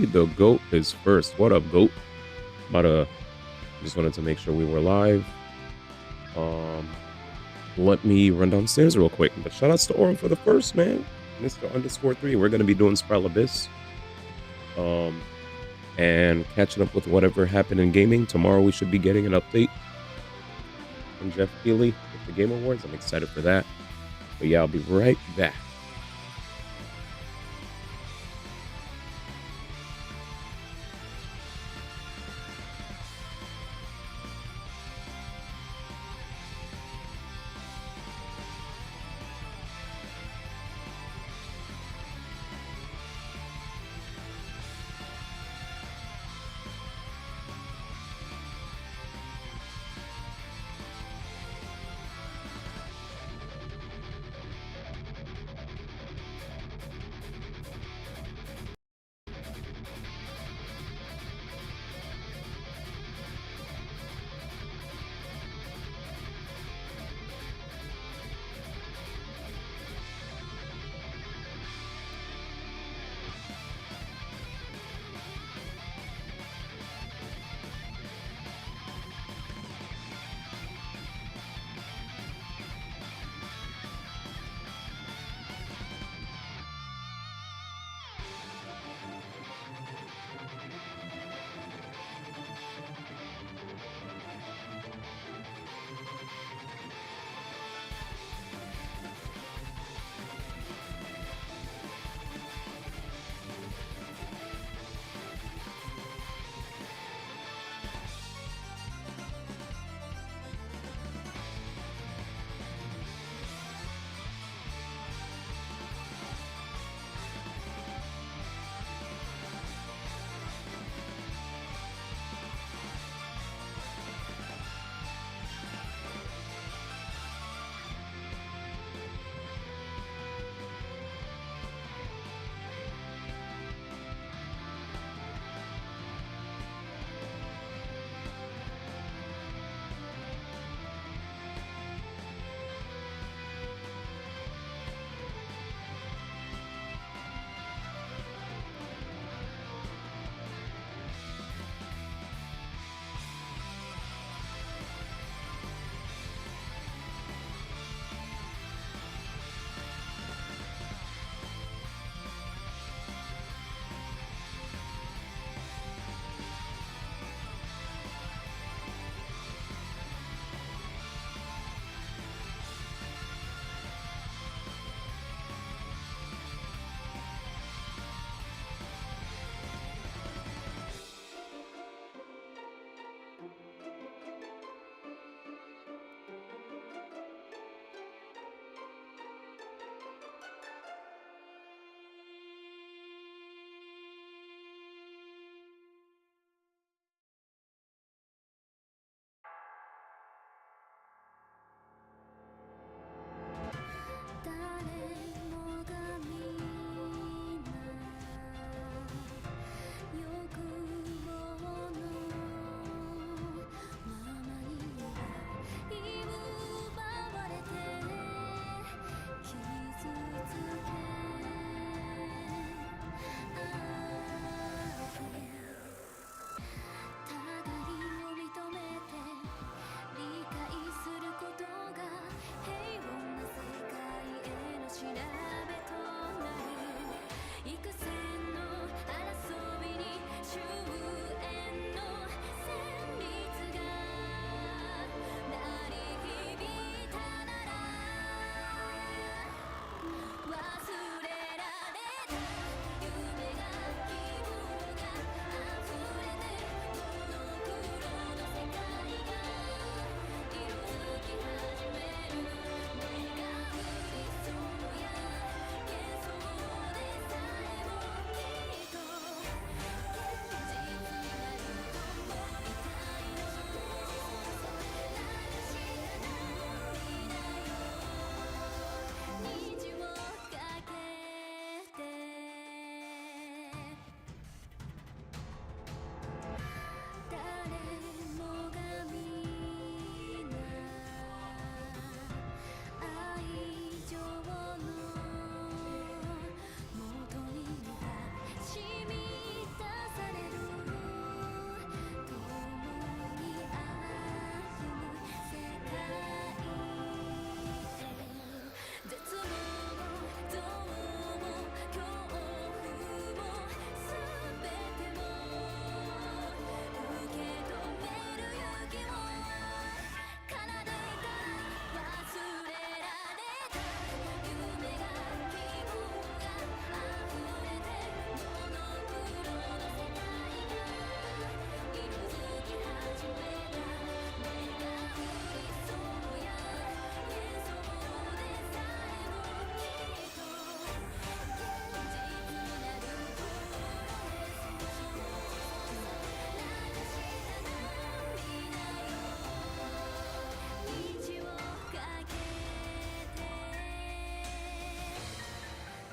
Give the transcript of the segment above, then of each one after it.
Billy the Goat is first. What up, Goat? Just wanted to make sure we were live. Let me run downstairs real quick. But shout outs to Orum for the first, man. Mr._3. We're gonna be doing Spiral Abyss. And catching up with whatever happened in gaming. Tomorrow we should be getting an update from Jeff Keighley with the Game Awards. I'm excited for that. But yeah, I'll be right back.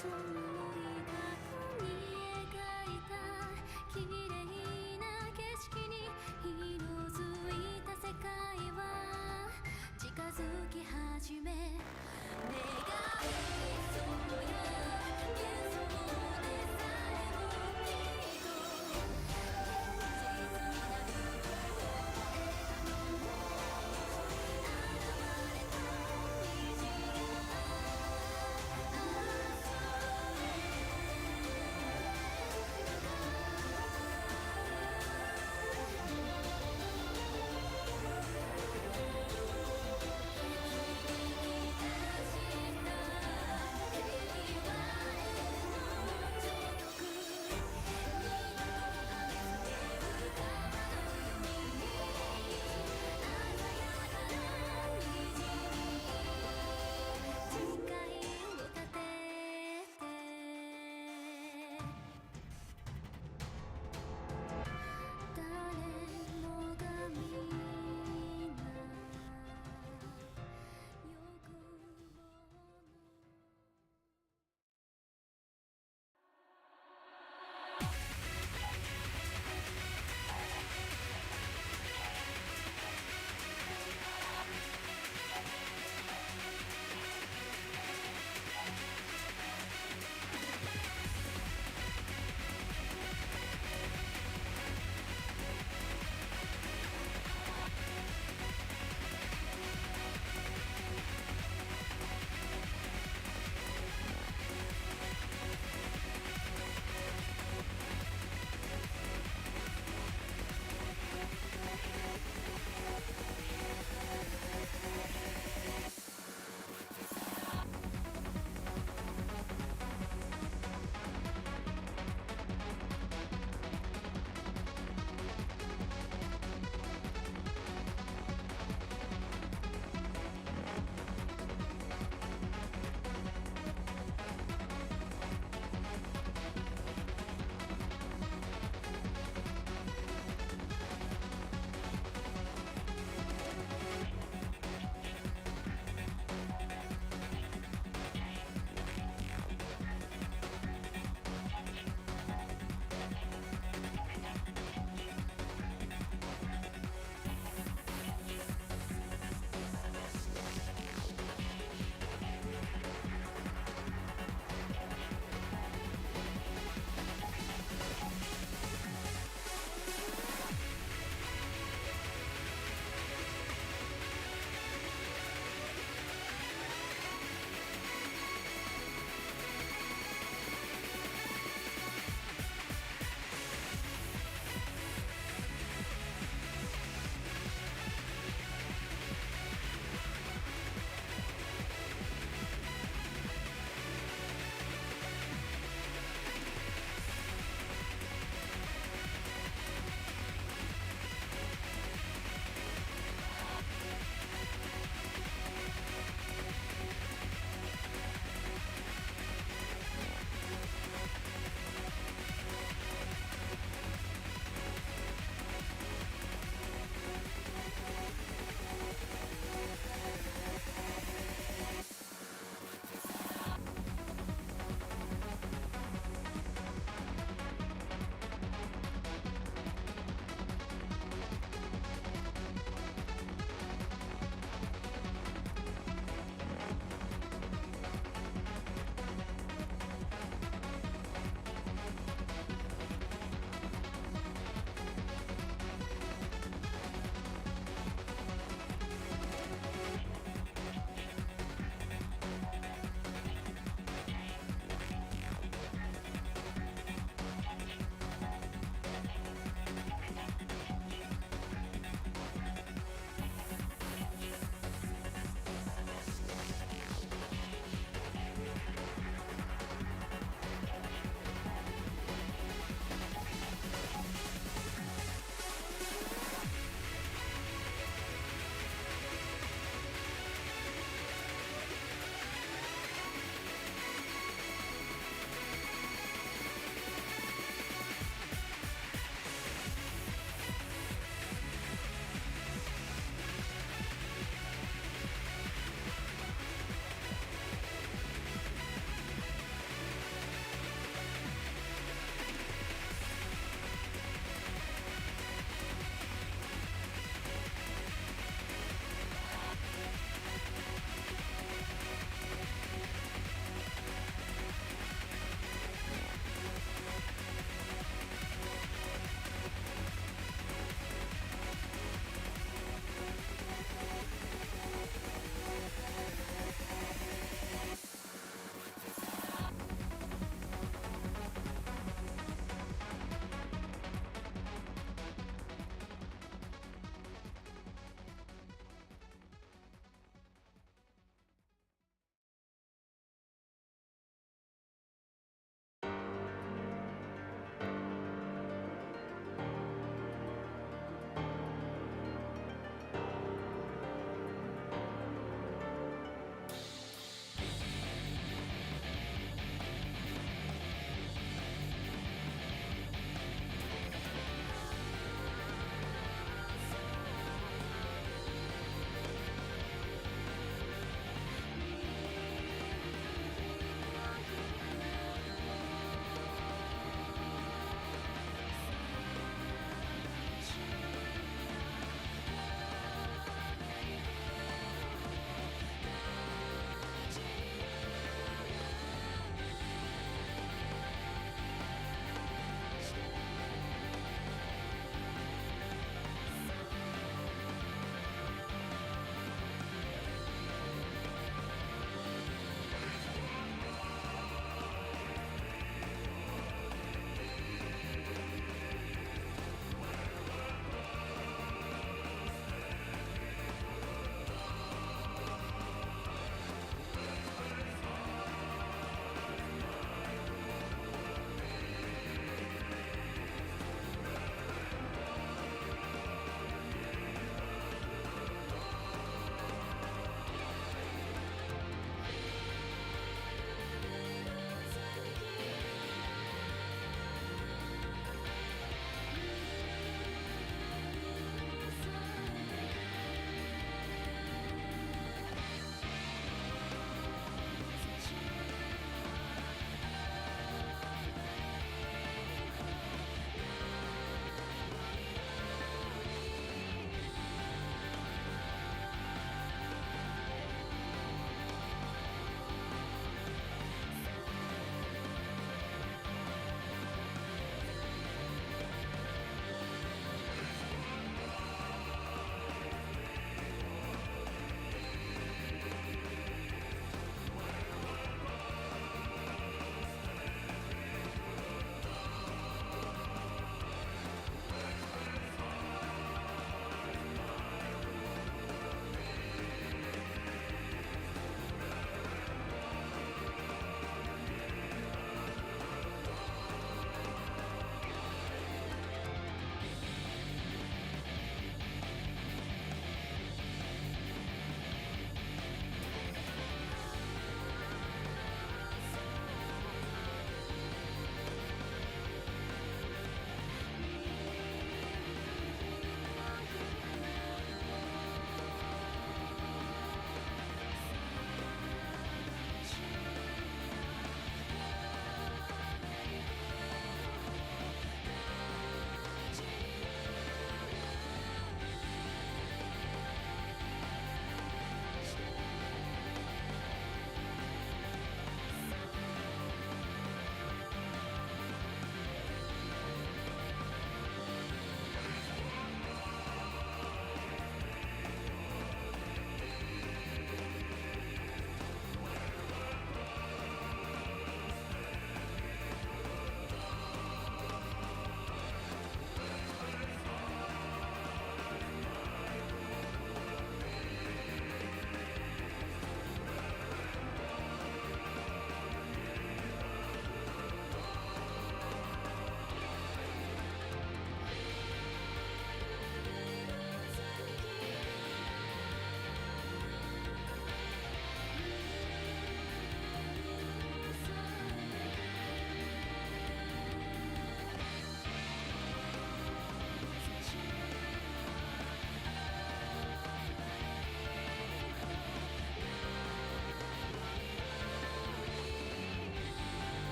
遠い過去に描いた綺麗な景色に色づいた世界は近づき始め願いそうや幻想でさえもきっと現実になると思えたのも現れた虹があふれ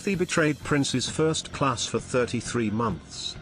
Kathy betrayed Prince's first class for 33 months.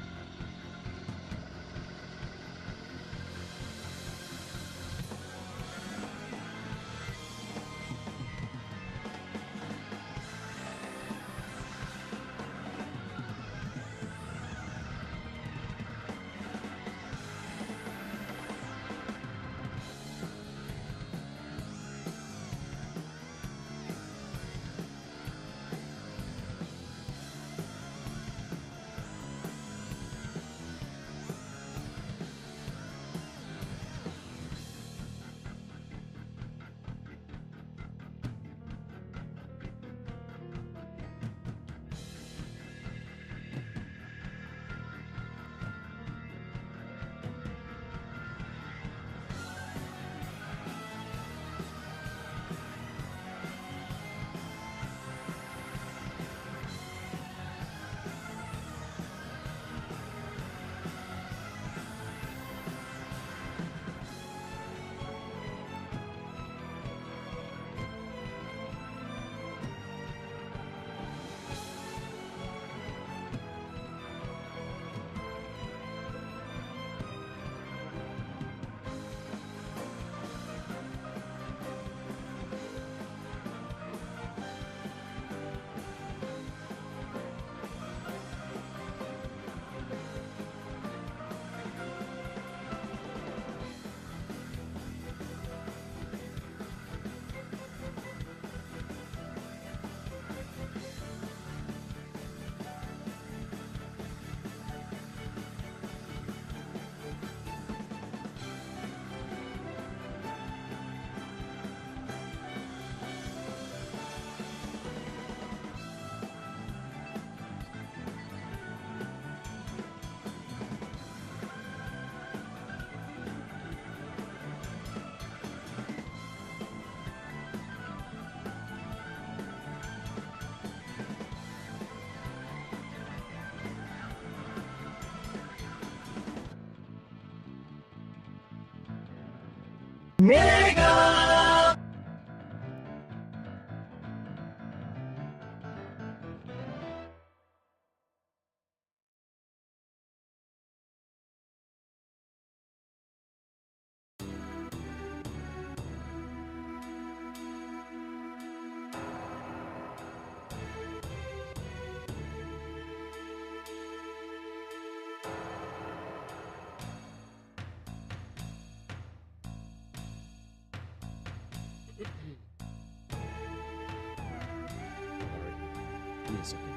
Give me a second.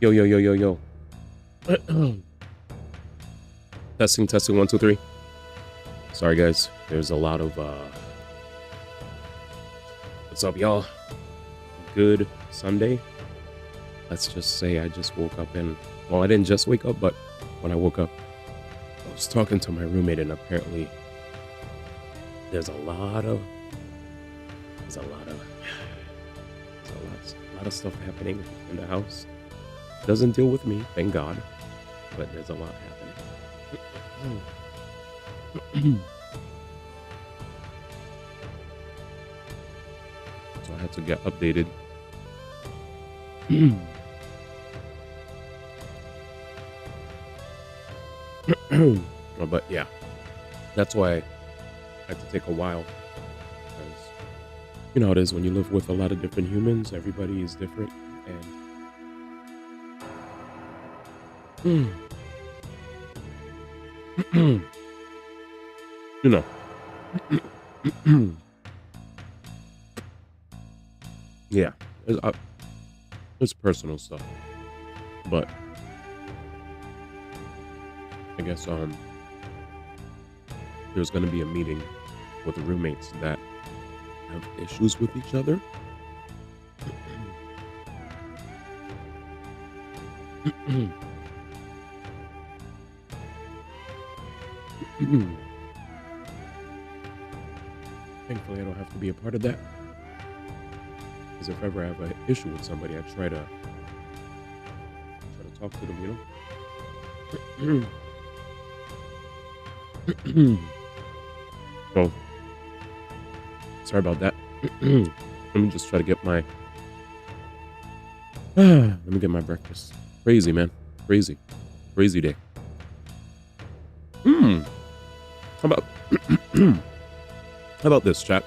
Yo, yo, yo, yo, yo. Testing, 1, 2, 3. Sorry, guys. There's a lot of, what's up, y'all? Good Sunday. Let's just say I just woke up and, well, I didn't just wake up, but when I woke up, I was talking to my roommate, and apparently there's a lot of stuff happening in the house. Doesn't deal with me, thank God, but there's a lot happening. So I had to get updated. But yeah, that's why I had to take a while, because you know how it is when you live with a lot of different humans. Everybody is different, and you know. Yeah, it's personal stuff, but I guess there's gonna be a meeting with the roommates that have issues with each other. Thankfully, I don't have to be a part of that. Because if ever I have an issue with somebody, I try to talk to them, you know? Well, sorry about that. Let me just try to get my let me get my breakfast. Crazy, man. Crazy day. How about how about this, chat?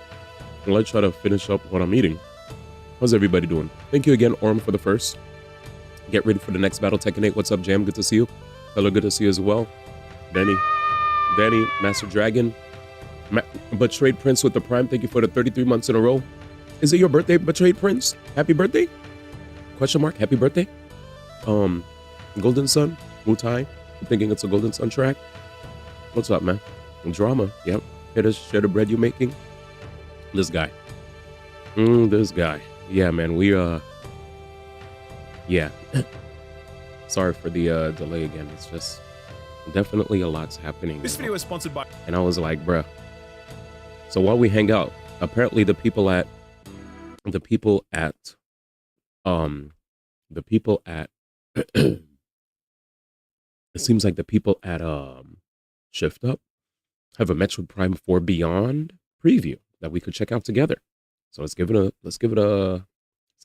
Let's try to finish up what I'm eating. How's everybody doing? Thank you again, Orm, for the first. Get ready for the next battle. Tekken 8, what's up, Jam? Good to see you. Hello, good to see you as well. Danny, Master Dragon, Betrayed Prince with the Prime. Thank you for the 33 months in a row. Is it your birthday, Betrayed Prince? Happy birthday? Question mark. Happy birthday. Golden Sun, Mutai. I'm thinking it's a Golden Sun track. What's up, man? Drama. Yep. Share the bread you making. This guy. This guy. Yeah, man. We yeah. Sorry for the delay again. It's just definitely a lot's happening. This video is sponsored by. And I was like, bruh. So while we hang out, apparently the people at it seems like the people at Shift Up have a Metroid Prime 4 Beyond preview that we could check out together. So let's give it a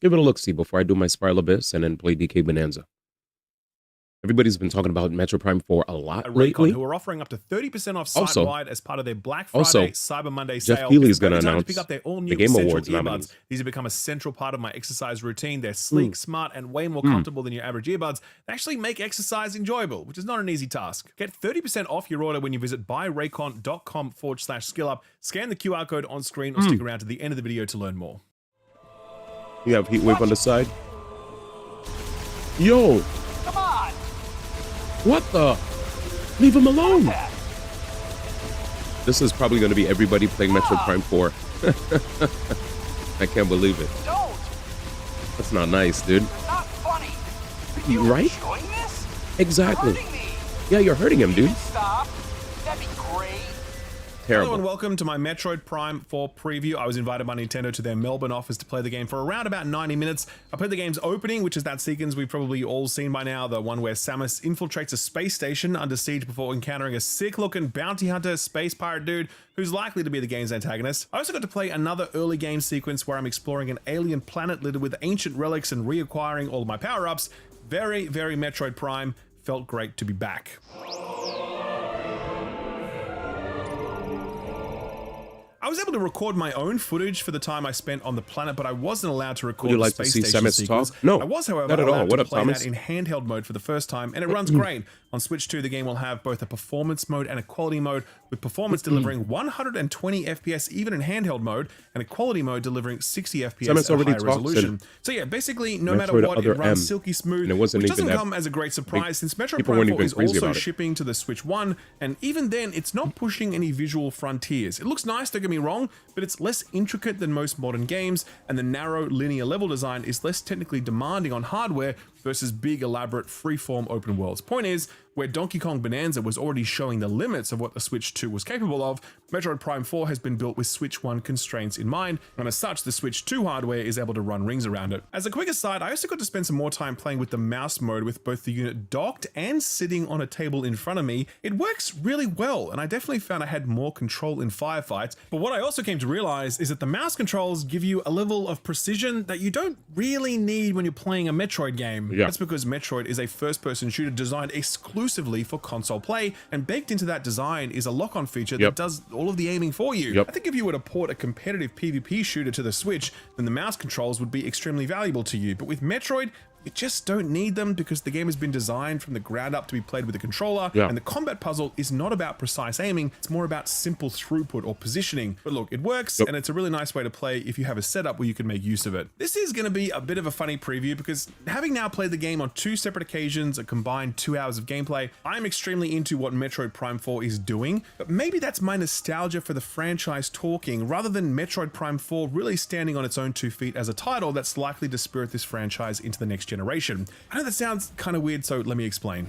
look see before I do my Spiral Abyss and then play DK Bonanza. Everybody's been talking about Metro Prime 4 a lot lately. Who are offering up to 30% off site-wide as part of their Black Friday Cyber Monday Jeff sale. Keighley's going to announce pick up their all-new the Game Essential Awards earbuds. nominees. These have become a central part of my exercise routine. They're sleek, smart, and way more comfortable than your average earbuds. They actually make exercise enjoyable, which is not an easy task. Get 30% off your order when you visit buyraycon.com/skillup. Scan the QR code on screen or stick around to the end of the video to learn more. You have heat wave on the side. Yo! Come on! What the? Leave him alone! This is probably going to be everybody playing Metro Prime 4. I can't believe it. Don't! That's not nice, dude. It's not funny. Are You right? enjoying this? Exactly. You're hurting me. Yeah, you're hurting him, dude. Stop. That'd be great. Terrible. Hello and welcome to my Metroid Prime 4 preview. I was invited by Nintendo to their Melbourne office to play the game for around about 90 minutes. I played the game's opening, which is that sequence we've probably all seen by now, the one where Samus infiltrates a space station under siege before encountering a sick-looking bounty hunter space pirate dude who's likely to be the game's antagonist. I also got to play another early game sequence where I'm exploring an alien planet littered with ancient relics and reacquiring all of my power-ups. Very, very Metroid Prime. Felt great to be back. I was able to record my own footage for the time I spent on the planet, but I wasn't allowed to record Would you the like to space see station Samus sequence. talk? No, I was, however, not at all. allowed What to up, play Thomas? that in handheld mode for the first time, and it runs great. On Switch 2, the game will have both a performance mode and a quality mode, with performance delivering 120 FPS even in handheld mode, and a quality mode delivering 60 FPS Samus at already higher talks resolution. So yeah, basically, no Metroid matter what, it Other runs M, silky smooth, and it wasn't which even doesn't that come as a great surprise, since Metroid people Prime weren't 4 even is crazy also about it. shipping to the Switch 1, and even then, it's not pushing any visual frontiers. It looks nice, don't get me wrong, but it's less intricate than most modern games, and the narrow linear level design is less technically demanding on hardware versus big elaborate freeform open worlds. Point is, where Donkey Kong Bonanza was already showing the limits of what the Switch 2 was capable of, Metroid Prime 4 has been built with Switch 1 constraints in mind, and as such, the Switch 2 hardware is able to run rings around it. As a quick aside, I also got to spend some more time playing with the mouse mode with both the unit docked and sitting on a table in front of me. It works really well, and I definitely found I had more control in firefights, but what I also came to realize is that the mouse controls give you a level of precision that you don't really need when you're playing a Metroid game. Yeah. That's because Metroid is a first-person shooter designed exclusively for console play, and baked into that design is a lock-on feature that does all of the aiming for you. I think if you were to port a competitive PvP shooter to the Switch, then the mouse controls would be extremely valuable to you. But with Metroid, you just don't need them because the game has been designed from the ground up to be played with a controller, Yeah. and the combat puzzle is not about precise aiming, it's more about simple throughput or positioning. But look, it works, and it's a really nice way to play if you have a setup where you can make use of it. This is going to be a bit of a funny preview because having now played the game on 2 separate occasions, a combined 2 hours of gameplay, I'm extremely into what Metroid Prime 4 is doing, but maybe that's my nostalgia for the franchise talking rather than Metroid Prime 4 really standing on its own 2 feet as a title that's likely to spirit this franchise into the next generation. I know that sounds kind of weird, so let me explain.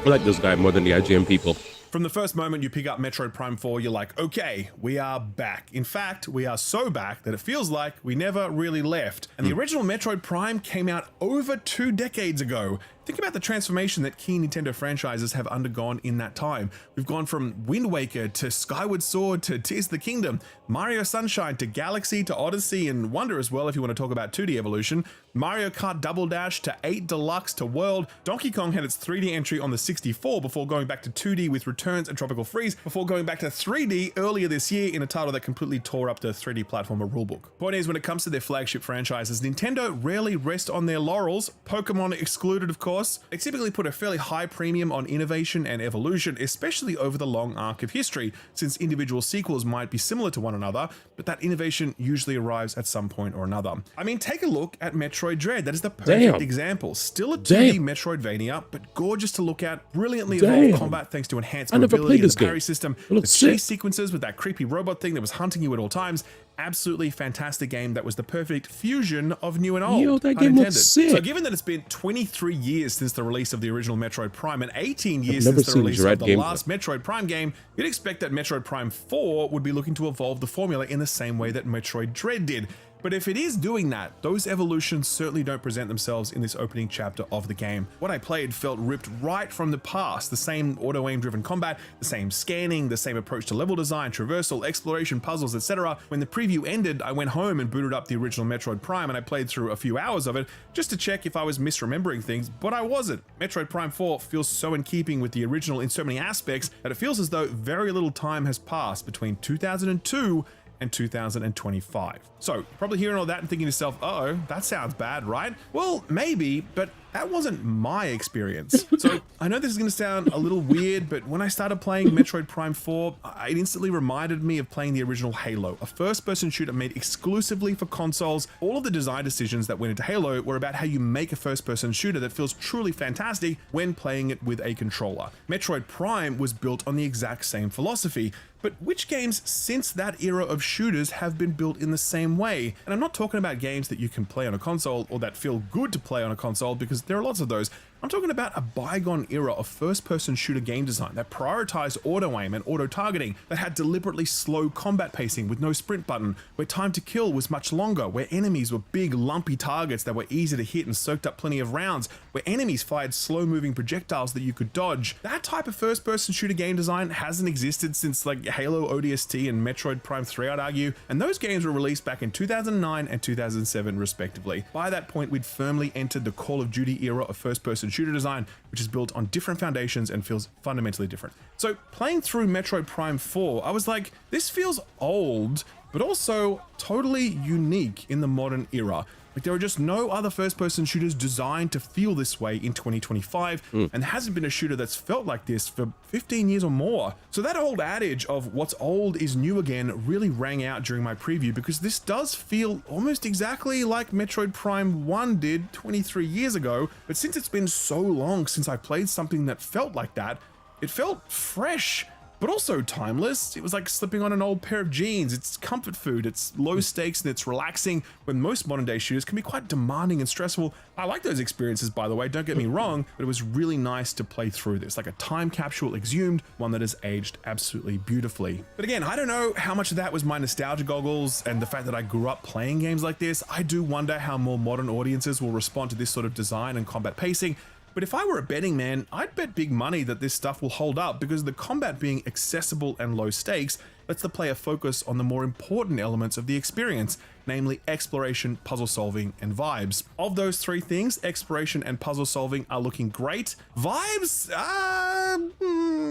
I like this guy more than the IGN people. From the first moment you pick up Metroid Prime 4, you're like, okay, we are back. In fact, we are so back that it feels like we never really left. And the original Metroid Prime came out over 2 decades ago. Think about the transformation that key Nintendo franchises have undergone in that time. We've gone from Wind Waker to Skyward Sword to Tears of the Kingdom, Mario Sunshine to Galaxy to Odyssey and Wonder as well if you want to talk about 2D evolution, Mario Kart Double Dash to 8 Deluxe to World. Donkey Kong had its 3D entry on the 64 before going back to 2D with Returns and Tropical Freeze, before going back to 3D earlier this year in a title that completely tore up the 3D platformer rulebook. Point is, when it comes to their flagship franchises, Nintendo rarely rest on their laurels, Pokemon excluded of course. They typically put a fairly high premium on innovation and evolution, especially over the long arc of history, since individual sequels might be similar to one another, but that innovation usually arrives at some point or another. I mean, take a look at Metroid Dread. That is the perfect example. Still a 2D Metroidvania, but gorgeous to look at, brilliantly evolved combat thanks to enhanced mobility and the parry system, the chase sequences with that creepy robot thing that was hunting you at all times. Absolutely fantastic game that was the perfect fusion of new and old. Yo, that game looks sick. So given that it's been 23 years since the release of the original Metroid Prime and 18 years since the release of the last Metroid Prime game, you'd expect that Metroid Prime 4 would be looking to evolve the formula in the same way that Metroid Dread did. But if it is doing that, those evolutions certainly don't present themselves in this opening chapter of the game. What I played felt ripped right from the past. The same auto-aim driven combat, the same scanning, the same approach to level design, traversal, exploration, puzzles, etc. When the preview ended, I went home and booted up the original Metroid Prime and I played through a few hours of it just to check if I was misremembering things, but I wasn't. Metroid Prime 4 feels so in keeping with the original in so many aspects that it feels as though very little time has passed between 2002 and 2025. So you're probably hearing all that and thinking to yourself, uh-oh, that sounds bad, right? Well, maybe, but that wasn't my experience. So I know this is going to sound a little weird, but when I started playing Metroid Prime 4, it instantly reminded me of playing the original Halo, a first-person shooter made exclusively for consoles. All of the design decisions that went into Halo were about how you make a first-person shooter that feels truly fantastic when playing it with a controller. Metroid Prime was built on the exact same philosophy. But which games since that era of shooters have been built in the same way? And I'm not talking about games that you can play on a console or that feel good to play on a console, because there are lots of those. I'm talking about a bygone era of first-person shooter game design that prioritized auto-aim and auto-targeting, that had deliberately slow combat pacing with no sprint button, where time to kill was much longer, where enemies were big, lumpy targets that were easy to hit and soaked up plenty of rounds, where enemies fired slow-moving projectiles that you could dodge. That type of first-person shooter game design hasn't existed since like Halo ODST and Metroid Prime 3, I'd argue, and those games were released back in 2009 and 2007 respectively. By that point, we'd firmly entered the Call of Duty era of first-person shooter design, which is built on different foundations and feels fundamentally different. So playing through Metroid Prime 4, I was like, this feels old, but also totally unique in the modern era. Like, there are just no other first-person shooters designed to feel this way in 2025, and there hasn't been a shooter that's felt like this for 15 years or more. So that old adage of what's old is new again really rang out during my preview, because this does feel almost exactly like Metroid Prime 1 did 23 years ago, but since it's been so long since I played something that felt like that, it felt fresh, but also timeless. It was like slipping on an old pair of jeans. It's comfort food, it's low stakes, and it's relaxing, when most modern day shooters can be quite demanding and stressful. I like those experiences, by the way, don't get me wrong, but it was really nice to play through this, like a time capsule exhumed, one that has aged absolutely beautifully. But again, I don't know how much of that was my nostalgia goggles and the fact that I grew up playing games like this. I do wonder how more modern audiences will respond to this sort of design and combat pacing. But if I were a betting man, I'd bet big money that this stuff will hold up, because the combat being accessible and low stakes lets the player focus on the more important elements of the experience. namely exploration, puzzle solving, and vibes. Of those three things, exploration and puzzle solving are looking great. Vibes,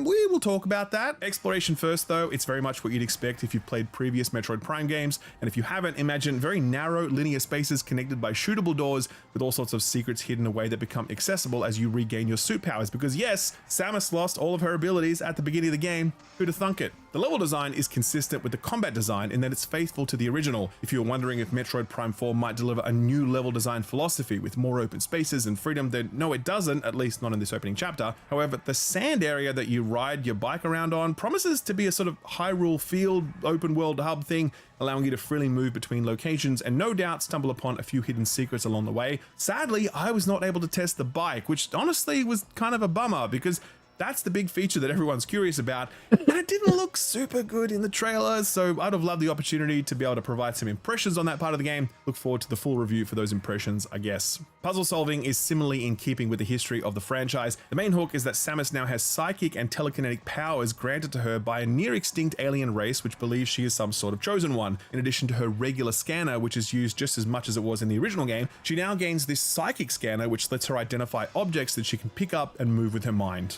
we will talk about that. Exploration first though, it's very much what you'd expect if you've played previous Metroid Prime games, and if you haven't, imagine very narrow linear spaces connected by shootable doors with all sorts of secrets hidden away that become accessible as you regain your suit powers, because yes, Samus lost all of her abilities at the beginning of the game. Who'd have thunk it? The level design is consistent with the combat design in that it's faithful to the original. If you're wondering if Metroid Prime 4 might deliver a new level design philosophy with more open spaces and freedom, then no, it doesn't, at least not in this opening chapter. However, the sand area that you ride your bike around on promises to be a sort of Hyrule field open world hub thing, allowing you to freely move between locations and no doubt stumble upon a few hidden secrets along the way. Sadly, I was not able to test the bike, which honestly was kind of a bummer because that's the big feature that everyone's curious about, and it didn't look super good in the trailer, so I'd have loved the opportunity to be able to provide some impressions on that part of the game. Look forward to the full review for those impressions, I guess. Puzzle solving is similarly in keeping with the history of the franchise. The main hook is that Samus now has psychic and telekinetic powers granted to her by a near-extinct alien race which believes she is some sort of chosen one. In addition to her regular scanner, which is used just as much as it was in the original game, she now gains this psychic scanner which lets her identify objects that she can pick up and move with her mind.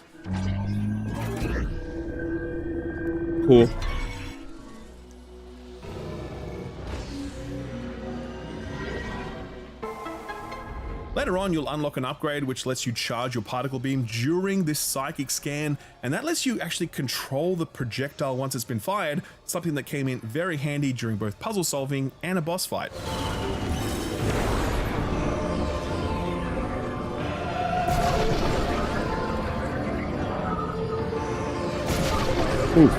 Cool. Later on, you'll unlock an upgrade which lets you charge your particle beam during this psychic scan, and that lets you actually control the projectile once it's been fired, something that came in very handy during both puzzle solving and a boss fight. Oof.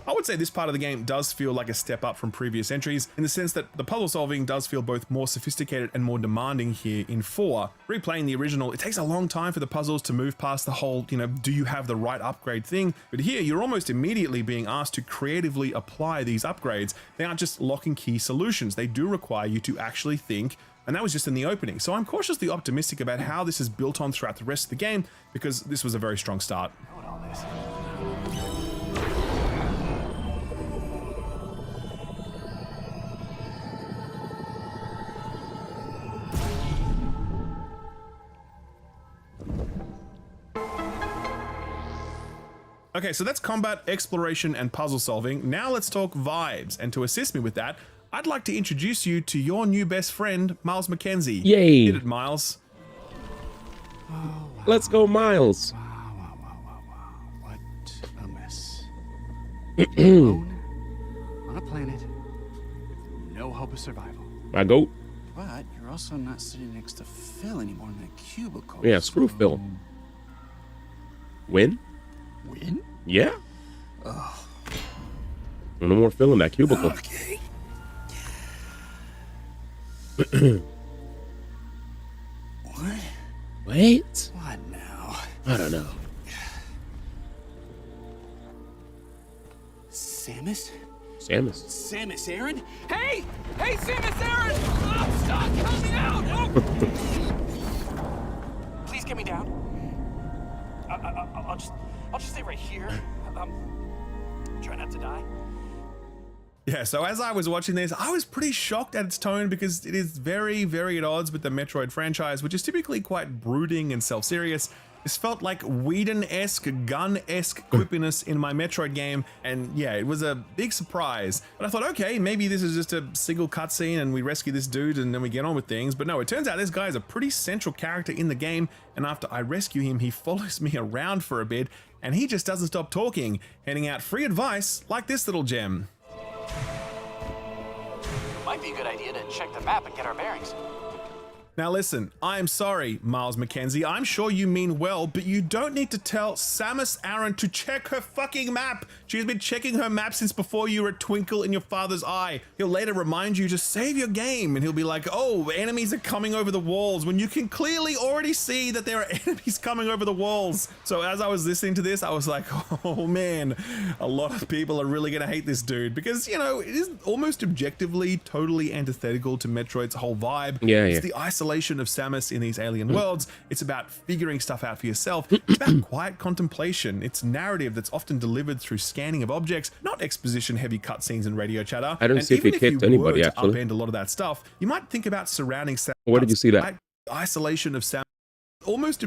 I would say this part of the game does feel like a step up from previous entries, in the sense that the puzzle solving does feel both more sophisticated and more demanding here in 4. Replaying the original, it takes a long time for the puzzles to move past the whole, do you have the right upgrade thing, but here you're almost immediately being asked to creatively apply these upgrades. They aren't just lock and key solutions, they do require you to actually think, and that was just in the opening. So I'm cautiously optimistic about how this is built on throughout the rest of the game, because this was a very strong start. Okay, so that's combat, exploration, and puzzle solving. Now let's talk vibes, and to assist me with that, I'd like to introduce you to your new best friend, Miles McKenzie. Yay! Hit it, Miles. Let's go, Miles. What a mess. Alone on a planet with no hope of survival. My goat. But you're also not sitting next to Phil anymore in that cubicle. Yeah, screw Phil. Win? Win? Yeah. No more Phil in that cubicle. Okay. What? Wait. What now? I don't know. Samus? Samus. Samus Aran? Hey! Hey, Samus Aran! Oh, stop! Help me out! Oh. Please get me down. I'll just stay right here. Try not to die. Yeah, so as I was watching this, I was pretty shocked at its tone because it is very, very at odds with the Metroid franchise, which is typically quite brooding and self-serious. This felt like Whedon-esque, gun-esque quippiness in my Metroid game, and yeah, it was a big surprise. But I thought, okay, maybe this is just a single cutscene and we rescue this dude and then we get on with things. But no, it turns out this guy is a pretty central character in the game, and after I rescue him, he follows me around for a bit, and he just doesn't stop talking, handing out free advice like this little gem. Might be a good idea to check the map and get our bearings. Now listen, I'm sorry, Miles McKenzie, I'm sure you mean well, but you don't need to tell Samus Aran to check her fucking map. She's been checking her map since before you were a twinkle in your father's eye. He'll later remind you to save your game, and he'll be like, oh, enemies are coming over the walls, when you can clearly already see that there are enemies coming over the walls. So as I was listening to this, I was like, oh man, a lot of people are really gonna hate this dude, because, you know, it is almost objectively totally antithetical to Metroid's whole vibe. Yeah, It's yeah. the isolation isolation of Samus in these alien worlds. It's about figuring stuff out for yourself. It's about quiet contemplation. It's narrative that's often delivered through scanning of objects, not exposition-heavy cutscenes and radio chatter. I don't And see if even he kicked you anybody, were to actually. upend a lot of that stuff, you might think about surrounding Samus. Where did you see that? Isolation of Samus. Almost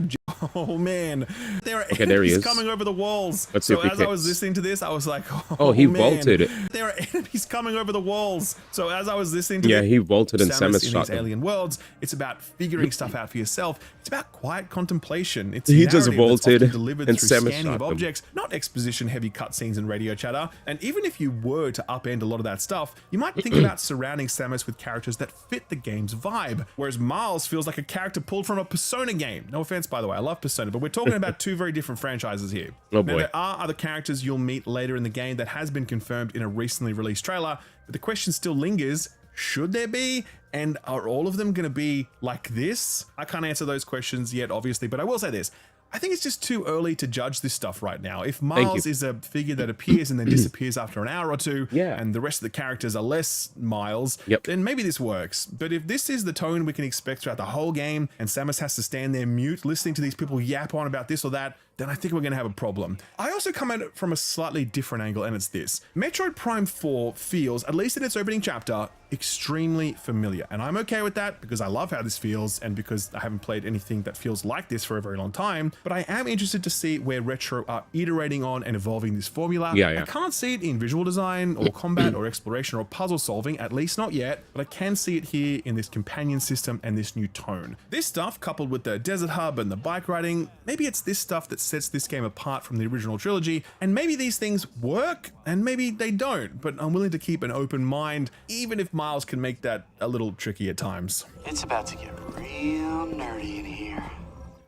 oh man, there are Okay, there he enemies is. coming over the walls. Let's see So if he as I was kicks. listening to this, I was like, Oh, he man, vaulted. there are enemies coming over the walls. So as I was listening to Yeah, this, he vaulted and Samus Samus in shot these him. alien worlds, it's about figuring stuff out for yourself. It's about quiet contemplation. It's He just narrative that's vaulted often delivered and through Samus scanning shot of him. objects, not exposition-heavy cutscenes and radio chatter. And even if you were to upend a lot of that stuff, you might think about surrounding Samus with characters that fit the game's vibe. Whereas Miles feels like a character pulled from a Persona game. No offense, by the way, I love Persona, but we're talking about two very different franchises here. Oh, Now, boy. there are other characters you'll meet later in the game that has been confirmed in a recently released trailer, but the question still lingers, should there be? And are all of them going to be like this? I can't answer those questions yet, obviously, but I will say this. I think it's just too early to judge this stuff right now. If Miles is a figure that appears and then disappears after an hour or two, Yeah. and the rest of the characters are less Miles, Yep. then maybe this works. But if this is the tone we can expect throughout the whole game, and Samus has to stand there mute, listening to these people yap on about this or that, then I think we're going to have a problem. I also come at it from a slightly different angle, and it's this. Metroid Prime 4 feels, at least in its opening chapter, extremely familiar. And I'm okay with that because I love how this feels and because I haven't played anything that feels like this for a very long time. But I am interested to see where Retro are iterating on and evolving this formula. Yeah. I can't see it in visual design or combat or exploration or puzzle solving, at least not yet, but I can see it here in this companion system and this new tone. This stuff, coupled with the desert hub and the bike riding, maybe it's this stuff that sets this game apart from the original trilogy, and maybe these things work and maybe they don't, but I'm willing to keep an open mind, even if Miles can make that a little tricky at times. It's about to get real nerdy in here.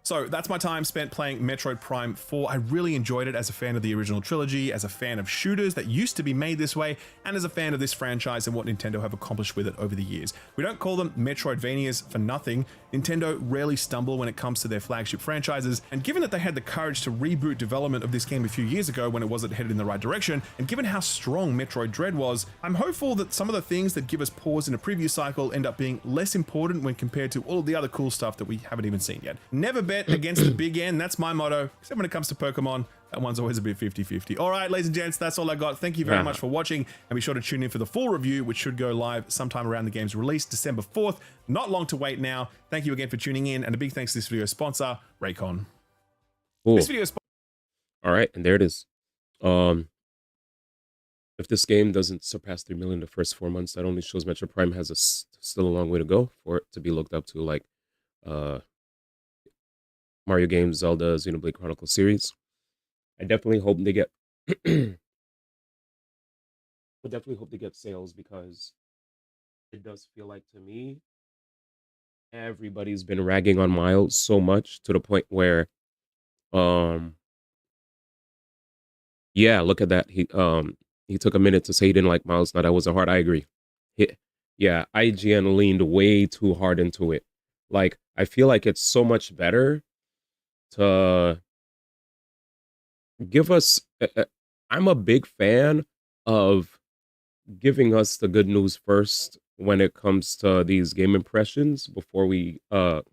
So that's my time spent playing Metroid Prime 4. I really enjoyed it as a fan of the original trilogy, as a fan of shooters that used to be made this way, and as a fan of this franchise and what Nintendo have accomplished with it over the years. We don't call them Metroidvanias for nothing. Nintendo rarely stumble when it comes to their flagship franchises, and given that they had the courage to reboot development of this game a few years ago when it wasn't headed in the right direction, and given how strong Metroid Dread was, I'm hopeful that some of the things that give us pause in a preview cycle end up being less important when compared to all of the other cool stuff that we haven't even seen yet. Never bet against the big end. That's my motto. Except when it comes to Pokemon, that one's always a bit 50-50. All right, ladies and gents, that's all I got. Thank you very much for watching, and be sure to tune in for the full review, which should go live sometime around the game's release, December 4th. Not long to wait now. Thank you again for tuning in, and a big thanks to this video sponsor, Raycon. Cool. This video is All right, and there it is. If this game doesn't surpass 3 million the first 4 months, that only shows Metro Prime has still a long way to go for it to be looked up to like Mario games, Zelda, Xenoblade Chronicles series. I definitely hope they get I definitely hope they get sales, because it does feel like, to me, everybody's been ragging on Miles so much to the point where yeah, look at that. He took a minute to say he didn't like Miles. Now that wasn't hard. I agree. Yeah, IGN leaned way too hard into it. Like, I feel like it's so much better to give us I'm a big fan of giving us the good news first when it comes to these game impressions before we go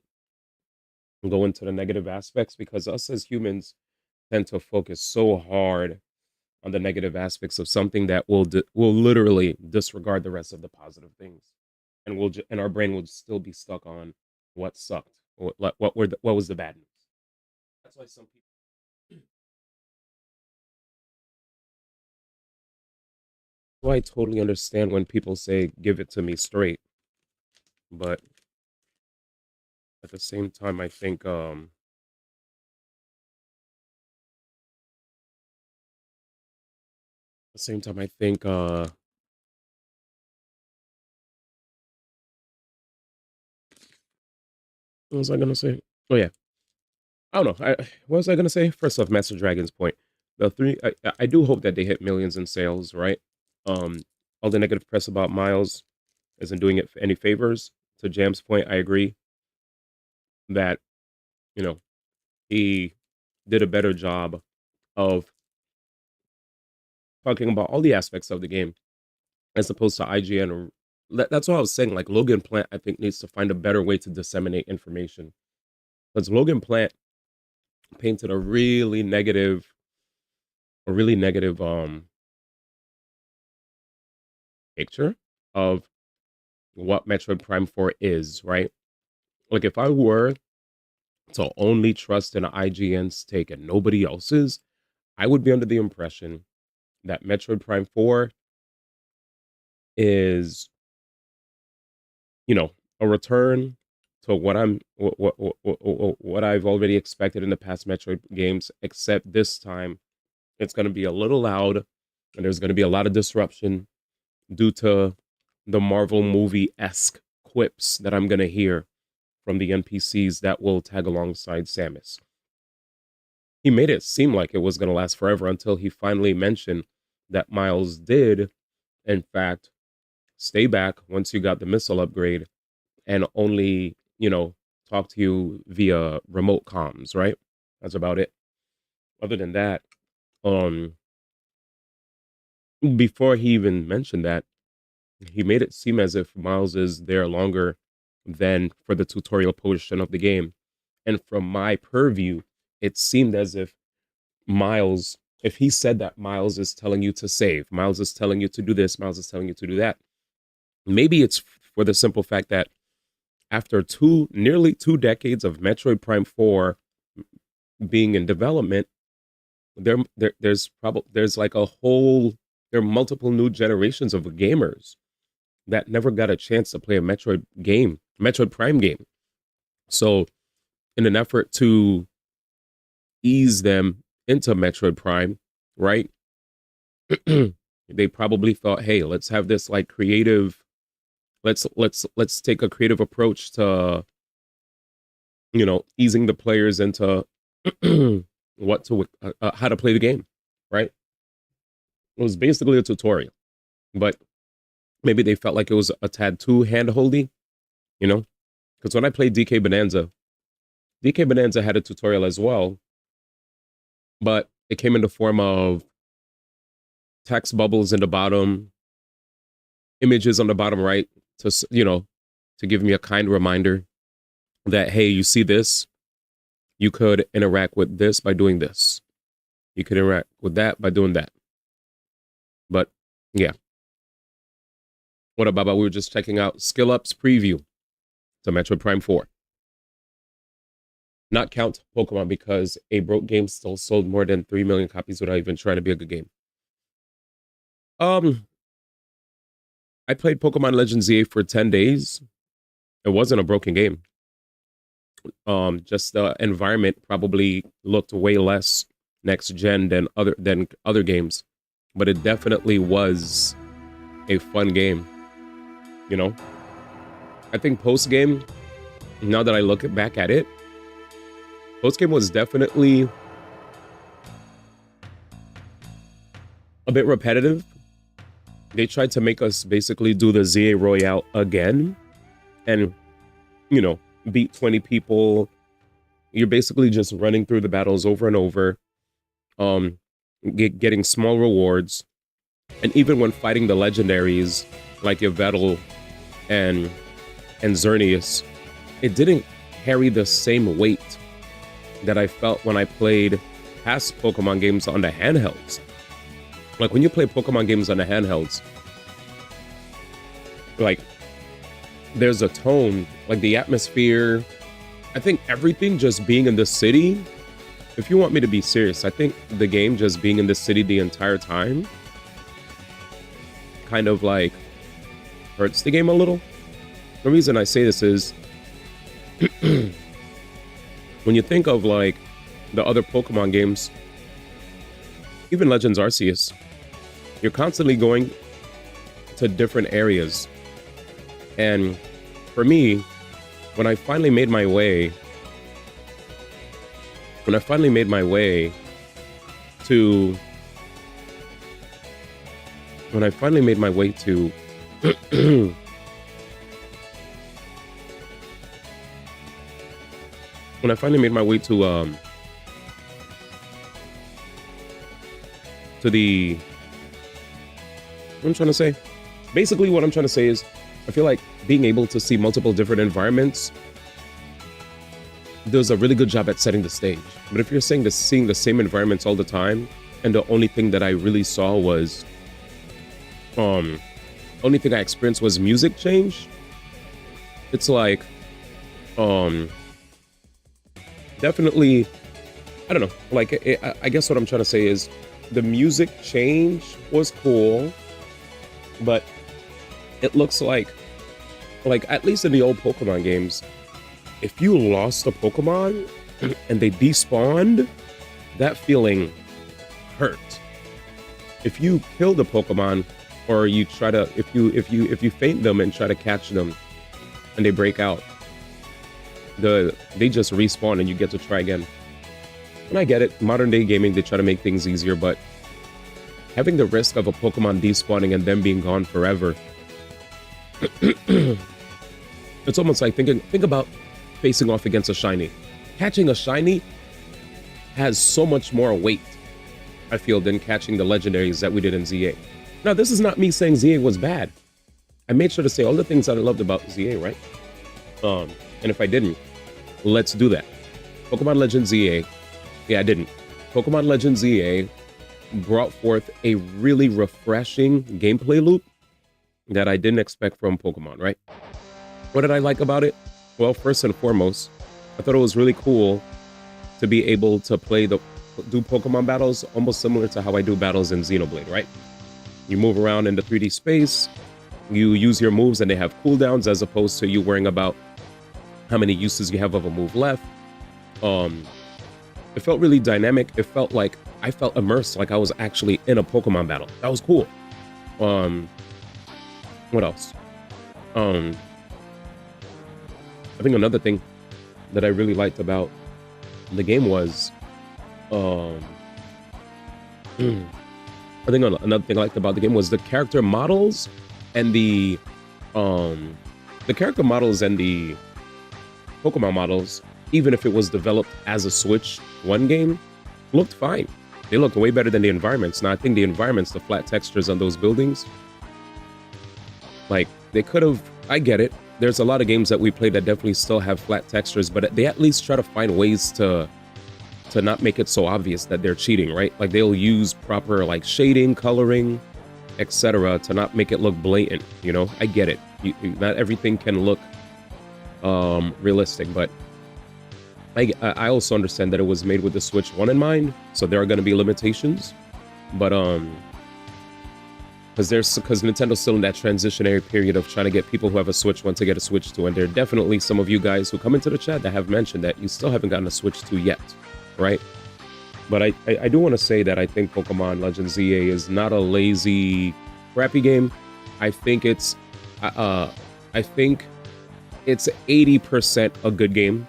into the negative aspects, because us as humans tend to focus so hard on the negative aspects of something that will literally disregard the rest of the positive things, and and our brain will still be stuck on what sucked, or what was the bad news. That's why some people. Well, I totally understand when people say give it to me straight, but at the same time, I think what was I gonna say? Oh yeah, I don't know. What was I gonna say? First off, Master Dragon's point. I do hope that they hit millions in sales, right? All the negative press about Miles isn't doing it any favors. To Jam's point, I agree that, you know, he did a better job of talking about all the aspects of the game, as opposed to IGN that's what I was saying. Like Logan Plant, I think needs to find a better way to disseminate information because Logan Plant painted a really negative picture of what Metroid Prime 4 is, right? Like if I were to only trust an IGN's take and nobody else's, I would be under the impression that Metroid Prime 4 is, you know, a return to what I've already expected in the past Metroid games, except this time it's going to be a little loud and there's going to be a lot of disruption due to the Marvel movie-esque quips that I'm going to hear from the NPCs that will tag alongside Samus. He made it seem like it was going to last forever until he finally mentioned that Miles did, in fact, stay back once you got the missile upgrade and only, talk to you via remote comms, right? That's about it. Other than that, before he even mentioned that, he made it seem as if Miles is there longer than for the tutorial portion of the game. And from my purview, it seemed as if Miles, if he said that Miles is telling you to save, Miles is telling you to do this, Miles is telling you to do that, maybe it's for the simple fact that after nearly 2 decades of Metroid Prime 4 being in development, there's multiple new generations of gamers that never got a chance to play a Metroid Prime game. So in an effort to ease them into Metroid Prime, right? They probably thought, hey, let's have this like creative, let's take a creative approach to, easing the players into how to play the game, right? It was basically a tutorial, but maybe they felt like it was a tad too hand-holdy, because when I played DK Bananza had a tutorial as well, but it came in the form of text bubbles in the bottom, images on the bottom right to give me a kind reminder that, hey, you see this, you could interact with this by doing this. You could interact with that by doing that. But yeah. What about we were just checking out Skill Up's preview to Metroid Prime 4. Not count Pokemon because a broke game still sold more than 3 million copies without even trying to be a good game. I played Pokemon Legends ZA for 10 days. It wasn't a broken game. Just the environment probably looked way less next gen than other games, but it definitely was a fun game. I think post game, now that I look back at it, post game was definitely a bit repetitive. They tried to make us basically do the ZA Royale again and, beat 20 people. You're basically just running through the battles over and over, getting small rewards. And even when fighting the legendaries like Yveltal and Xerneas, it didn't carry the same weight that I felt when I played past Pokemon games on the handhelds. Like when you play Pokemon games on the handhelds, like there's a tone, like the atmosphere. I think everything just being in the city, if you want me to be serious, I think the game just being in the city the entire time kind of like hurts the game a little. The reason I say this is when you think of like the other Pokemon games, even Legends Arceus, you're constantly going to different areas. And for me, when I finally made my way to the, what I'm trying to say? Basically, what I'm trying to say is I feel like being able to see multiple different environments does a really good job at setting the stage. But if you're saying seeing the same environments all the time, and the only thing that I really saw was, only thing I experienced was music change, it's like, definitely, I don't know, like, I guess what I'm trying to say is the music change was cool, but it looks like at least in the old Pokemon games, if you lost a Pokemon and they despawned, that feeling hurt. If you kill the Pokemon, or you try to, if you feint them and try to catch them and they break out, they just respawn and you get to try again. And I get it, modern day gaming, they try to make things easier, but having the risk of a Pokemon despawning and them being gone forever, it's almost like think about facing off against a shiny. Catching a shiny has so much more weight, I feel, than catching the legendaries that we did in ZA. Now, this is not me saying ZA was bad. I made sure to say all the things that I loved about ZA, right? And if I didn't, let's do that. Pokemon Legends ZA, yeah, I didn't. Pokemon Legends ZA brought forth a really refreshing gameplay loop that I didn't expect from Pokemon, right? What did I like about it? Well, first and foremost, I thought it was really cool to be able to do Pokemon battles almost similar to how I do battles in Xenoblade, right? You move around in the 3D space, you use your moves and they have cooldowns as opposed to you worrying about how many uses you have of a move left. It felt really dynamic. It felt like I felt immersed, like I was actually in a Pokemon battle. That was cool. What else? I think another thing that I really liked about the game was, I think another thing I liked about the game was the character models and the character models and the Pokemon models, even if it was developed as a Switch 1 game, looked fine. They looked way better than the environments. Now, I think the environments, the flat textures on those buildings, like, they could have, I get it. There's a lot of games that we play that definitely still have flat textures, but they at least try to find ways to not make it so obvious that they're cheating, right? Like, they'll use proper, like, shading, coloring, etc. to not make it look blatant, you know? I get it. Not everything can look realistic, but I also understand that it was made with the Switch 1 in mind, so there are going to be limitations, but because Nintendo's still in that transitionary period of trying to get people who have a Switch 1 to get a Switch 2, and there are definitely some of you guys who come into the chat that have mentioned that you still haven't gotten a Switch 2 yet, right? But I do want to say that I think Pokemon Legends ZA is not a lazy, crappy game. I think it's 80% a good game.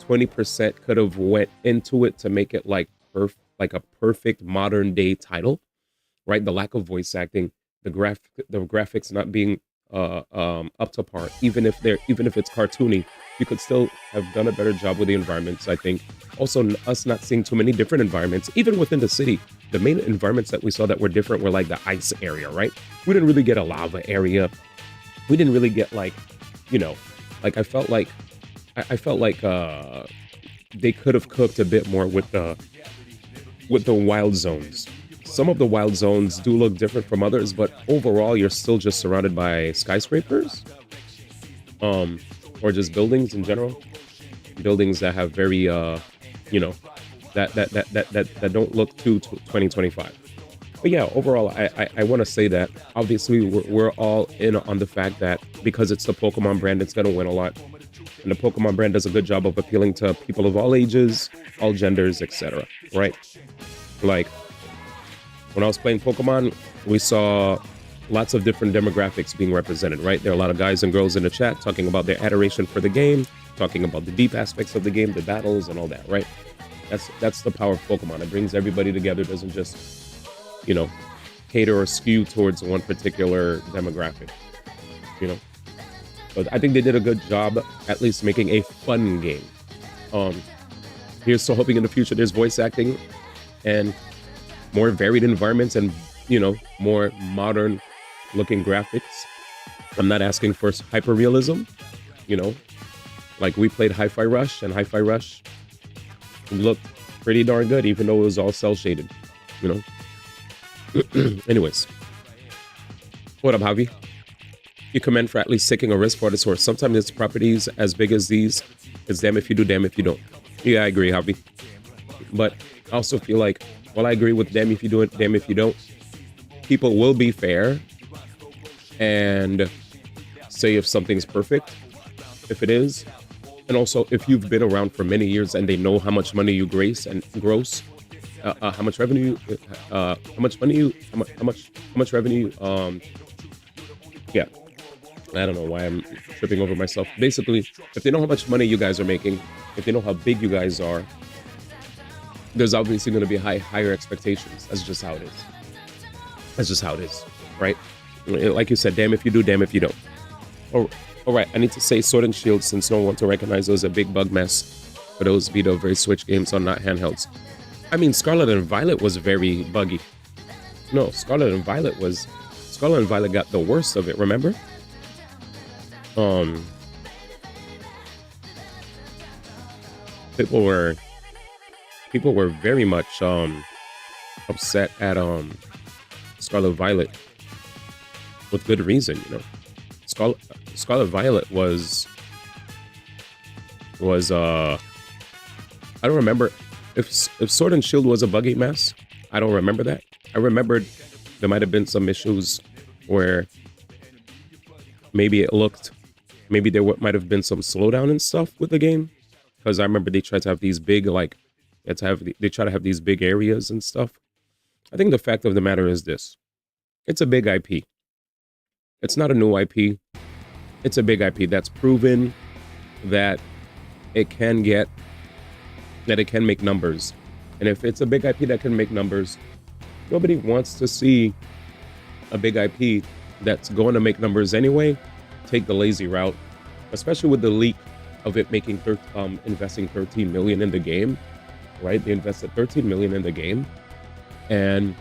20% could have went into it to make it like a perfect modern day title, right? The lack of voice acting, the graphics not being up to par, even if it's cartoony, you could still have done a better job with the environments, I think. Also, us not seeing too many different environments, even within the city. The main environments that we saw that were different were like the ice area, right? We didn't really get a lava area. We didn't really get, like, you know, like I felt like they could have cooked a bit more with the wild zones. Some of the wild zones do look different from others, but overall you're still just surrounded by skyscrapers, or just buildings in general. Buildings that have very you know, that don't look too 2025. But yeah, overall, I want to say that obviously we're all in on the fact that because it's the Pokemon brand, it's gonna win a lot. And the Pokemon brand does a good job of appealing to people of all ages, all genders, etc. Right? Like, when I was playing Pokemon, we saw lots of different demographics being represented, right? There are a lot of guys and girls in the chat talking about their adoration for the game, talking about the deep aspects of the game, the battles and all that, right? That's the power of Pokemon. It brings everybody together. It doesn't just, you know, cater or skew towards one particular demographic, you know? But I think they did a good job at least making a fun game. Here's so hoping in the future there's voice acting and more varied environments and, you know, more modern looking graphics. I'm not asking for hyper realism, you know, like we played Hi-Fi Rush, and Hi-Fi Rush looked pretty darn good, even though it was all cell shaded, you know. Anyways, what up, Javi? You commend for at least taking a risk for the source. Sometimes it's properties as big as these. It's damn if you do, damn if you don't. Yeah, I agree, Javi. But I also feel like, while I agree with damn if you do it, damn if you don't, people will be fair and say if something's perfect, if it is. And also, if you've been around for many years and they know how much money you gross, how much revenue, how much revenue, yeah. I don't know why I'm tripping over myself. Basically, if they know how much money you guys are making, if they know how big you guys are, there's obviously going to be higher expectations. That's just how it is. That's just how it is, right? Like you said, damn if you do, damn if you don't. All right, I need to say Sword and Shield, since no one wants to recognize it was a big bug mess for those Vita very Switch games on not handhelds. I mean, Scarlet and Violet was very buggy. No, Scarlet and Violet got the worst of it, remember? People were very much upset at Scarlet Violet with good reason, you know. Scarlet Violet was I don't remember if Sword and Shield was a buggy mess. I don't remember that. I remembered there might have been some issues where maybe there might have been some slowdown and stuff with the game, because I remember they tried to have these big, like, they try to have these big areas and stuff. I think the fact of the matter is this: it's a big IP. It's not a new IP. It's a big IP that's proven that it can make numbers. And if it's a big IP that can make numbers, nobody wants to see a big IP that's going to make numbers anyway take the lazy route, especially with the leak of it making investing 13 million in the game, right? They invested 13 million in the game, and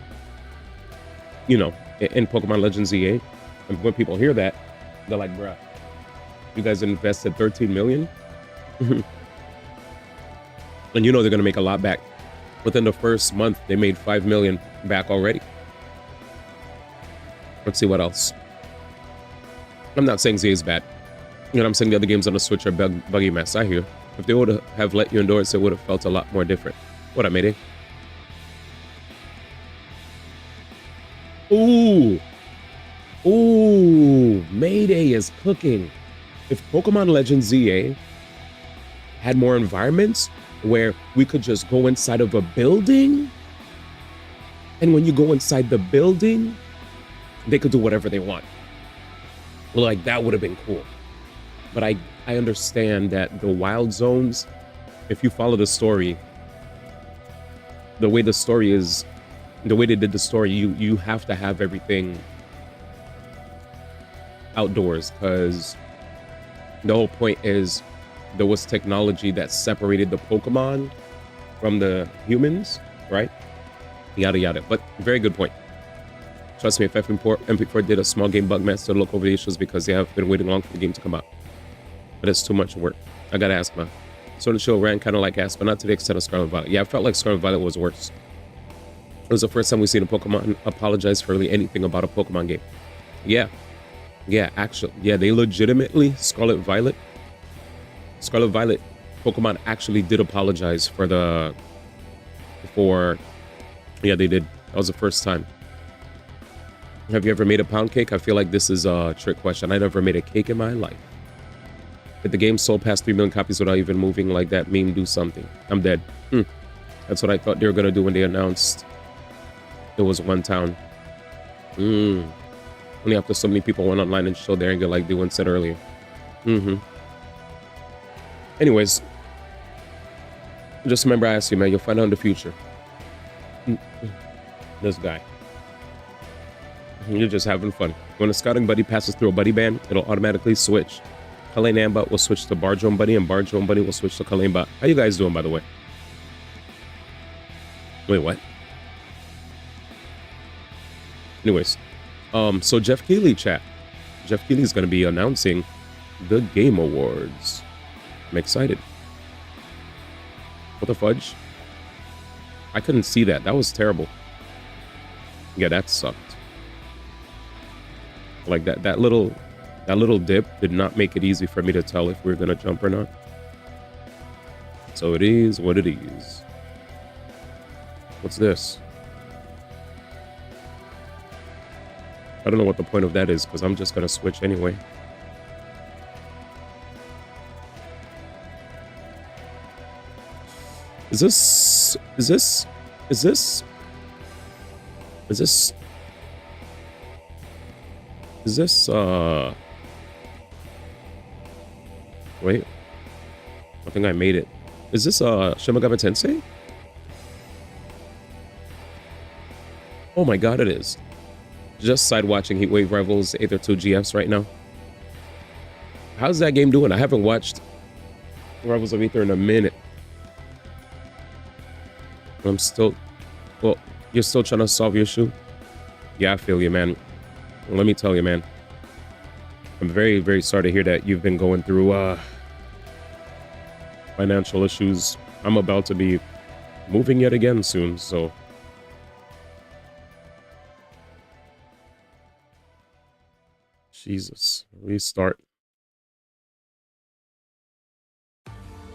you know, in Pokemon Legends EA, and when people hear that, they're like, bruh, you guys invested 13 million? And you know they're gonna make a lot back. Within the first month, they made 5 million back already. Let's see what else. I'm not saying Z is bad. You know, I'm saying the other games on the Switch are buggy mess. I hear. If they would have let you endorse, it would have felt a lot more different. What up, Mayday? Ooh, Mayday is cooking. If Pokemon Legends ZA had more environments where we could just go inside of a building, and when you go inside the building, they could do whatever they want. Well, like, that would have been cool. But I understand that the wild zones, if you follow the story, the way the story is, the way they did the story, you have to have everything outdoors, because the whole point is there was technology that separated the Pokemon from the humans, right? Yada yada. But very good point. Trust me, if MP4 did a small game bug mess to look over the issues, because they have been waiting long for the game to come out. But it's too much work. I gotta ask, man. Sword and Shield ran kind of like ass, but not to the extent of Scarlet Violet. Yeah, I felt like Scarlet Violet was worse. It was the first time we've seen a Pokemon apologize for really anything about a Pokemon game. Yeah, actually, yeah, they legitimately, Scarlet Violet, Pokemon actually did apologize yeah, they did. That was the first time. Have you ever made a pound cake? I feel like this is a trick question. I never made a cake in my life. Did the game sold past 3 million copies without even moving like that meme do something? I'm dead. That's what I thought they were gonna do when they announced it was one town. Only after so many people went online and showed their anger, like D1 said earlier. Anyways, just remember I asked you, man, you'll find out in the future. This guy. You're just having fun. When a scouting buddy passes through a buddy band, it'll automatically switch. Kalane Ambot will switch to Barjome Buddy, and Barjome Buddy will switch to Kalane Bot. How you guys doing, by the way? Wait, what? Anyways, so Jeff Keighley chat. Jeff Keighley's going to be announcing the Game Awards. I'm excited. What the fudge? I couldn't see that. That was terrible. Yeah, that sucked. Like that little dip did not make it easy for me to tell if we were going to jump or not. So it is what it is. What's this? I don't know what the point of that is because I'm just going to switch anyway. Is this wait, I think I made it. Is this Shin Megami Tensei? Oh my god, it is. Just side watching Heatwave Rivals Aether 2 GFs right now. How's that game doing? I haven't watched Rivals of Aether in a minute. I'm still, well, you're still trying to solve your issue? Yeah, I feel you, man. Let me tell you, man. I'm very, very sorry to hear that you've been going through financial issues. I'm about to be moving yet again soon, so. Jesus, restart.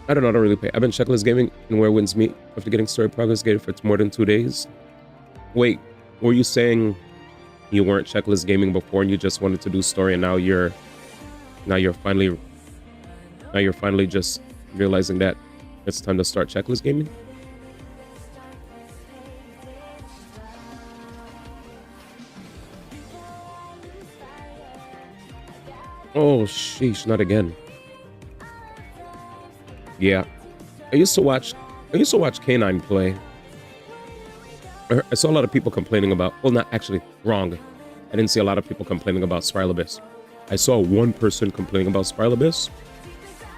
I don't know, I don't really play. I've been checklist gaming and where wins meet after getting story progress gated for more than 2 days. Wait, were you saying you weren't checklist gaming before and you just wanted to do story and now you're finally just realizing that it's time to start checklist gaming? Oh sheesh, not again. Yeah, I used to watch K9 play. I saw a lot of people complaining about, well, not actually, wrong. I didn't see a lot of people complaining about Spiral Abyss. I saw one person complaining about Spiral Abyss,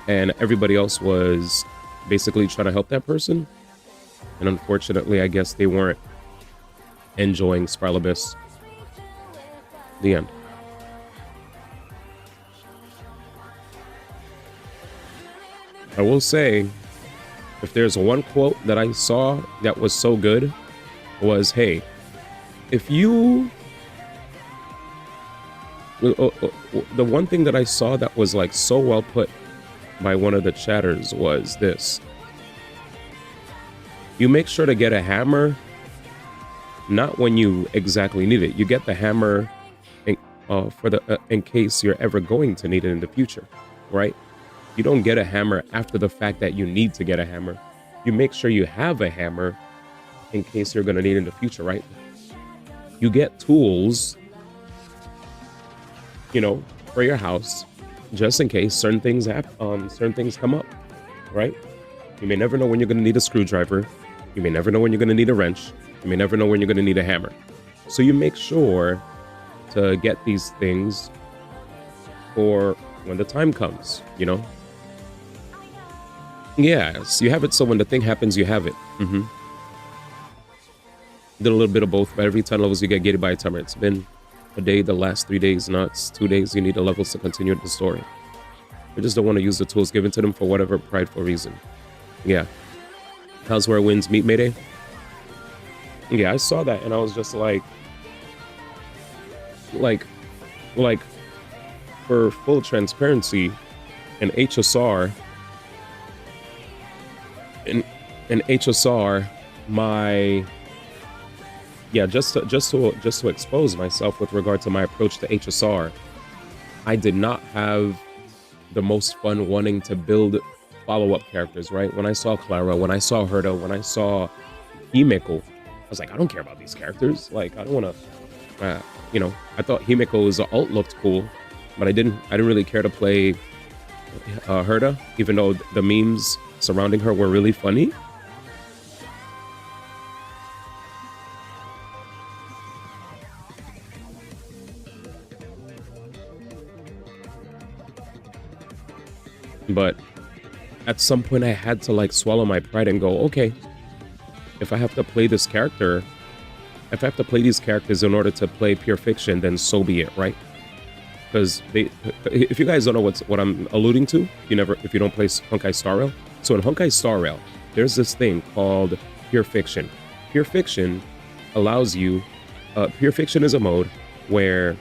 and everybody else was basically trying to help that person. And unfortunately, I guess they weren't enjoying Spiral Abyss. The end. I will say, if there's one quote that I saw that was so good, was, hey, if you... The one thing that I saw that was like so well put by one of the chatters was this. You make sure to get a hammer, not when you exactly need it. You get the hammer in case you're ever going to need it in the future, right? You don't get a hammer after the fact that you need to get a hammer. You make sure you have a hammer in case you're going to need it in the future, right? You get tools, you know, for your house, just in case certain things come up, right? You may never know when you're going to need a screwdriver. You may never know when you're going to need a wrench. You may never know when you're going to need a hammer. So you make sure to get these things for when the time comes, you know? Yes, you have it so when the thing happens, you have it. Did a little bit of both, but every 10 levels you get gated by a timer. It's been a day the last 3 days, not 2 days. You need the levels to continue the story. They just don't want to use the tools given to them for whatever prideful reason. Yeah. How's where wins meet Mayday? Yeah, I saw that and I was just like, for full transparency, an HSR, just to expose myself with regard to my approach to HSR, I did not have the most fun wanting to build follow-up characters, right? When I saw Clara, when I saw Herta, when I saw Himeko, I was like, I don't care about these characters. Like, I don't want to, you know, I thought Himeko's ult looked cool, but I didn't really care to play Herta, even though the memes surrounding her were really funny. But at some point I had to like swallow my pride and go, okay, if I have to play this character, if I have to play these characters in order to play pure fiction, then so be it, right? because if you guys don't know what I'm alluding to, if you don't play Honkai Star Rail. So in Honkai Star Rail, there's this thing called Pure Fiction. Pure Fiction allows you, Pure Fiction is a mode where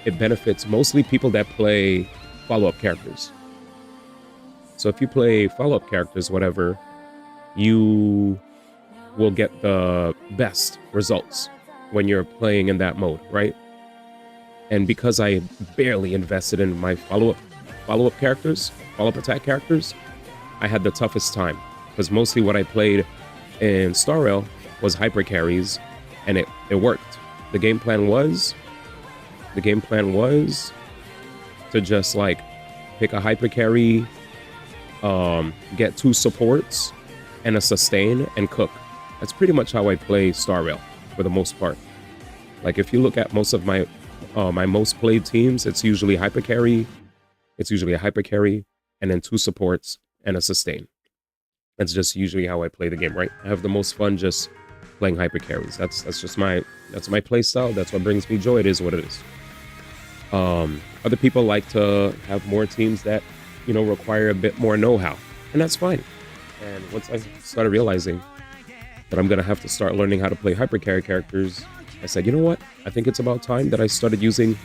it benefits mostly people that play follow-up characters. So if you play follow-up characters, whatever, you will get the best results when you're playing in that mode, right? And because I barely invested in my follow-up attack characters, I had the toughest time. Because mostly what I played in Star Rail was hyper carries, and it worked. The game plan was to just like pick a hyper carry, get 2 supports and a sustain and cook. That's pretty much how I play Star Rail for the most part. Like if you look at most of my most played teams, it's usually hyper carry. It's usually a hyper carry and then 2 supports and a sustain. That's just usually how I play the game, right? I have the most fun just playing hyper carries. That's just my play style. That's what brings me joy. It is what it is. Other people like to have more teams that, you know, require a bit more know-how, and that's fine. And once I started realizing that I'm gonna have to start learning how to play hyper carry characters, I said, you know what? I think it's about time that I started investing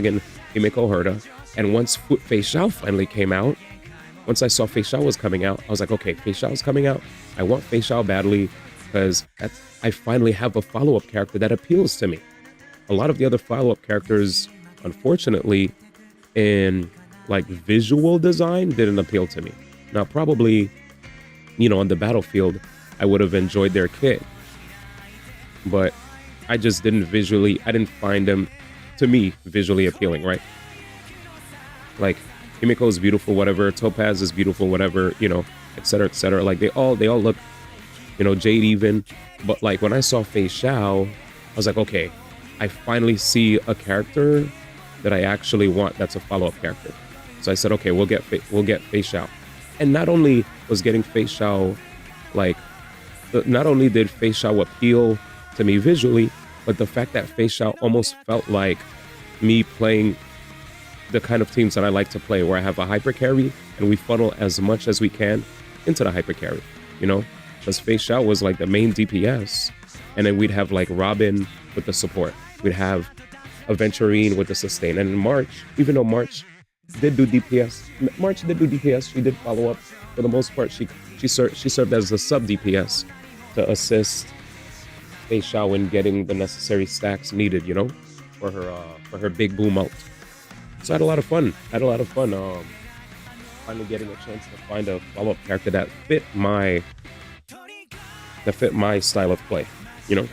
in Himeko Herda. And once Fei Xiao finally came out, once I saw Fei Xiao was coming out, I was like, okay, Fei Xiao's coming out. I want Fei Xiao badly because I finally have a follow-up character that appeals to me. A lot of the other follow-up characters, unfortunately, in like visual design, didn't appeal to me. Now, probably, you know, on the battlefield, I would have enjoyed their kit, but I just didn't find them, to me, visually appealing, right? Like, Himiko is beautiful, whatever, Topaz is beautiful, whatever, you know, etc., etc. Like, they all look, you know, Jade even, but like, when I saw Fei Xiao, I was like, okay, I finally see a character that I actually want that's a follow-up character. So I said, okay, we'll get Fei Xiao. And not only was getting Fei Xiao, like, not only did Fei Xiao appeal to me visually, but the fact that Fei Xiao almost felt like me playing the kind of teams that I like to play, where I have a hyper carry and we funnel as much as we can into the hyper carry, you know? Because Fei Xiao was like the main DPS, and then we'd have like Robin with the support. We'd have Aventurine with the sustain. And in March, even though March did do DPS, she did follow up. For the most part, she served as the sub DPS to assist Fei Xiao in getting the necessary stacks needed, you know, for her big boom ult. So I had a lot of fun. Finally getting a chance to find a follow-up character that fit my style of play, you know.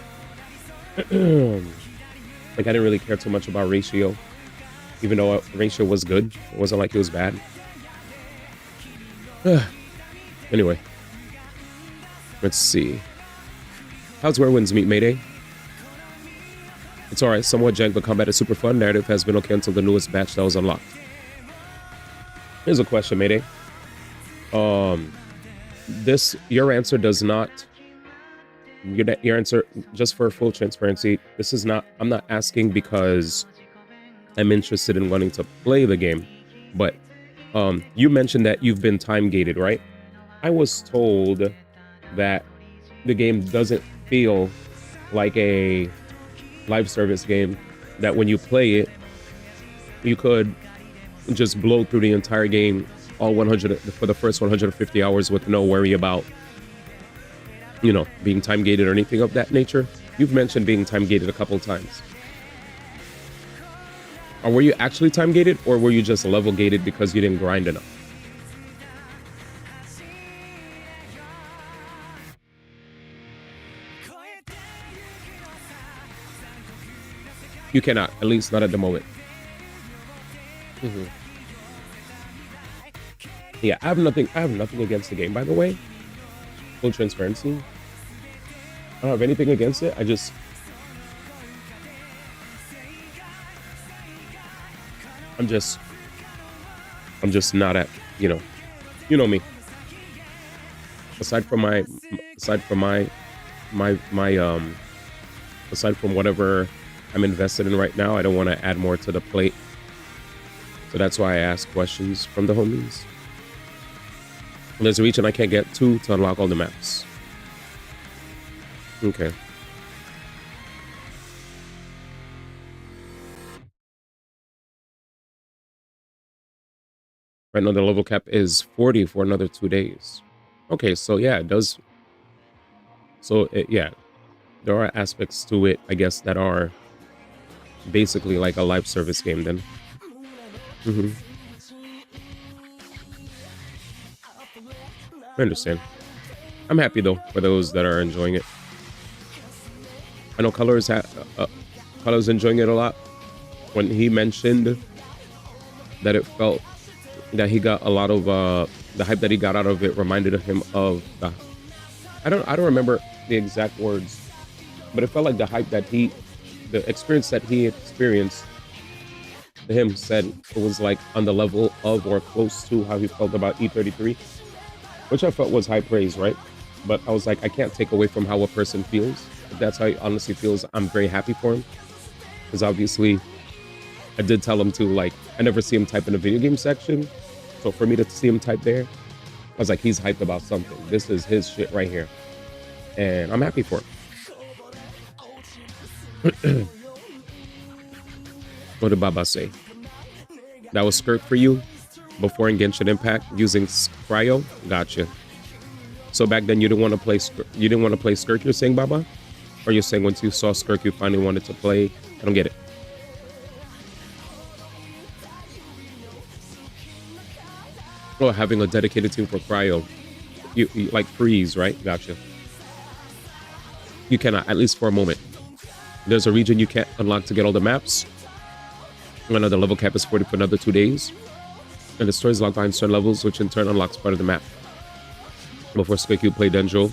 Like, I didn't really care too much about Ratio, even though Ratio was good. It wasn't like it was bad. Anyway, let's see. How's Where Winds Meet, Mayday? It's alright, somewhat jank, but combat is super fun. Narrative has been okay until the newest batch that was unlocked. Here's a question, Mayday. Your answer does not... Your answer, just for full transparency, this is not... I'm not asking because I'm interested in wanting to play the game, but you mentioned that you've been time-gated, right? I was told that the game doesn't feel like a live service game, that when you play it, you could just blow through the entire game, all 100 for the first 150 hours with no worry about, you know, being time gated or anything of that nature. You've mentioned being time gated a couple times. Or were you actually time gated, or were you just level gated because you didn't grind enough? You cannot, at least not at the moment. Yeah, I have nothing against the game, by the way. Full transparency. I don't have anything against it. I'm just not at, you know me. Aside from whatever I'm invested in right now. I don't want to add more to the plate. So that's why I ask questions from the homies. There's a region I can't get to unlock all the maps. Okay. Right now the level cap is 40 for another 2 days. Okay, so yeah, it does. So yeah, there are aspects to it, I guess, that are basically like a live service game then. I understand. I'm happy though for those that are enjoying it. I know Color's Color's enjoying it a lot. When he mentioned that it felt that he got a lot of the hype that he got out of it reminded him of the I don't remember the exact words, but it felt like the hype that the experience that he experienced to him said it was like on the level of or close to how he felt about E33, which I felt was high praise, right? But I was like, I can't take away from how a person feels. If that's how he honestly feels, I'm very happy for him. Because obviously, I did tell him to, like, I never see him type in the video game section. So for me to see him type there, I was like, he's hyped about something. This is his shit right here. And I'm happy for him. What did Baba say? That was Skirk for you before in Genshin Impact using Cryo? Gotcha. So back then you didn't want to play Skirk, you're saying, Baba? Or you're saying once you saw Skirk you finally wanted to play? I don't get it. Oh, having a dedicated team for Cryo. You like freeze, right? Gotcha. You cannot, at least for a moment. There's a region you can't unlock to get all the maps. Another level cap is 40 for another 2 days. And the story is locked behind certain levels, which in turn unlocks part of the map. Before Skirk, you play Denjo.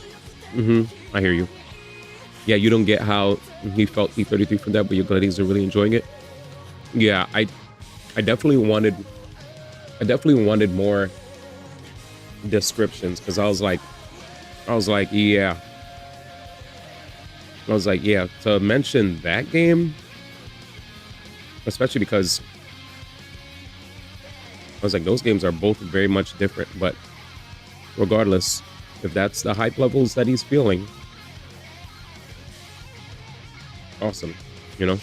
I hear you. Yeah, you don't get how he felt E33 from that, but you're glad he's really enjoying it. Yeah, I definitely wanted more descriptions, because I was like, yeah. To mention that game, especially because I was like, those games are both very much different, but regardless, if that's the hype levels that he's feeling, awesome, you know?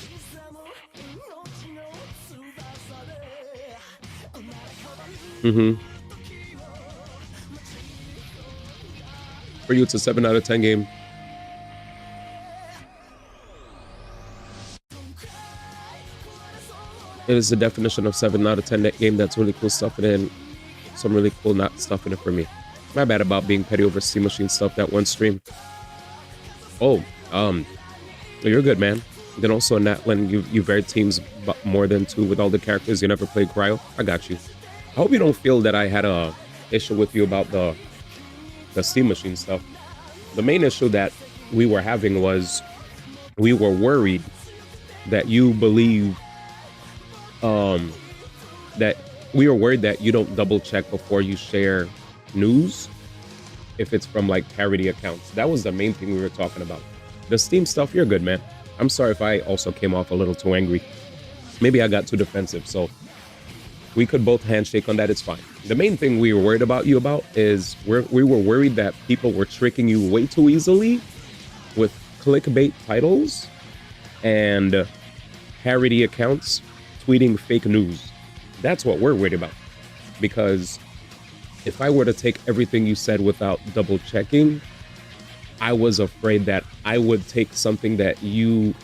For you, it's a 7 out of 10 game. It is the definition of 7 out of 10 net game. That's really cool stuff, and then some really cool not stuff in it for me. My bad about being petty over Steam Machine stuff that one stream. Oh, you're good, man. Then also in Natlin, you varied teams more than 2 with all the characters. You never played Cryo. I got you. I hope you don't feel that I had a issue with you about the Steam Machine stuff. The main issue that we were having was we were worried that you believe that we were worried that you don't double check before you share news if it's from like parody accounts. That was the main thing we were talking about. The Steam stuff, you're good, man. I'm sorry if I also came off a little too angry. Maybe I got too defensive, so we could both handshake on that. It's fine. The main thing we were worried about you about is we were worried that people were tricking you way too easily with clickbait titles and parody accounts tweeting fake news. That's what we're worried about. Because if I were to take everything you said without double checking, I was afraid that I would take something that you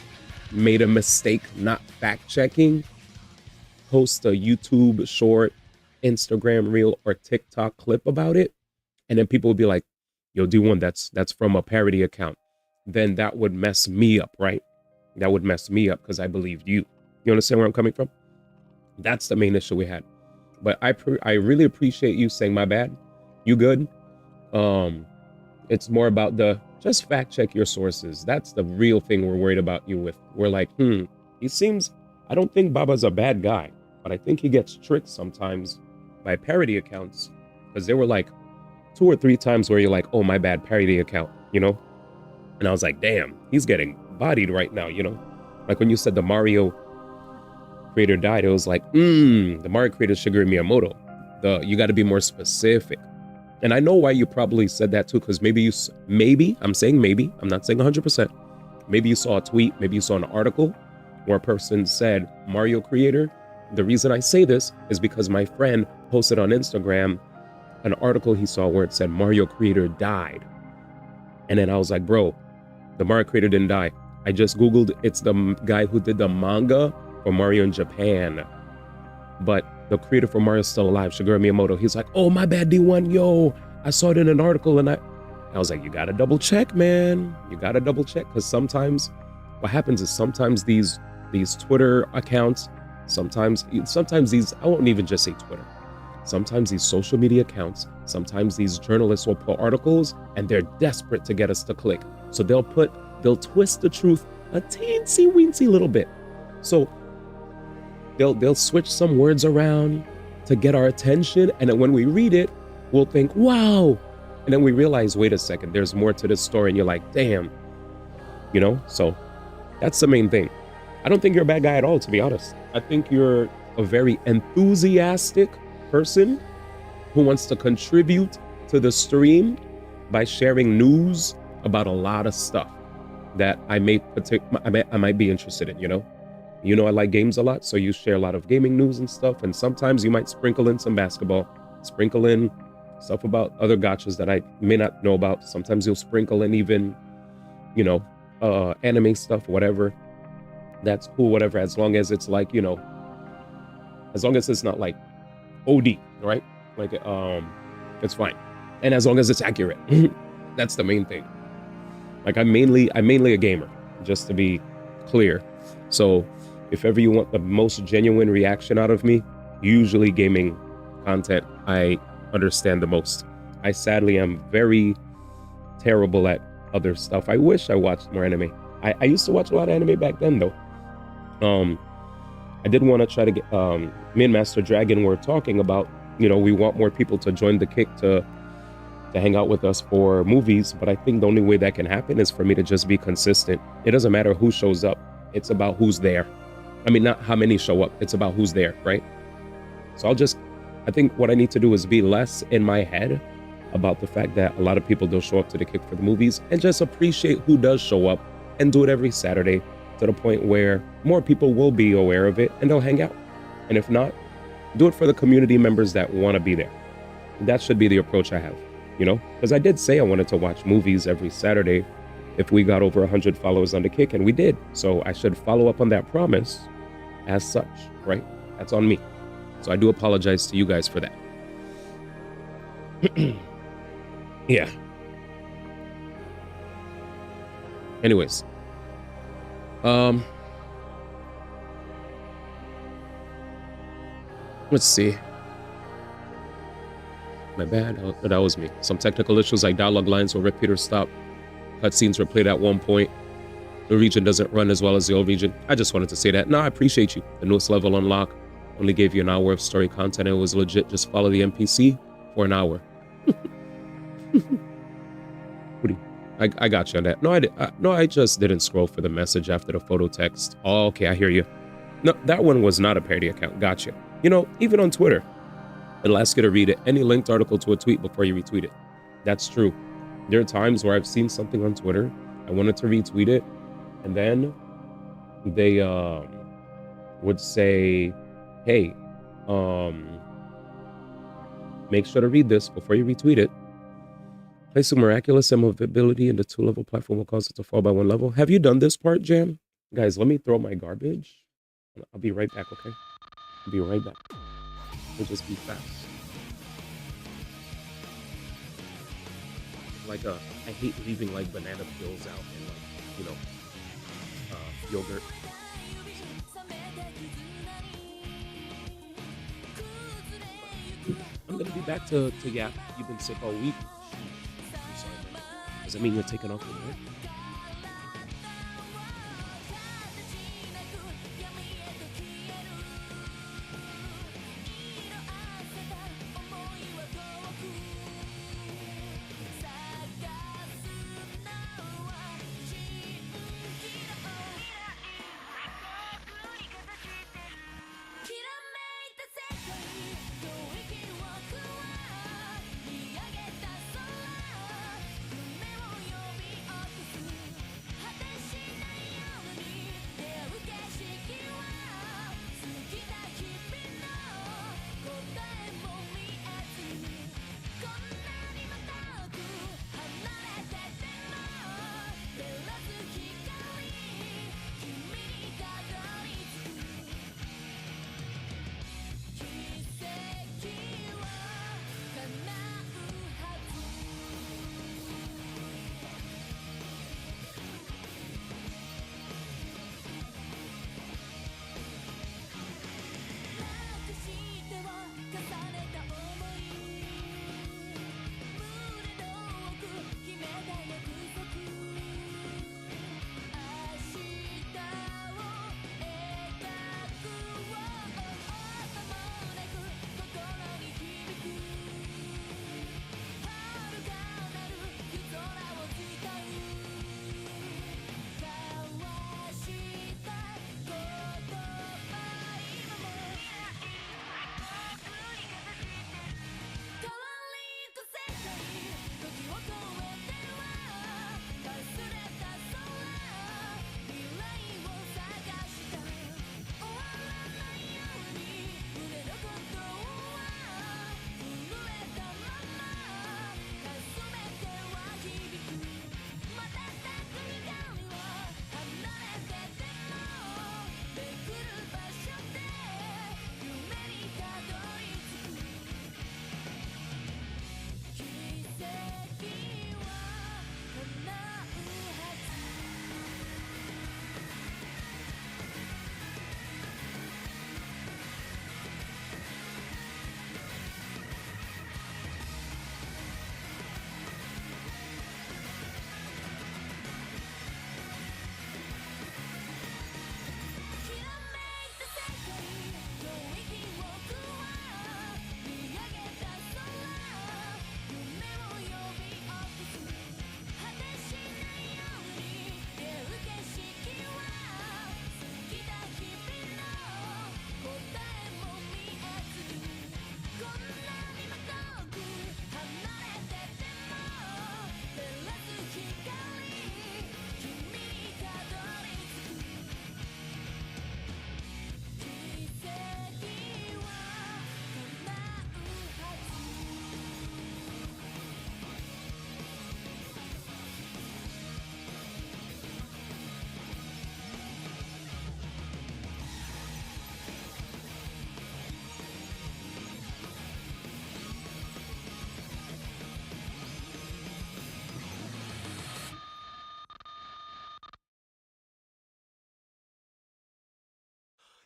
made a mistake not fact checking, post a YouTube short, Instagram reel, or TikTok clip about it, and then people would be like, yo, D1, that's from a parody account. Then that would mess me up, right? That would mess me up because I believed you. You understand where I'm coming from? That's the main issue we had. But I really appreciate you saying my bad. You good? It's more about just fact check your sources. That's the real thing we're worried about you with. We're like, he seems, I don't think Baba's a bad guy, but I think he gets tricked sometimes by parody accounts. Because there were like 2 or 3 times where you're like, oh, my bad, parody account, you know? And I was like, damn, he's getting bodied right now, you know? Like when you said the Mario creator died, it was like, the Mario creator is Shigeru Miyamoto. You got to be more specific. And I know why you probably said that too, because maybe, I'm saying maybe, I'm not saying 100%. Maybe you saw a tweet, maybe you saw an article where a person said Mario creator. The reason I say this is because my friend posted on Instagram an article he saw where it said Mario creator died. And then I was like, bro, the Mario creator didn't die. I just Googled, it's the guy who did the manga for Mario in Japan. But the creator for Mario is still alive, Shigeru Miyamoto. He's like, oh, my bad, D1. Yo, I saw it in an article. And I was like, you got to double check, man. You got to double check. Because sometimes what happens is sometimes these Twitter accounts, sometimes these, I won't even just say Twitter. Sometimes these social media accounts, sometimes these journalists will put articles and they're desperate to get us to click. So they'll twist the truth a teensy weensy little bit. So they'll switch some words around to get our attention. And then when we read it, we'll think, wow. And then we realize, wait a second, there's more to this story. And you're like, damn, so that's the main thing. I don't think you're a bad guy at all, to be honest. I think you're a very enthusiastic person who wants to contribute to the stream by sharing news about a lot of stuff that I might be interested in, I like games a lot, so you share a lot of gaming news and stuff, and sometimes you might sprinkle in some basketball, sprinkle in stuff about other gachas that I may not know about. Sometimes you'll sprinkle in even, anime stuff, whatever. That's cool, whatever, as long as it's like, as long as it's not like OD, right? Like, it's fine. And as long as it's accurate, that's the main thing. Like I'm mainly a gamer, just to be clear. So if ever you want the most genuine reaction out of me, usually gaming content I understand the most. I sadly am very terrible at other stuff. I wish I watched more anime. I used to watch a lot of anime back then though. I did want to try to get, me and Master Dragon were talking about, we want more people to join the kick to hang out with us for movies, but I think the only way that can happen is for me to just be consistent. It doesn't matter who shows up. It's about who's there. I mean, not how many show up. It's about who's there, right? So I think what I need to do is be less in my head about the fact that a lot of people don't show up to the kick for the movies, and just appreciate who does show up and do it every Saturday to the point where more people will be aware of it and they'll hang out. And if not, do it for the community members that want to be there. That should be the approach I have, because I did say I wanted to watch movies every Saturday if we got over 100 followers on the kick, and we did. So I should follow up on that promise as such, right? That's on me. So I do apologize to you guys for that. Yeah. Anyways. Let's see. My bad. That was me. Some technical issues like dialogue lines will repeat or stop. Cutscenes were played at one point. The region doesn't run as well as the old region. I just wanted to say that. No, I appreciate you. The newest level unlock only gave you an hour of story content. It was legit. Just follow the NPC for an hour. I got you on that. No, I just didn't scroll for the message after the photo text. Oh, okay, I hear you. No, that one was not a parody account. Gotcha. Even on Twitter, it'll ask you to read any linked article to a tweet before you retweet it. That's true. There are times where I've seen something on Twitter, I wanted to retweet it, and then they would say, hey, make sure to read this before you retweet it. Placing miraculous immovability in the 2-level platform will cause it to fall by 1 level. Have you done this part, Jam? Guys, let me throw my garbage. I'll be right back, okay? I'll be right back. It'll just be fast. I hate leaving banana peels out and yogurt. I'm gonna be back to Yap. You've been sick all week. I'm sorry, man. Does that mean you're taking off your work?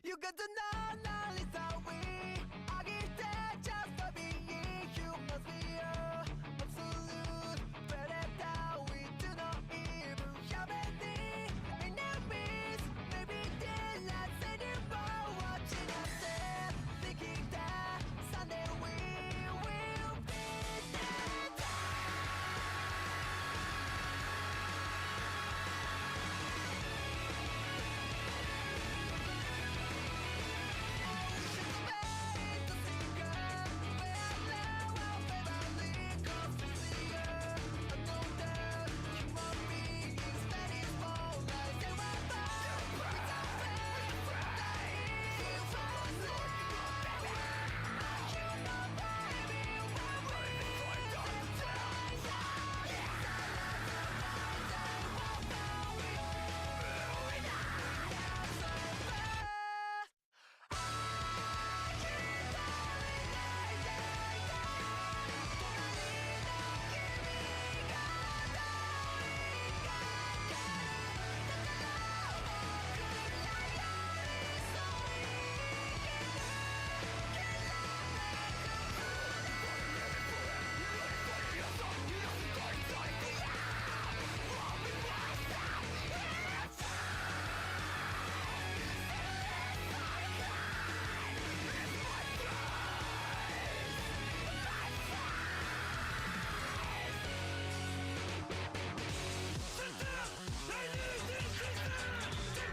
You got to know knowledge that we are gifted just for being humans. We are absolute predator. We do not even have any enemies. Maybe they're not anymore. Watching us there, thinking that someday we will be dead.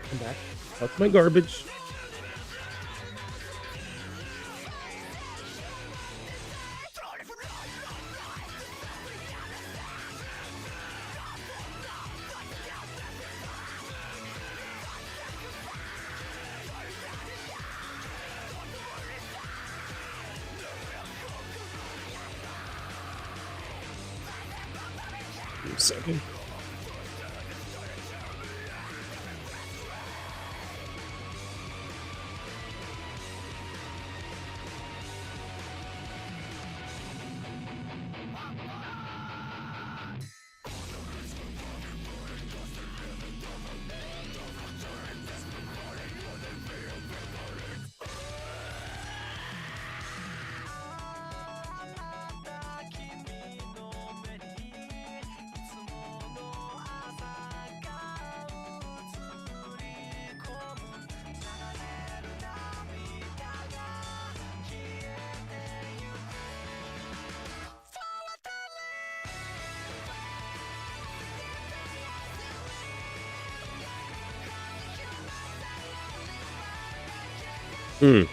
Come back. That's my garbage. Give me a second. Hmm.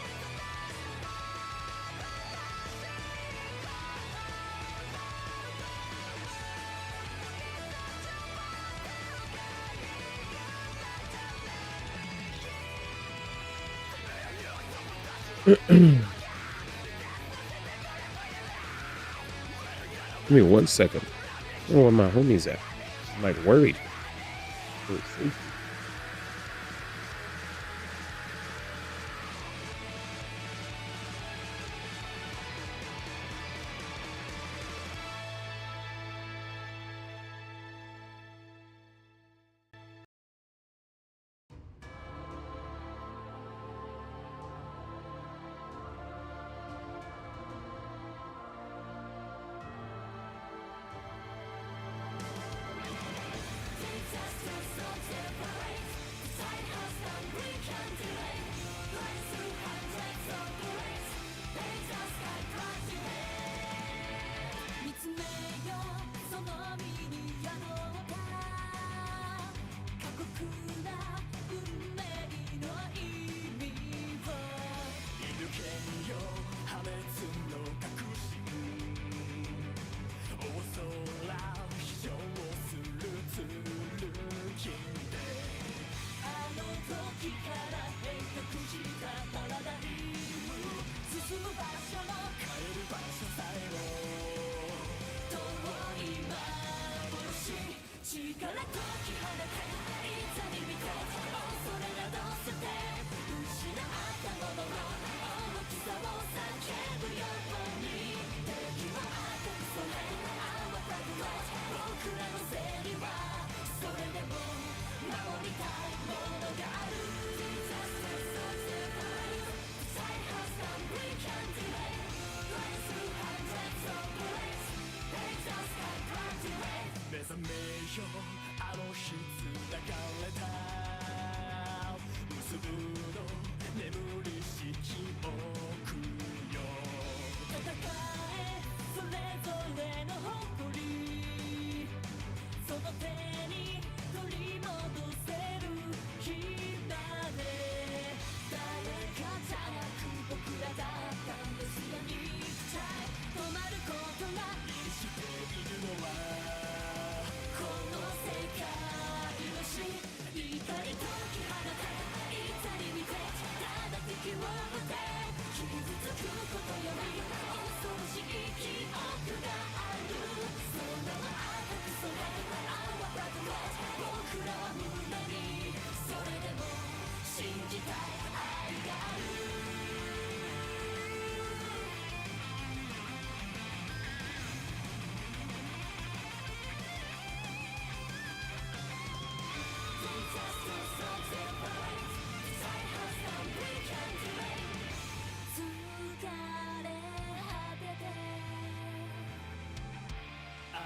Give me 1 second. I don't know where my homie's at. I'm like worried. For his safety.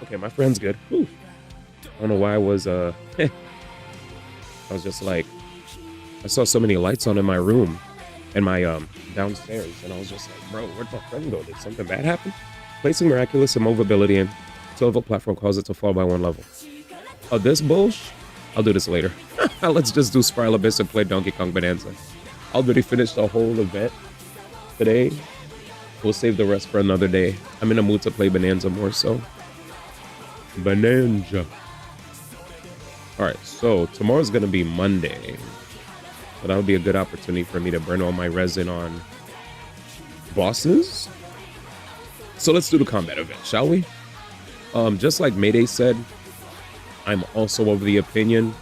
Okay, my friend's good. Whew. I don't know why I was I was just like, I saw so many lights on in my room and my downstairs, and I was just like, bro, where'd my friend go? Did something bad happen? Placing miraculous immovability and silver platform caused it to fall by 1 level. Oh, this bullsh? I'll do this later. Let's just do Spiral Abyss and play Donkey Kong Bonanza. I already finished the whole event today. We'll save the rest for another day. I'm in a mood to play Bonanza more so. Bonanza. Alright, so tomorrow's gonna be Monday. So that'll be a good opportunity for me to burn all my resin on bosses. So let's do the combat event, shall we? Just like Mayday said, I'm also of the opinion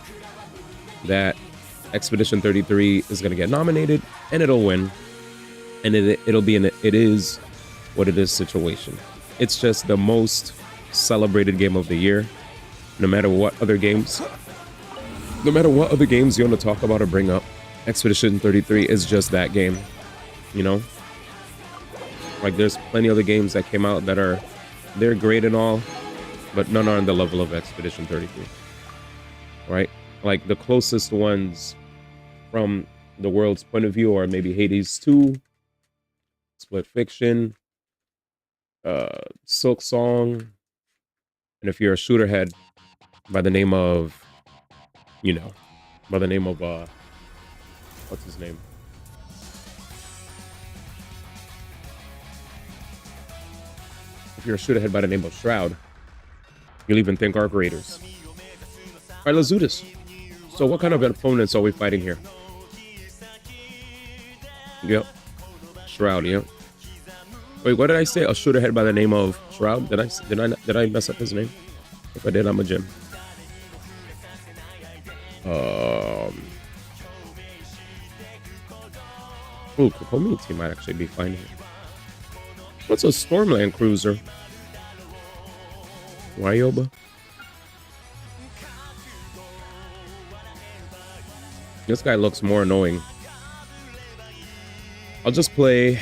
that Expedition 33 is gonna get nominated and it'll win. And it'll be an it is what it is situation. It's just the most celebrated game of the year. No matter what other games you want to talk about or bring up, Expedition 33 is just that game, you know? Like, there's plenty of other games that came out that they're great and all, but none are on the level of Expedition 33, right? Like, the closest ones from the world's point of view are maybe Hades 2, Split Fiction, Silk Song, and if you're a shooter head, by the name of, what's his name? If you're a shooter head by the name of Shroud, you'll even think Arc Raiders. All right, let's do this. So what kind of opponents are we fighting here? Yep. Shroud, yep. Wait, what did I say? A shooter head by the name of Shroud? Did I mess up his name? If I did, I'm a gem. Ooh, Kokomi team might actually be fine here. What's a Stormland cruiser? Ryoba? This guy looks more annoying. I'll just play.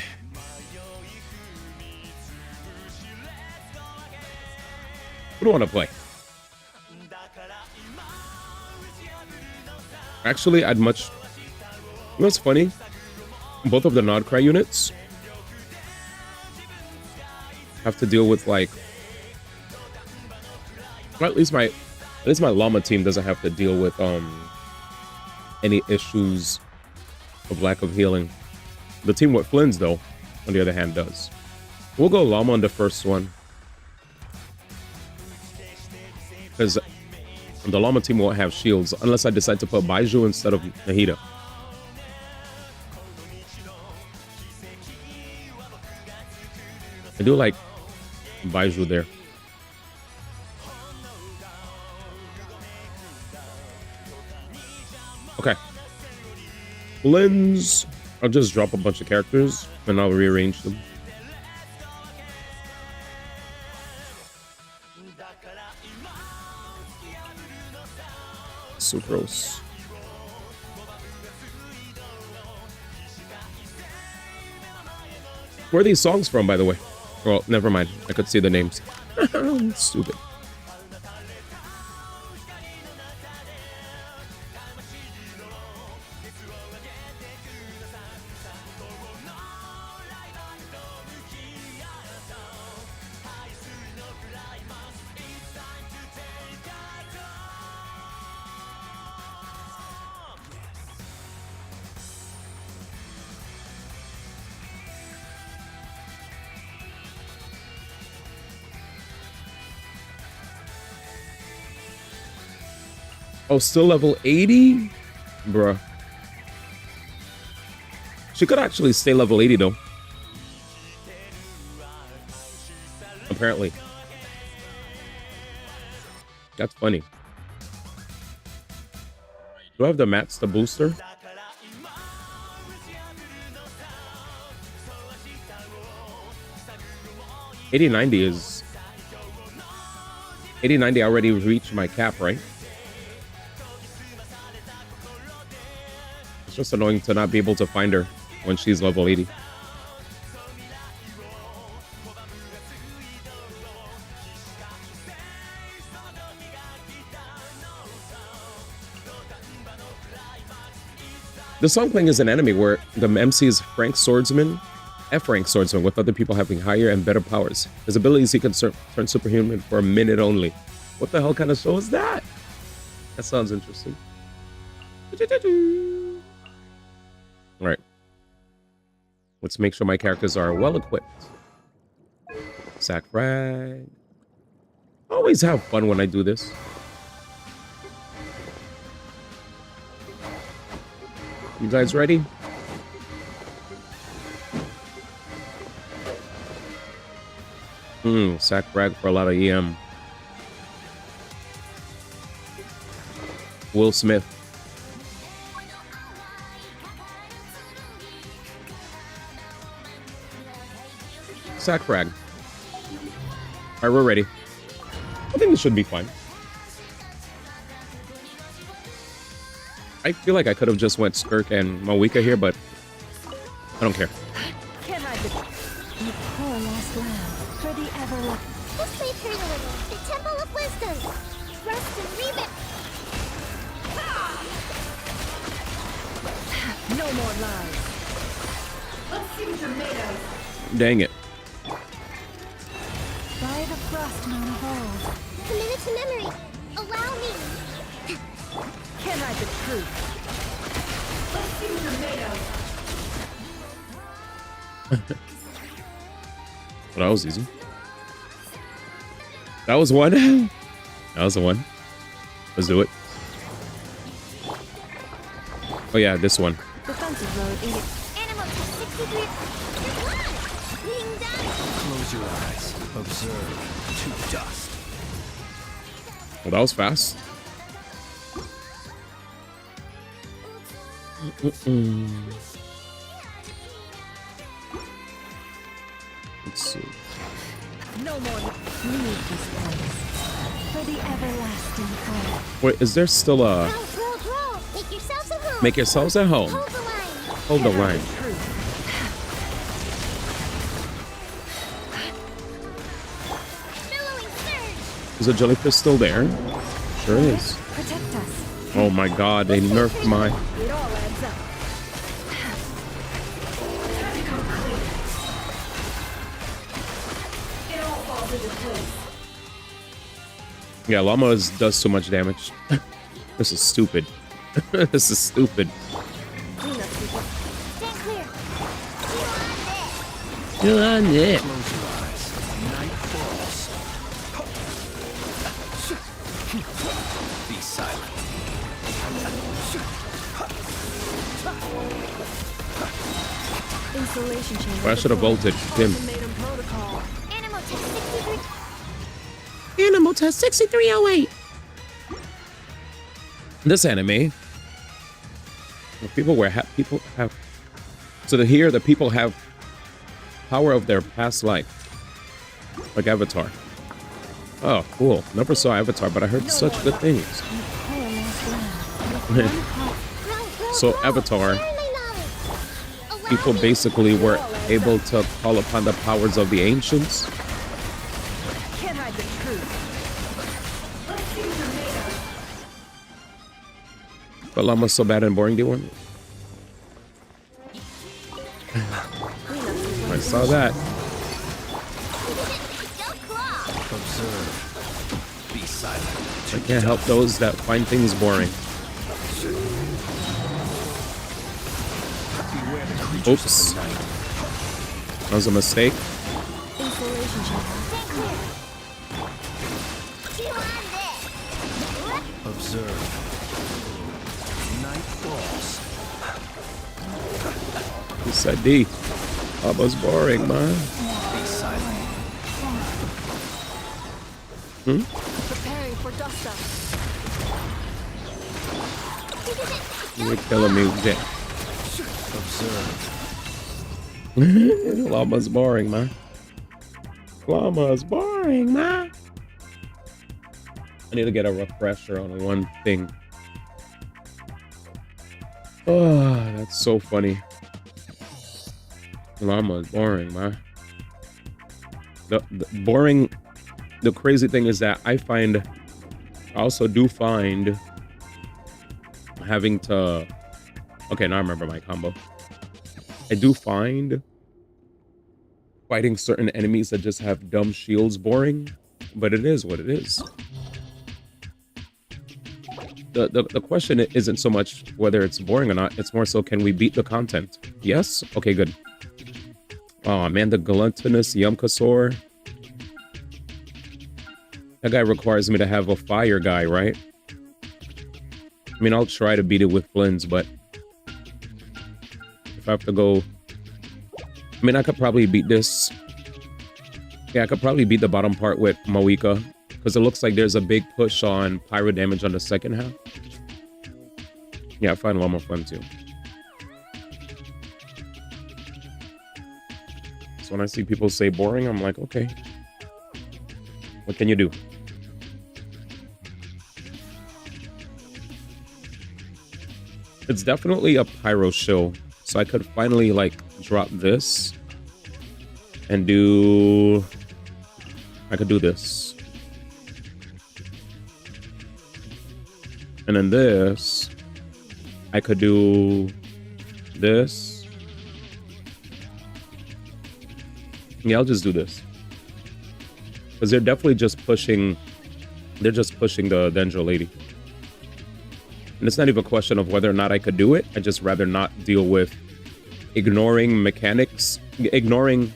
Who do I want to play? Actually, I'd much. You know what's funny? Both of the Nodcry units have to deal with, like, well, at least my llama team doesn't have to deal with any issues of lack of healing. The team with Flynn's, though, on the other hand, does. We'll go llama on the first one, because the llama team won't have shields unless I decide to put Baiju instead of Nahida. I do like Baiju there. Okay. Lens. I'll just drop a bunch of characters and I'll rearrange them. Sucrose. Where are these songs from, by the way? Well, never mind. I could see the names. Stupid. Oh, still level 80? Bruh. She could actually stay level 80 though. Apparently. That's funny. Do I have the mats to boost her? 8090 is 8090 already reached my cap, right? It's just annoying to not be able to find her when she's level 80. The song playing is an enemy where the MC is Frank Swordsman, F-rank swordsman, with other people having higher and better powers. His abilities, he can turn superhuman for a minute only. What the hell kind of show is that? That sounds interesting. All right. Let's make sure my characters are well equipped. Sack frag. I always have fun when I do this. You guys ready? Sack frag for a lot of EM. Will Smith. Sack frag. Alright, we're ready. I think this should be fine. I feel like I could have just went Skirk and Mawika here, but I don't care. Can't hide the poor last lamb for the everlasting. Let's leave here a little. The Temple of Wisdom. Rest and rebuild. No more lies. Let's see what you're made of. Dang it. By the frost moon of old. Committed to memory. Allow me. Can't hide the truth. Let's see what you're made of. Well, that was easy. That was one. That was the one. Let's do it. Oh yeah, this one. Defensive mode in Animal 63. Being done. Close your eyes. Observe to dust. Well, that was fast. Let's see. No more. Leave this place for the everlasting fire. Wait, is there still a... Roll. Make yourselves at home. Make yourselves at home. Hold the line. Hold the line. Billowing surge. Is the jellyfish still there? Sure is. Protect us. Oh my god, they nerfed my... It all adds up. It all falls into place. Yeah, Llama does too much damage. This is stupid. This is stupid. Clean up, people. Stand clear. Still on it. Close your eyes. Night falls. Be silent. Installation chamber. Well, I should have bolted him. Ultimatum protocol. Animal test 63. Animal test 6308. This anime, people have. So here, the people have power of their past life, like Avatar. Oh, cool. Never saw Avatar, but I heard such good things. So Avatar, people basically were able to call upon the powers of the ancients. Can't hide the truth. But Llama's so bad and boring, D1. I saw that. Observe. Be silent. I can't help those that find things boring. Beware the creatures Oops. of the night. That was a mistake. Installation chamber. Observe. Night falls. He said D. Llama's boring, man. Be silent. Preparing for dust up. You're killing me, Jack. Observe. Llama's boring, man. Llama's boring, man. I need to get a refresher on one thing. Oh, that's so funny. Llama's boring, man. The boring. The crazy thing is that I also do find having to. Okay, now I remember my combo. I do find fighting certain enemies that just have dumb shields boring, but it is what it is. The question isn't so much whether it's boring or not, it's more so can we beat the content? Yes? Okay, good. Oh man, the gluttonous Yumkasaur. That guy requires me to have a fire guy, right? I mean, I'll try to beat it with Flins, but if I have to go... I mean, I could probably beat this. Yeah, I could probably beat the bottom part with Moika, because it looks like there's a big push on pyro damage on the second half. Yeah, I find a lot more fun too. So when I see people say boring, I'm like, okay. What can you do? It's definitely a pyro show. So I could finally like drop this and do... I could do this. And then this, I could do this. Yeah, I'll just do this. Because they're definitely just pushing, they're just pushing the Dendro lady. And it's not even a question of whether or not I could do it. I just rather not deal with ignoring mechanics, ignoring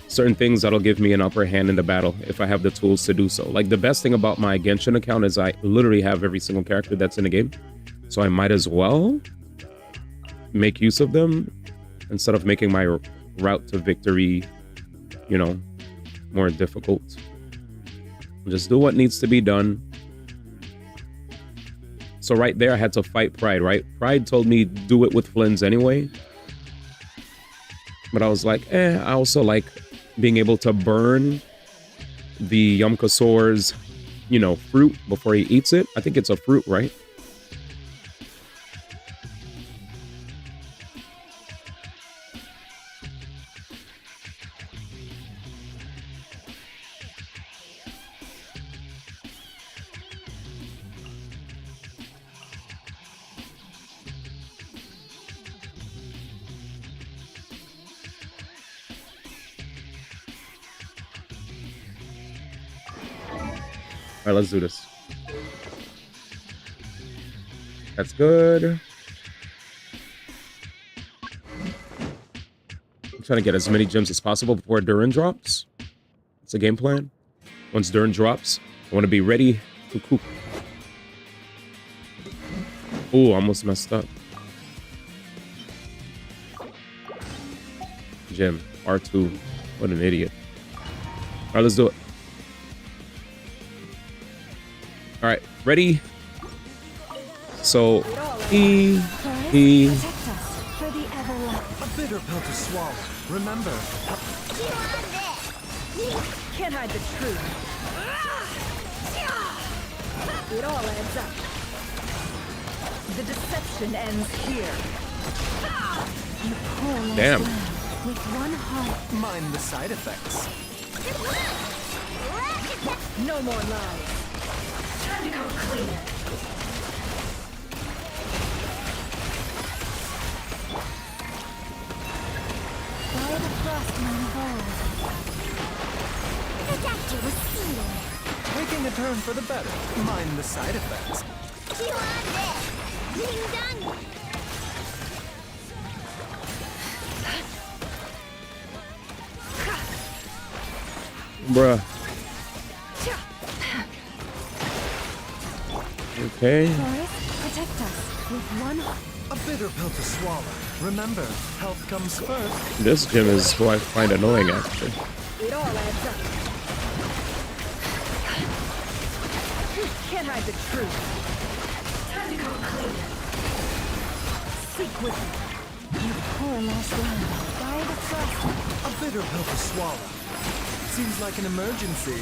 certain things that'll give me an upper hand in the battle if I have the tools to do so. Like the best thing about my Genshin account is I literally have every single character that's in the game. So I might as well make use of them instead of making my route to victory, you know, more difficult. Just do what needs to be done. So right there, I had to fight Pride, right? Pride told me do it with Flins anyway. But I was like, I also like being able to burn the Yumkasaur's, you know, fruit before he eats it. I think it's a fruit, right? All right, let's do this. That's good. I'm trying to get as many gems as possible before Durin drops. It's a game plan. Once Durin drops, I want to be ready to cook. Ooh, almost messed up. Gem, R2. What an idiot. All right, let's do it. All right, ready? So, E. For the everlasting. A bitter pill to swallow. Remember, Can't hide the truth. It all adds up. The deception ends here. You poor lost Damn. lamb with one heart. mind the side effects. No more lies. Time to go clean. Follow the frostman of old. The doctor was sealed. Taking a turn for the better. Mind the side effects. Bruh. Okay. Forest, protect us with one heart. A bitter pill to swallow. Remember, health comes first. This gym is who I find annoying, actually. It all adds up. Can't hide the truth. Time to go clean. Seek with me. You poor lost land. Die the trust. A bitter pill to swallow. Seems like an emergency.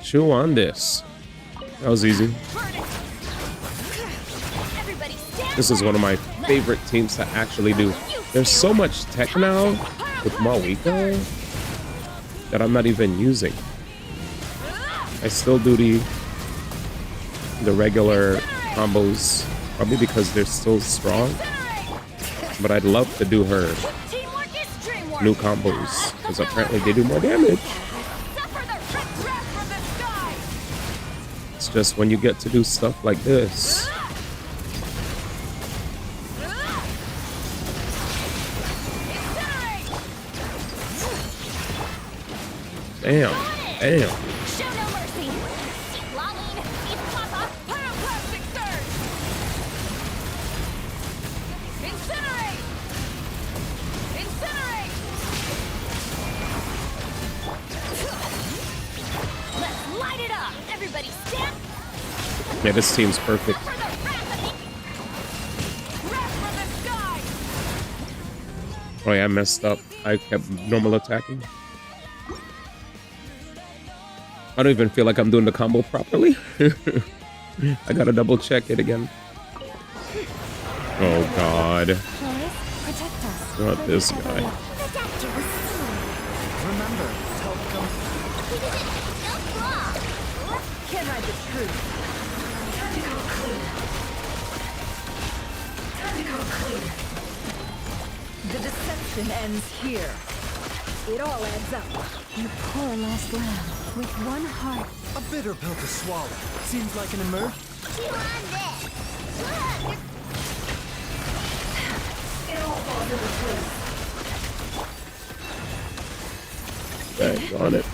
Chew on this. That was easy. Everybody stand This is one of my favorite teams to actually do. There's so much tech now with Mawiko that I'm not even using. I still do the regular combos, probably because they're still strong. But I'd love to do her Teamwork is dreamwork. new combos because apparently they do more damage. Suffer the rip from the sky. It's just when you get to do stuff like this. Damn. Damn. Show no mercy. Longing, eat papa, pyroclastic surge. Incinerate. Incinerate. Let's light it up. Everybody stand Yeah, this team's perfect. for the wrath from the sky. Oh yeah, I messed up. I kept normal attacking. I don't even feel like I'm doing the combo properly. I gotta double check it again. Oh god. Protect us. Not this guy. Remember, health comes Can't hide the truth. Time to go clean. Time to go clean. The deception ends here. It all adds up. You poor lost lamb. With one heart. a bitter pill to swallow. Seems like an emergency. It all falls into place. Back on it.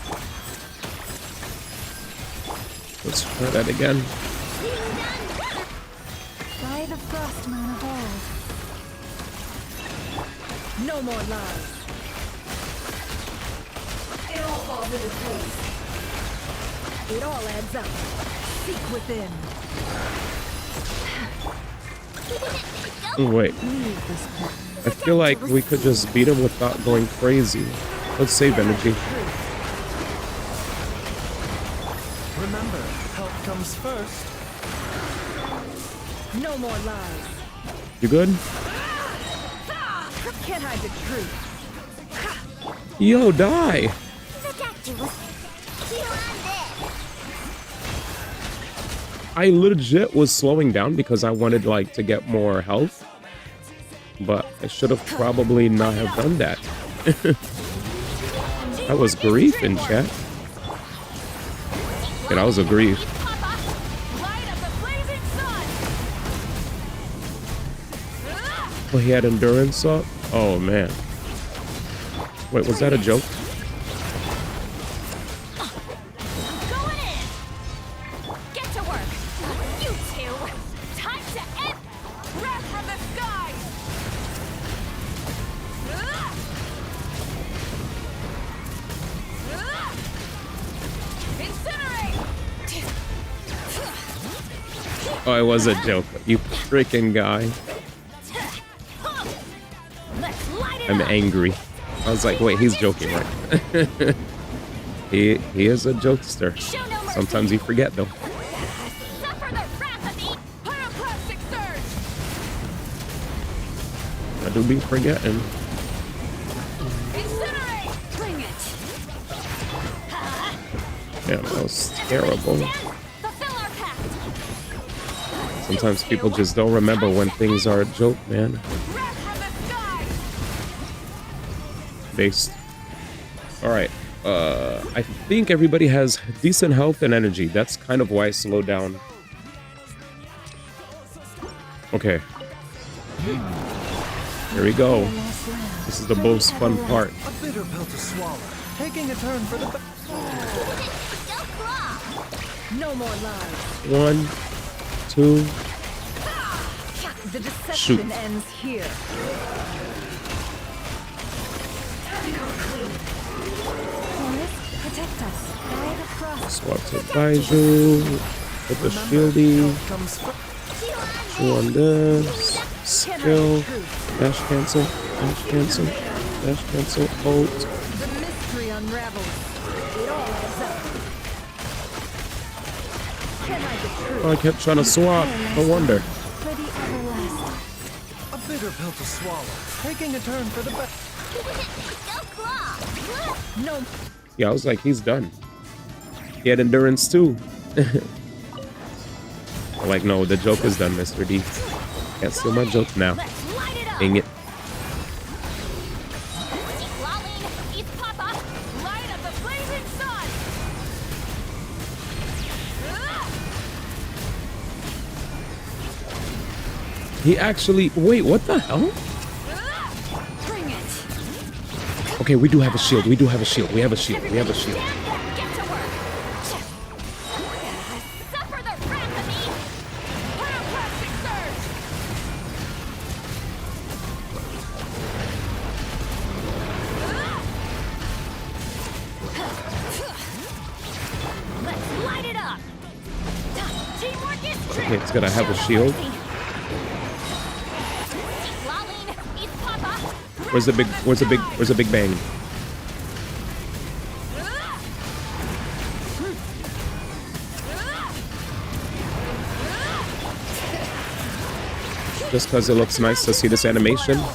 Let's try that again. By the frost moon of old. No more lies. It all falls into place. It all adds up. Seek within. Wait, Leave this place. I feel like we could just beat him without going crazy. Let's save energy. Remember, health comes first. No more lies. You good? Can't hide the truth. Yo, die! I legit was slowing down because I wanted like to get more health, but I should have probably not have done that. That was grief in chat. Yeah, that was a grief. Oh, he had endurance up? Oh man. Wait, was that a joke? Oh, it was a joke. You freaking guy. I'm angry. I was like, wait, he's joking, right? he is a jokester. Sometimes you forget though. I do be forgetting. Yeah, that was terrible. Sometimes people just don't remember when things are a joke, man. Based. All right. I think everybody has decent health and energy. That's kind of why I slowed down. Okay. Here we go. This is the most fun part. A bitter pill to swallow. taking a turn for the No more lies. 1, 2. The deception Shoot. ends here. Forest, protect us. Guide across. Swap to Baiju. Put the shieldy. comes first. Chew on this. Skill. Dash cancel. Dash cancel. Dash cancel. Ult. The mystery unravels. It all adds up. Can I the truth? Oh, I kept trying to swap. No wonder. For the everlasting. A bitter pill to swallow. Taking a turn for the best. No. Yeah, I was like, he's done. He had endurance too. I'm like, no, the joke is done, Mr. D. Can't steal my joke now. Let's light it up. Dang it. It's Papa. Light up the blazing sun. He actually, wait, what the hell? Bring it. Okay, we do have a shield. We do have a shield. We have a shield. We have a shield. Stand down. Get to work. Suffer the wrath of me. Pyroclastic surge. Let's light it up. Teamwork is Okay, strength. it's gonna have a shield. It's Papa. Where's the big bang? Just because it looks nice to see this animation. Going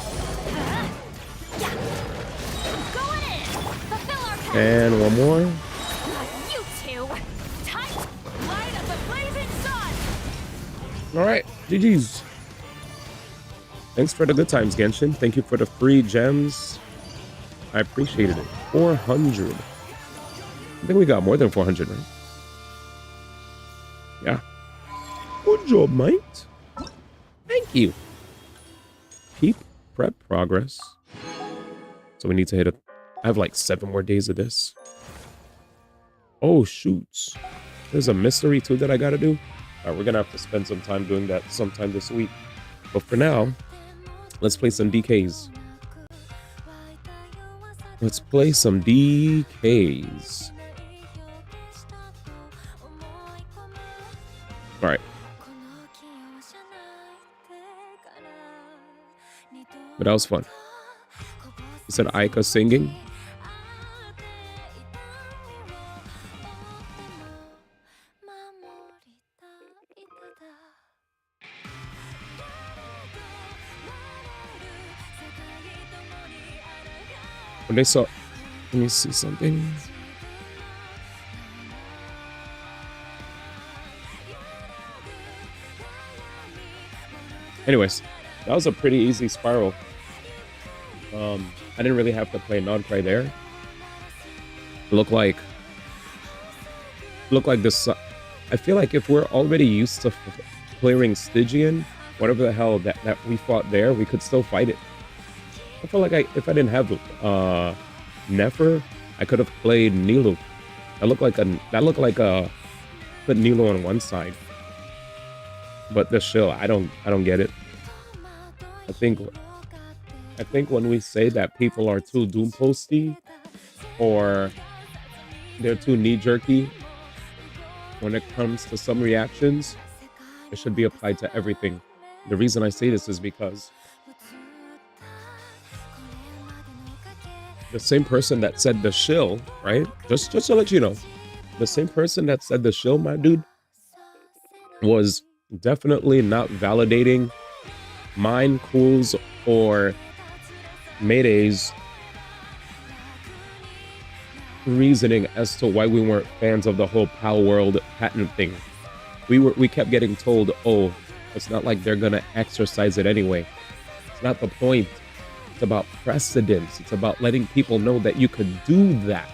in. Fulfill our path. And one more. You two. Tight. Light up the blazing sun. All right, GG's. Thanks for the good times, Genshin. Thank you for the free gems. I appreciated it. 400. I think we got more than 400, right? Yeah. Good job, mate. Thank you. Peep prep progress. So we need to hit a... I have like 7 more days of this. Oh, shoots. There's a mystery too that I gotta do. All right, we're gonna have to spend some time doing that sometime this week. But for now, let's play some DKs. Let's play some DKs. All right. But that was fun. You said Aika singing? When they saw... Let me see something. Anyways, that was a pretty easy spiral. I didn't really have to play non-cry there. It looked like this. I feel like if we're already used to clearing Stygian, whatever the hell that we fought there, we could still fight it. I feel like if I didn't have Nefer, I could have played Nilu. That looked like put Nilu on one side. But the shill, I don't get it. I think when we say that people are too doom posty or they're too knee jerky when it comes to some reactions, it should be applied to everything. The reason I say this is because the same person that said the shill, right? Just to let you know, the same person that said the shill, my dude, was definitely not validating mine, Cool's, or Mayday's reasoning as to why we weren't fans of the whole Pal World patent thing. We kept getting told, oh, it's not like they're gonna exercise it anyway. It's not the point. It's about precedence. It's about letting people know that you could do that.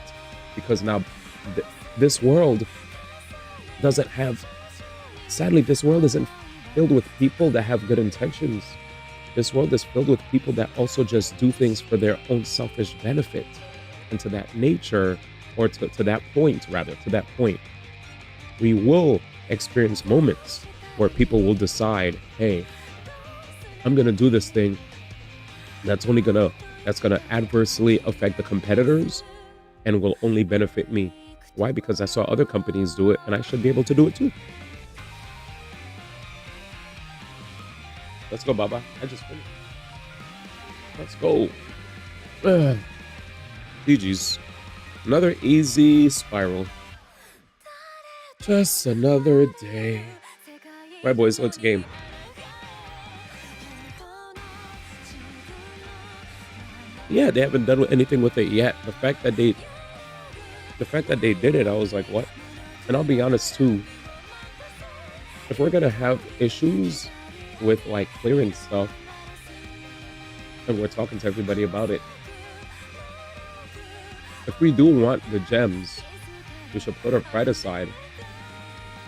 Because now this world doesn't have... Sadly, this world isn't filled with people that have good intentions. This world is filled with people that also just do things for their own selfish benefit. And to that nature, or to that point, rather, to that point, we will experience moments where people will decide, hey, I'm going to do this thing that's gonna adversely affect the competitors and will only benefit me. Why? Because I saw other companies do it and I should be able to do it too. Let's go, Baba. I just finished. Let's go. GG's. Another easy spiral. Just another day. Right, boys, let's game. Yeah, they haven't done anything with it yet. The fact that they did it, I was like, what? And I'll be honest too. If we're gonna have issues with like clearing stuff, and we're talking to everybody about it, if we do want the gems, we should put our pride aside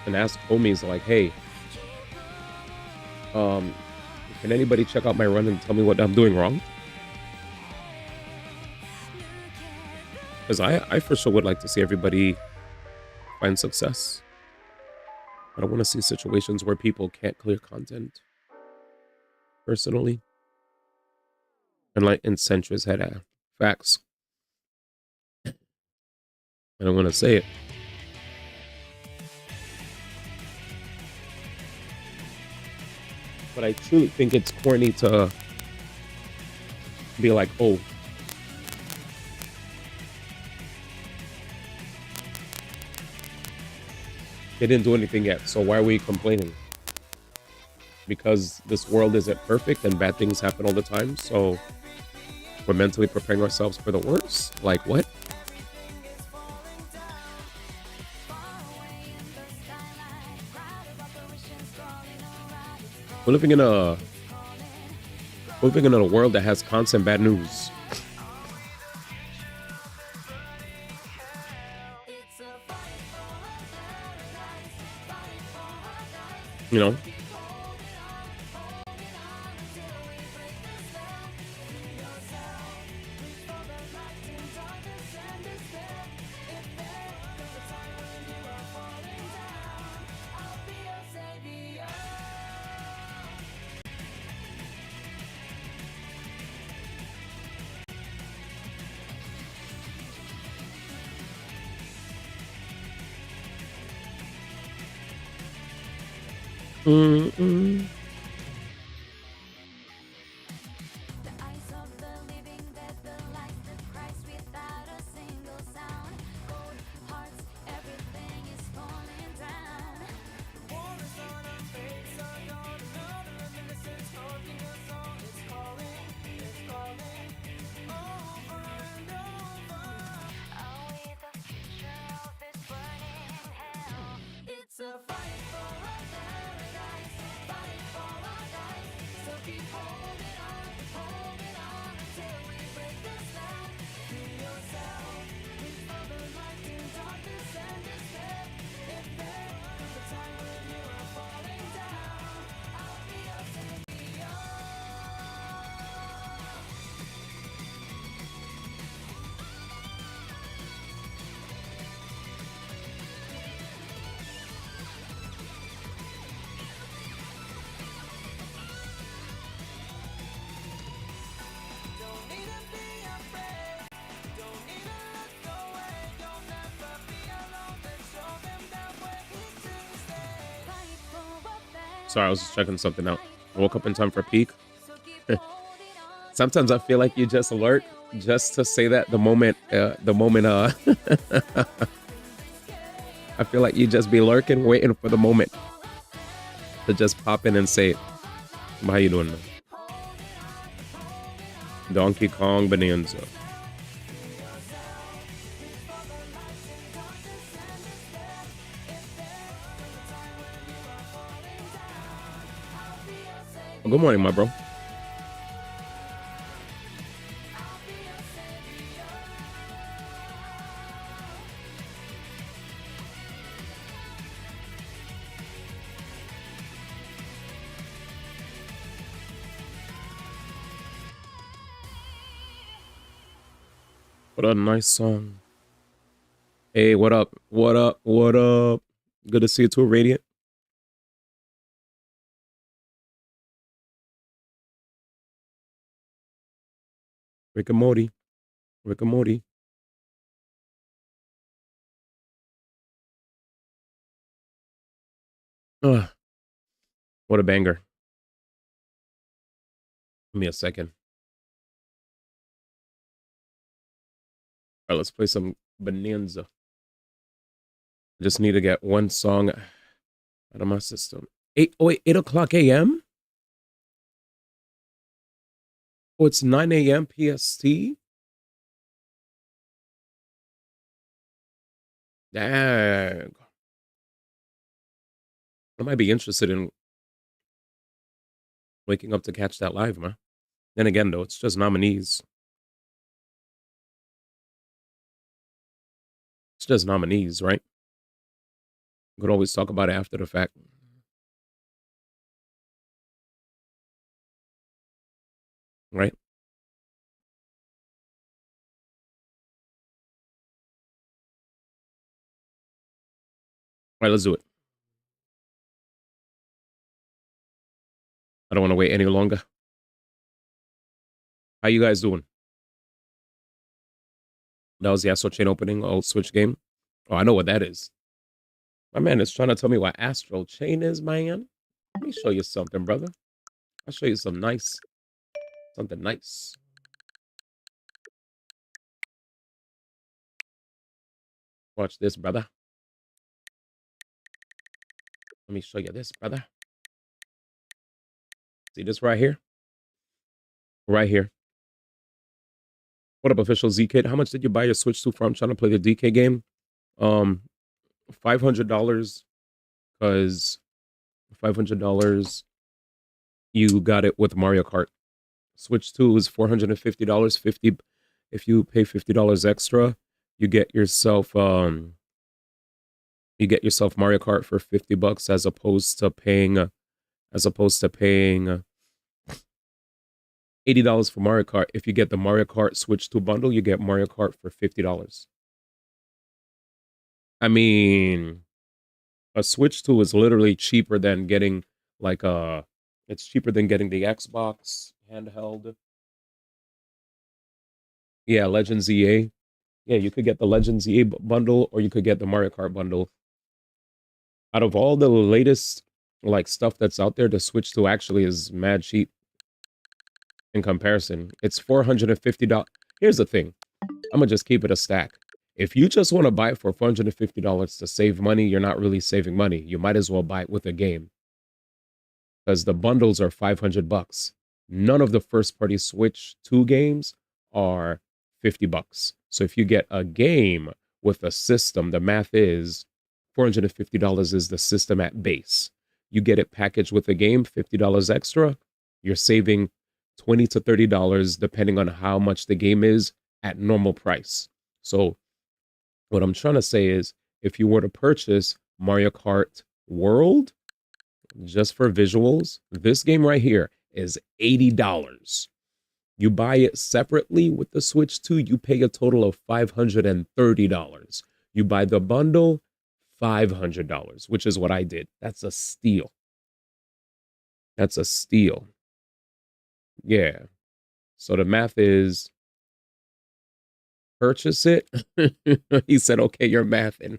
and ask homies like, hey, can anybody check out my run and tell me what I'm doing wrong? Because I for sure would like to see everybody find success. I don't want to see situations where people can't clear content. Personally. And like in Sentra's head, facts. I don't want to say it. But I truly think it's corny to be like, oh, they didn't do anything yet, so why are we complaining? Because this world isn't perfect and bad things happen all the time, so we're mentally preparing ourselves for the worst? Like, what? We're living in a world that has constant bad news. You know? Mm-mm. Sorry, I was just checking something out. I woke up in time for peak. Sometimes I feel like you just lurk just to say that the moment I feel like you just be lurking, waiting for the moment to just pop in and say it. How you doing, man? Donkey Kong Bonanza. Good morning, my bro. What a nice song. Hey, what up? What up? What up? Good to see you too, Radiant. Rick and Morty. Rick and Morty. Ugh, what a banger. Give me a second. All right, let's play some Bonanza. I just need to get one song out of my system. 8 o'clock a.m.? Oh, it's 9 a.m. PST? Dang. I might be interested in waking up to catch that live, man. Then again, though, it's just nominees. It's just nominees, right? We could always talk about it after the fact. Right? All right, let's do it. I don't want to wait any longer. How you guys doing? That was the Astro Chain opening, old Switch game. Oh, I know what that is. My man is trying to tell me what Astro Chain is, man. Let me show you something, brother. I'll show you something nice. Something nice. Watch this, brother. Let me show you this, brother. See this right here? Right here. What up, official Z Kid? How much did you buy your Switch 2 for? I'm trying to play the DK game. $500 because $500 you got it with Mario Kart. Switch 2 is $450. 50 if you pay $50 extra, you get yourself Mario Kart for $50 as opposed to paying $80 for Mario Kart. If you get the Mario Kart Switch 2 bundle, you get Mario Kart for $50. I mean, a Switch 2 is literally cheaper than getting it's cheaper than getting the Xbox handheld. Yeah, Legends EA. Yeah, you could get the Legends EA bundle or you could get the Mario Kart bundle. Out of all the latest stuff that's out there, the Switch 2 actually is mad cheap in comparison. It's $450. Here's the thing. I'm gonna just keep it a stack. If you just want to buy it for $450 to save money, you're not really saving money. You might as well buy it with a game. Because the bundles are $500. None of the first-party Switch 2 games are $50. So if you get a game with a system, the math is $450 is the system at base. You get it packaged with a game, $50 extra. You're saving $20 to $30 depending on how much the game is at normal price. So what I'm trying to say is if you were to purchase Mario Kart World, just for visuals, this game right here is $80. You buy it separately with the Switch 2, you pay a total of $530. You buy the bundle, $500, which is what I did. That's a steal. That's a steal. Yeah. So the math is purchase it. He said, okay, you're mathing.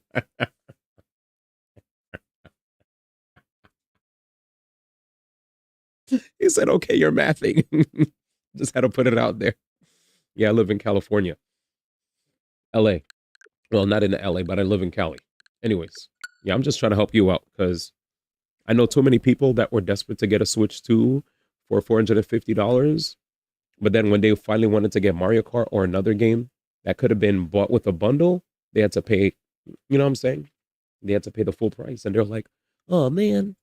He said, okay, you're mathing. Just had to put it out there. Yeah, I live in California. LA. Well, not in LA, but I live in Cali. Anyways, yeah, I'm just trying to help you out because I know too many people that were desperate to get a Switch 2 for $450. But then when they finally wanted to get Mario Kart or another game that could have been bought with a bundle, they had to pay, you know what I'm saying? They had to pay the full price. And they're like, oh, man.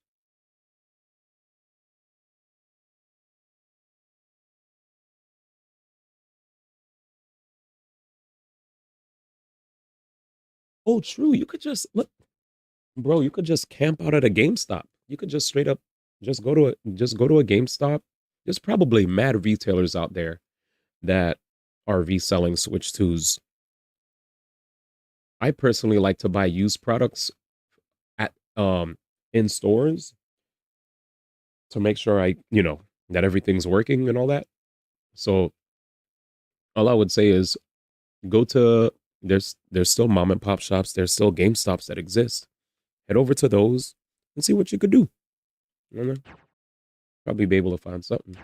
Oh, true. You could just look, bro. You could just camp out at a GameStop. You could just straight up just go to a GameStop. There's probably mad retailers out there that are reselling Switch 2s. I personally like to buy used products at in stores to make sure that everything's working and all that. So all I would say is go to there's still mom and pop shops, there's still GameStops that exist. Head over to those and see what you could do. You know, probably be able to find something.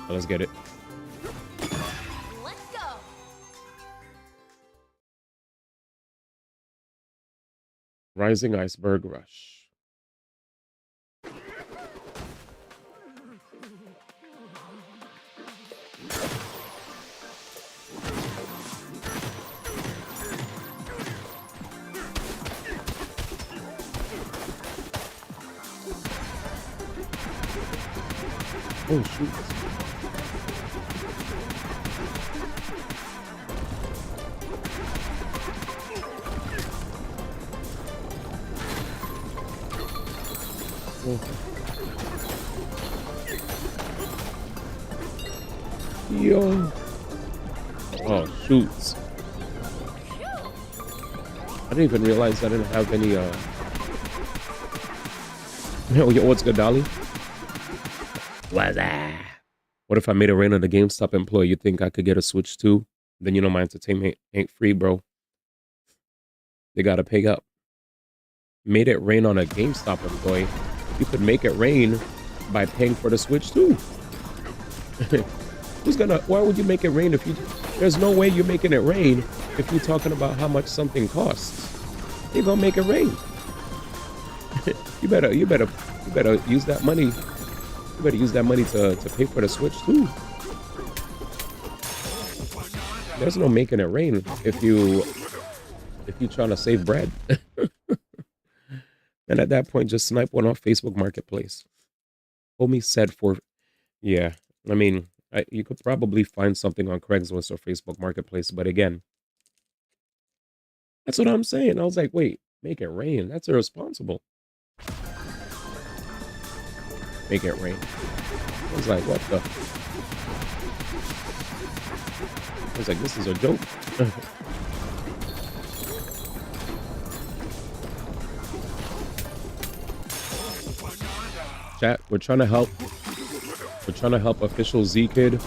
Let's get it. Let's go. Rising Iceberg Rush. Oh shoot. Yo. Oh, shoots. I didn't even realize I didn't have any, Yo, what's good, Dolly? What's that? What if I made it rain on the GameStop employee? You think I could get a Switch too? Then you know my entertainment ain't free, bro. They gotta pay up. Made it rain on a GameStop employee. You could make it rain by paying for the Switch too. Why would you make it rain there's no way you're making it rain if you're talking about how much something costs. You're gonna make it rain. You better use that money. You better use that money to pay for the Switch too. There's no making it rain if you're trying to save bread. And at that point, just snipe one off Facebook Marketplace. Homie said yeah. I mean, you could probably find something on Craigslist or Facebook Marketplace, but again, that's what I'm saying. I was like, wait, make it rain. That's irresponsible. Make it rain. I was like, what the? I was like, this is a joke. Chat, we're trying to help official Z Kid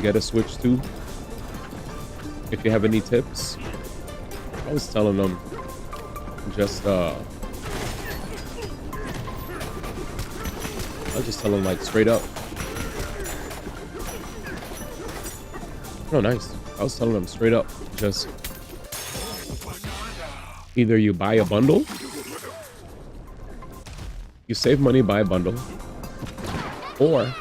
get a Switch too. If you have any tips, I was telling them just I was just telling like straight up. Oh, nice. I was telling them straight up, just either you buy a bundle, you save money, buy a bundle, or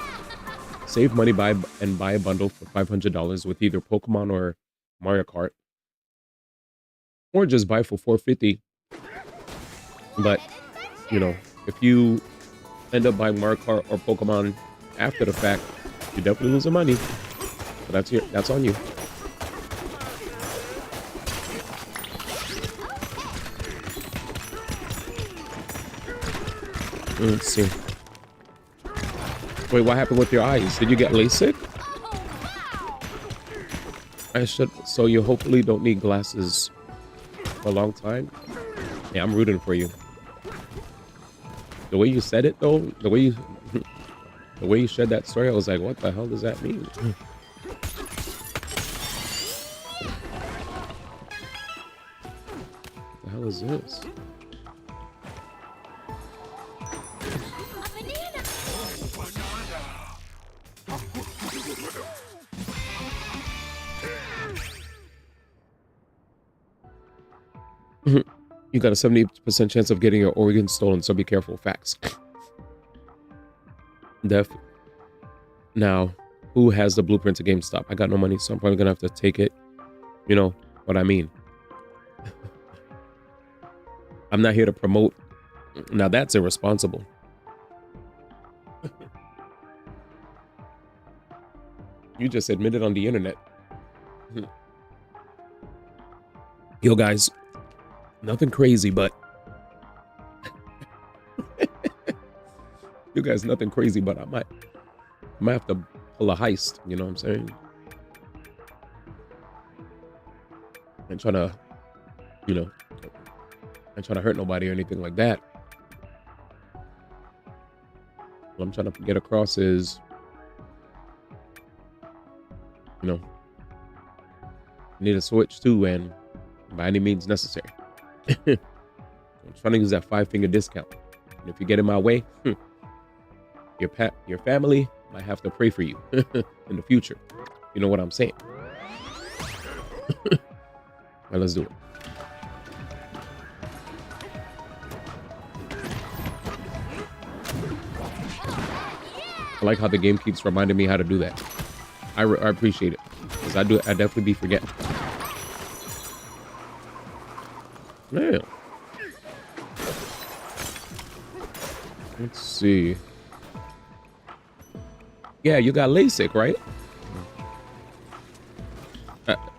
save money, buy a bundle for $500 with either Pokemon or Mario Kart, or just buy for $450. But if you end up buying Mario Kart or Pokemon after the fact, you're definitely losing money. But that's on you. Let's see. Wait, what happened with your eyes? Did you get LASIK? So you hopefully don't need glasses for a long time. Yeah, I'm rooting for you. The way you said it though, the way you shared that story, I was like, what the hell does that mean? What the hell is this? You got a 70% chance of getting your organ stolen, so be careful. Facts. Now, who has the blueprint to GameStop? I got no money, so I'm probably gonna have to take it. You know what I mean. I'm not here to promote. Now that's irresponsible. You just admitted on the internet. Yo, guys. Nothing crazy, but You guys nothing crazy, but I might have to pull a heist. You know what I'm saying? And trying to, you know, I'm trying to hurt nobody or anything like that. What I'm trying to get across is, you know, I need a switch too, and by any means necessary. I'm trying to use that 5-finger discount. And if you get in my way, your family might have to pray for you in the future. You know what I'm saying? Well, let's do it. I like how the game keeps reminding me how to do that. I appreciate it, because I definitely be forgetting. Man. Let's see. Yeah, you got LASIK, right?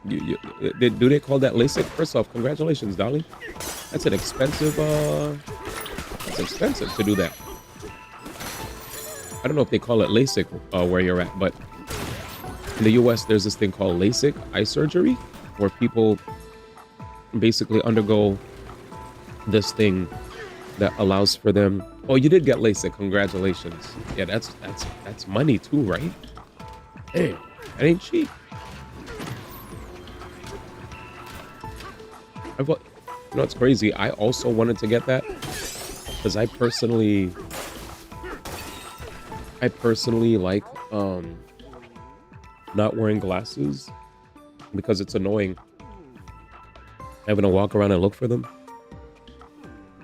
Do they call that LASIK? First off, congratulations, darling. That's an expensive, it's expensive to do that. I don't know if they call it LASIK where you're at, but in the US, there's this thing called LASIK eye surgery, where people basically undergo this thing that allows for them. Oh, you did get LASIK. Congratulations. Yeah, that's money too, right? Hey, that ain't cheap. You know, it's crazy. I also wanted to get that because I personally like not wearing glasses because it's annoying having to walk around and look for them.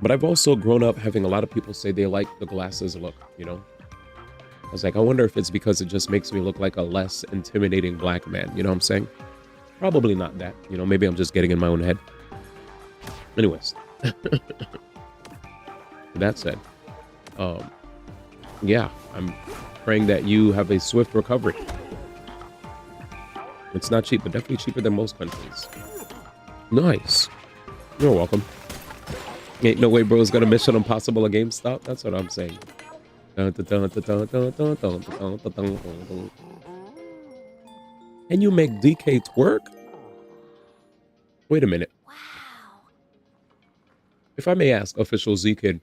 But I've also grown up having a lot of people say they like the glasses look, you know? I was like, I wonder if it's because it just makes me look like a less intimidating black man, you know what I'm saying? Probably not that, you know, maybe I'm just getting in my own head. Anyways, that said, yeah, I'm praying that you have a swift recovery. It's not cheap, but definitely cheaper than most countries. Nice. You're welcome. Ain't no way bro's gonna Mission Impossible a GameStop. That's what I'm saying. Can you make DK twerk? Wait a minute. Wow. If I may ask, official Z-Kid,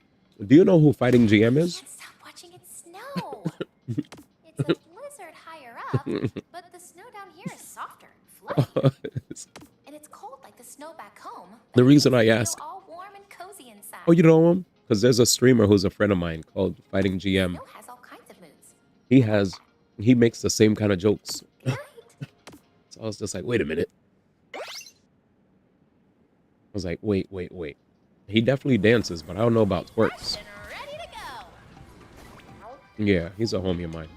do you know who Fighting GM is? Can't stop watching it snow. It's a blizzard higher up, but the snow down here is softer, fluffy. And it's cold like the snow back home. The reason I ask. All warm and cozy inside. Oh, you know him? Because there's a streamer who's a friend of mine called Fighting GM. Snow has all kinds of moods. He makes the same kind of jokes. Good. So I was just like, wait a minute. I was like, wait. He definitely dances, but I don't know about twerks. Ready to go. Yeah, he's a homie of mine.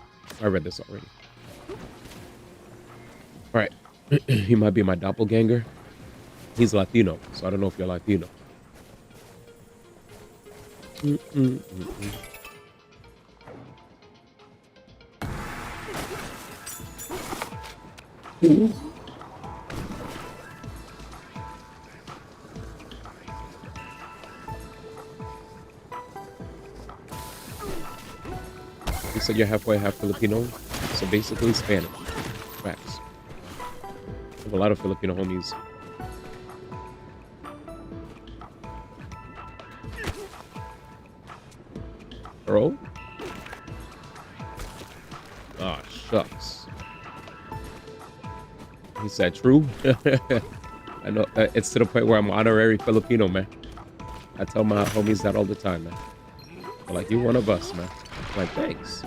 I read this already. All right. He might be my doppelganger. He's Latino, so I don't know if you're Latino. You said you're halfway, half Filipino, so basically Spanish. Facts. I have a lot of Filipino homies. Bro? Ah, shucks. He said true. I know it's to the point where I'm honorary Filipino, man. I tell my homies that all the time, man. They're like, you one of us, man. I'm like, thanks.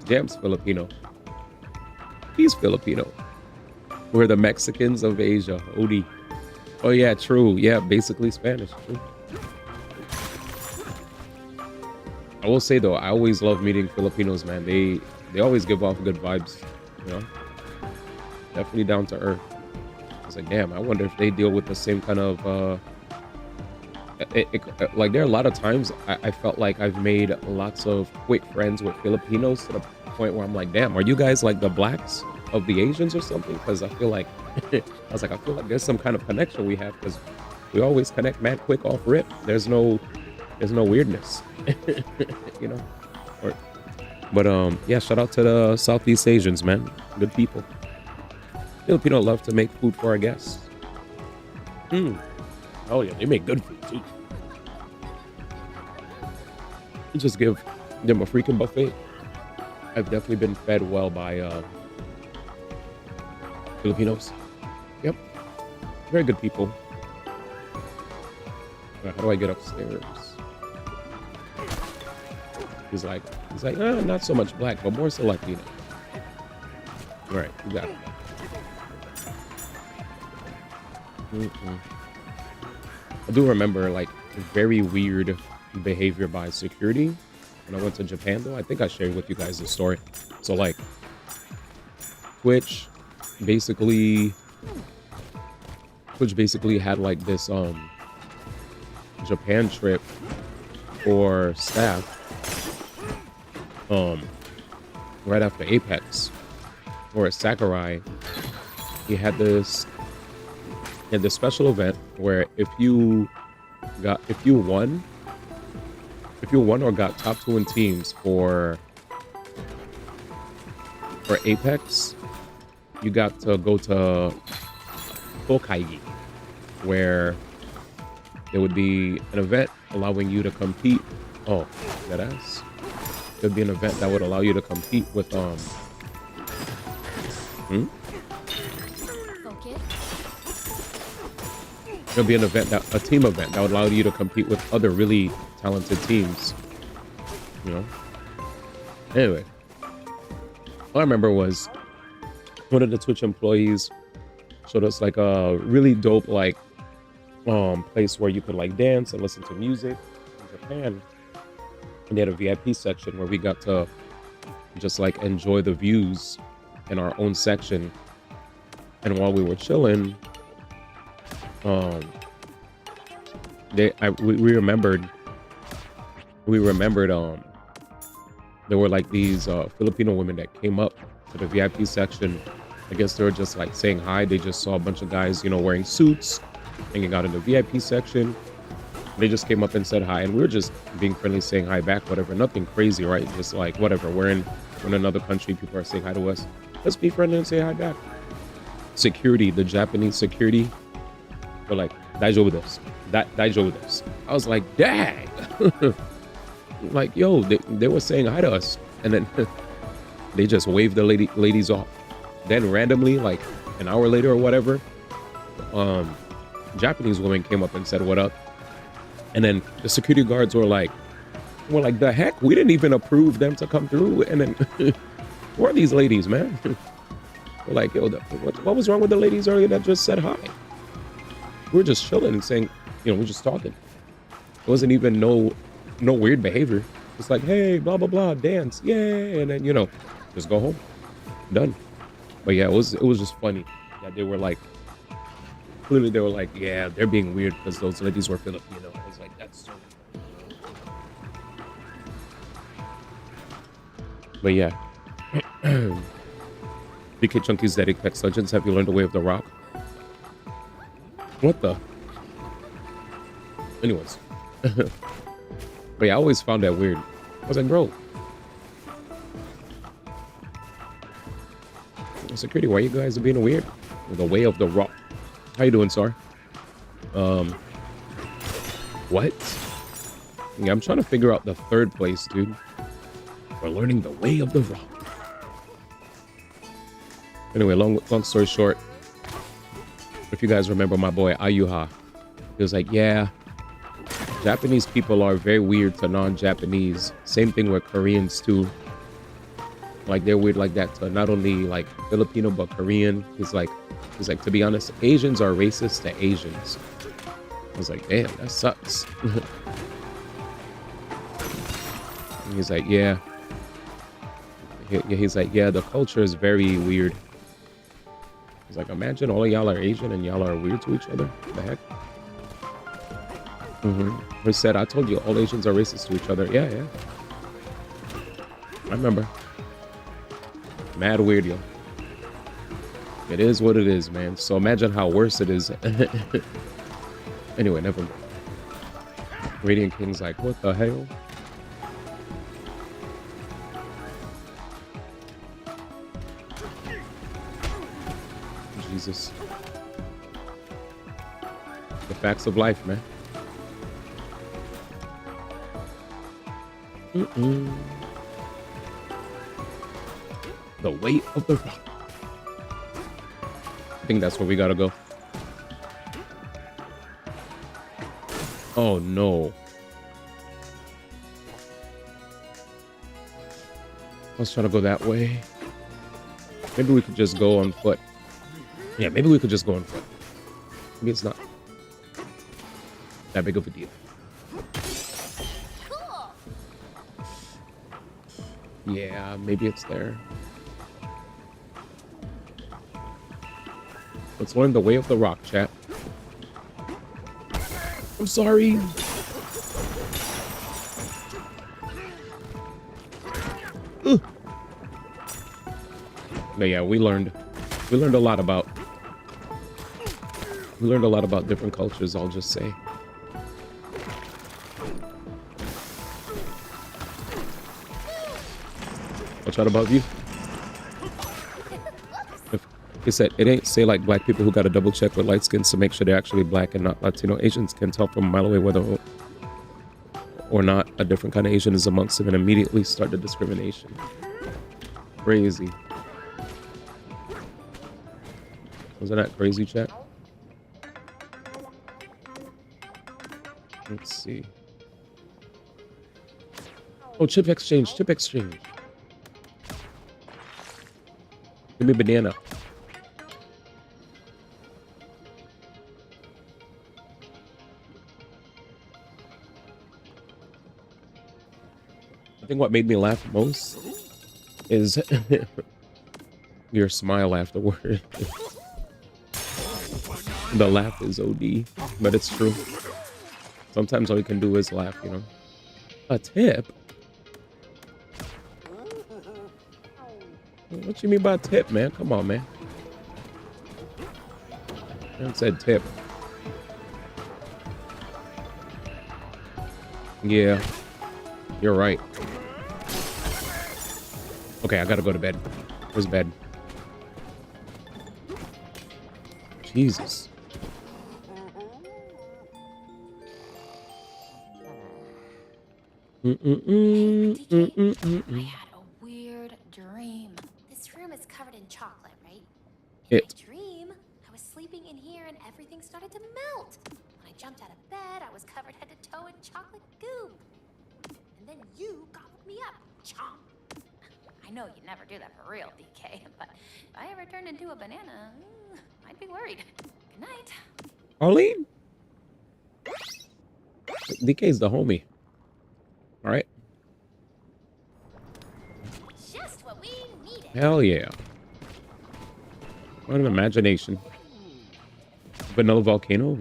Jam's Filipino. He's Filipino. We're the Mexicans of Asia. Odi. Oh yeah, true. Yeah, basically Spanish. True. I will say though, I always love meeting Filipinos, man. They always give off good vibes, you know. Definitely down to earth. I was like, damn, I wonder if they deal with the same kind of like there are a lot of times I felt like I've made lots of quick friends with Filipinos to the point where I'm like, damn, are you guys like the blacks of the Asians or something? Because I feel like I feel like there's some kind of connection we have, because we always connect mad quick off rip. There's no There's no weirdness, you know. Or, but yeah, shout out to the Southeast Asians, man. Good people. Filipino love to make food for our guests. Oh yeah, they make good food too. You just give them a freaking buffet. I've definitely been fed well by Filipinos. Yep, very good people. How do I get upstairs? He's like, not so much black, but more so Latino. All right, you got it. I do remember like very weird behavior by security when I went to Japan, though. I think I shared with you guys the story. So like Twitch basically had like this Japan trip for staff right after Apex, or at Sakurai. He had this special event where if you won or got top 2 in teams for Apex, you got to go to Tokaigi, where there would be an event allowing you to compete. Oh, that ass. There'd be an event that would allow you to compete with There'll be an event, a team event that would allow you to compete with other really talented teams. You know. Anyway, all I remember was one of the Twitch employees showed us like a really dope like place where you could like dance and listen to music in Japan. And they had a VIP section where we got to just like enjoy the views in our own section. And while we were chilling, we remembered there were like these Filipino women that came up to the VIP section. I guess they were just like saying hi. They just saw a bunch of guys, you know, wearing suits, hanging out in the VIP section. They just came up and said hi, and we were just being friendly, saying hi back, whatever. Nothing crazy, right? Just like whatever. We're in another country, people are saying hi to us. Let's be friendly and say hi back. Security, the Japanese security, were like, "Daijoubu desu. Daijoubu desu." I was like, dang. Like, yo, they were saying hi to us, and then they just waved the ladies off. Then randomly, like an hour later or whatever, Japanese woman came up and said, "What up?" And then the security guards were like, the heck? We didn't even approve them to come through. And then, who are these ladies, man? We're like, yo, what was wrong with the ladies earlier that just said hi? We were just chilling and saying, you know, we're just talking. It wasn't even no weird behavior. It's like, hey, blah, blah, blah, dance, yay. And then, you know, just go home. Done. But yeah, it was just funny that they were like, clearly they were like, yeah, they're being weird because those ladies were Filipino. I was like, that's so weird. But yeah. DK Chunky's that Apex Legends, have you learned the way of the rock? What the? Anyways. But yeah, I always found that weird. I was like, bro. Security, why you guys are being weird? The way of the rock. How you doing, sir? What? Yeah, I'm trying to figure out the third place, dude. We're learning the way of the rock. Anyway, long story short, if you guys remember my boy Ayuha, he was like, yeah, Japanese people are very weird to non-Japanese. Same thing with Koreans too. Like they're weird like that to not only like Filipino but Korean. He's like, to be honest, Asians are racist to Asians. I was like, damn, that sucks. And he's like, yeah. He's like, yeah, the culture is very weird. He's like, imagine all of y'all are Asian and y'all are weird to each other. What the heck? He said, I told you all Asians are racist to each other. Yeah. I remember. Mad weird, yo. It is what it is, man. So imagine how worse it is. Anyway, never mind. Radiant King's like, what the hell? Jesus. The facts of life, man. The weight of the rock. I think that's where we gotta go. Oh no. I was trying to go that way. Maybe we could just go on foot. Yeah, maybe we could just go on foot. Maybe it's not that big of a deal. Cool. Yeah, maybe it's there. Let's learn the way of the rock, chat. I'm sorry. But yeah, we learned a lot about different cultures, I'll just say. Watch out above you. He said it ain't say like black people who got to double check with light skins to make sure they're actually black and not Latino. Asians can tell from a mile away whether or not a different kind of Asian is amongst them and immediately start the discrimination. Crazy. Wasn't that crazy, chat? Let's see. Oh, chip exchange, chip exchange. Give me banana. I think what made me laugh most is your smile afterward. The laugh is OD, but it's true. Sometimes all you can do is laugh, you know. A tip? What you mean by tip, man? Come on, man. I said tip. Yeah, you're right. Okay, I gotta go to bed. Where's bed? Jesus. Hey, DJ, I had a weird dream. This room is covered in chocolate, right? In my dream, I was sleeping in here and everything started to melt. When I jumped out of bed, I was covered head to toe in chocolate goo. And then you gobbled me up, chomp. I know you'd never do that for real, DK, but if I ever turned into a banana, I'd be worried. Good night. Arlene? DK's the homie. All right. Just what we needed. Hell yeah. What an imagination. Vanilla volcano?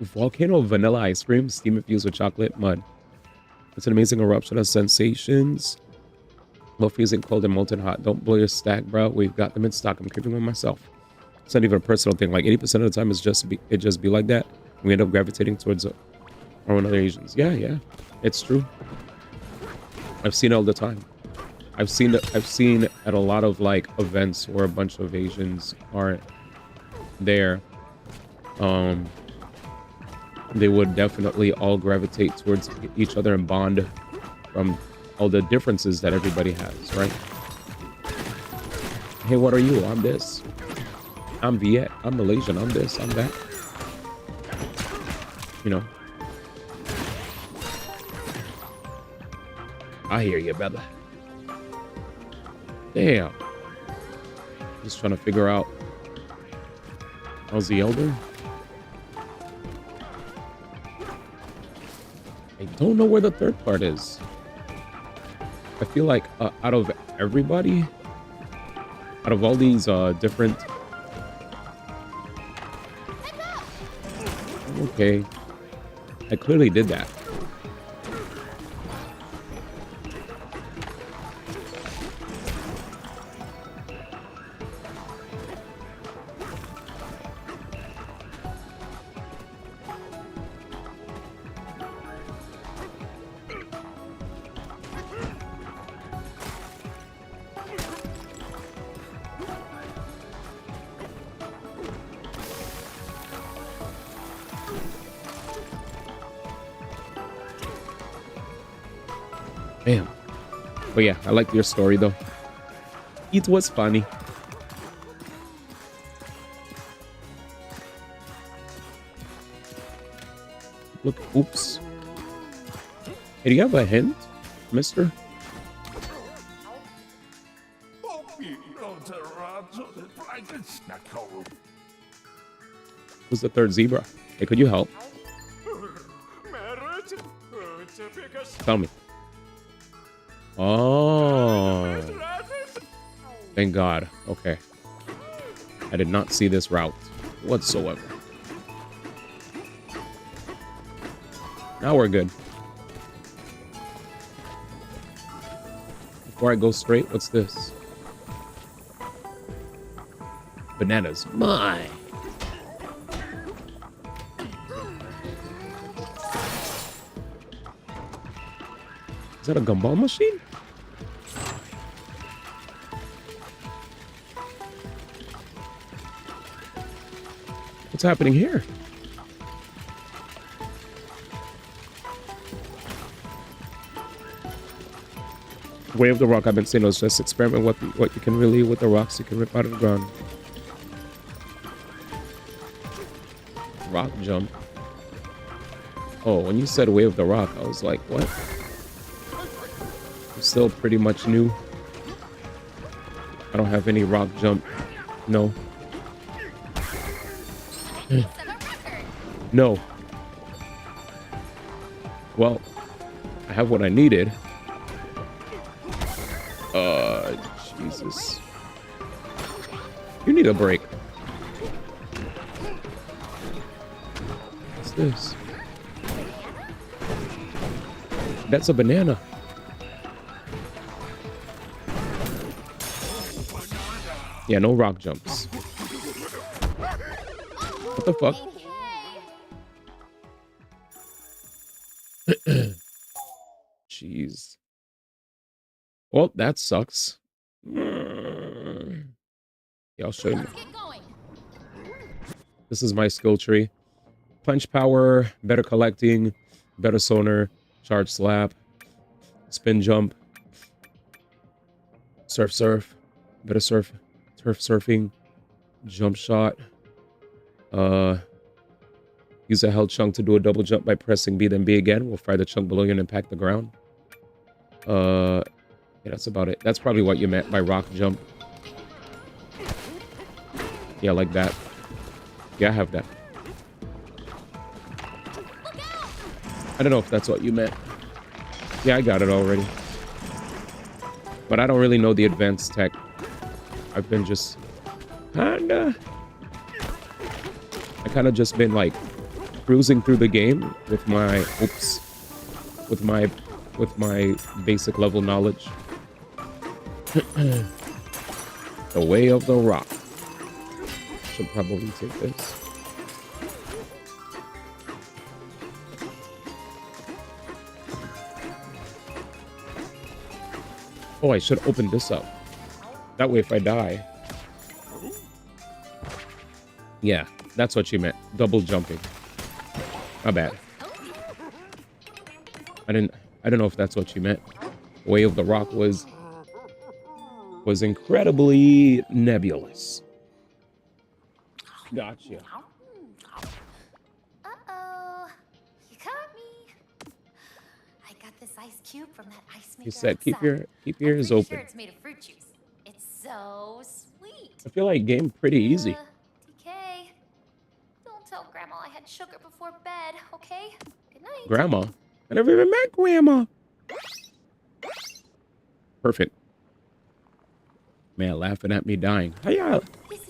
Volcano vanilla ice cream, steam infused with chocolate mud. It's an amazing eruption of sensations. Both freezing cold and molten hot. Don't blow your stack, bro. We've got them in stock. I'm creeping with myself. It's not even a personal thing. Like 80% of the time, it just be like that. We end up gravitating towards our own other Asians. Yeah, it's true. I've seen it all the time. I've seen at a lot of like events where a bunch of Asians aren't there. They would definitely all gravitate towards each other and bond from all the differences that everybody has, right? Hey, what are you? I'm this. I'm Viet. I'm Malaysian. I'm this. I'm that. You know. I hear you, brother. Damn. Just trying to figure out. How's the elder? I don't know where the third part is. I feel like out of everybody, out of all these different... Okay. I clearly did that. Damn. But yeah, I like your story though. It was funny. Look, oops. Hey, do you have a hint, mister? Who's the third zebra? Hey, could you help? Tell me. Oh. Thank God. Okay. I did not see this route whatsoever. Now we're good. Before I go straight, what's this? Bananas. Mine. Is that a gumball machine? What's happening here? Way of the rock, I've been saying, is just experiment what you can really with the rocks you can rip out of the ground. Rock jump. Oh, when you said way of the rock, I was like, what? I'm still pretty much new. I don't have any rock jump. No. No. Well, I have what I needed. Jesus. You need a break. What's this? That's a banana. Yeah, no rock jumps. What the fuck? Jeez. Well, that sucks. Yeah, I'll show you. This is my skill tree. Punch power, better collecting, better sonar, charge slap, spin jump, surf, better turf surfing, jump shot. Use a held chunk to do a double jump by pressing B then B again. We'll fire the chunk below you and impact the ground. Yeah, that's about it. That's probably what you meant by rock jump. Yeah, like that. Yeah, I have that. I don't know if that's what you meant. Yeah, I got it already. But I don't really know the advanced tech. I've been just I kind of just been like cruising through the game with my with my basic level knowledge. The way of the rock. Should probably take this. Oh, I should open this up. That way if I die. Yeah, that's what you meant. Double jumping. My bad. I don't know if that's what you meant. Way of the rock was incredibly nebulous. Gotcha. Uh-oh. You caught me. I got this ice cube from that ice maker. You said keep outside. your ears I'm pretty open. sure it's made of fruit juice. It's so sweet. I feel like game pretty easy. DK, don't tell Grandma I had sugar before bed, okay? Good night. Grandma? I never even met Grandma. Perfect. Man, laughing at me dying.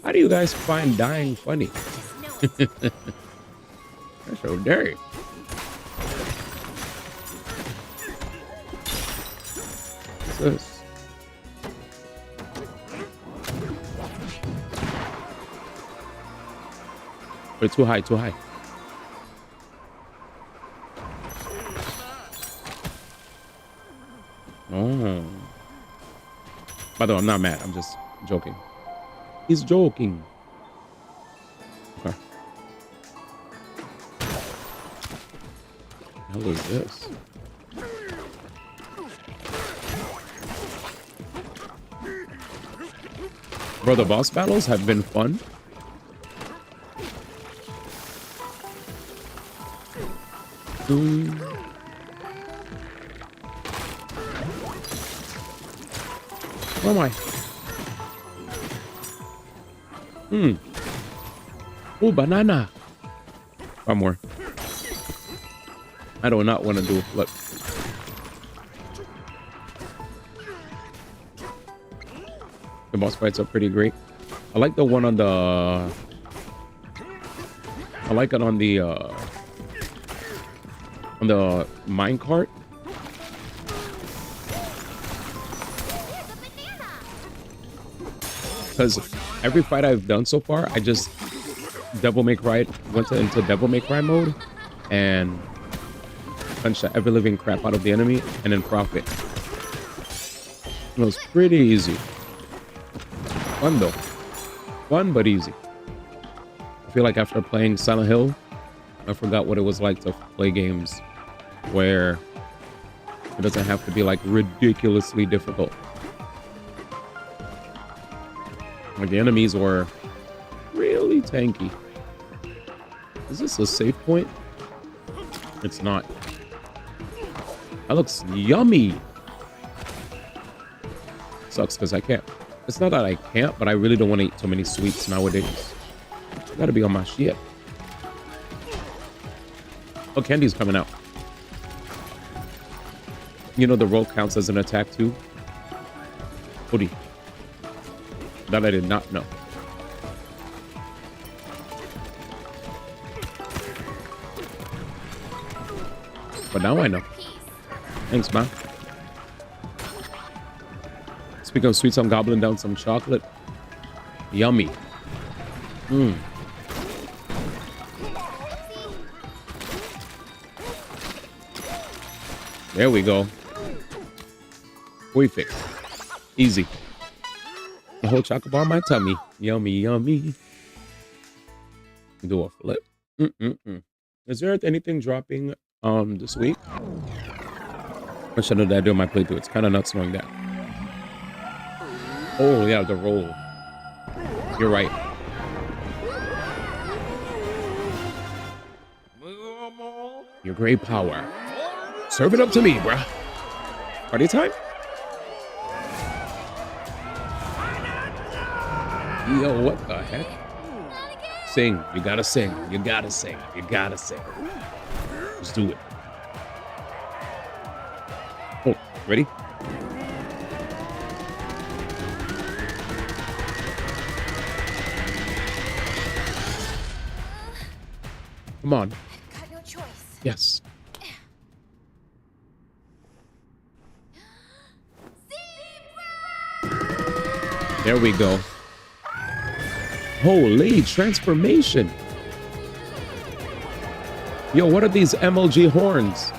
How do you guys find dying funny? Just know it's That's so dirty. What's this? Wait, too high, too high. Oh. By the way, I'm not mad. I'm just joking. He's joking. Okay. What the hell is this? Bro, the boss battles have been fun. Where am I? Oh, banana. One more. I do not want to do a flip. The boss fights are pretty great. I like the one on the... I like it on the minecart. Because every fight I've done so far, I just went into Devil May Cry mode and punched the ever-living crap out of the enemy and then profit. It was pretty easy. Fun though. Fun but easy. I feel like after playing Silent Hill, I forgot what it was like to play games where it doesn't have to be like ridiculously difficult. Like the enemies were really tanky. Is this a safe point? It's not. That looks yummy. Sucks because I can't. It's not that I can't, but I really don't want to eat too many sweets nowadays. I gotta be on my shit. Oh, candy's coming out. You know the roll counts as an attack too? Odie. That I did not know. But now I know. Thanks, man. Speaking of sweets, I'm gobbling down some chocolate. Yummy. There we go. Perfect. Easy. The whole chocolate bar in my tummy. Yummy, yummy. Do a flip. Is there anything dropping this week? What should I do in my playthrough? It's kind of nuts knowing that. Oh yeah, the roll. You're right. Your great power. Serve it up to me, bruh. Party time? Yo, what the heck? Sing. You gotta sing. You gotta sing. You gotta sing. Let's do it. Oh, ready? Come on. Got no choice. Yes. There we go. Holy transformation. Yo, what are these MLG horns?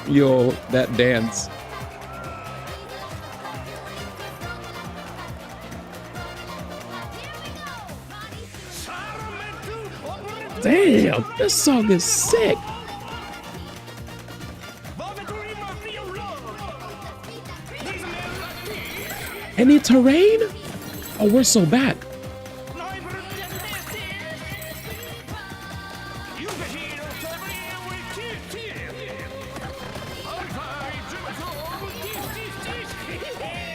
Yo, that dance. Damn, this song is sick. Any terrain? Oh, we're so back.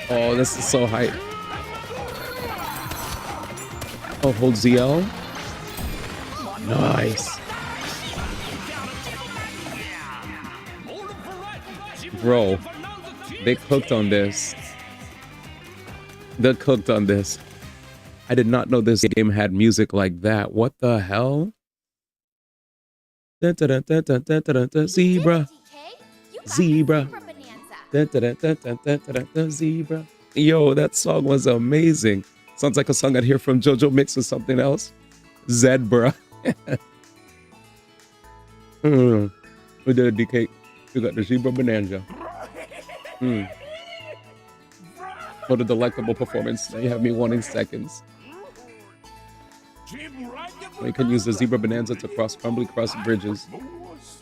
Oh, this is so hype. Oh, hold ZL. Nice. Bro, they cooked on this. They cooked on this. I did not know this game had music like that. What the hell? Zebra. Zebra. Zebra. Yo, that song was amazing. Sounds like a song I'd hear from JoJo mixed with something else. Zebra. We did a DK. We got the Zebra Bananza. What a delectable performance. Now you have me wanting seconds. You can use the Zebra Bananza to crumbly cross bridges.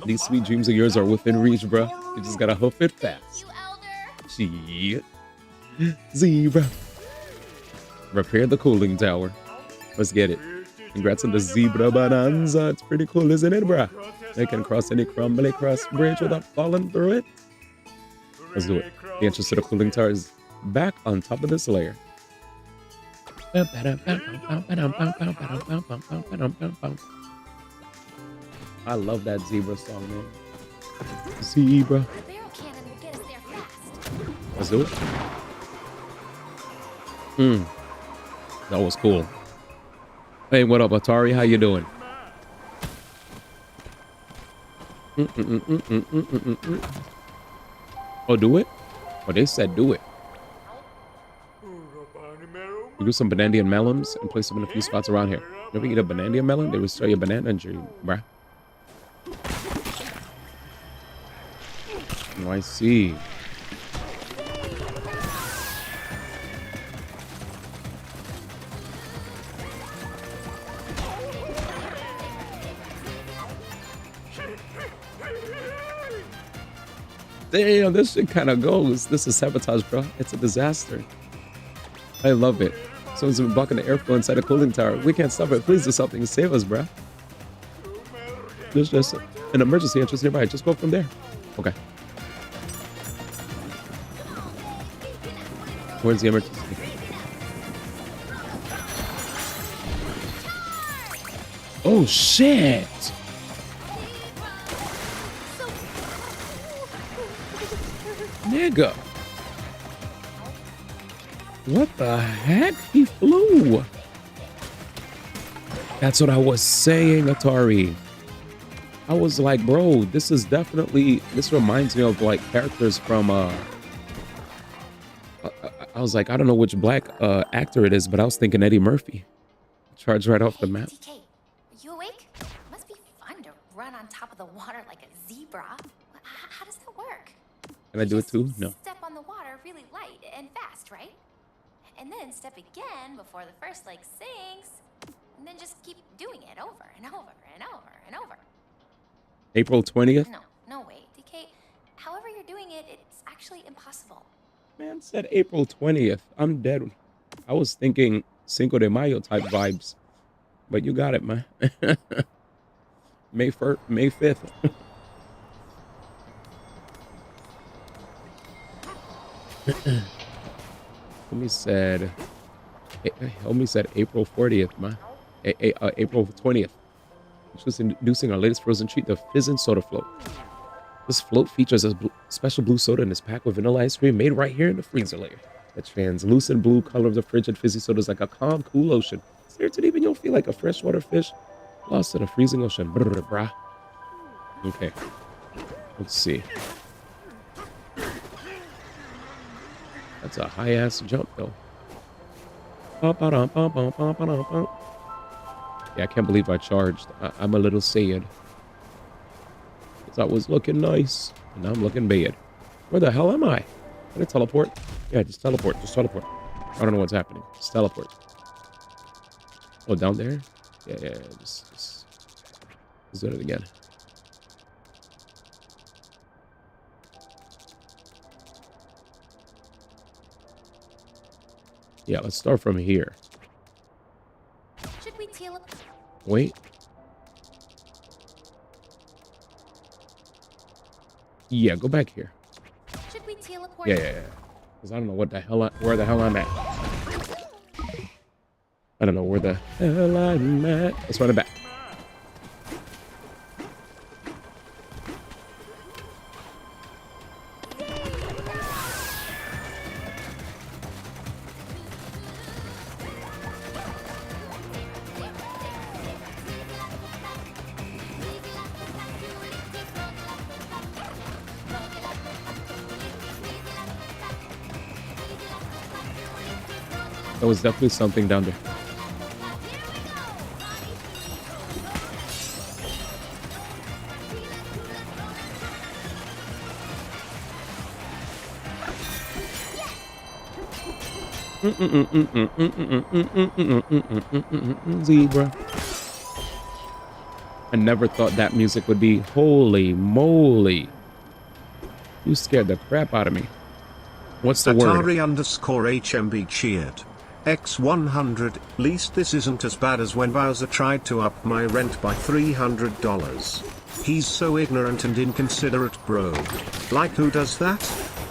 These sweet dreams of yours are within reach, bro. You just gotta hoof it fast. You elder. Shit. Zebra. Repair the cooling tower. Let's get it. Congrats on the Zebra Bonanza. It's pretty cool, isn't it, bruh? They can cross any crumbly cross bridge without falling through it. Let's do it. The entrance to the cooling tower is back on top of this layer. I love that Zebra song, man. Zebra. The barrel cannon will get us there fast. Let's do it. That was cool. Hey, what up, Atari? How you doing? Oh, do it? Oh, they said do it. You do some banana melons and place them in a few spots around here. You ever eat a banana melon? They restore your banana injury, bruh. Oh, I see. Damn, this shit kind of goes. This is sabotage, bro. It's a disaster. I love it. Someone's been blocking the airflow inside the cooling tower. We can't stop it. Please do something to save us, bro. There's just an emergency entrance nearby. Just go from there. Okay. Where's the emergency? Oh, shit. Nigga. What the heck? He flew. That's what I was saying, Atari. I was like, bro, this is definitely, this reminds me of like characters from, I was like, I don't know which black actor it is, but I was thinking Eddie Murphy. Charged right off the map. DK, are you awake? Must be fun to run on top of the water like a zebra. How does that work? Can I do it too? No. Step on the water really light and fast, right? And then step again before the first leg sinks. And then just keep doing it over and over and over and over. April 20th? No way, DK. However you're doing it, it's actually impossible. Man said April 20th. I'm dead. I was thinking Cinco de Mayo type vibes. But you got it, man. May 5th. Homie said April 40th, man. April 20th. Just introducing our latest frozen treat, the Fizzin' Soda Float. This float features a special blue soda in this pack with vanilla ice cream made right here in the freezer layer. The translucent blue color of the frigid fizzy soda is like a calm, cool ocean. Stare to it, even you'll feel like a freshwater fish lost in a freezing ocean. Brr, brah. Okay. Let's see. That's a high-ass jump, though. Yeah, I can't believe I charged. I'm a little sad. Because I was looking nice. And now I'm looking bad. Where the hell am I? Can I teleport? Yeah, just teleport. Just teleport. I don't know what's happening. Just teleport. Oh, down there? Yeah. Just do it again. Yeah, let's start from here. Should we teleport? Wait. Yeah, go back here. Should we teleport? Yeah. Because I don't know where the hell I'm at. I don't know where the hell I'm at. Let's run it back. There was definitely something down there. Zebra. I never thought that music would be. Holy moly. You scared the crap out of me. What's the word? Atari_HMB cheered. X100, least this isn't as bad as when Bowser tried to up my rent by $300. He's so ignorant and inconsiderate, bro. Like, who does that?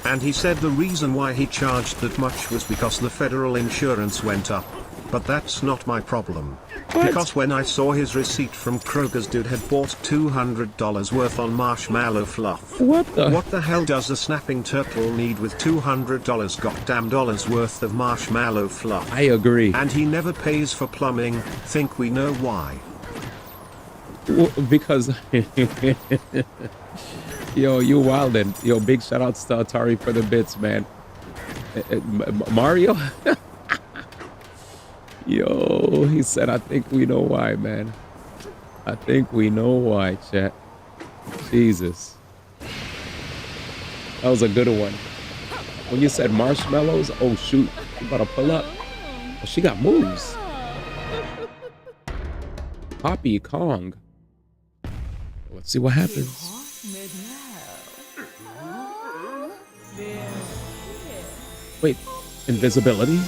And he said the reason why he charged that much was because the federal insurance went up. But that's not my problem. What? Because when I saw his receipt from Kroger's, dude had bought $200 worth on marshmallow fluff. What the? What the hell does a snapping turtle need with $200 goddamn dollars worth of marshmallow fluff? I agree. And he never pays for plumbing. Think we know why? Because yo, you wildin'. Yo, big shout outs to Atari for the bits, man. Mario? Yo, he said, I think we know why, man. I think we know why, chat. Jesus. That was a good one. When you said marshmallows, oh shoot, you about to pull up. Oh, she got moves. Poppy Kong. Let's see what happens. Wait, invisibility?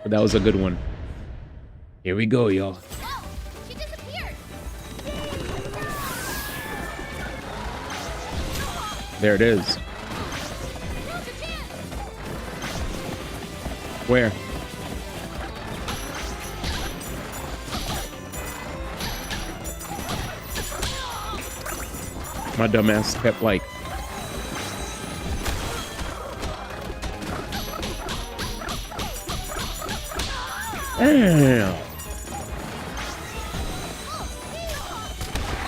That was a good one. Here we go, y'all. Oh, she disappeared. There it is. Where? My dumbass kept like... Damn.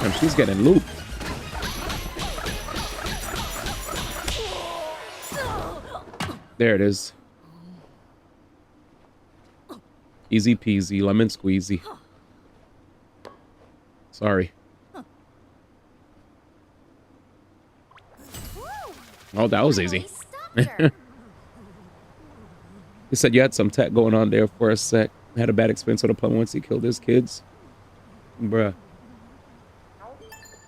Damn, she's getting looped. There it is. Easy peasy, lemon squeezy. Sorry. Oh, that was easy. He said you had some tech going on there for a sec. Had a bad experience with a plumber once he killed his kids. Bruh.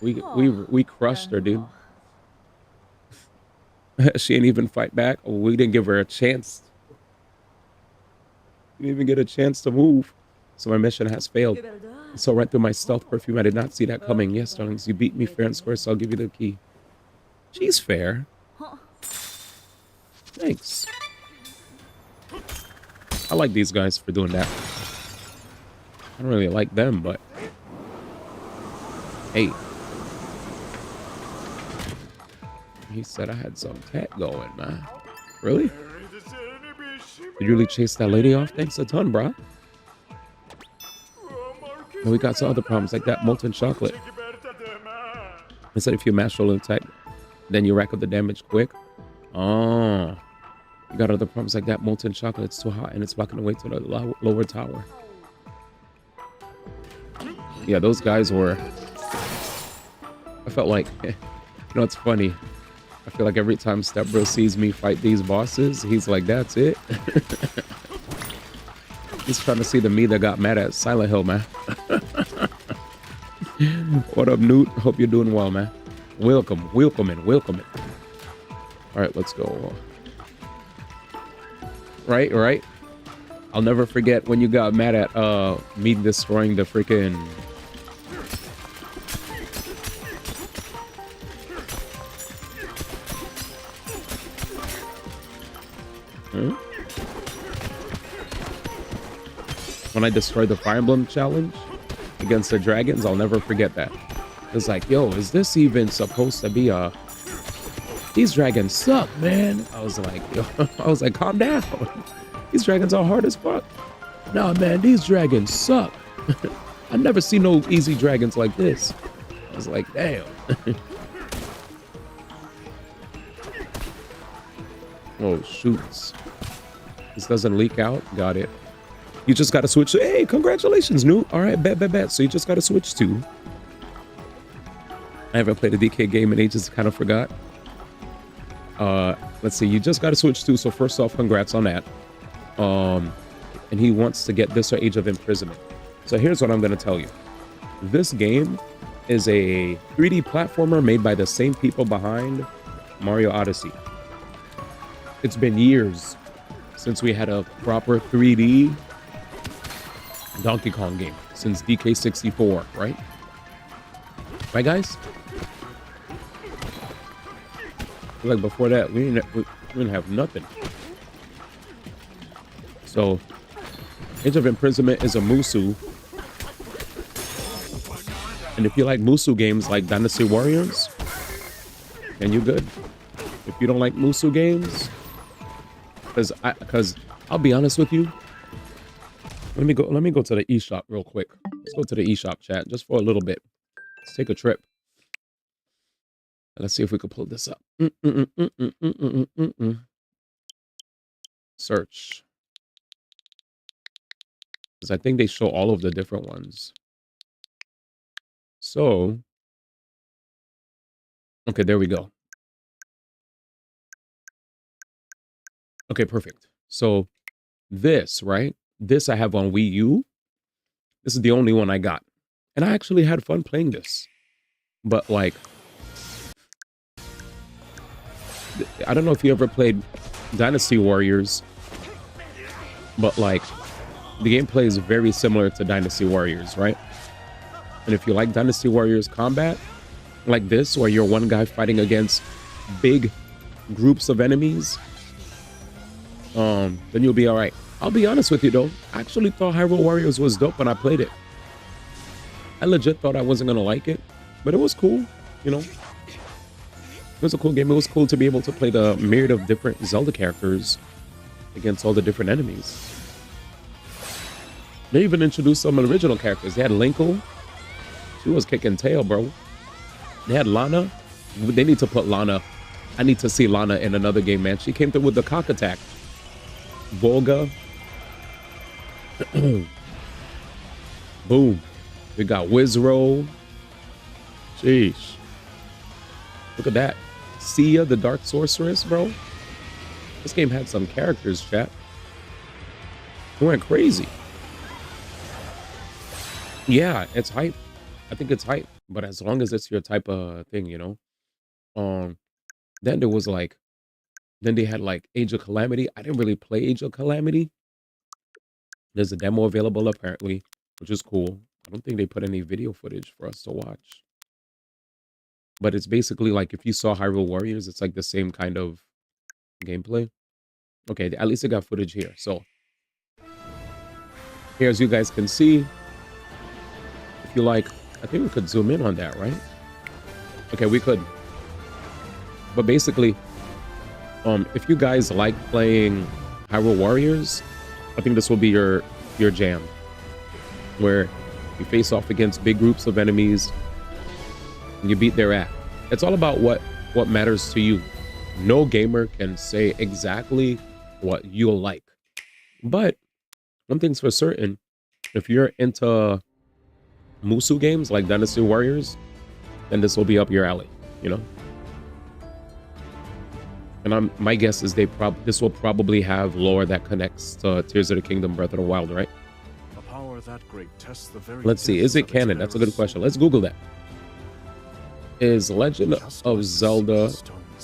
We crushed her, dude. She didn't even fight back. Oh, we didn't give her a chance. We didn't even get a chance to move. So my mission has failed. So right through my stealth perfume, I did not see that coming. Yes, darlings, you beat me fair and square, so I'll give you the key. She's fair. Thanks. I like these guys for doing that. I don't really like them, but hey. He said I had some tech going, man. Really? Did you really chase that lady off? Thanks a ton, bro. And we got some other problems like that molten chocolate. He said if you mash roll tech, then you rack up the damage quick. Oh. You got other problems like that molten chocolate. It's too hot and it's blocking the way to the lower tower. Yeah, those guys were... I felt like... You know, it's funny. I feel like every time Stepbro sees me fight these bosses, he's like, that's it. He's trying to see the me that got mad at Silent Hill, man. What up, Newt? Hope you're doing well, man. Welcome, welcome in, welcome in. All right, let's go. Right. I'll never forget when you got mad at me destroying the freaking... When I destroyed the Fire Emblem challenge against the dragons, I'll never forget that. It's like, yo, is this even supposed to be a... These dragons suck, man. I was like, calm down. These dragons are hard as fuck. Nah, man, these dragons suck. I've never seen no easy dragons like this. I was like, damn. Oh, shoots. This doesn't leak out. Got it. You just got to switch. Hey, congratulations, Newt. All right, bet. So you just got to switch to. I haven't played a DK game in ages. Kind of forgot. Let's see. You just got to switch to. So first off, congrats on that. and he wants to get this or Age of Imprisonment. So here's what I'm going to tell you. This game is a 3D platformer made by the same people behind Mario Odyssey. It's been years since we had a proper 3D Donkey Kong game, since DK64, right? Right, guys? Like before that, we didn't have nothing. So, Age of Imprisonment is a Musu. And if you like Musu games like Dynasty Warriors, then you're good. If you don't like Musu games, because I'll be honest with you. Let me go to the eShop real quick. Let's go to the eShop chat just for a little bit. Let's take a trip. Let's see if we can pull this up. Search. Because I think they show all of the different ones. So, okay, there we go. Okay, perfect. So this, right? This I have on Wii U. This is the only one I got. And I actually had fun playing this. But like, I don't know if you ever played Dynasty Warriors, but like, the gameplay is very similar to Dynasty Warriors, right? And if you like Dynasty Warriors combat, like this, where you're one guy fighting against big groups of enemies, then you'll be all right. I'll be honest with you though, I actually thought Hyrule Warriors was dope when I played it. I legit thought I wasn't gonna like it, but it was cool, you know? It was a cool game. It was cool to be able to play the myriad of different Zelda characters against all the different enemies. They even introduced some original characters. They had Linkle. She was kicking tail, bro. They had Lana. They need to put Lana. I need to see Lana in another game, man. She came through with the cock attack. Volga. Boom. We got Wizrow. Sheesh. Look at that. Sia, the Dark Sorceress, bro. This game had some characters, chat. It went crazy. Yeah, it's hype. I think it's hype. But as long as it's your type of thing, you know. Then there was like, then they had like Age of Calamity. I didn't really play Age of Calamity. There's a demo available apparently, which is cool. I don't think they put any video footage for us to watch. But it's basically like if you saw Hyrule Warriors, it's like the same kind of gameplay. Okay, at least I got footage here. So here, as you guys can see, if you like, I think we could zoom in on that, right? Okay, we could. But basically, if you guys like playing Hyrule Warriors, I think this will be your jam, where you face off against big groups of enemies and you beat their ass. It's all about what matters to you. No gamer can say exactly what you'll like. But one thing's for certain, if you're into Musu games like Dynasty Warriors, then this will be up your alley, you know? And my guess is this will probably have lore that connects to Tears of the Kingdom, Breath of the Wild, right? A power that great tests the very Let's see, is it canon? That's a good question. Let's Google that. Is Legend of Zelda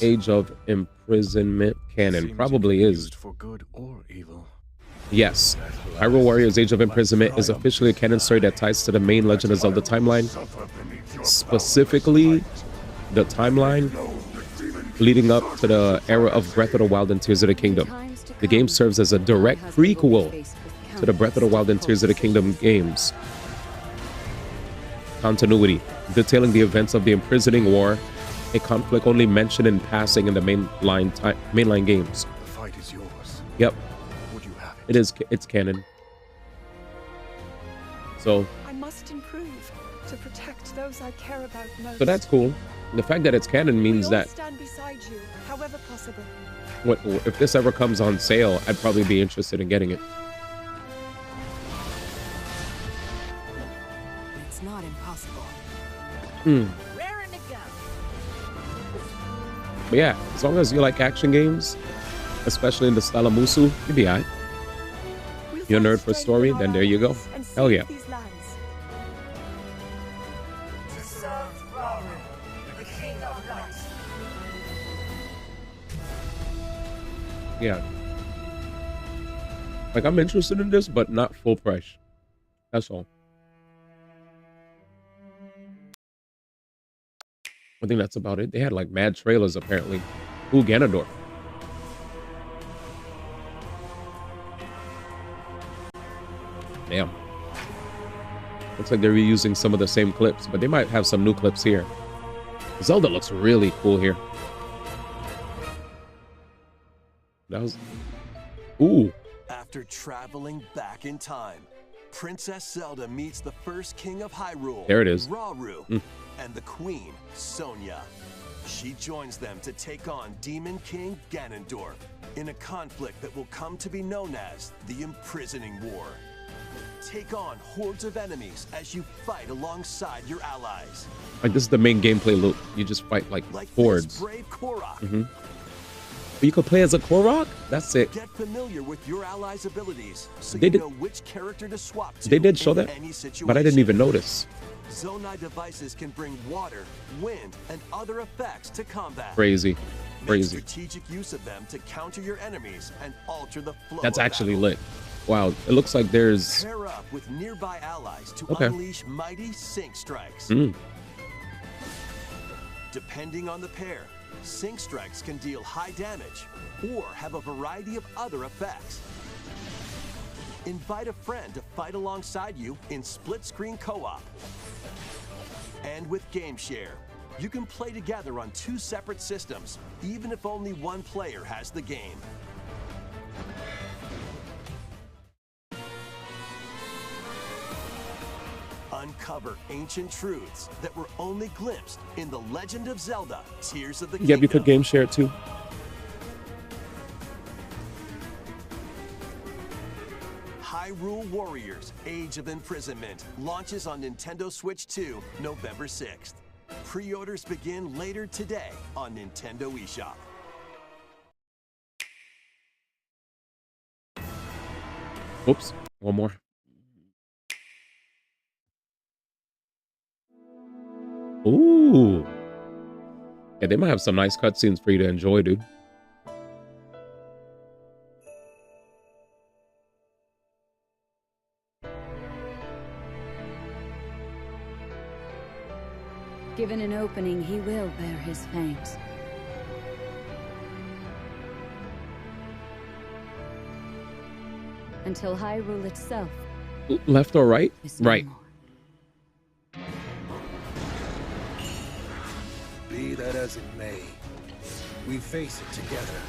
Age of Imprisonment canon? Probably is. For good or evil. Yes. Hyrule Warriors Age of Imprisonment is officially a canon story that ties to the main Legend of Zelda timeline. Specifically, the timeline leading up to the era of Breath of the Wild and Tears of the Kingdom. The game serves as a direct prequel to the Breath of the Wild and Tears of the Kingdom games. Continuity, detailing the events of the imprisoning war, a conflict only mentioned in passing in the mainline games. The fight is yours. Yep. Would you have it? It's canon. So I must improve to protect those I care about most. So that's cool. The fact that it's canon means that stand beside you, however possible. if this ever comes on sale, I'd probably be interested in getting it. It's not impossible. Raring to go. But yeah, as long as you like action games, especially in the style of Musu, you'd be alright. Will You're a nerd for story? Then there you go. Hell yeah. These lands. To serve Raru, the King of Light. Yeah. Like, I'm interested in this, but not full price. That's all. I think that's about it. They had like mad trailers apparently. Ooh, Ganondorf. Damn. Looks like they're reusing some of the same clips, but they might have some new clips here. Zelda looks really cool here. That was... Ooh. After traveling back in time, Princess Zelda meets the first king of Hyrule, There it is. Rauru, and the queen, Sonia. She joins them to take on Demon King Ganondorf in a conflict that will come to be known as the Imprisoning War. Take on hordes of enemies as you fight alongside your allies. Like, this is the main gameplay loop. You just fight like hordes. This brave Korok. But you could play as a Korok? That's it. Get familiar with your allies' abilities so They you did- know which character to swap to. They did show in that, any situation. but I didn't even notice. Zonai devices can bring water, wind, and other effects to combat. Crazy. Make Crazy. strategic use of them to counter your enemies and alter the flow. That's of actually battle. lit. Wow, it looks like there's... Pair up with nearby allies to Okay. unleash mighty sync strikes. Mm. Depending on the pair, sync strikes can deal high damage or have a variety of other effects. Invite a friend to fight alongside you in split-screen co-op. And with Game Share, you can play together on 2 separate systems, even if only one player has the game. Uncover ancient truths that were only glimpsed in The Legend of Zelda: Tears of the Kingdom. Yeah, you could game share it too. Hyrule Warriors: Age of Imprisonment launches on Nintendo Switch 2 November 6th. Pre-orders begin later today on Nintendo eShop. Oops, one more. Ooh. Yeah, they might have some nice cutscenes for you to enjoy, dude. Given an opening, he will bear his fangs. Until Hyrule itself Left or right? is no Right. more. Be that as it may, we face it together.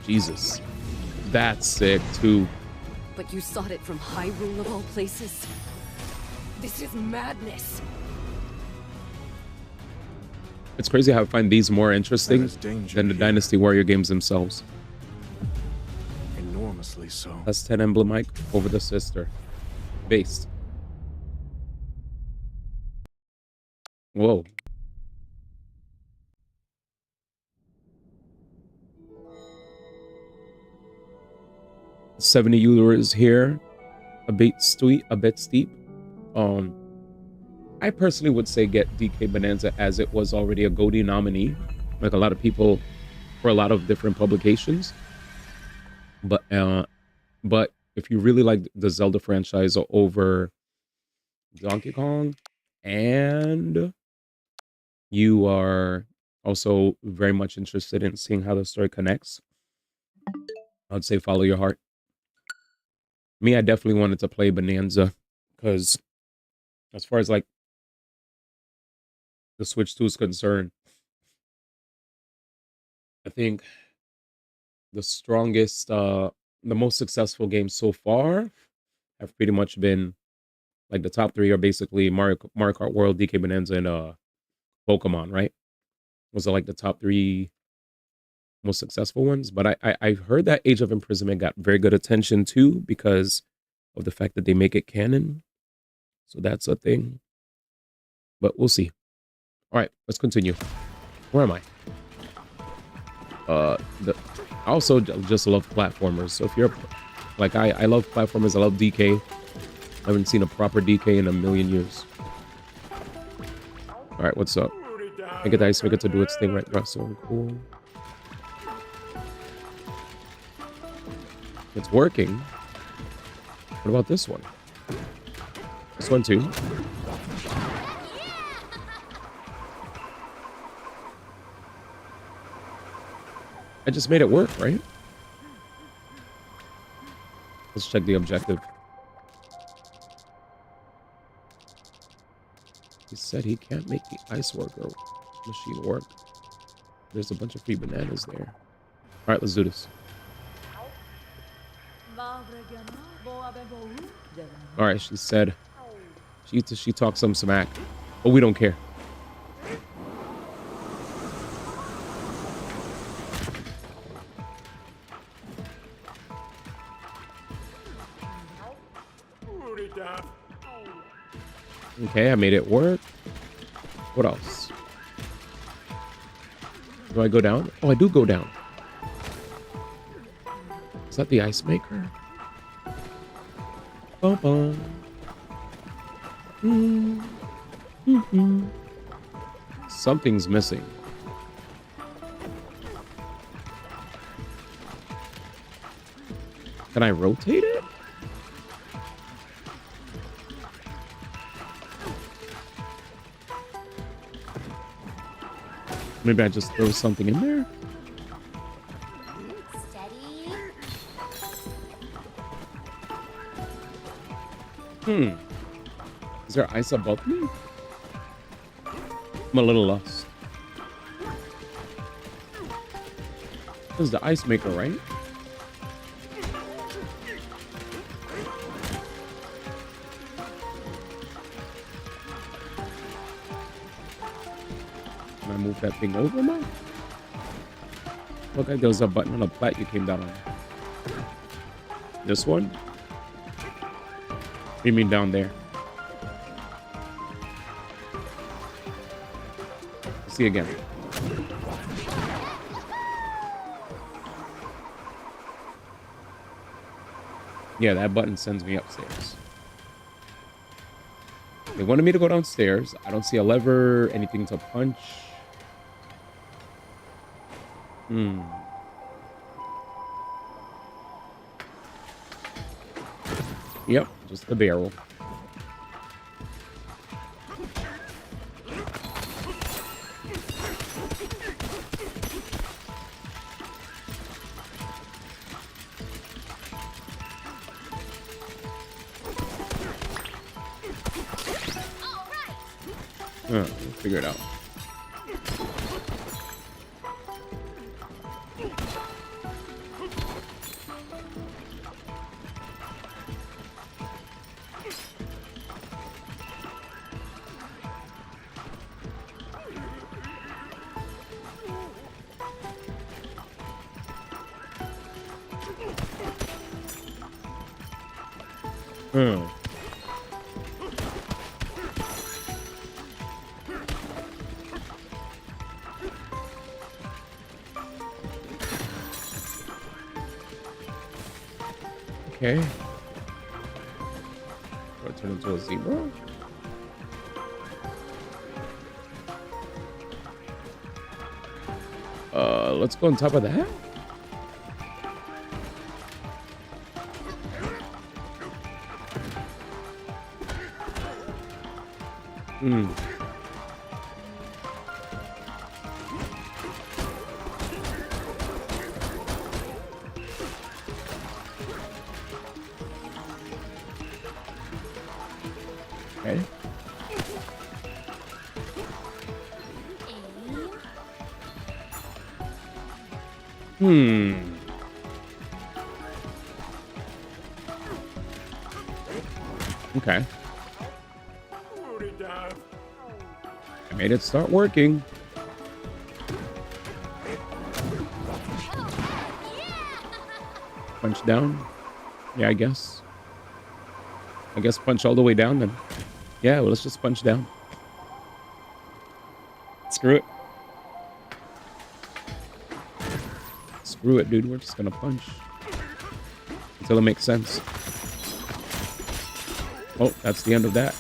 Jesus. That's sick too. But you sought it from Hyrule of all places? This is madness. It's crazy how I find these more interesting There is danger than the here. Dynasty Warrior games themselves. Enormously so. That's 10 Emblem Mike over the sister. Based. Whoa. €70 here. A bit steep. I personally would say get DK Bananza as it was already a GOTY nominee, like a lot of people for a lot of different publications. But if you really like the Zelda franchise over Donkey Kong, and you are also very much interested in seeing how the story connects, I'd say follow your heart. Me, I definitely wanted to play Bonanza because as far as like the Switch 2 is concerned, I think the strongest, the most successful games so far have pretty much been like the top 3 are basically Mario Kart World, DK Bonanza, and Pokemon, right? Those are like the top 3 most successful ones. But I heard that Age of Imprisonment got very good attention too because of the fact that they make it canon. So that's a thing. But we'll see. All right, let's continue. Where am I? I also just love platformers. So if you're like I love platformers. I love DK. I haven't seen a proper DK in a million years. All right, what's up? I get the ice maker to do its thing right now. So cool. It's working. What about this one? This one too. I just made it work, right? Let's check the objective. He said he can't make the ice worker machine work. There's a bunch of free bananas there. All right, let's do this. All right, she said she talked some smack, but we don't care. Okay, I made it work. What else? Do I go down? Oh, I do go down. Is that the ice maker? Bum, bum. Something's missing. Can I rotate it? Maybe I just throw something in there? Steady. Is there ice above me? I'm a little lost. This is the ice maker, right? Can I move that thing over now? Look like there was a button on a plat you came down on. This one? You mean down there? See again. Yeah, that button sends me upstairs. They wanted me to go downstairs. I don't see a lever, anything to punch. Yep, just the barrel. We'll figure it out. Okay. Do I turn into a zebra? Let's go on top of that. Okay. Okay. I made it start working. Punch down. Yeah, I guess. I guess punch all the way down then. Yeah, well, let's just punch down. Screw it. Screw it, dude. We're just gonna punch until it makes sense. Oh, that's the end of that.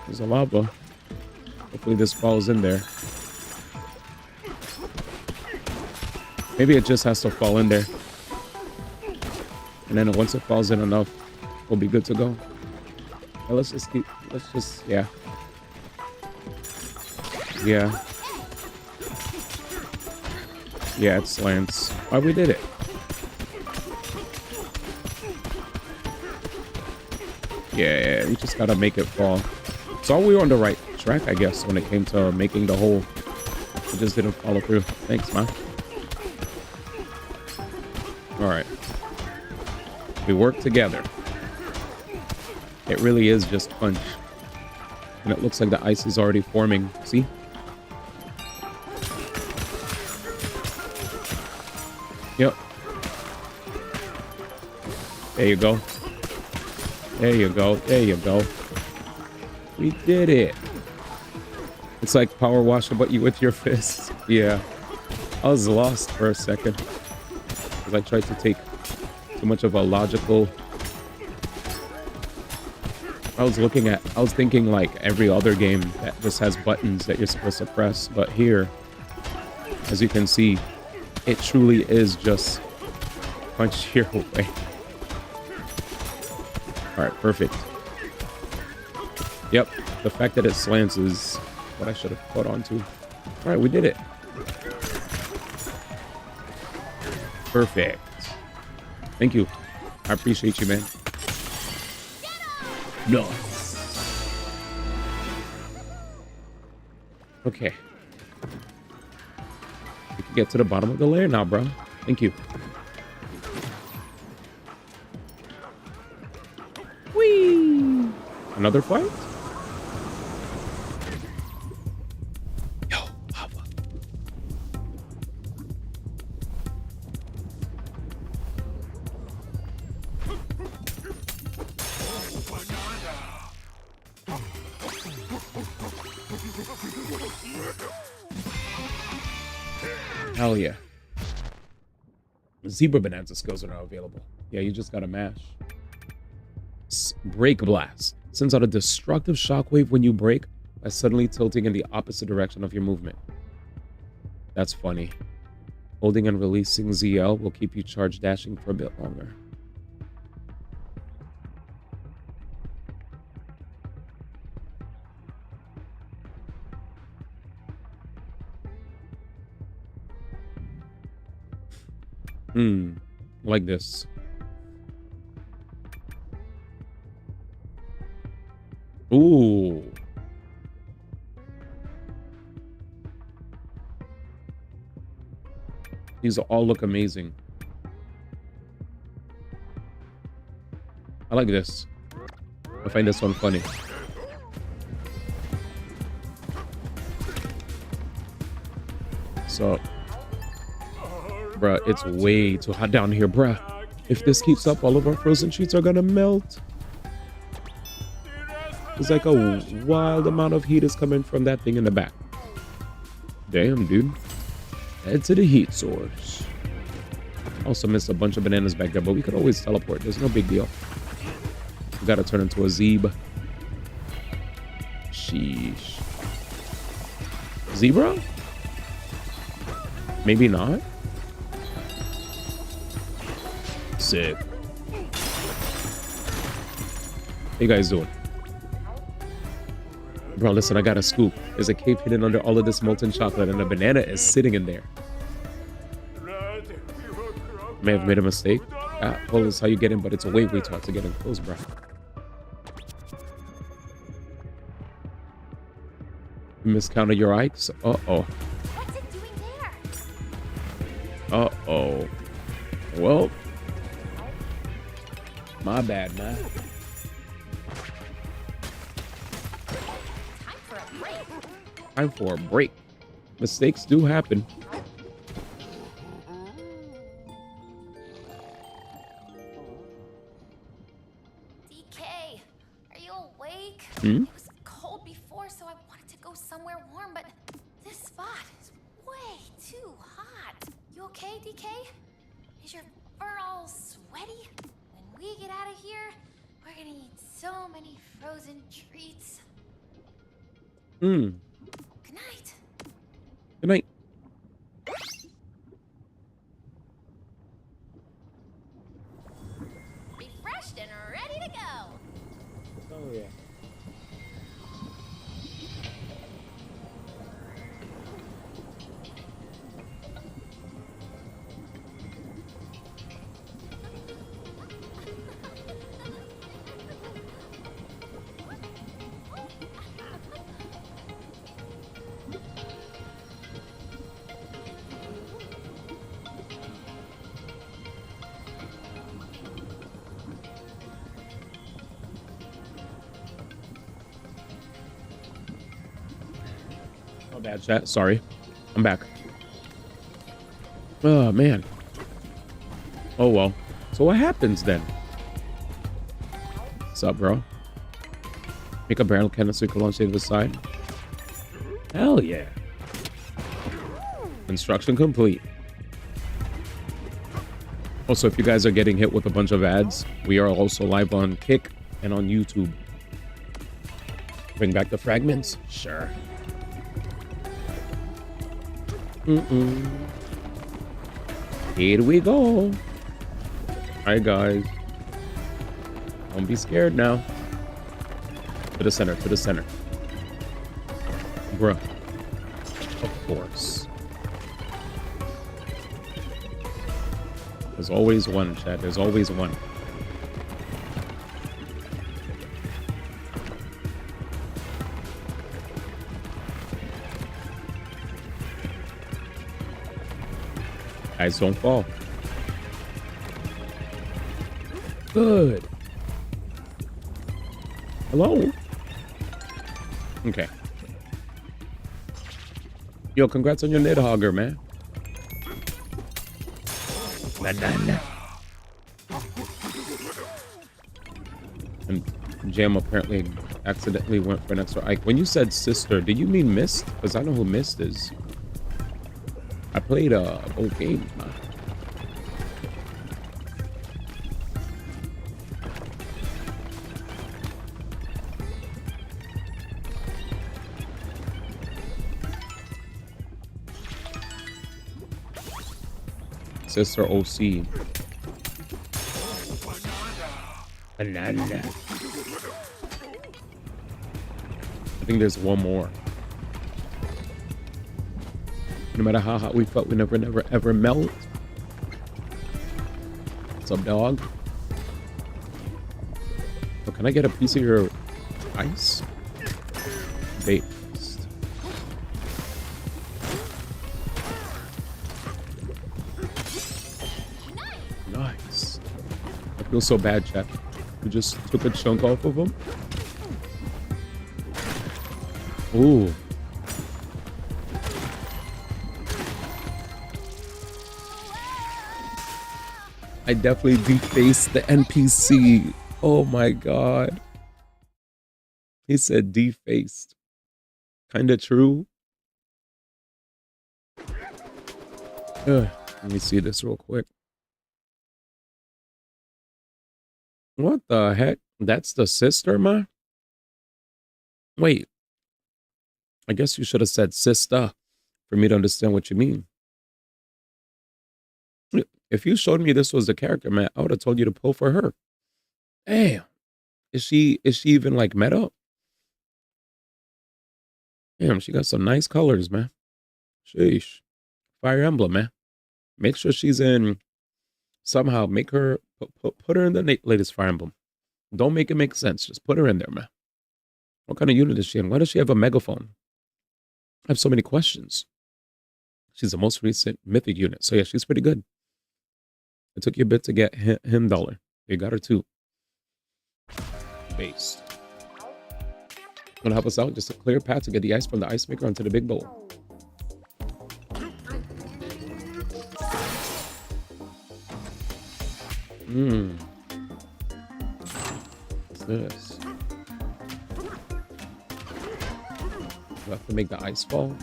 There's a lava. Hopefully this falls in there. Maybe it just has to fall in there. And then once it falls in enough, we'll be good to go. Well, let's just, yeah. Yeah. Yeah, it slants. Oh, we did it. Yeah, we just gotta make it fall. So we were on the right track, I guess, when it came to making the hole. It just didn't follow through. Thanks, man. All right. We work together. It really is just punch. And it looks like the ice is already forming. See? Yep. There you go. There you go. There you go. We did it. It's like power washing but you with your fists. Yeah. I was lost for a second. Because I tried to take too much of a logical... I was thinking like every other game that just has buttons that you're supposed to press. But here, as you can see, it truly is just punch your way. Alright, perfect. Yep, the fact that it slants is what I should have caught on to. Alright, we did it. Perfect. Thank you. I appreciate you, man. No. Okay. We can get to the bottom of the layer now, bro. Thank you. Whee! Another fight? Yo, lava. Hell yeah. Zebra Bananza skills are now available. Yeah, you just gotta mash. Break Blast. Sends out a destructive shockwave when you break by suddenly tilting in the opposite direction of your movement. That's funny. Holding and releasing ZL will keep you charge dashing for a bit longer. Like this. Ooh. These all look amazing. I like this. I find this one funny. So, bruh, it's way too hot down here, bruh. If this keeps up, all of our frozen sheets are gonna melt. It's like a wild amount of heat is coming from that thing in the back. Damn, dude. Head to the heat source. Also missed a bunch of bananas back there, but we could always teleport. There's no big deal. We gotta turn into a zeb. Sheesh. Zebra? Maybe not. Sick. How you guys doing? Bro, listen, I got a scoop. There's a cave hidden under all of this molten chocolate, and a banana is sitting in there. May have made a mistake. Well, is how you get in, but it's way too hard to get in close, bro. Miscounted your Ikes? Uh-oh. What's it doing there? Uh-oh. Well, my bad, man. Time for a break. Mistakes do happen. DK, are you awake? Hmm? It was cold before, so I wanted to go somewhere warm, but this spot is way too hot. You okay, DK? Is your fur all sweaty? When we get out of here, we're gonna eat so many frozen treats. Hmm. Good night. Good night. Refreshed and ready to go. Oh, yeah. Bad chat. Sorry. I'm back. Oh, man. Oh, well. So what happens then? What's up, bro? Make a barrel cannon so you can launch it to the side. Hell yeah. Construction complete. Also, if you guys are getting hit with a bunch of ads, we are also live on Kick and on YouTube. Bring back the fragments? Sure. Here we go. All right, guys. Don't be scared now. To the center, to the center. Bruh. Of course. There's always one, Chad. There's always one. Guys, don't fall. Good. Hello? Okay. Yo, congrats on your Nidhogger, man. Banana. And Jam apparently accidentally went for an extra Ike. When you said sister, did you mean Mist? Because I know who Mist is. I played both games, man. Sister OC. Banana. I think there's one more. No matter how hot we felt, we never, ever melt. What's up, dog? Oh, can I get a piece of your ice? Based. Nice. I feel so bad, chat. We just took a chunk off of him. Ooh. I definitely defaced the NPC. Oh my god. He said defaced. Kinda true. Let me see this real quick. What the heck? That's the sister, ma? Wait. I guess you should have said sister for me to understand what you mean. If you showed me this was the character, man, I would have told you to pull for her. Damn. Is she even like meta? Damn, she got some nice colors, man. Sheesh. Fire Emblem, man. Make sure she's in somehow. Make her put her in the latest Fire Emblem. Don't make it make sense. Just put her in there, man. What kind of unit is she in? Why does she have a megaphone? I have so many questions. She's the most recent mythic unit. So yeah, she's pretty good. It took you a bit to get him dollar. You got her too. Base. Gonna help us out. Just a clear path to get the ice from the ice maker onto the big bowl. What's this? We have to make the ice fall.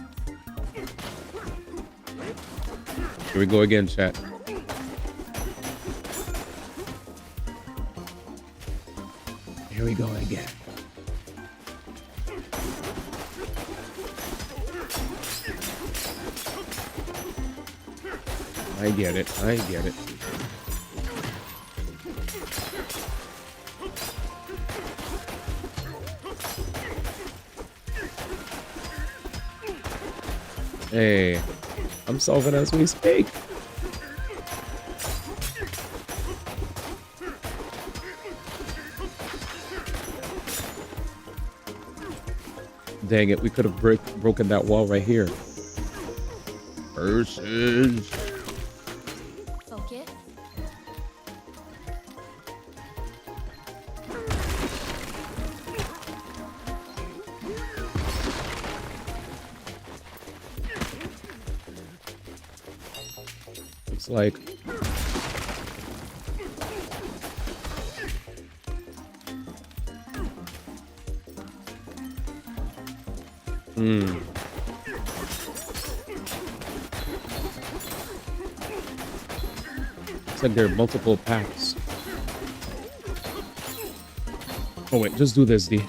Here we go again, chat. Here we go again. I get it. I get it. Hey, I'm solving as we speak. Dang it, we could have broken that wall right here. Versus. Focus. Looks like looks like there are multiple packs. Oh wait, just do this, D.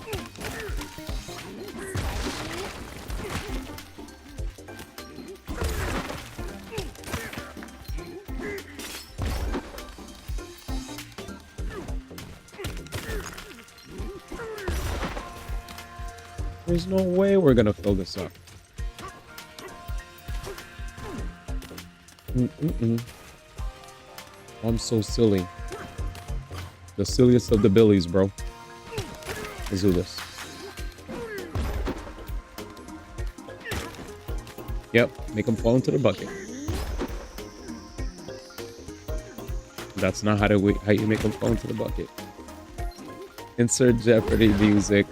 There's no way we're gonna fill this up. I'm so silly. The silliest of the billies, bro. Let's do this. Yep, make them fall into the bucket. That's not how you make them fall into the bucket. Insert Jeopardy music.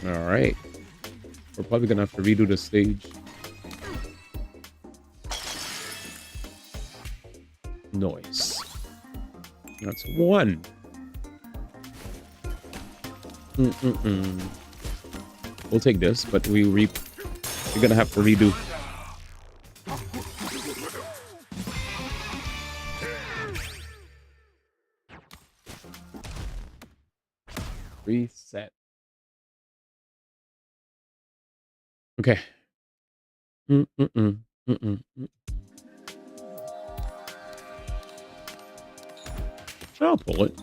All right. We're probably gonna have to redo the stage. Noise. That's one. We'll take this, but we're gonna have to redo. Reset. Okay. I'll pull it.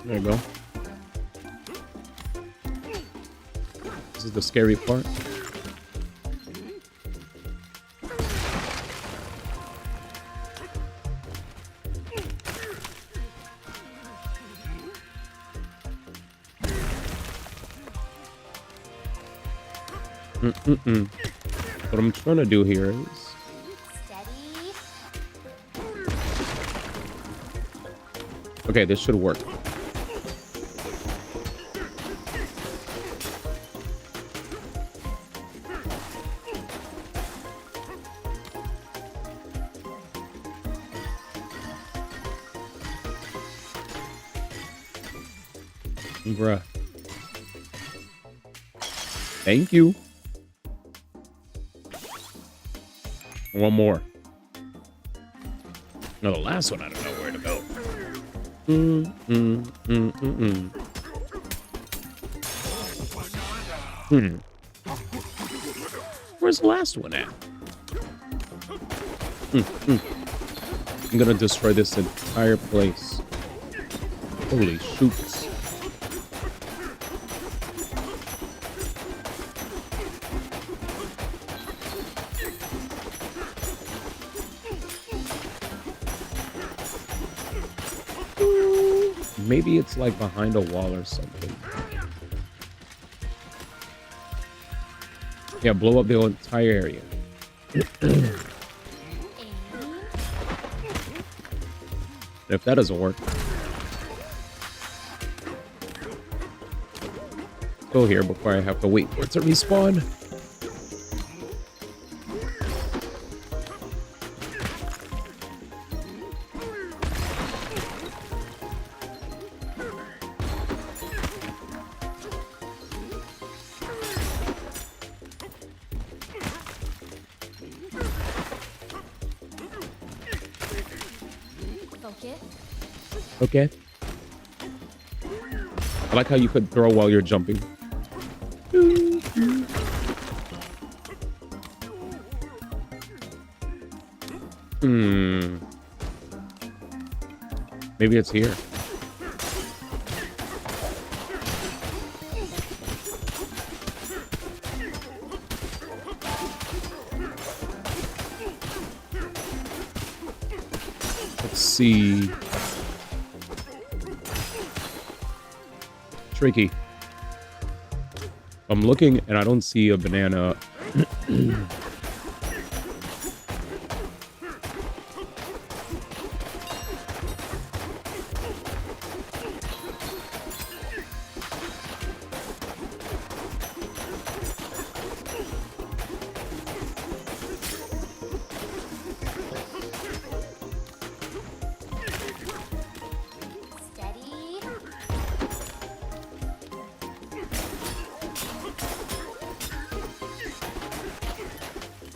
There you go. This is the scary part. What I'm trying to do here is Steady. okay, this should work. Bruh. Thank you. One more. No, the last one, I don't know where to go. Where's the last one at? I'm gonna destroy this entire place. Holy shoots. Maybe it's like behind a wall or something. Yeah, blow up the entire area. If that doesn't work, go here before I have to wait for it to respawn. Okay. I like how you could throw while you're jumping. Maybe it's here. Let's see. Tricky. I'm looking and I don't see a banana.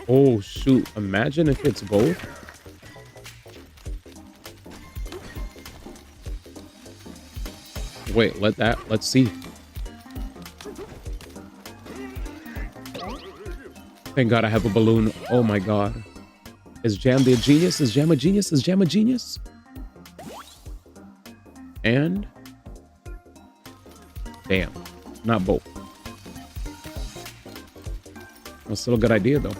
Oh shoot, imagine if it's both. Wait, let's see. Thank God I have a balloon. Oh my God. Is Jam the genius? Is Jam a genius? Is Jam a genius? And damn, not both. That's still a good idea though.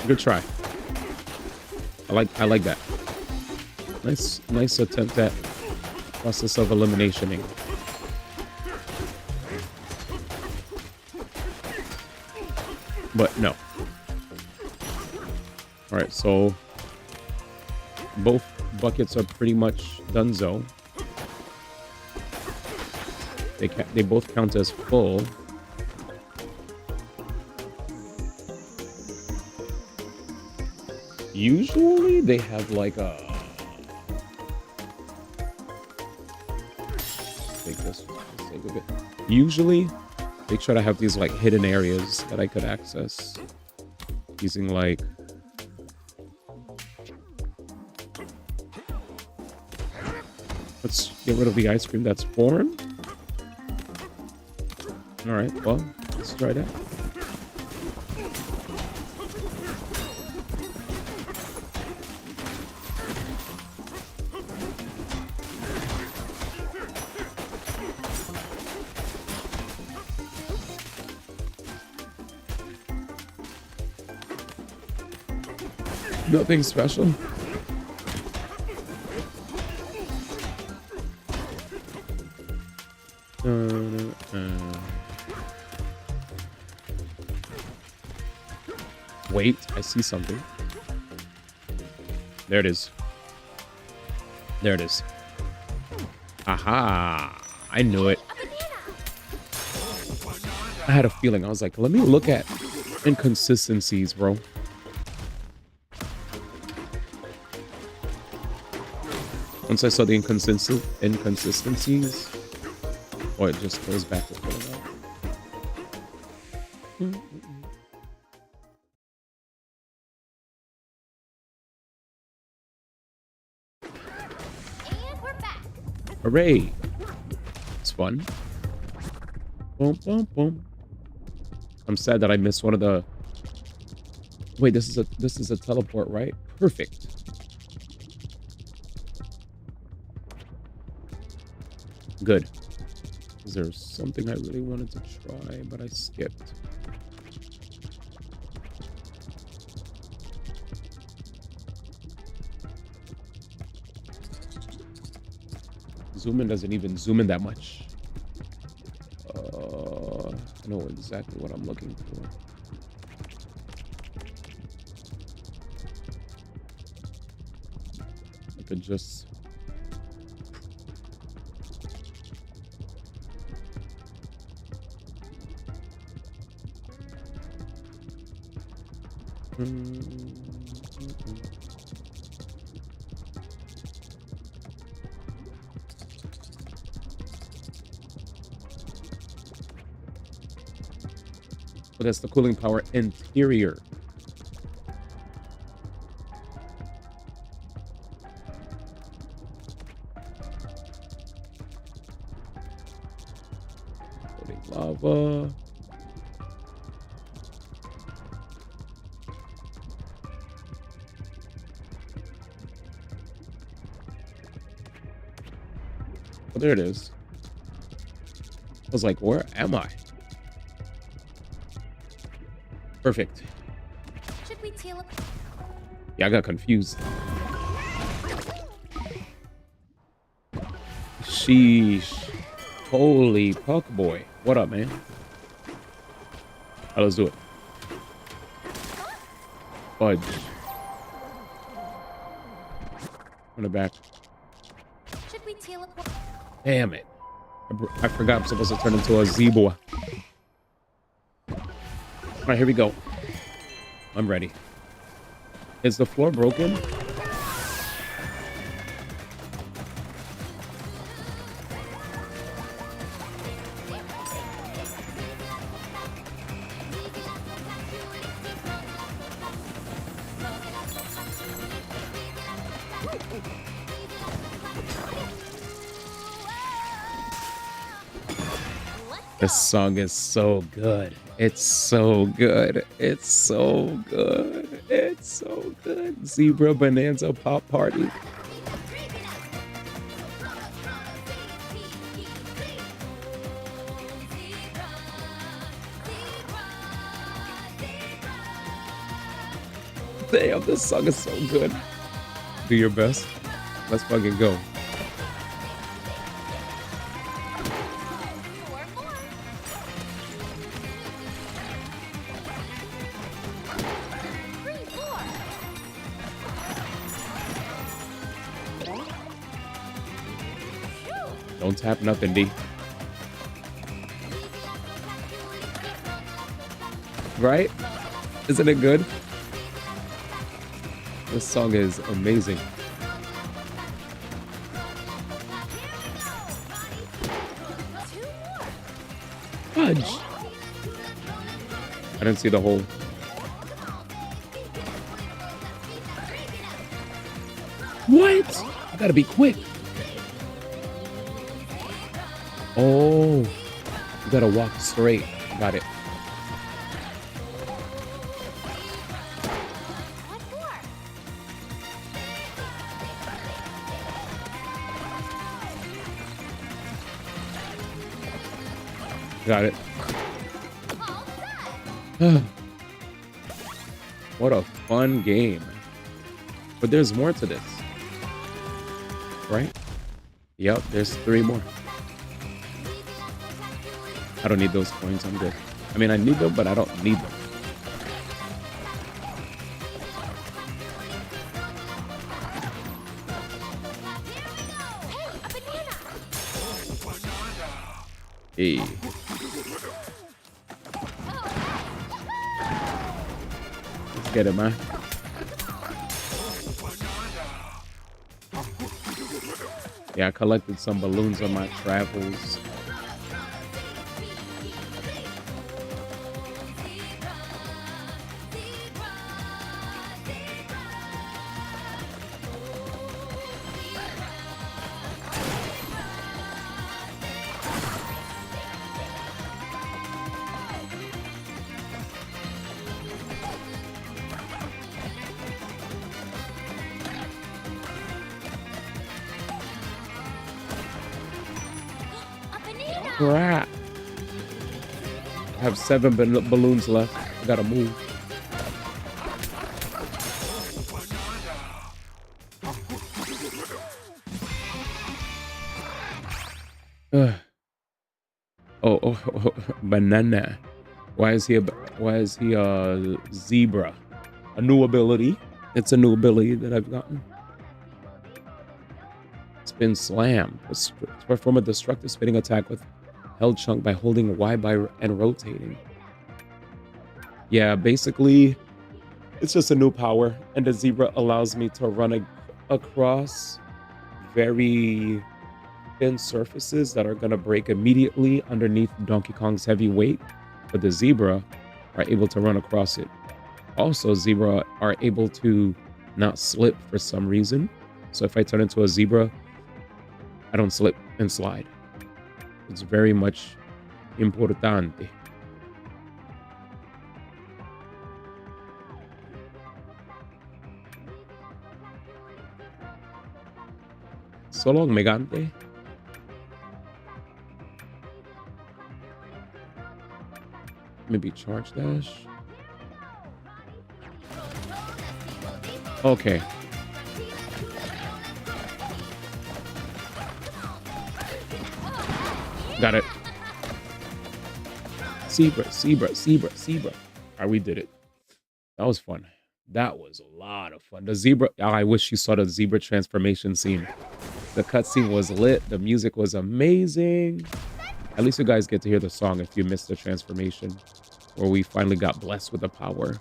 Good try. I like that. Nice attempt at process of eliminationing. But no. All right, so both buckets are pretty much donezo. They both count as full. Usually they have like a... Take this for the sake of it. Usually they try to have these like hidden areas that I could access using like... Let's get rid of the ice cream that's foreign. All right, well, let's try that. Nothing special. Wait, I see something. There it is. There it is. Aha! I knew it. I had a feeling. I was like, let me look at inconsistencies, bro. Once I saw the inconsistencies, oh, it just goes back to full. And we're back. Hooray! It's fun. Boom, boom, boom. I'm sad that I missed one of the. Wait, this is a teleport, right? Perfect. Good. Is there something I really wanted to try, but I skipped? Zoom in doesn't even zoom in that much. I know exactly what I'm looking for. I could just. But that's the cooling power interior. Floating lava. Oh, there it is. I was like, where am I? Perfect. Should we teleport? Yeah, I got confused. Sheesh. Holy puck boy. What up, man? Alright, let's do it. Fudge. On the back. Should we teleport? Damn it. I forgot I'm supposed to turn into a zebra. All right, here we go. I'm ready. Is the floor broken? This song is so good. It's so good. It's so good. It's so good. Zebra Bonanza Pop Party. Damn, this song is so good. Do your best. Let's fucking go. Don't tap nothing, D. Right? Isn't it good? This song is amazing. Fudge. I didn't see the hole. What? I gotta be quick. Oh, you gotta walk straight. Got it. Got it. What a fun game. But there's more to this. Right? Yep, there's 3 more. I don't need those coins. I'm good. I mean, I need them, but I don't need them. Hey. Let's get it, man. Yeah, I collected some balloons on my travels. Crap. I have 7 balloons left. I gotta move. Oh, banana. Why is he a zebra? A new ability. It's a new ability that I've gotten. Spin slam. Perform a destructive spinning attack with held chunk by holding Y and rotating. Yeah, basically, it's just a new power, and the zebra allows me to run across very thin surfaces that are gonna break immediately underneath Donkey Kong's heavy weight, but the zebra are able to run across it. Also, zebra are able to not slip for some reason. So if I turn into a zebra, I don't slip and slide. It's very much importante. So long, Megante. Maybe charge dash. Okay. Got it. Zebra, zebra, zebra, zebra. All right, we did it. That was fun. That was a lot of fun. The zebra. Oh, I wish you saw the zebra transformation scene. The cutscene was lit. The music was amazing. At least you guys get to hear the song if you missed the transformation, where we finally got blessed with the power.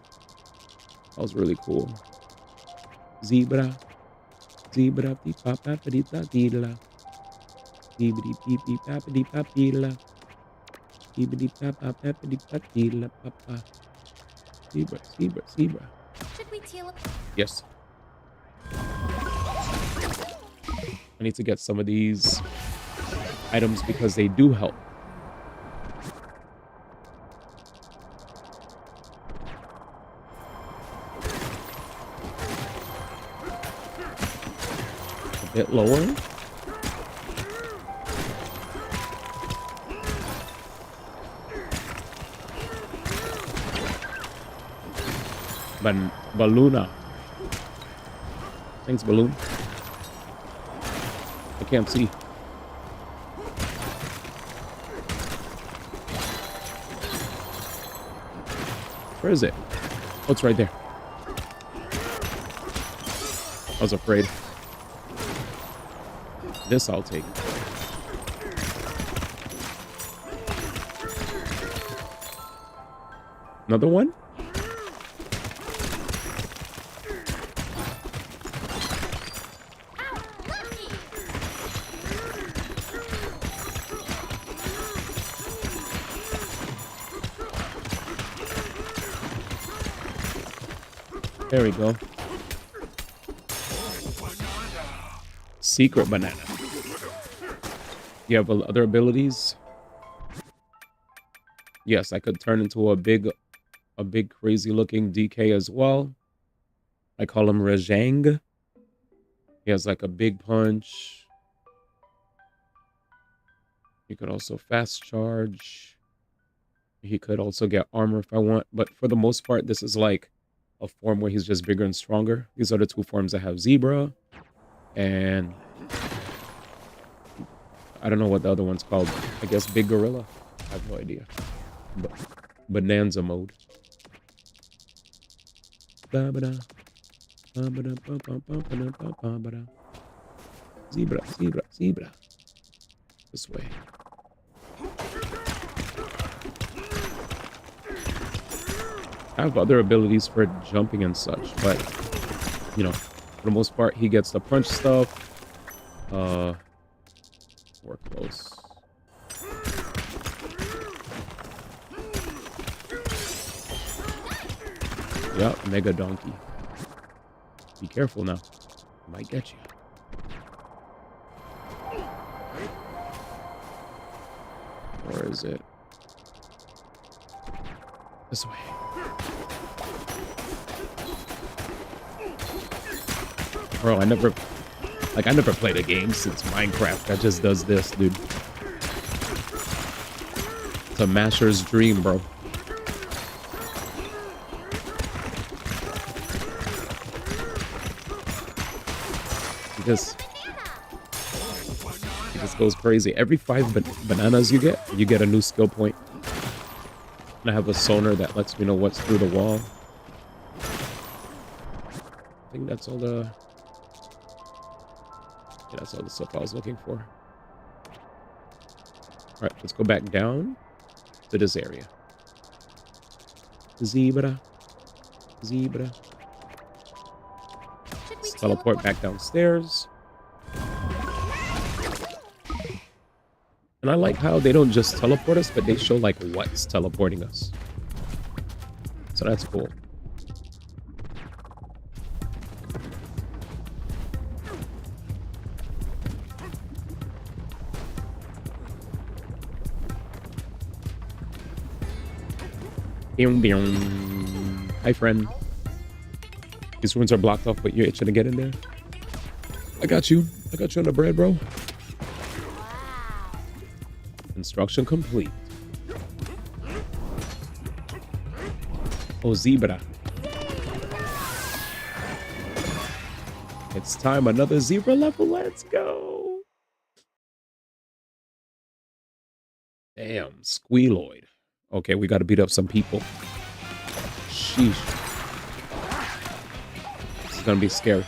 That was really cool. Zebra, zebra, beep, pop, pop, dee, da, dee, la. Beep, beep, beep, beep, pop, dee, pop, dee, la. Beep, beep, pop, pop, pop, dee, pop, dee, la, papa. Zebra, zebra, zebra. Should we teal up? Yes. I need to get some of these items because they do help. A bit lower. Balloona. Thanks, Balloon. I can't see. Where is it? Oh, it's right there. I was afraid. This I'll take. Another one? There we go. Secret banana. You have other abilities? Yes, I could turn into a big crazy looking DK as well. I call him Rajang. He has like a big punch. He could also fast charge. He could also get armor if I want. But for the most part, this is like a form where he's just bigger and stronger. These are the two forms I have. Zebra and I don't know what the other one's called. I guess Big Gorilla. I have no idea. But Bonanza mode. Zebra, zebra, zebra. This way. I have other abilities for jumping and such, but you know, for the most part, he gets the punch stuff. We're close. Yep, Mega Donkey. Be careful now. Might get you. Where is it? This way. Bro, I never played a game since Minecraft that just does this, dude. to Masher's dream, bro. He just goes crazy. Every 5 bananas you get a new skill point. And I have a sonar that lets me know what's through the wall. I think that's all the... Yeah, that's all the stuff I was looking for. Alright, let's go back down to this area. Zebra. Zebra. Let's teleport back downstairs. And I like how they don't just teleport us, but they show like what's teleporting us. So that's cool. Hi, friend. These rooms are blocked off, but you're itching to get in there. I got you. I got you on the bread, bro. Construction complete. Oh, zebra. It's time, another zebra level. Let's go. Damn, squealoid. Okay, we got to beat up some people. Sheesh. This is going to be scary.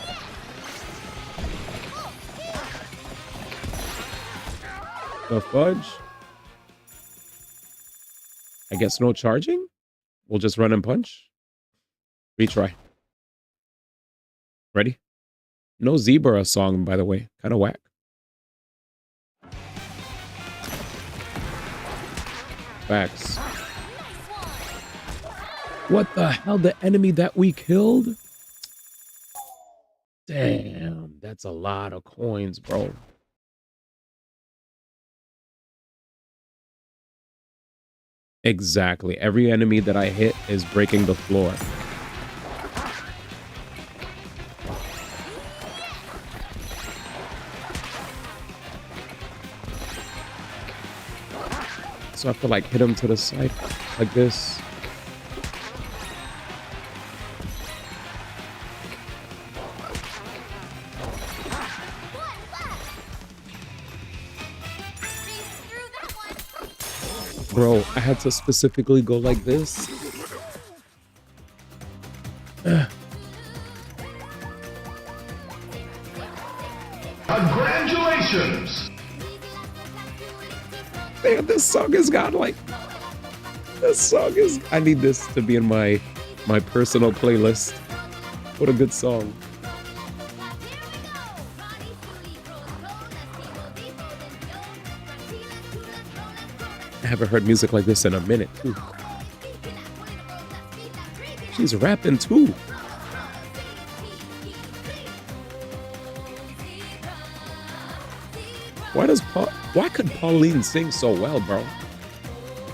The fudge? I guess no charging? We'll just run and punch? Retry. Ready? No zebra song, by the way. Kind of whack. Facts. What the hell? The enemy that we killed? Damn, that's a lot of coins, bro. Exactly. Every enemy that I hit is breaking the floor. So I have to like hit him to the side like this. Bro, I had to specifically go like this. Congratulations! Man, this song has got like... This song is... I need this to be in my personal playlist. What a good song. I haven't heard music like this in a minute, too. She's rapping, too. Why could Pauline sing so well, bro?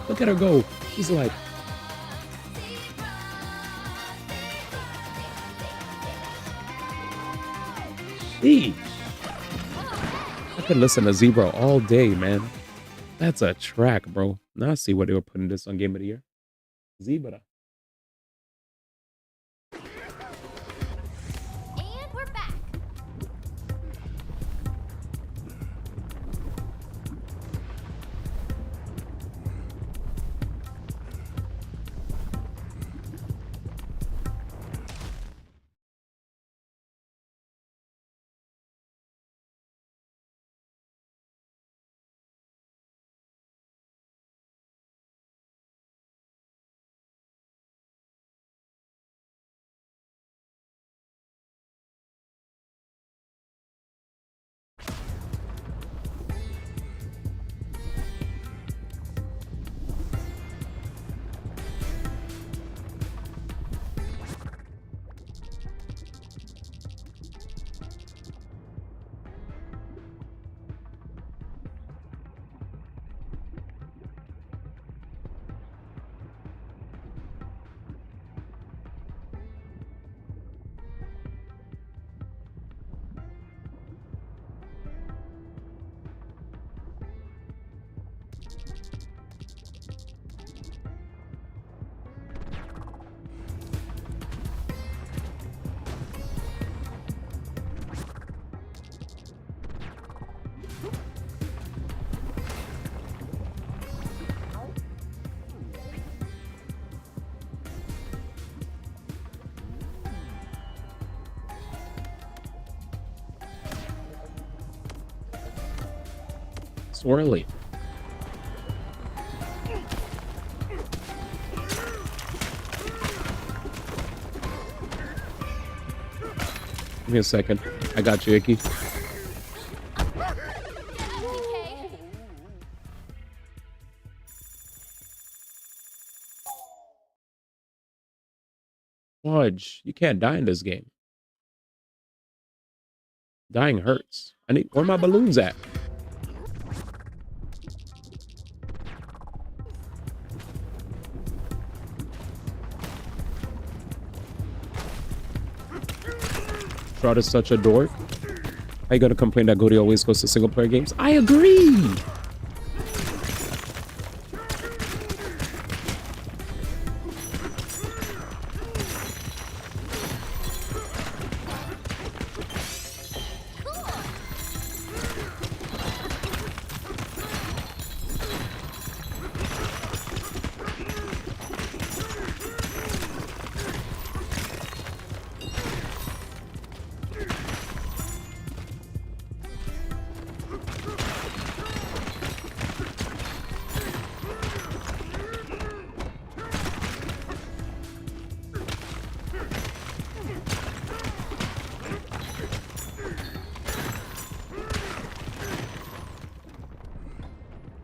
Look at her go. She's like... Sheesh. I could listen to Zebra all day, man. That's a track, bro. Now I see why they were putting this on Game of the Year. Zebra. swirly. Give me a second. I got you, Icky. Fudge, you can't die in this game. Dying hurts. I need, where my balloons at? Shroud is such a dork. How you gonna complain that Goody always goes to single player games? I agree.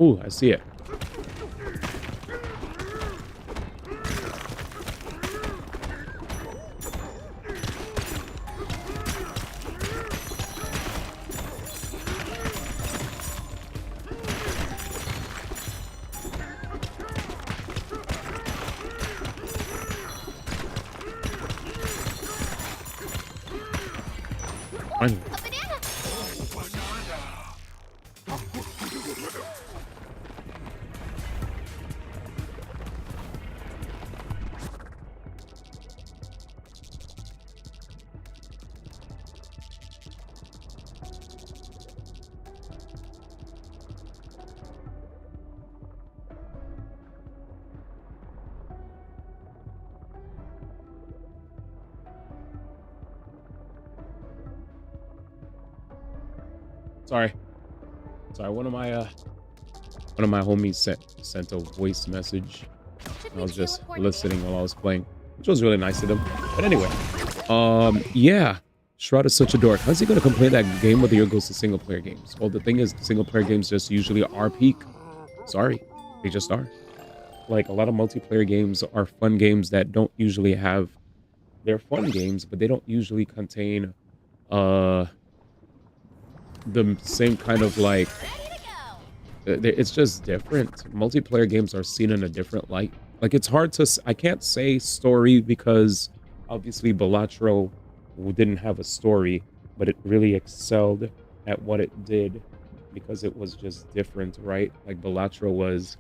Ooh, I see it. Fine. Sorry. One of my homies sent a voice message. I was just listening while I was playing, which was really nice of them. But anyway, yeah, Shroud is such a dork. How's he gonna complain that game of the year goes to single player games? Well, the thing is, single player games just usually are peak. Sorry, they just are. Like, a lot of multiplayer games are fun games that don't usually have. They're fun games, but they don't usually contain the same kind of, like, it's just different. Multiplayer games are seen in a different light. Like, it's hard to, I can't say story because obviously Balatro didn't have a story, but it really excelled at what it did because it was just different, right? Like, Balatro was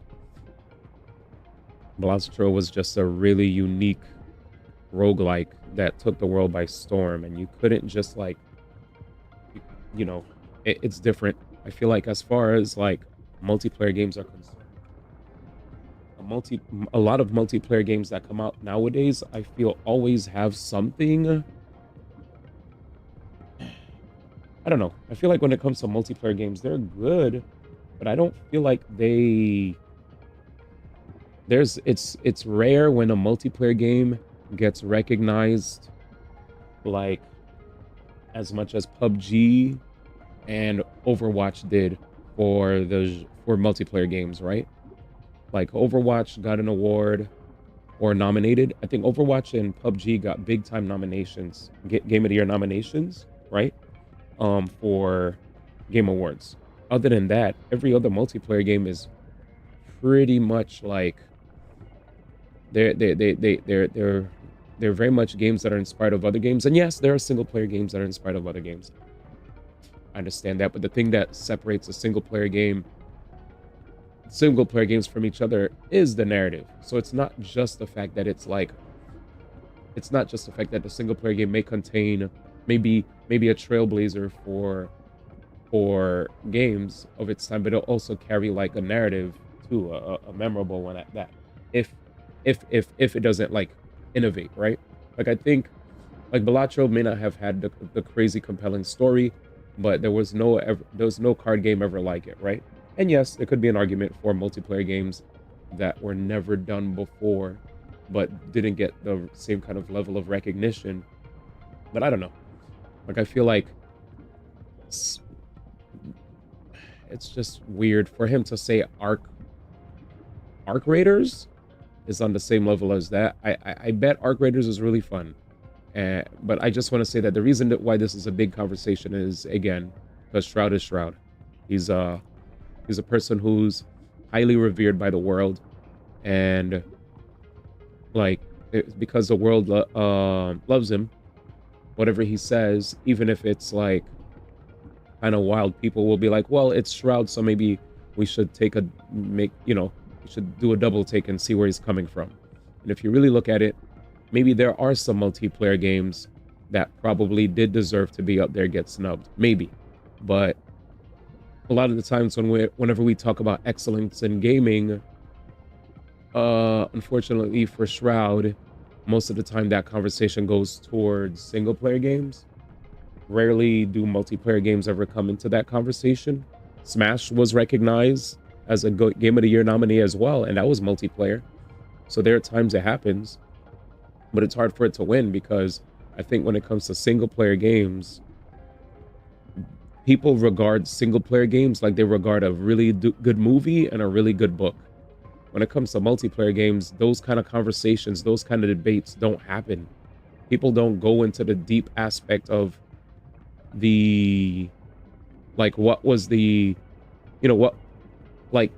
just a really unique roguelike that took the world by storm, and you couldn't just, like, you know, it's different. I feel like as far as, like, multiplayer games are concerned, a lot of multiplayer games that come out nowadays, I feel always have something. I don't know. I feel like when it comes to multiplayer games, they're good, but I don't feel like it's rare when a multiplayer game gets recognized, like, as much as PUBG and Overwatch did for multiplayer games, right? Like, Overwatch got an award or nominated. I think Overwatch and PUBG got big time nominations, Game of the Year nominations, right? For Game Awards. Other than that, every other multiplayer game is pretty much like they're very much games that are inspired of other games. And yes, there are single player games that are inspired of other games. I understand that, but the thing that separates a single player games from each other is the narrative. So it's not just the fact that the single player game may contain maybe a trailblazer for games of its time, but it'll also carry, like, a narrative too, a memorable one at that. If it doesn't, like, innovate, right? Like, I think, like, Balatro may not have had the crazy compelling story, but there was no card game ever like it, right? And yes, there could be an argument for multiplayer games that were never done before, but didn't get the same kind of level of recognition. But I don't know. Like, I feel like it's, it's just weird for him to say Arc Raiders is on the same level as that. I bet Arc Raiders is really fun. But I just want to say that the reason that why this is a big conversation is, again, because Shroud is Shroud. He's a person who's highly revered by the world, and like because the world loves him. Whatever he says, even if it's like kind of wild, people will be like, "Well, it's Shroud, so maybe we should we should do a double take and see where he's coming from." And if you really look at it, maybe there are some multiplayer games that probably did deserve to be up there, get snubbed, maybe. But a lot of the times whenever we talk about excellence in gaming, unfortunately for Shroud, most of the time that conversation goes towards single player games. Rarely do multiplayer games ever come into that conversation. Smash was recognized as a Game of the Year nominee as well, and that was multiplayer. So there are times it happens, but it's hard for it to win because I think when it comes to single player games, people regard single player games like they regard a really good movie and a really good book. When it comes to multiplayer games, those kind of conversations, those kind of debates don't happen. People don't go into the deep aspect of the, like, what was the, like,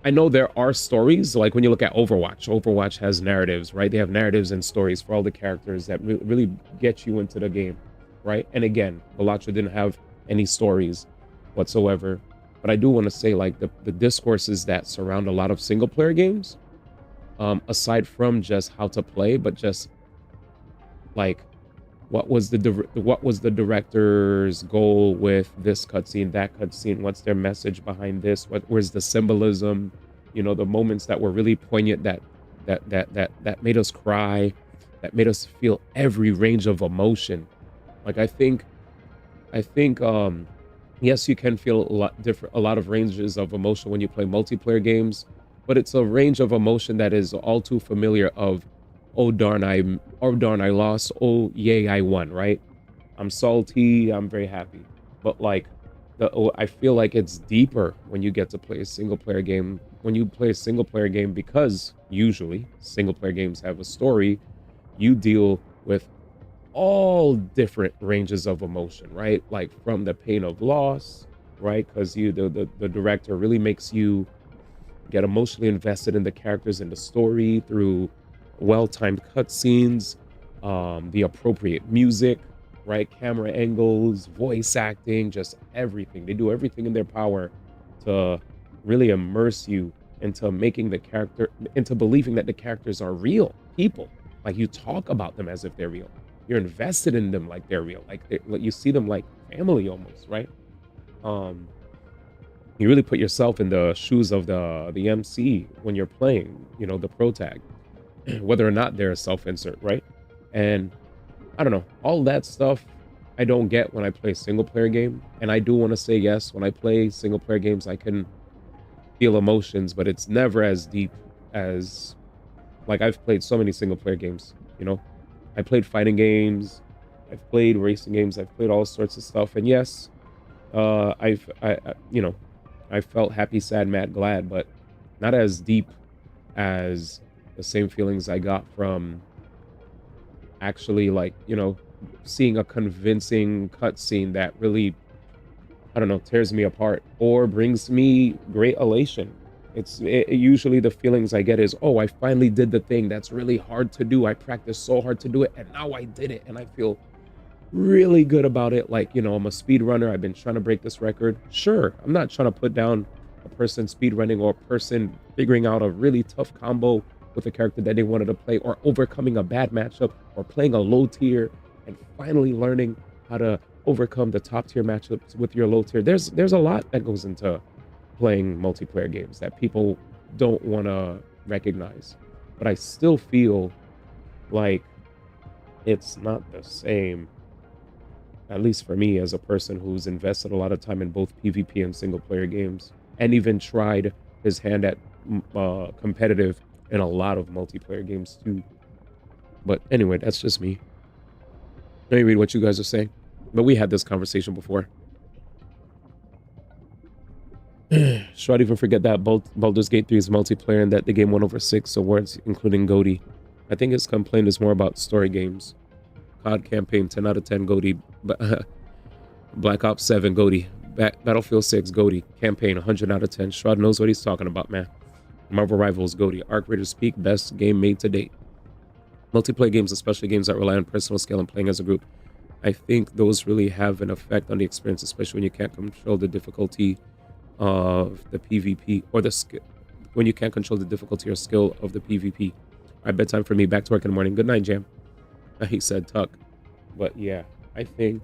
I know there are stories, like when you look at Overwatch has narratives, right? They have narratives and stories for all the characters that really get you into the game, right? And again, Balatro didn't have any stories whatsoever. But I do want to say, like, the discourses that surround a lot of single player games, aside from just how to play, but just like what was the director's goal with this cutscene, that cutscene, what's their message behind this, where's the symbolism, the moments that were really poignant, that made us cry, that made us feel every range of emotion. Like, I think yes, you can feel a lot of ranges of emotion when you play multiplayer games, but it's a range of emotion that is all too familiar of, oh darn I lost, oh yay I won, right? I'm salty, I'm very happy. But like I feel like it's deeper when you get to play a single player game. When you play a single player game, because usually single player games have a story, you deal with all different ranges of emotion, right? Like from the pain of loss, right? Because the director really makes you get emotionally invested in the characters and the story through well-timed cutscenes, the appropriate music, right? Camera angles, voice acting, just everything. They do everything in their power to really immerse you into into believing that the characters are real people. Like, you talk about them as if they're real. You're invested in them like they're real. Like you see them like family almost, right? You really put yourself in the shoes of the MC when you're playing, the pro tag, whether or not they're a self-insert, right? And I don't know, all that stuff I don't get when I play a single player game. And I do want to say, yes, when I play single player games, I can feel emotions, but it's never as deep as, like, I've played so many single player games, I played fighting games, I've played racing games, I've played all sorts of stuff. And yes, I felt happy, sad, mad, glad, but not as deep as the same feelings I got from actually, like, seeing a convincing cutscene that really, I don't know, tears me apart or brings me great elation. Usually the feelings I get is, oh, I finally did the thing that's really hard to do. I practiced so hard to do it, and now I did it, and I feel really good about it. Like, I'm a speed runner. I've been trying to break this record. Sure, I'm not trying to put down a person speed running or a person figuring out a really tough combo with a character that they wanted to play, or overcoming a bad matchup, or playing a low tier and finally learning how to overcome the top tier matchups with your low tier. There's a lot that goes into playing multiplayer games that people don't want to recognize, but I still feel like it's not the same, at least for me, as a person who's invested a lot of time in both PvP and single player games. and even tried his hand at competitive in a lot of multiplayer games too. But anyway, that's just me. Let me read what you guys are saying. But we had this conversation before. Should I even forget that Baldur's Gate 3 is multiplayer and that the game won over 6 awards, including GOTY. I think his complaint is more about story games. COD campaign 10 out of 10 GOTY. Black Ops 7 GOTY. Battlefield 6 GOTY. Campaign 100 out of 10. Shroud knows what he's talking about, man. Marvel Rivals GOTY. Arc Raiders Peak best game made to date. Multiplayer games, especially games that rely on personal skill and playing as a group. I think those really have an effect on the experience, especially when you can't control the difficulty of the PvP or the skill. When you can't control the difficulty or skill of the PvP. All right, bedtime for me. Back to work in the morning. Good night, Jam. He said tuck. But yeah, I think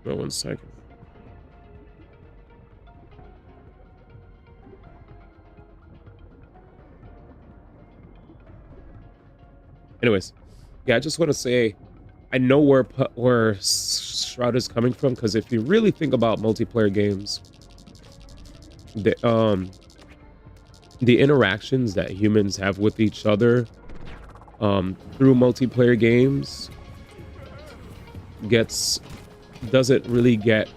no, 1 second. Anyways, yeah, I just want to say I know where Shroud is coming from, because if you really think about multiplayer games, the interactions that humans have with each other through multiplayer games doesn't really get,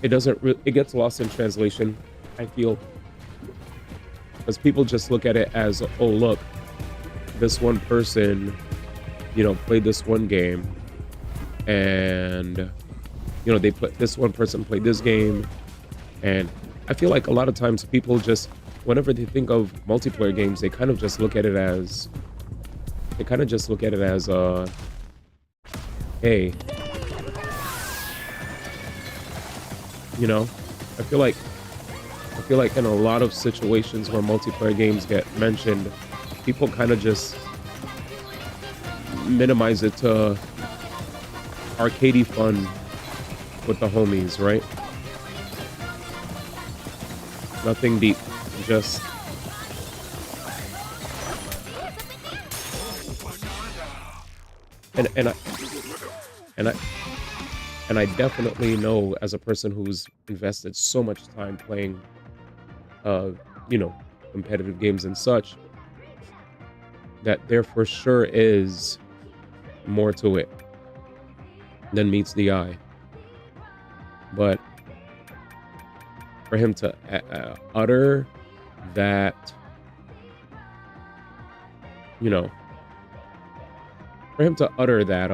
it gets lost in translation, I feel, because people just look at it as, oh look, this one person, you know, played this one game, and you know, this one person played this game. And I feel like a lot of times people just, whenever they think of multiplayer games, they kind of just look at it as, hey, you know, I feel like in a lot of situations where multiplayer games get mentioned, people kind of just minimize it to arcadey fun with the homies, right? Nothing deep, just and I definitely know, as a person who's invested so much time playing you know, competitive games and such, that there for sure is more to it than meets the eye. But for him to utter that, you know, for him to utter that,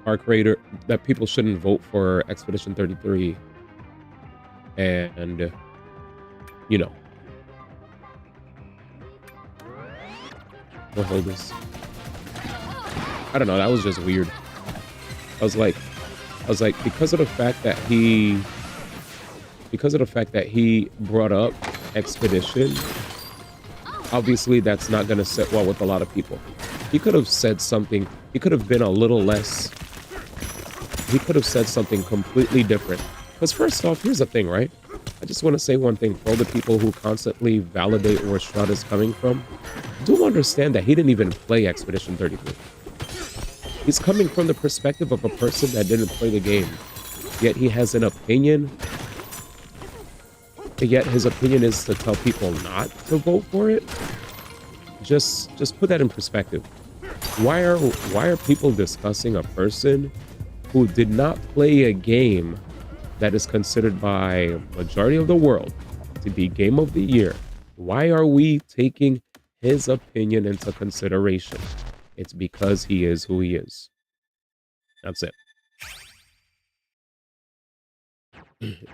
Arc Raider, that people shouldn't vote for Expedition 33, and you know, we'll hold this. I don't know, that was just weird. I was like, because of the fact that he brought up Expedition, obviously that's not gonna sit well with a lot of people. He could have said something, he could have been a little less, he could have said something completely different. Because first off, here's the thing, right? I just want to say one thing for all the people who constantly validate where Shroud is coming from. Do understand that he didn't even play Expedition 33. He's coming from the perspective of a person that didn't play the game. Yet he has an opinion. Yet his opinion is to tell people not to vote for it. Just put that in perspective. Why are people discussing a person who did not play a game that is considered by majority of the world to be game of the year? Why are we taking his opinion into consideration? It's because he is who he is. That's it.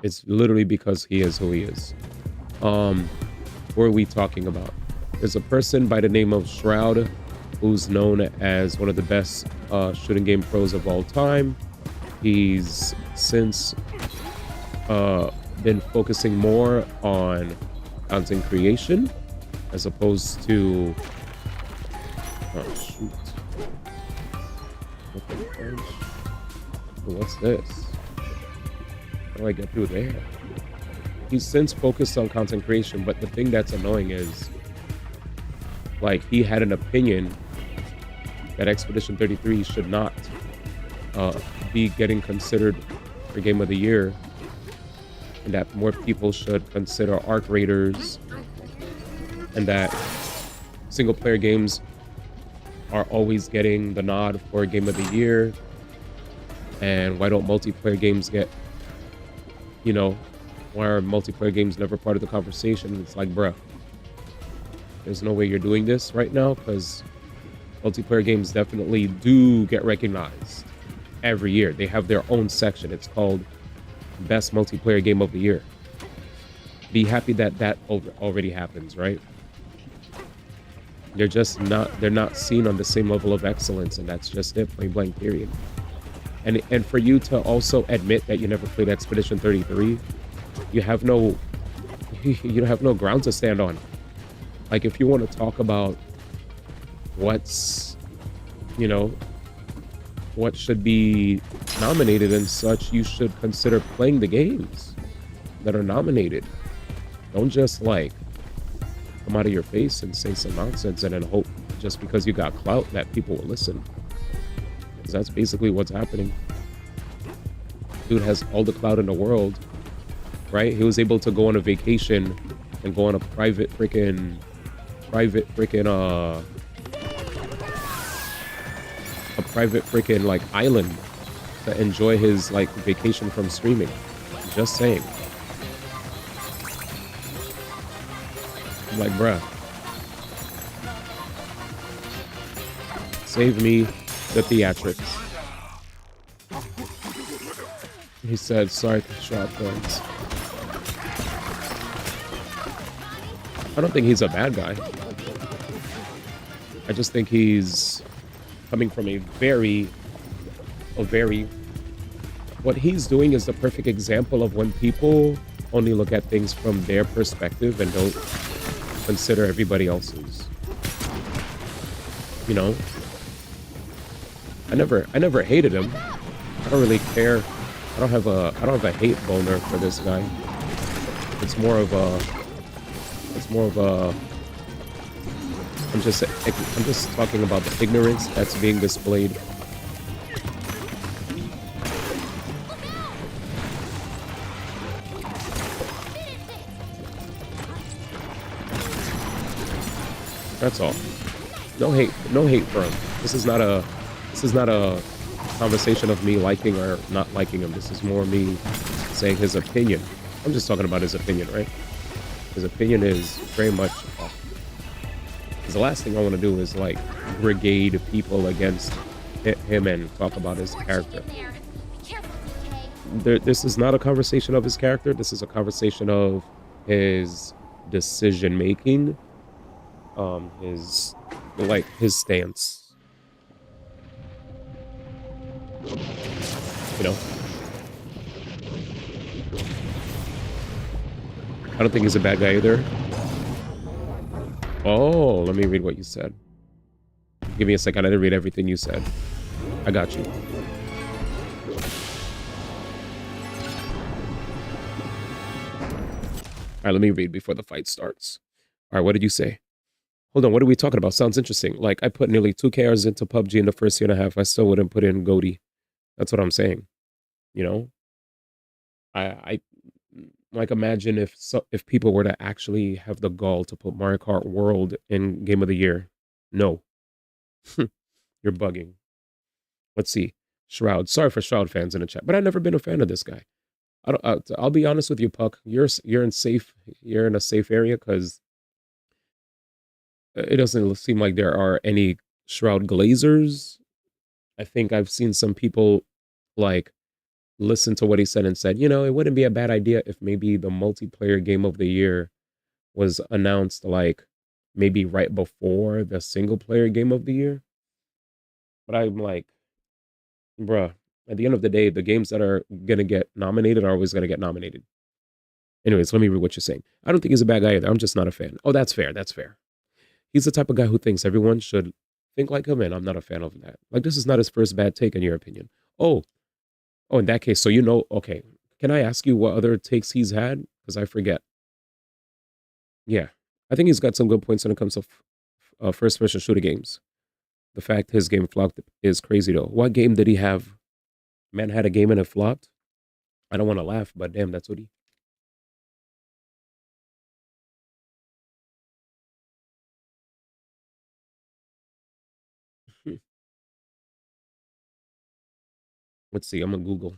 It's literally because he is who he is. What are we talking about? There's a person by the name of Shroud who's known as one of the best shooting game pros of all time. He's since been focusing more on content creation as opposed to oh shoot. What the fudge? What's this? How do I get through there? He's since focused on content creation, but the thing that's annoying is like he had an opinion that Expedition 33 should not be getting considered for Game of the Year, and that more people should consider Arc Raiders, and that single player games are always getting the nod for Game of the Year, and why don't multiplayer games get, you know, why are multiplayer games never part of the conversation? It's like, bruh, there's no way you're doing this right now, because multiplayer games definitely do get recognized every year. They have their own section. It's called Best Multiplayer Game of the Year. Be happy that that already happens, right? They're not seen on the same level of excellence, and that's just it, point blank period. And for you to also admit that you never played Expedition 33, you have no ground to stand on. Like, if you want to talk about what's, you know, what should be nominated and such, you should consider playing the games that are nominated. Don't just like come out of your face and say some nonsense and then hope just because you got clout that people will listen. Because that's basically what's happening. Dude has all the clout in the world, right? He was able to go on a vacation and go on a private freaking like island to enjoy his like vacation from streaming. Just saying. I'm like, bruh, save me the theatrics. He said, sorry to shot friends. I don't think he's a bad guy. I just think he's coming from a very, what he's doing is the perfect example of when people only look at things from their perspective and don't consider everybody else's. You know? I never hated him. I don't really care. I don't have a hate boner for this guy. It's more of a I'm just talking about the ignorance that's being displayed. That's all. No hate for him. This is not a conversation of me liking or not liking him. This is more me saying his opinion. I'm just talking about his opinion, right? His opinion is very much off. Because the last thing I want to do is like brigade people against him and talk about his character. This is not a conversation of his character. This is a conversation of his decision making, his stance. You know, I don't think he's a bad guy either. Oh, let me read what you said. Give me a second. I didn't read everything you said. I got you. All right, let me read before the fight starts. All right, what did you say? Hold on, what are we talking about? Sounds interesting. Like, I put nearly 2K hours into PUBG in the first year and a half. I still wouldn't put in GOTY. That's what I'm saying. You know? I like, imagine if people were to actually have the gall to put Mario Kart World in Game of the Year. No. You're bugging. Let's see. Shroud. Sorry for Shroud fans in the chat, but I've never been a fan of this guy. I'll be honest with you, Puck. You're in a safe area because it doesn't seem like there are any Shroud Glazers. I think I've seen some people like listened to what he said and said, you know, it wouldn't be a bad idea if maybe the multiplayer game of the year was announced like maybe right before the single player game of the year. But I'm like, bruh, at the end of the day, the games that are gonna get nominated are always gonna get nominated. Anyways, let me read what you're saying. I don't think he's a bad guy either. I'm just not a fan. Oh, that's fair. That's fair. He's the type of guy who thinks everyone should think like him, and I'm not a fan of that. Like, this is not his first bad take, in your opinion. Oh, oh, in that case, so you know, okay. Can I ask you what other takes he's had? Because I forget. Yeah, I think he's got some good points when it comes to first-person shooter games. The fact his game flopped is crazy, though. What game did he have? Man had a game and it flopped? I don't want to laugh, but damn, that's what he... Let's see, I'm gonna Google.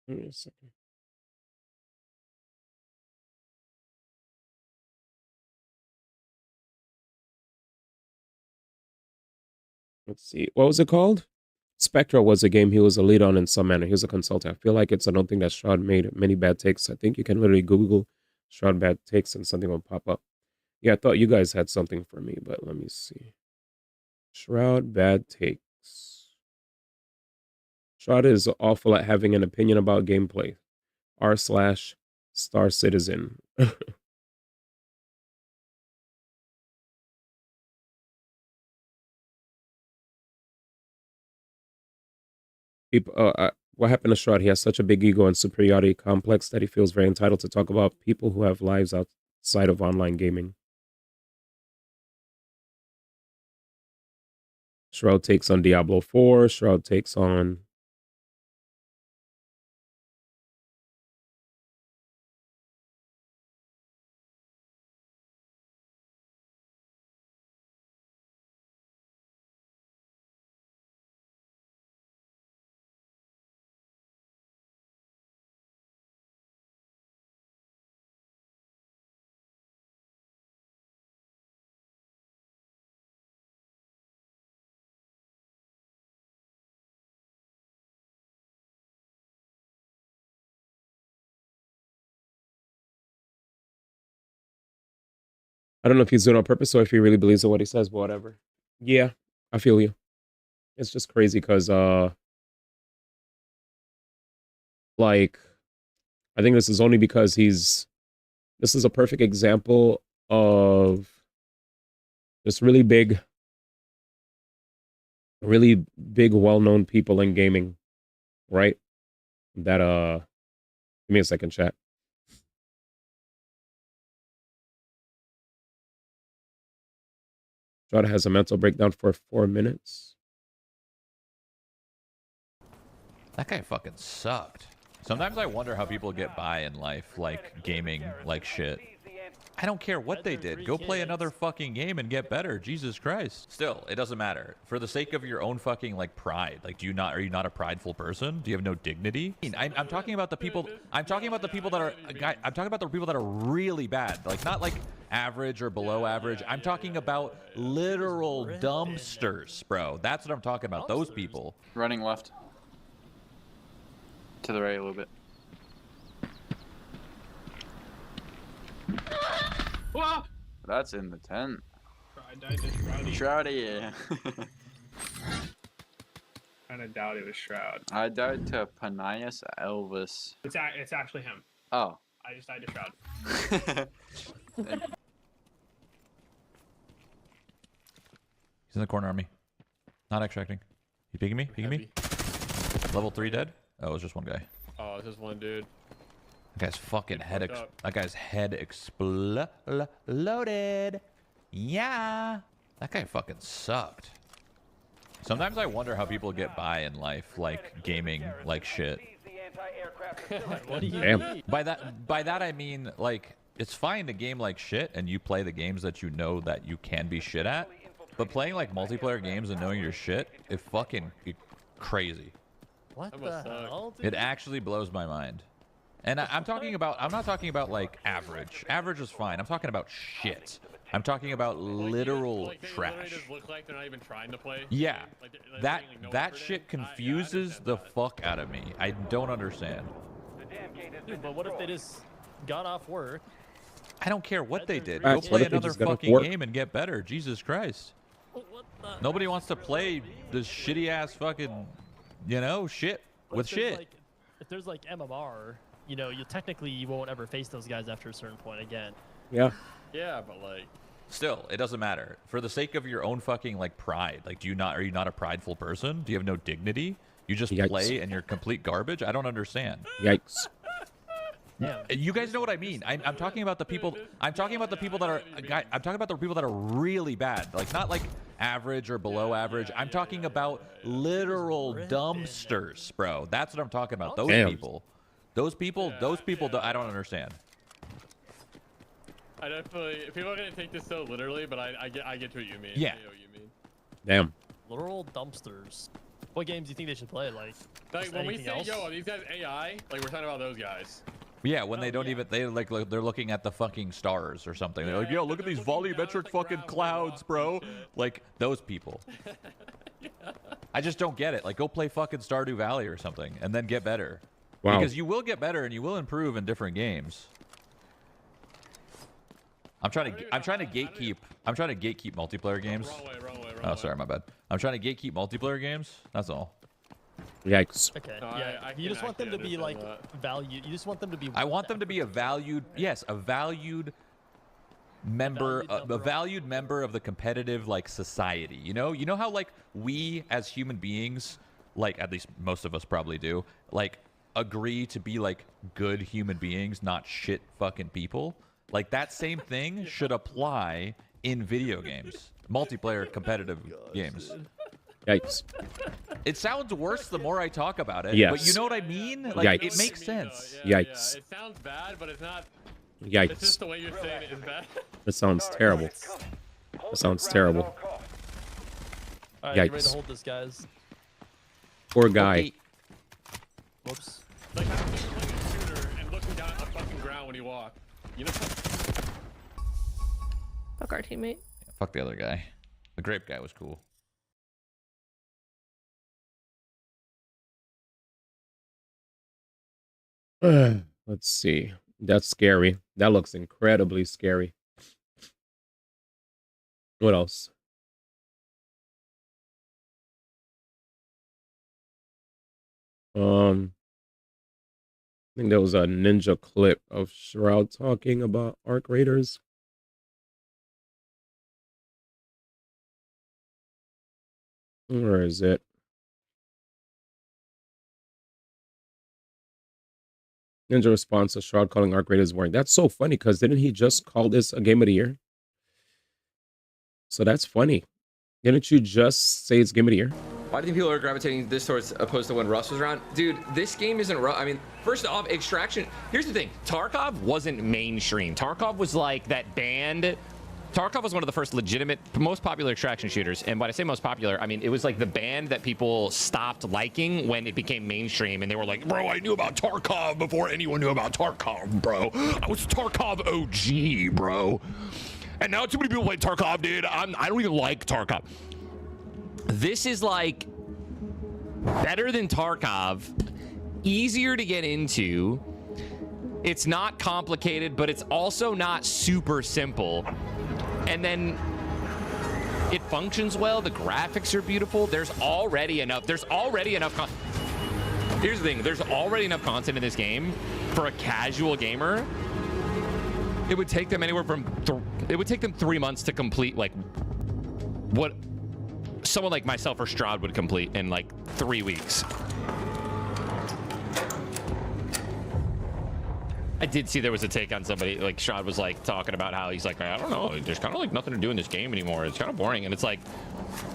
Give me a second. Let's see. What was it called? Spectra was a game he was a lead on in some manner. He was a consultant. I feel like it's another thing that Shroud made many bad takes. I think you can literally Google Shroud bad takes and something will pop up. Yeah, I thought you guys had something for me, but let me see. Shroud bad takes. Shroud is awful at having an opinion about gameplay. r/Star Citizen. People, what happened to Shroud? He has such a big ego and superiority complex that he feels very entitled to talk about people who have lives outside of online gaming. Shroud takes on Diablo 4. Shroud takes on... I don't know if he's doing it on purpose or if he really believes in what he says, but whatever. Yeah, I feel you. It's just crazy because, like, I think this is only because this is a perfect example of just really big, well-known people in gaming, right? That, give me a second, chat. Shroud has a mental breakdown for 4 minutes. That guy fucking sucked. Sometimes I wonder how people get by in life, like gaming, like shit. I don't care what they did. Go play another fucking game and get better. Jesus Christ. Still, it doesn't matter. For the sake of your own fucking like pride, like are you not a prideful person? Do you have no dignity? I'm talking about the people. I'm talking about the people that are. I'm talking about the people that are really bad. Like not like average or below average. I'm talking about literal dumpsters, bro. That's what I'm talking about. Those people. Running left. To the right a little bit. Whoa! That's in the tent. I died to Shroudy. Shroudy. Kinda doubt it was Shroud. I died to Panias Elvis. It's actually him. Oh. I just died to Shroud. He's in the corner on me. Not extracting. He peeking me? Peeking me? Level 3 dead? Oh, it was just one guy. Oh, it's just one dude. That guy's fucking head. fucked up. That guy's head exploded. Yeah. That guy fucking sucked. Sometimes I wonder how people get by in life, like gaming like shit. What do you mean? By that I mean like it's fine to game like shit and you play the games that you know that you can be shit at, but playing like multiplayer games and knowing your shit, it fucking crazy. What the hell, dude? It actually blows my mind. And I'm talking about, I'm not talking about like average. Average is fine. I'm talking about shit. I'm talking about literal They trash. literally just look like they're not even trying to play. Yeah, Like, that shit confuses the fuck out of me. I don't understand. Dude, but what if they just got off work? I don't care what they did. Facts, Go what play if they another just got off fucking work? game and get better. Jesus Christ. Nobody wants to play this shitty ass fucking, you know, shit What with if there's, shit. like, if there's like MMR, you know, you won't ever face those guys after a certain point again. Yeah. Yeah, but like. Still, it doesn't matter. For the sake of your own fucking like pride, like are you not a prideful person? Do you have no dignity? You just Yikes. play and you're complete garbage? I don't understand. Yikes. Yeah. You guys know what I mean. I'm talking about the people. I'm talking about the people that are. I'm talking about the people that are really bad. Like not like average or below average. I'm talking about literal dumpsters, bro. That's what I'm talking about. Those Damn. people. Those people. Those people. I don't understand. I definitely. People are gonna take this so literally, but I get what you mean. Yeah. I get what you mean. Damn. Literal dumpsters. What games do you think they should play? Like just when we anything say, else? yo, are these guys AI? Like we're talking about those guys. Yeah, when they don't even they're looking at the fucking stars or something. They're like, yo, look at these volumetric fucking clouds, bro. Like those people. I just don't get it. Like go play fucking Stardew Valley or something and then get better. Wow. Because you will get better and you will improve in different games. I'm trying to gatekeep multiplayer games. Wrong way. Oh, sorry, my bad. I'm trying to gatekeep multiplayer games. That's all. Yikes. Okay. No, Yeah. I You can just want them to actually be like understand valued. You just want them to be. I want them to be a valued, yes, a valued member of the competitive like society. You know how like we as human beings, like at least most of us probably do, like agree to be like good human beings, not shit fucking people. Like that same thing should apply in video games, multiplayer competitive games. Yikes. It sounds worse the more I talk about it, Yes. but you know what I mean? Like Yikes. it makes sense. Yikes. It sounds bad, but it's not. Yikes. It's just the way you're saying it is bad. That sounds terrible. That sounds terrible. All right, you ready to Yikes. hold this, guys? Poor guy. Whoops. Like how can you play a shooter and looking down at the fucking ground when you walk? You know. Fuck our teammate. Yeah, fuck the other guy. The grape guy was cool. Let's see. That's scary. That looks incredibly scary. What else? I think there was a ninja clip of Shroud talking about arc raiders. Where is it? Ninja response to Shroud calling arc raiders boring. That's so funny because didn't he just call this a game of the year? So that's funny. Didn't you just say it's game of the year? Why do you think people are gravitating this towards opposed to when Russ was around? Dude, this game isn't Russ. I mean, first off, Extraction. Here's the thing. Tarkov wasn't mainstream. Tarkov was like that band Tarkov was one of the first legitimate, most popular extraction shooters. And when I say most popular, I mean, it was like the band that people stopped liking when it became mainstream. And they were like, bro, I knew about Tarkov before anyone knew about Tarkov, bro. I was Tarkov OG, bro. And now too many people play Tarkov, dude. I don't even like Tarkov. This is like better than Tarkov, easier to get into. It's not complicated, but it's also not super simple. And then it functions well. The graphics are beautiful. There's already enough. Here's the thing. There's already enough content in this game for a casual gamer. It would take them anywhere from it would take them 3 months to complete like what someone like myself or Stroud would complete in like 3 weeks. I did see there was a take on somebody, like Stroud was like talking about how he's like, I don't know, there's kind of like nothing to do in this game anymore. It's kind of boring. And it's like,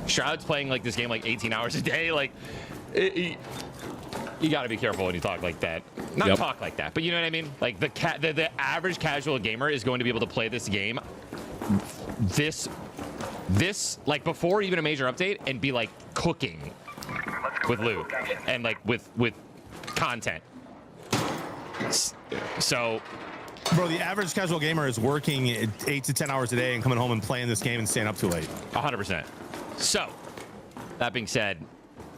Shroud's playing like this game like 18 hours a day. Like, you got to be careful when you talk like that. Not talk like that, but you know what I mean? Like the average casual gamer is going to be able to play this game, this like before even a major update and be like cooking with loot and like with content. So, bro, the average casual gamer is working 8 to 10 hours a day and coming home and playing this game and staying up too late. 100%. So, that being said,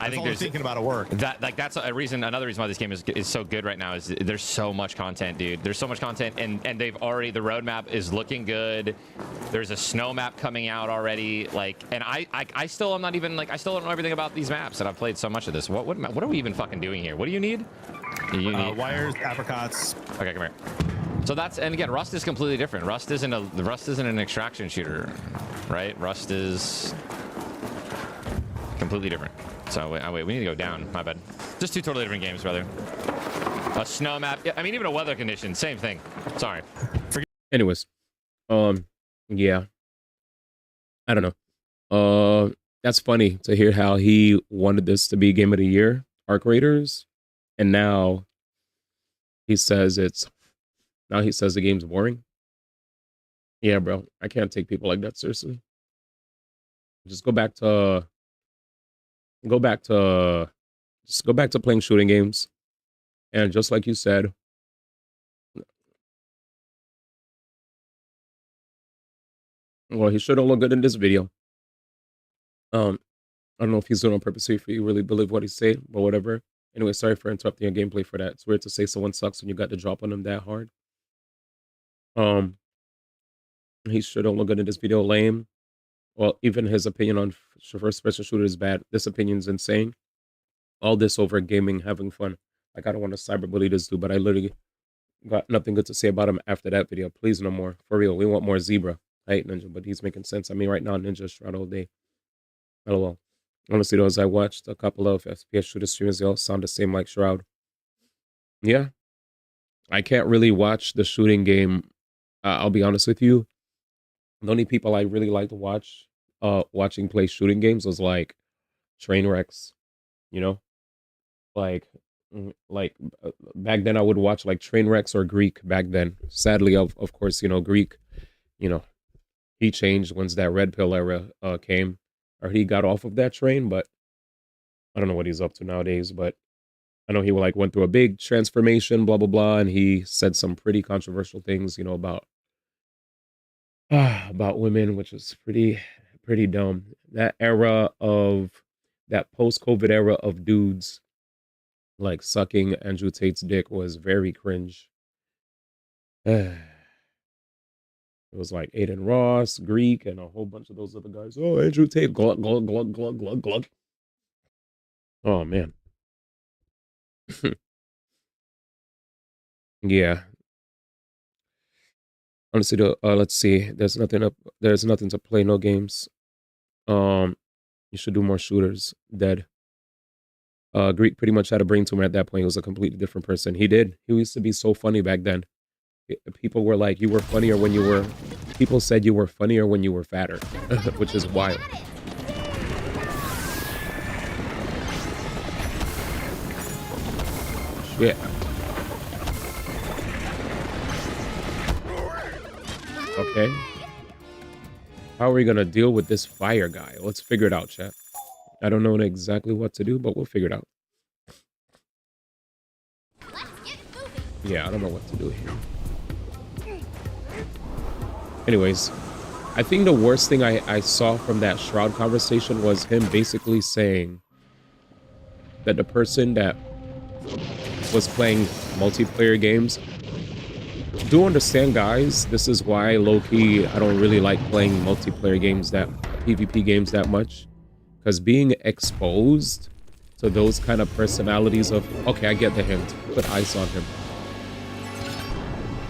I think there's thinking about at work. That's a reason. Another reason why this game is so good right now is there's so much content, dude. There's so much content, and they've already, the roadmap is looking good. There's a snow map coming out already. Like, and I still am not even like I still don't know everything about these maps, and I've played so much of this. What are we even fucking doing here? What do you need? You need wires, apricots. Okay, come here. So that's, and again, Rust is completely different. Rust isn't an extraction shooter, right? Rust is completely different. So wait, we need to go down. My bad. Just two totally different games, brother. A snow map. I mean, even a weather condition, same thing. Sorry. Anyways, yeah. I don't know. That's funny to hear how he wanted this to be Game of the Year, Arc Raiders, and now he says the game's boring. Yeah, bro. I can't take people like that seriously. Just go back to playing shooting games. And just like you said, well, he shouldn't look good in this video. I don't know if he's doing it on purpose if you really believe what he's saying, but whatever. Anyway, sorry for interrupting your gameplay for that. It's weird to say someone sucks when you got the drop on them that hard. He shouldn't look good in this video. Lame. Well, even his opinion on first-person shooter is bad. This opinion's insane. All this over gaming, having fun. Like, I don't want to cyberbully this dude, but I literally got nothing good to say about him after that video. Please, no more. For real, we want more Zebra. I hate Ninja, but he's making sense. I mean, right now, Ninja Shroud all day. LOL. Honestly, though, as I watched a couple of FPS shooter streamers, they all sound the same like Shroud. Yeah. I can't really watch the shooting game. I'll be honest with you. The only people I really like to watch watching play shooting games was like train wrecks, you know, like back then I would watch like train wrecks or Greek back then. Sadly, of course, you know, Greek, you know, he changed once that red pill era came, or he got off of that train, but I don't know what he's up to nowadays. But I know he like went through a big transformation, blah blah blah, and he said some pretty controversial things, you know, about women, which is pretty dumb. That era of that post-COVID era of dudes like sucking Andrew Tate's dick was very cringe. It was like Aiden Ross, Greek, and a whole bunch of those other guys. Oh, Andrew Tate, glug, glug, glug, glug, glug, glug. Oh, man. Yeah. Honestly, let's see. There's nothing to play, no games. You should do more shooters. Dead. Greek pretty much had a brain tumor at that point. He was a completely different person. He did. He used to be so funny back then. People were like, you were funnier when you were... People said you were funnier when you were fatter, which is wild. Yeah. Okay. How are we gonna deal with this fire guy? Let's figure it out, chat. I don't know exactly what to do, but we'll figure it out. Yeah, I don't know what to do here. Anyways, I think the worst thing I saw from that Shroud conversation was him basically saying that the person that was playing multiplayer games, do understand, guys, this is why low-key I don't really like playing multiplayer games, that PvP games, that much, because being exposed to those kind of personalities of, okay, I get the hint, put ice on him,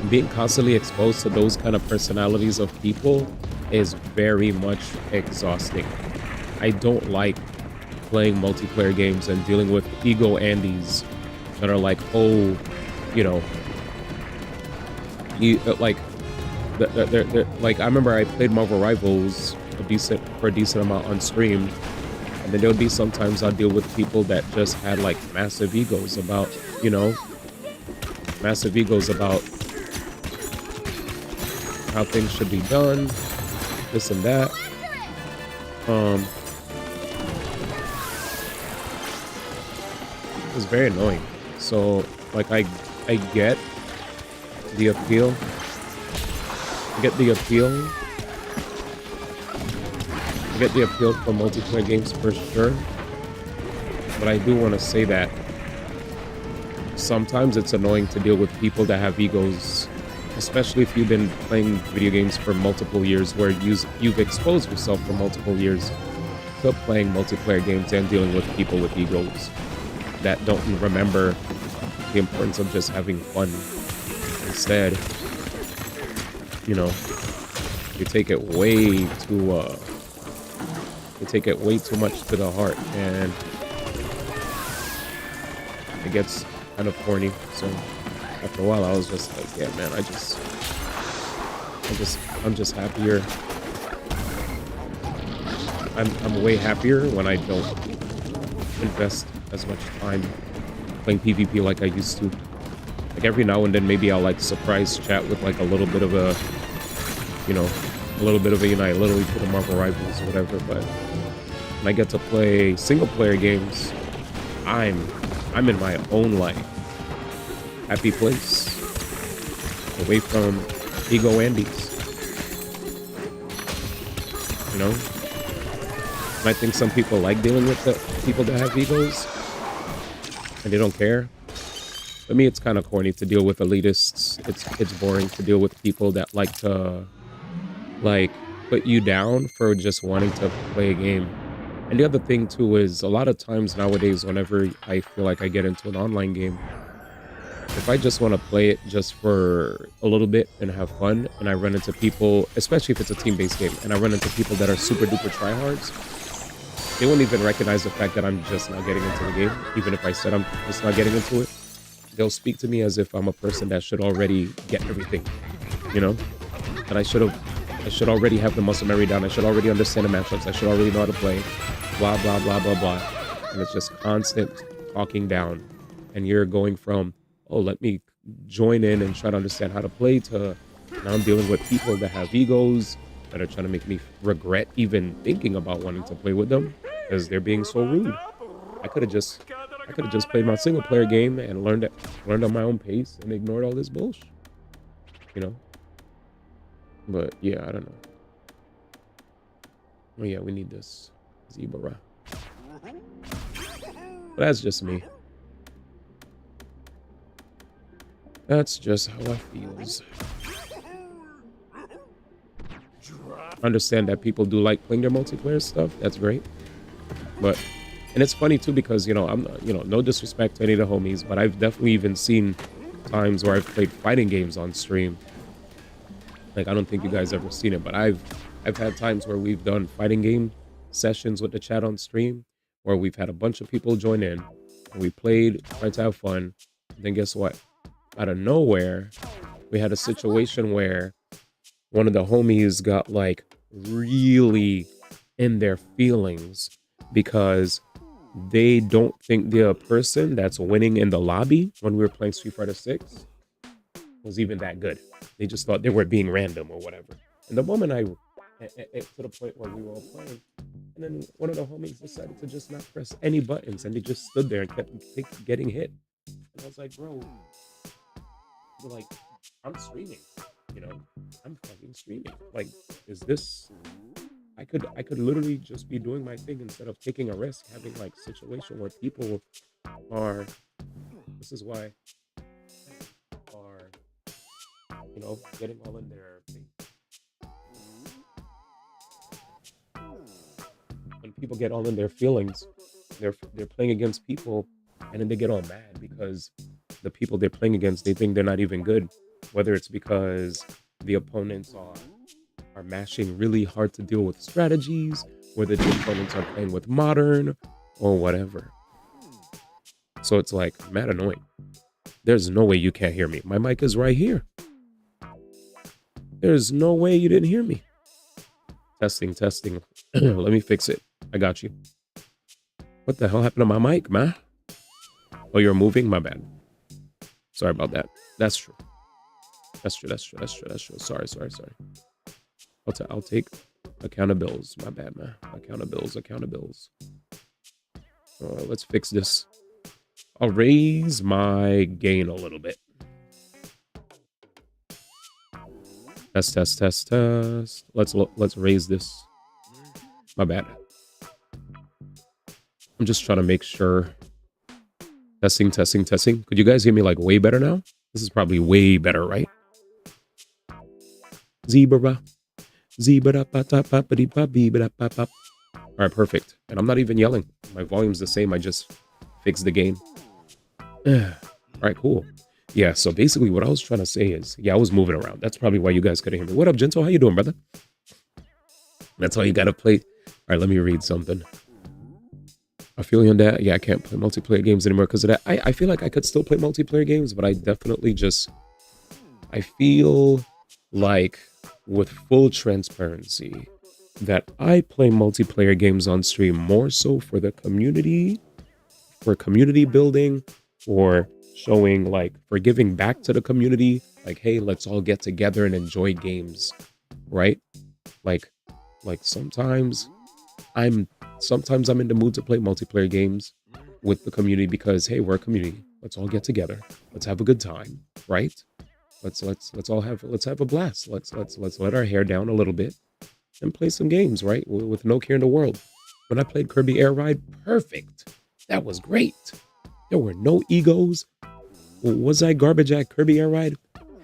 being constantly exposed to those kind of personalities of people is very much exhausting. I don't like playing multiplayer games and dealing with ego Andes that are like, oh, you know, like, they're like, I remember I played Marvel Rivals for a decent amount on stream, and then there would be sometimes I'd deal with people that just had like massive egos about, you know, massive egos about how things should be done, this and that. It was very annoying. So like I get the appeal. I get the appeal for multiplayer games for sure. But I do want to say that sometimes it's annoying to deal with people that have egos, especially if you've been playing video games for multiple years, where you've exposed yourself for multiple years to playing multiplayer games and dealing with people with egos that don't remember the importance of just having fun. Instead, you know, you take it way too much to the heart, and it gets kind of corny. So after a while, I was just like, yeah, man, I'm just happier. I'm way happier when I don't invest as much time playing PvP like I used to. Like every now and then, maybe I'll like surprise chat with like a little bit of a, you know, I literally put a Marvel Rivals or whatever. But when I get to play single player games, I'm in my own like happy place, away from ego Andes. You know, and I think some people like dealing with the people that have egos and they don't care. For me, it's kind of corny to deal with elitists. It's boring to deal with people that like to like put you down for just wanting to play a game. And the other thing too is a lot of times nowadays, whenever I feel like I get into an online game, if I just want to play it just for a little bit and have fun, and I run into people, especially if it's a team-based game, and I run into people that are super duper tryhards, they won't even recognize the fact that I'm just not getting into the game. Even if I said I'm just not getting into it, they'll speak to me as if I'm a person that should already get everything, you know? That I should already have the muscle memory down. I should already understand the matchups. I should already know how to play. Blah, blah, blah, blah, blah. And it's just constant talking down. And you're going from, oh, let me join in and try to understand how to play, to now I'm dealing with people that have egos that are trying to make me regret even thinking about wanting to play with them because they're being so rude. I could have just played my single player game and learned on my own pace and ignored all this bullshit, you know? But yeah, I don't know. Oh yeah, we need this zebra. But that's just me. That's just how I feels. Understand that people do like playing their multiplayer stuff. That's great. But, and it's funny too, because, you know, I'm, you know, no disrespect to any of the homies, but I've definitely even seen times where I've played fighting games on stream. Like, I don't think you guys ever seen it, but I've had times where we've done fighting game sessions with the chat on stream, where we've had a bunch of people join in and we played, tried to have fun. And then guess what? Out of nowhere, we had a situation where one of the homies got like really in their feelings because they don't think the person that's winning in the lobby when we were playing Street Fighter 6 was even that good. They just thought they were being random or whatever. And the moment to the point where we were all playing. And then one of the homies decided to just not press any buttons, and they just stood there and kept getting hit. And I was like, bro, like, I'm streaming, you know, I'm fucking streaming. Like, is this? I could literally just be doing my thing instead of taking a risk, having like situation where people are. This is why are, you know, getting all in their. When people get all in their feelings, they're playing against people, and then they get all mad because the people they're playing against, they think they're not even good, whether it's because the opponents are mashing really hard to deal with strategies, whether the opponents are playing with modern or whatever. So it's like mad annoying. There's no way you can't hear me. My mic is right here. There's no way you didn't hear me. Testing. Let me fix it. I got you. What the hell happened to my mic, man? Oh, you're moving? My bad. Sorry about that. That's true. Sorry. I'll take accountabilities. My bad, man. Accountabilities. Let's fix this. I'll raise my gain a little bit. Test. Let's raise this. My bad. I'm just trying to make sure. Testing. Could you guys hear me like way better now? This is probably way better, right? Zebra. All right, perfect. And I'm not even yelling. My volume's the same. I just fixed the gain. All right, cool. Yeah, so basically what I was trying to say is, yeah, I was moving around. That's probably why you guys couldn't hear me. What up, Gentle? How you doing, brother? That's why you gotta play. All right, let me read something. I feel you on that. Yeah, I can't play multiplayer games anymore because of that. I feel like I could still play multiplayer games, but I definitely just, I feel like with full transparency that I play multiplayer games on stream more so for the community, for community building, or showing like, for giving back to the community. Like, hey, let's all get together and enjoy games, right? Like sometimes I'm in the mood to play multiplayer games with the community because, hey, we're a community. Let's all get together. Let's have a good time, right? Let's have a blast. Let's let our hair down a little bit and play some games, right? With no care in the world. When I played Kirby Air Ride, perfect. That was great. There were no egos. Was I garbage at Kirby Air Ride?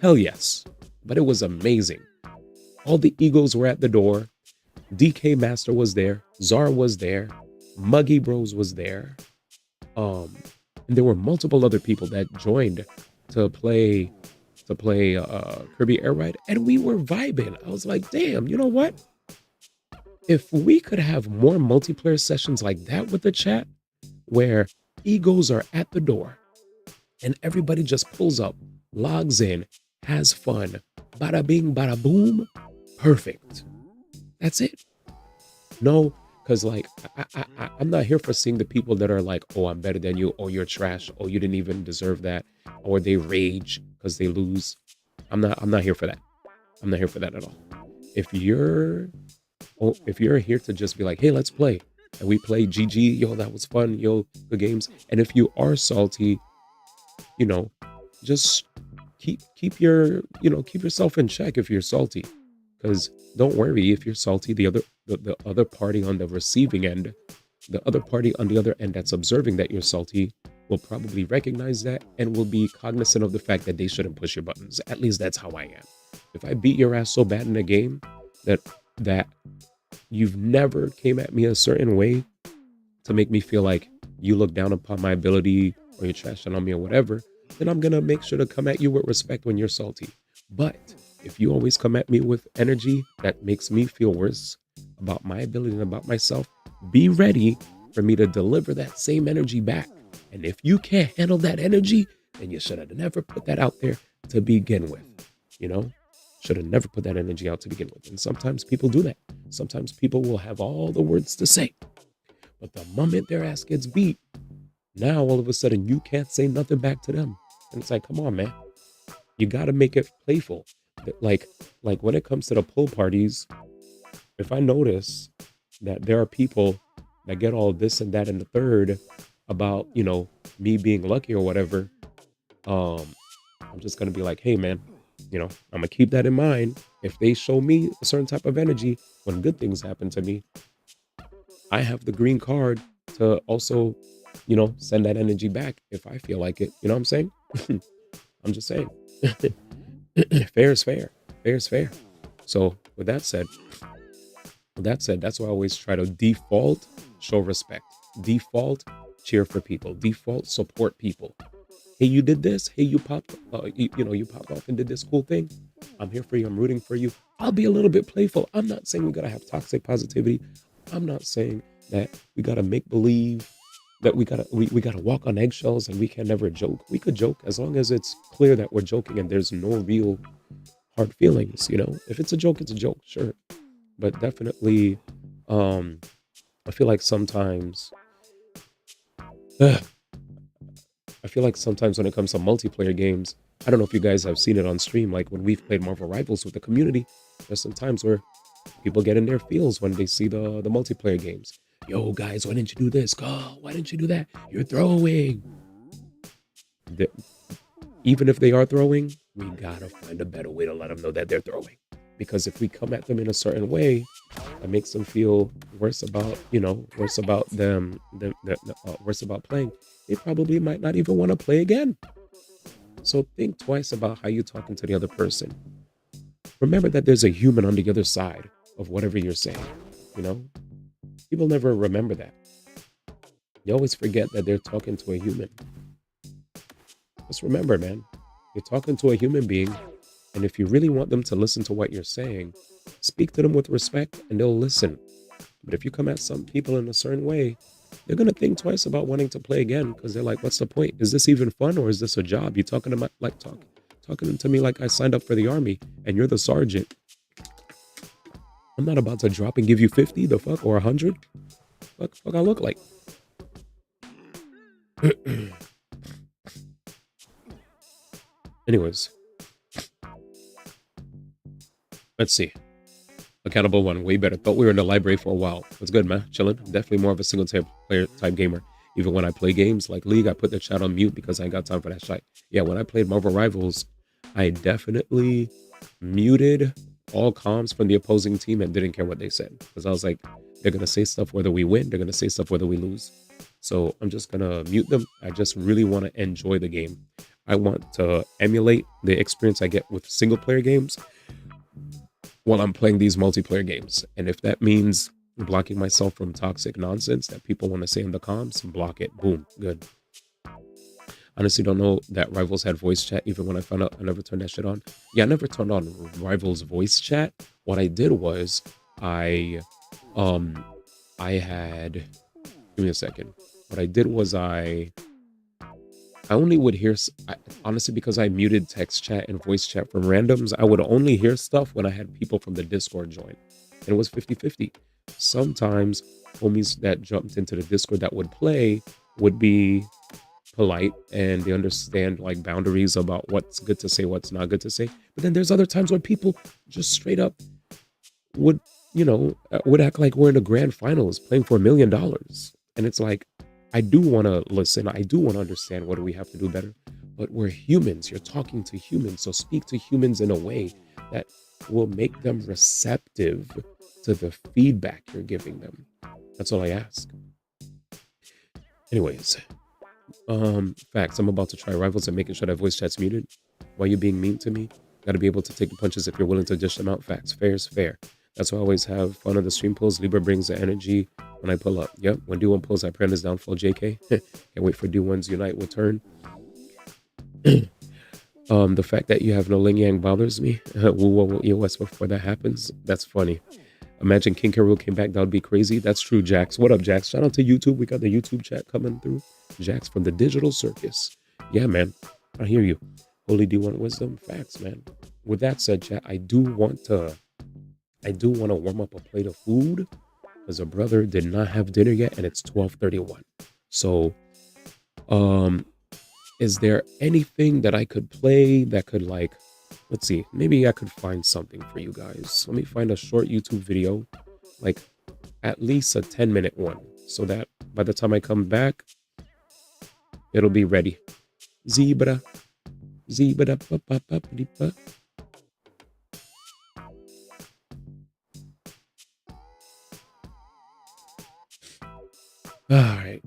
Hell yes. But it was amazing. All the egos were at the door. DK Master was there. Zara was there. Muggy Bros was there. And there were multiple other people that joined to play Kirby Air Ride, and we were vibing. I was like, damn, you know what? If we could have more multiplayer sessions like that with the chat, where egos are at the door and everybody just pulls up, logs in, has fun, bada bing, bada boom, perfect. That's it. No, because like I'm not here for seeing the people that are like, oh, I'm better than you, or you're trash, or you didn't even deserve that, or they rage because they lose. I'm not here for that. I'm not here for that at all. If you're here to just be like, hey, let's play, and we play GG, yo, that was fun, yo, good games. And if you are salty, you know, just keep yourself in check if you're salty. Because don't worry, if you're salty, the other party on the receiving end, the other party on the other end that's observing that you're salty will probably recognize that and will be cognizant of the fact that they shouldn't push your buttons. At least that's how I am. If I beat your ass so bad in a game that you've never came at me a certain way to make me feel like you look down upon my ability or you're trashing on me or whatever, then I'm gonna make sure to come at you with respect when you're salty. But if you always come at me with energy that makes me feel worse about my ability and about myself, be ready for me to deliver that same energy back. And if you can't handle that energy, then you should have never put that out there to begin with. You know, should have never put that energy out to begin with. And sometimes people do that. Sometimes people will have all the words to say, but the moment their ass gets beat, now all of a sudden you can't say nothing back to them. And it's like, come on, man. You got to make it playful. Like when it comes to the pool parties, if I notice that there are people that get all this and that and the third about, you know, me being lucky or whatever, um, I'm just gonna be like, hey man, you know, I'm gonna keep that in mind. If they show me a certain type of energy when good things happen to me, I have the green card to also, you know, send that energy back if I feel like it. You know what I'm saying? I'm just saying. Fair is fair. Fair is fair. So with that said, that's why I always try to default show respect. Default cheer for people. Default support people. Hey, you did this. Hey, you popped. You know, you popped off and did this cool thing. I'm here for you. I'm rooting for you. I'll be a little bit playful. I'm not saying we gotta have toxic positivity. I'm not saying that we gotta make believe that we gotta walk on eggshells and we can never joke. We could joke as long as it's clear that we're joking and there's no real hard feelings. You know, if it's a joke, sure. But definitely, I feel like sometimes. I feel like sometimes when it comes to multiplayer games, I don't know if you guys have seen it on stream, like when we've played Marvel Rivals with the community, there's some times where people get in their feels when they see the multiplayer games. Yo, guys, why didn't you do this? Oh, why didn't you do that? You're throwing. Even if they are throwing, we gotta find a better way to let them know that they're throwing. Because if we come at them in a certain way, that makes them feel worse about, you know, worse about them, worse about playing. They probably might not even want to play again. So think twice about how you're talking to the other person. Remember that there's a human on the other side of whatever you're saying, you know? People never remember that. You always forget that they're talking to a human. Just remember, man, you're talking to a human being, and if you really want them to listen to what you're saying, speak to them with respect and they'll listen. But if you come at some people in a certain way, they're going to think twice about wanting to play again because they're like, what's the point? Is this even fun or is this a job? You're talking to me like I signed up for the army and you're the sergeant. I'm not about to drop and give you 50, the fuck, or 100. Fuck I look like. Anyways. Let's see. Accountable one, way better. Thought we were in the library for a while. What's good, man? Chilling. Definitely more of a single player type gamer. Even when I play games like League, I put the chat on mute because I ain't got time for that shit. Yeah, when I played Marvel Rivals, I definitely muted all comms from the opposing team and didn't care what they said. Because I was like, they're going to say stuff whether we win. They're going to say stuff whether we lose. So I'm just going to mute them. I just really want to enjoy the game. I want to emulate the experience I get with single player games while I'm playing these multiplayer games. And if that means blocking myself from toxic nonsense that people want to say in the comms, block it. Boom. Good. Honestly, don't know that Rivals had voice chat. Even when I found out, I never turned that shit on. Yeah, I never turned on Rivals voice chat. What I did was I had, give me a second. What I did was I only would hear, honestly, because I muted text chat and voice chat from randoms, I would only hear stuff when I had people from the Discord join. And it was 50-50. Sometimes homies that jumped into the Discord that would play would be polite and they understand like boundaries about what's good to say, what's not good to say. But then there's other times where people just straight up would, you know, would act like we're in the grand finals playing for $1 million. And it's like, I do want to listen. I do want to understand what do we have to do better. But we're humans. You're talking to humans. So speak to humans in a way that will make them receptive to the feedback you're giving them. That's all I ask. Anyways, facts. I'm about to try Rivals and making sure that voice chat's muted. Why you being mean to me? Got to be able to take the punches if you're willing to dish them out. Facts. Fair is fair. That's why I always have fun on the stream pulls. Libra brings the energy when I pull up. Yep. When D1 pulls, I pray on his downfall. JK. Can't wait for D1's Unite will turn. The fact that you have no Ling Yang bothers me. Woo EOS before that happens. That's funny. Imagine King K. Rool came back. That would be crazy. That's true, Jax. What up, Jax? Shout out to YouTube. We got the YouTube chat coming through. Jax from the Digital Circus. Yeah, man. I hear you. Holy D1 wisdom. Facts, man. With that said, chat, I do want to warm up a plate of food because a brother did not have dinner yet and it's 12:31. So, is there anything that I could play that could like, let's see, maybe I could find something for you guys. Let me find a short YouTube video like at least a 10-minute one, so that by the time I come back, it'll be ready. Zebra. Zebra. Ba-ba-ba-ba-ba. All right.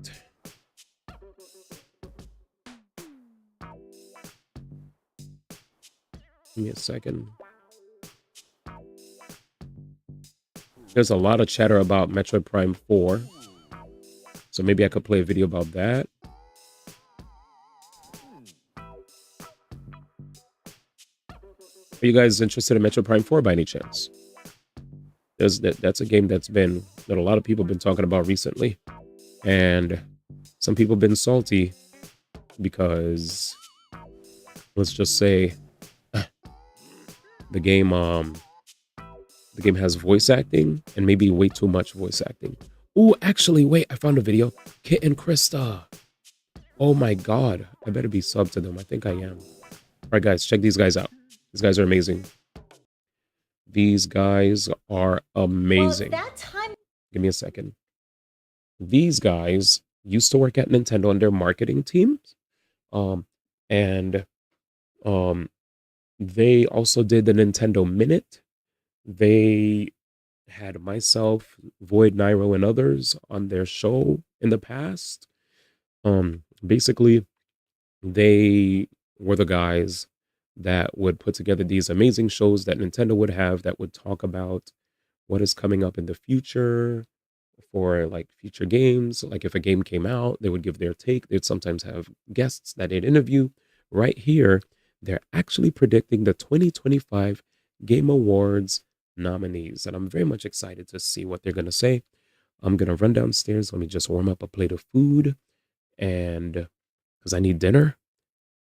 Give me a second. There's a lot of chatter about Metroid Prime 4. So maybe I could play a video about that. Are you guys interested in Metroid Prime 4 by any chance? That's a game that a lot of people have been talking about recently. And some people have been salty because, let's just say, the game has voice acting and maybe way too much voice acting. Oh, actually, wait, I found a video. Kit and Krista. Oh my God. I better be subbed to them. I think I am. All right, guys, check these guys out. These guys are amazing. These guys are amazing. Well, it's that time. Give me a second. These guys used to work at Nintendo on their marketing teams. They also did the Nintendo Minute. They had myself, Void, Nairo, and others on their show in the past. Basically, they were the guys that would put together these amazing shows that Nintendo would have that would talk about what is coming up in the future for like future games. Like if a game came out, they would give their take. They'd sometimes have guests that they'd interview. Right here, they're actually predicting the 2025 Game Awards nominees. And I'm very much excited to see what they're going to say. I'm going to run downstairs. Let me just warm up a plate of food, and because I need dinner.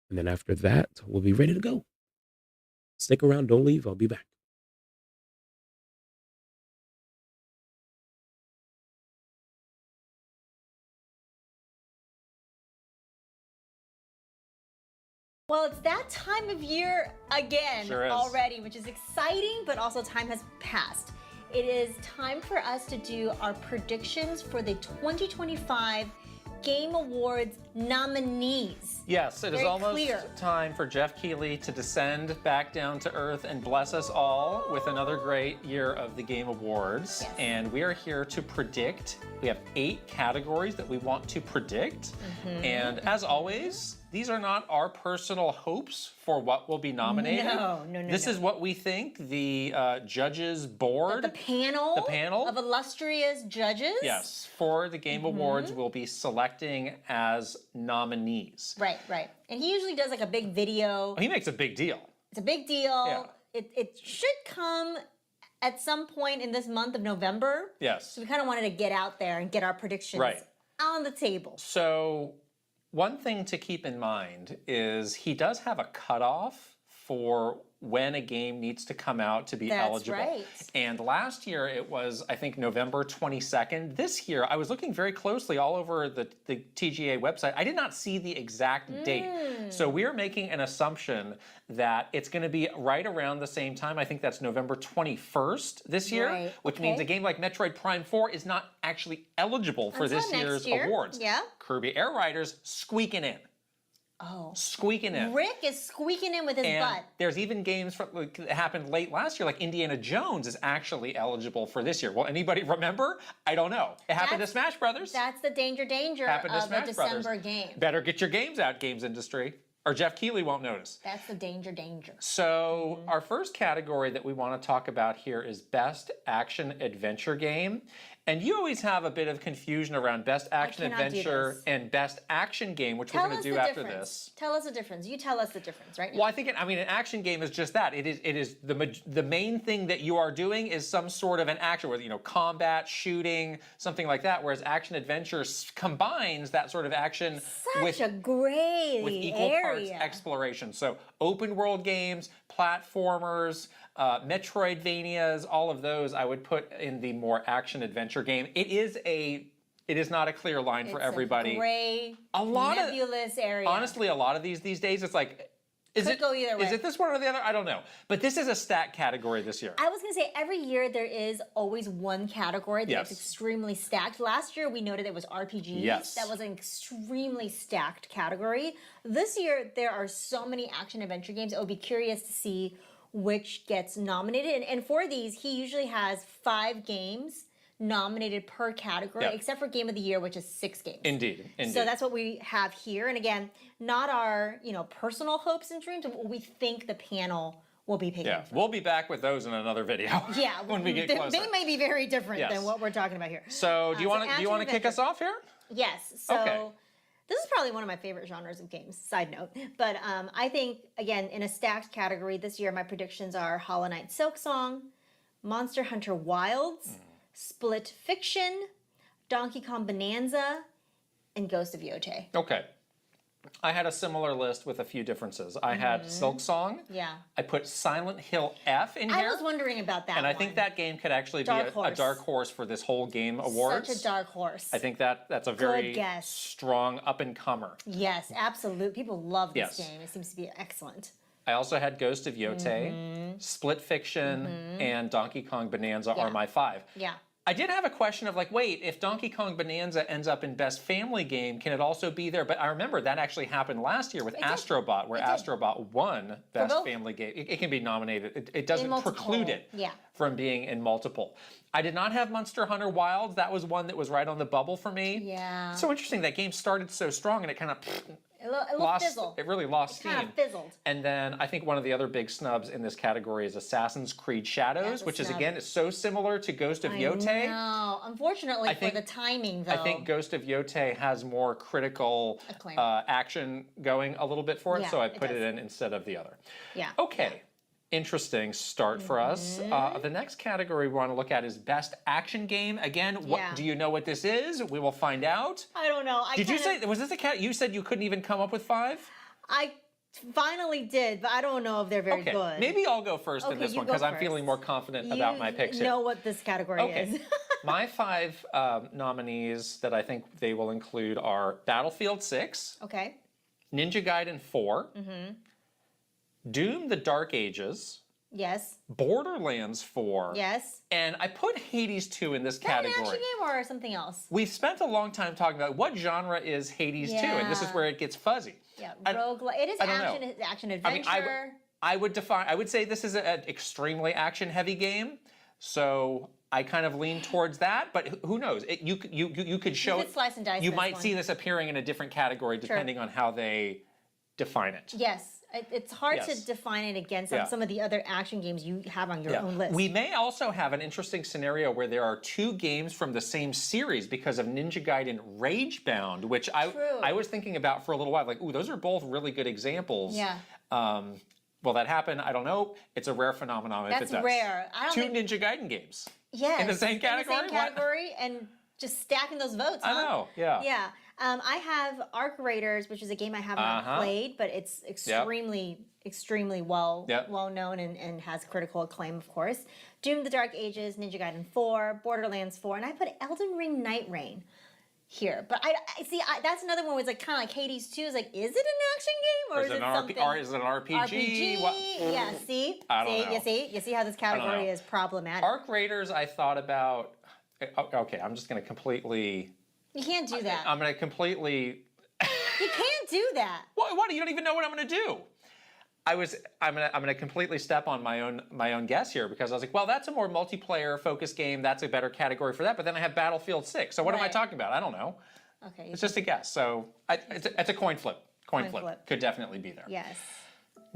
And then after that, we'll be ready to go. Stick around. Don't leave. I'll be back. Well, it's that time of year again Sure is. already, which is exciting, but also time has passed. It is time for us to do our predictions for the 2025 Game Awards nominees. Yes, it is Very almost clear. time for Jeff Keighley to descend back down to earth and bless us all with another great year of the Game Awards. Yes. And we are here to predict. We have 8 categories that we want to predict. And as always, these are not our personal hopes for what will be nominated. No. This is what we think the judges board. The panel of of illustrious judges. Yes, for the Game Awards will be selecting as nominees. Right. And he usually does like a big video. He makes a big deal. It's a big deal. Yeah. It should come at some point in this month of November. Yes. So we kind of wanted to get out there and get our predictions on the table. So one thing to keep in mind is he does have a cutoff for when a game needs to come out to be eligible. Right. And last year it was, I think, November 22nd. This year, I was looking very closely all over the TGA website. I did not see the exact date. So we're making an assumption that it's going to be right around the same time. I think that's November 21st this year, Right, which means a game like Metroid Prime 4 is not actually eligible for Until this next year's year. awards. Yeah. Kirby Air Riders squeaking in. Oh. Squeaking in. Rick is squeaking in with his And butt. there's even games that happened late last year, like Indiana Jones is actually eligible for this year. Will anybody remember? I don't know. It happened to Smash Brothers. That's the danger Happened to of a Smash December Brothers. game. Better get your games out, games industry, or Jeff Keighley won't notice. That's the danger. So our first category that we want to talk about here is Best Action Adventure Game. And you always have a bit of confusion around Best Action cannot do Adventure this. and Best Action Game, which Tell we're going us to do the after difference. this. Tell us the difference. You tell us the difference, right? Well, I think an action game is just that. It is the main thing that you are doing is some sort of an action, whether combat, shooting, something like that. Whereas action adventure combines that sort of action Such a great with equal parts area. exploration. So open world games, platformers, Metroidvanias, all of those I would put in the more action adventure game. It is not a clear line for everybody. A gray, a lot nebulous area. Honestly, a lot of these days, it's like Could go either way. Is it this one or the other? I don't know. But this is a stack category this year. I was going to say every year there is always one category that's Yes. extremely stacked. Last year we noted it was RPGs. Yes. That was an extremely stacked category. This year there are so many action adventure games. I would be curious to see which gets nominated. And for these, he usually has 5 games nominated per category, Yep. except for Game of the Year, which is 6 games. Indeed. So that's what we have here. And again, not our personal hopes and dreams, but what we think the panel will be picking. Yeah, we'll be back with those in another video. Yeah, when we get they, closer. they may be very different Yes. than what we're talking about here. So do you want to kick us off here? Yes. So Okay. this is probably one of my favorite genres of games. Side note, but I think again in a stacked category this year, my predictions are Hollow Knight Silksong, Monster Hunter Wilds, Split Fiction, Donkey Kong Bonanza, and Ghost of Yote. Okay. I had a similar list with a few differences. I had Silksong. Yeah. I put Silent Hill F in I here. was wondering about that. And I one. think that game could actually be Dark a horse. dark horse for this whole game awards. Such a dark horse. I think that's a Good very guess. strong up-and-comer. Yes, absolutely. People love this Yes. game. It seems to be excellent. I also had Ghost of Yote, Split Fiction, and Donkey Kong Bonanza Yeah. are my 5. Yeah. I did have a question of like, wait, if Donkey Kong Bonanza ends up in Best Family Game, can it also be there? But I remember that actually happened last year with Astrobot, where Astrobot won Best both. Family Game. It can be nominated. It doesn't multiple. preclude it Yeah. from being in multiple. I did not have Monster Hunter Wilds. That was one that was right on the bubble for me. Yeah. So interesting. That game started so strong and it kind of It looked lost. fizzle. It really lost It steam. kind of fizzled. And then I think one of the other big snubs in this category is Assassin's Creed Shadows, That's a which is snub. again is so similar to Ghost of I Yote. know. Unfortunately I think- for the timing, though. I think Ghost of Yote has more critical Acclaim. action going a little bit for it, Yeah, so I it put it does. in instead of the other. Yeah. Okay. Interesting start for us. The next category we want to look at is Best Action Game. Again, what Yeah. do you know what this is? We will find out. I don't know. Did you say, was this a cat? You said you couldn't even come up with 5? I finally did, but I don't know if they're very Okay, good. maybe I'll go first in Okay, this you one go because I'm first. feeling more confident about my picks You here. know what this category Okay. is. My 5 nominees that I think they will include are Battlefield 6, Okay. Ninja Gaiden 4, Mm-hmm. Doom: The Dark Ages, Yes. Borderlands 4, Yes. and I put Hades 2 in this Is that an category. action game or something else? We've spent a long time talking about what genre is Hades 2, and this is Yeah. where it gets fuzzy. Yeah. Roguelike. It is I don't know. action I adventure. mean, I would say this is an extremely action-heavy game, so I kind of lean towards that. But who knows? You could show could slice and dice You this might one. see this appearing in a different category depending on how they define it. Yes. It's hard Yes. to define it against Yeah. some of the other action games you have on your own list. We may also have an interesting scenario where there are 2 games from the same series because of Ninja Gaiden Ragebound, which I was thinking about for a little while. Like, ooh, those are both really good examples. Yeah. Will that happen? I don't know. It's a rare phenomenon if That's it does. rare. I don't 2 think- Ninja Gaiden games. Yes. In the same category? In the same What? category, and just stacking those votes. I huh? know, yeah. Yeah. I have Arc Raiders, which is a game I have not Uh-huh. played, but it's extremely well known and has critical acclaim, of course. Doom: The Dark Ages, Ninja Gaiden 4, Borderlands 4, and I put Elden Ring Night Rain here. But I see that's another one where it's like kind of like Hades 2. Is like, is it an action game or is it something? Or is it an RPG? What? Yeah. See. I don't know. You see how this category know. is problematic. Arc Raiders, I thought about. Okay, I'm just going to completely. You can't do that. I'm going to completely. You can't do that. What? You don't even know what I'm going to do. I'm gonna completely step on my own guess here because I was like, well, that's a more multiplayer focused game. That's a better category for that. But then I have Battlefield 6. So what am I Right. talking about? I don't know. Okay. It's just a guess. So it's a coin flip. Coin flip. flip. Could definitely be there. Yes.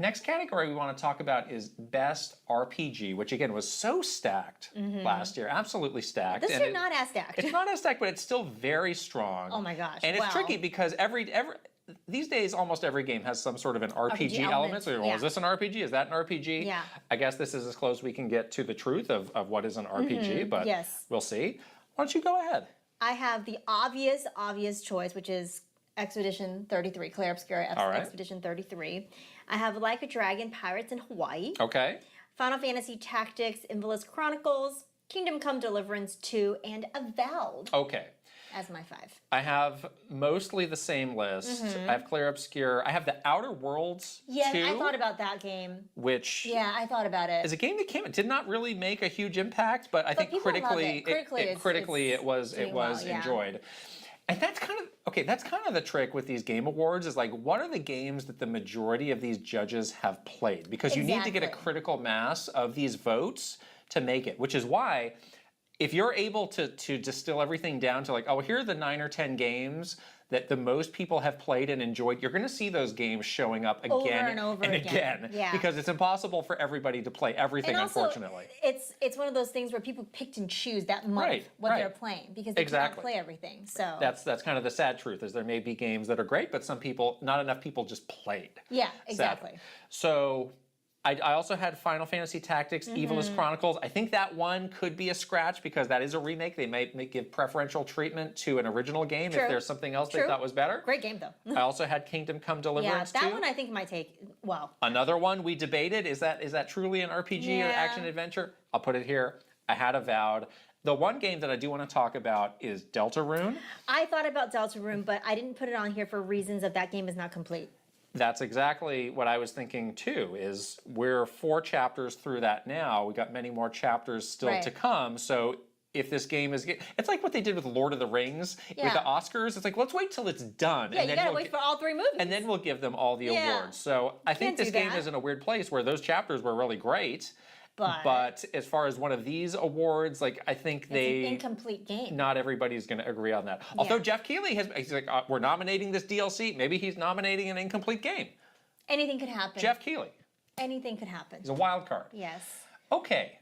Next category we want to talk about is Best RPG, which again was so stacked last year. Absolutely stacked. This And year not as stacked. It's not as stacked, but it's still very strong. Oh my gosh. And it's wow. tricky because these days almost every game has some sort of an RPG element. So, well, yeah. is this an RPG? Is that an RPG? Yeah. I guess this is as close as we can get to the truth of what is an RPG, but Yes. we'll see. Why don't you go ahead? I have the obvious choice, which is Expedition 33, Claire Obscura All right. Expedition 33. I have Like a Dragon, Pirates in Hawaii. Okay. Final Fantasy Tactics, Invalid's Chronicles, Kingdom Come Deliverance 2, and Avowed. Okay. as my 5. I have mostly the same list. I have Clear Obscure. I have the Outer Worlds Yeah, 2, I thought about that game. which Yeah, I thought about it. is a game that did not really make a huge impact, but I think people love critically, it. Critically, it was doing well, yeah. enjoyed. And that's kind of the trick with these game awards is like, what are the games that the majority of these judges have played? Because you need to get a critical mass of these votes to make it, which is why if you're able to distill everything down to like, oh, here are the 9 or 10 games that the most people have played and enjoyed, you're going to see those games showing up again Over and over again. Yeah. Because it's impossible for everybody to play everything, And also, unfortunately. it's one of those things where people picked and choose that month what they're playing because they can't play everything. So That's kind of the sad truth is there may be games that are great, but not enough people just played. Yeah, exactly. Sadly. So I also had Final Fantasy Tactics, Evilist Chronicles. I think that one could be a scratch because that is a remake. They may give preferential treatment to an original game if there's something else they thought was better. Great game, though. I also had Kingdom Come Deliverance Yeah, that too. one I think might take, well. Another one we debated, is that truly an RPG or action adventure? I'll put it here. I had Avowed. The one game that I do want to talk about is Deltarune. I thought about Deltarune, but I didn't put it on here for reasons of that game is not complete. That's exactly what I was thinking too, is we're 4 chapters through that now. We got many more chapters still to come. So if this game is, it's like what they did with Lord of the Rings with the Oscars. It's like, let's wait till it's done. Yeah, and you then gotta wait for all 3 movies. And then we'll give them all the awards. So I think this game is in a weird place where those chapters were really great. But as far as one of these awards, like I think it's an incomplete game. Not everybody's going to agree on that. Although Jeff Keighley he's like, we're nominating this DLC. Maybe he's nominating an incomplete game. Anything could happen. Jeff Keighley. Anything could happen. He's a wild card. Yes. Okay.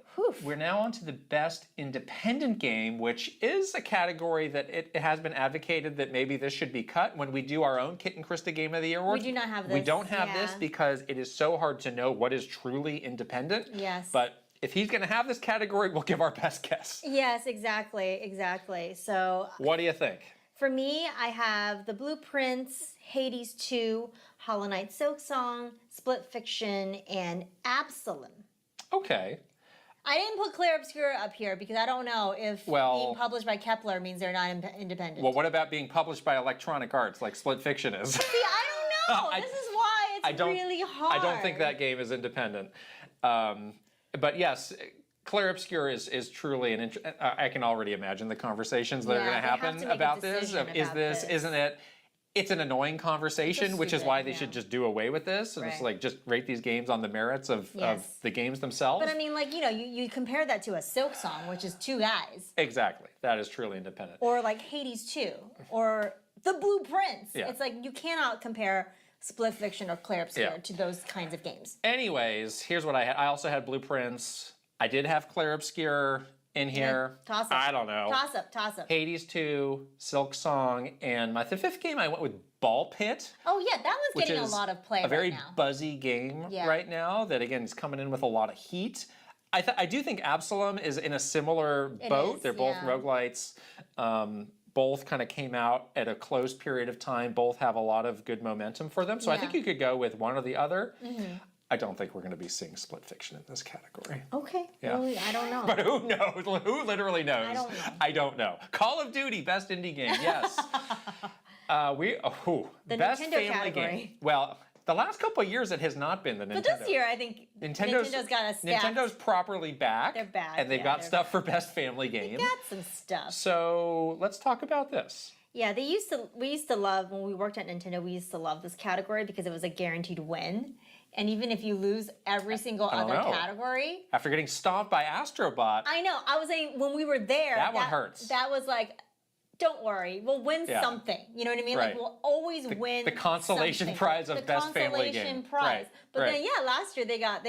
We're now on to the best independent game, which is a category that it has been advocated that maybe this should be cut when we do our own Kit and Krista Game of the Year Awards. We do not have this. We don't have this because it is so hard to know what is truly independent. Yes. But if he's going to have this category, we'll give our best guess. Yes, exactly. So what do you think? For me, I have The Blueprints, Hades 2, Hollow Knight Silksong, Split Fiction, and Absalom. Okay. I didn't put Clair Obscur up here because I don't know if being published by Kepler means they're not independent. Well, what about being published by Electronic Arts like Split Fiction is? See, I don't know. This is why it's really hard. I don't think that game is independent. But yes, Clair Obscur is truly an I can already imagine the conversations that are going to happen about this. Is this, isn't it? It's an annoying conversation, which is why they should just do away with this and just like just rate these games on the merits of the games themselves. But I mean, like, you compare that to a Silksong, which is 2 guys. Exactly. That is truly independent. Or like Hades 2, or The Blueprints. Yeah. It's like you cannot compare Split Fiction or Clair Obscur to those kinds of games. Anyways, here's what I had. I also had Blueprints. I did have Clair Obscur in here. Toss up. I don't know. Toss up. Hades 2, Silksong, and the 5th game I went with Ball Pit. Oh yeah, that one's getting a lot of play a very right now. buzzy game right now that again is coming in with a lot of heat. I do think Absalom is in a similar boat. They're both roguelites. Both kind of came out at a close period of time. Both have a lot of good momentum for them. So I think you could go with one or the other. I don't think we're going to be seeing Split Fiction in this category. Okay. Yeah. Well, I don't know. But who knows? Who literally knows? I don't know. I don't know. Call of Duty, best indie game. Yes. The best Nintendo family category. game. Well, the last couple of years it has not been the Nintendo. But this year, I think Nintendo's got a stack. Nintendo's properly back. They're back. And they've got stuff for best family game. They got some stuff. So let's talk about this. Yeah, we used to love, when we worked at Nintendo, we used to love this category because it was a guaranteed win. And even if you lose every single other category. After getting stomped by Astrobot. I know. I was saying, when we were there. That one hurts. That was like, don't worry, we'll win something. You know what I mean? Right. Like, we'll always win the consolation something. prize of best family game. The consolation prize. Right. But then, last year they got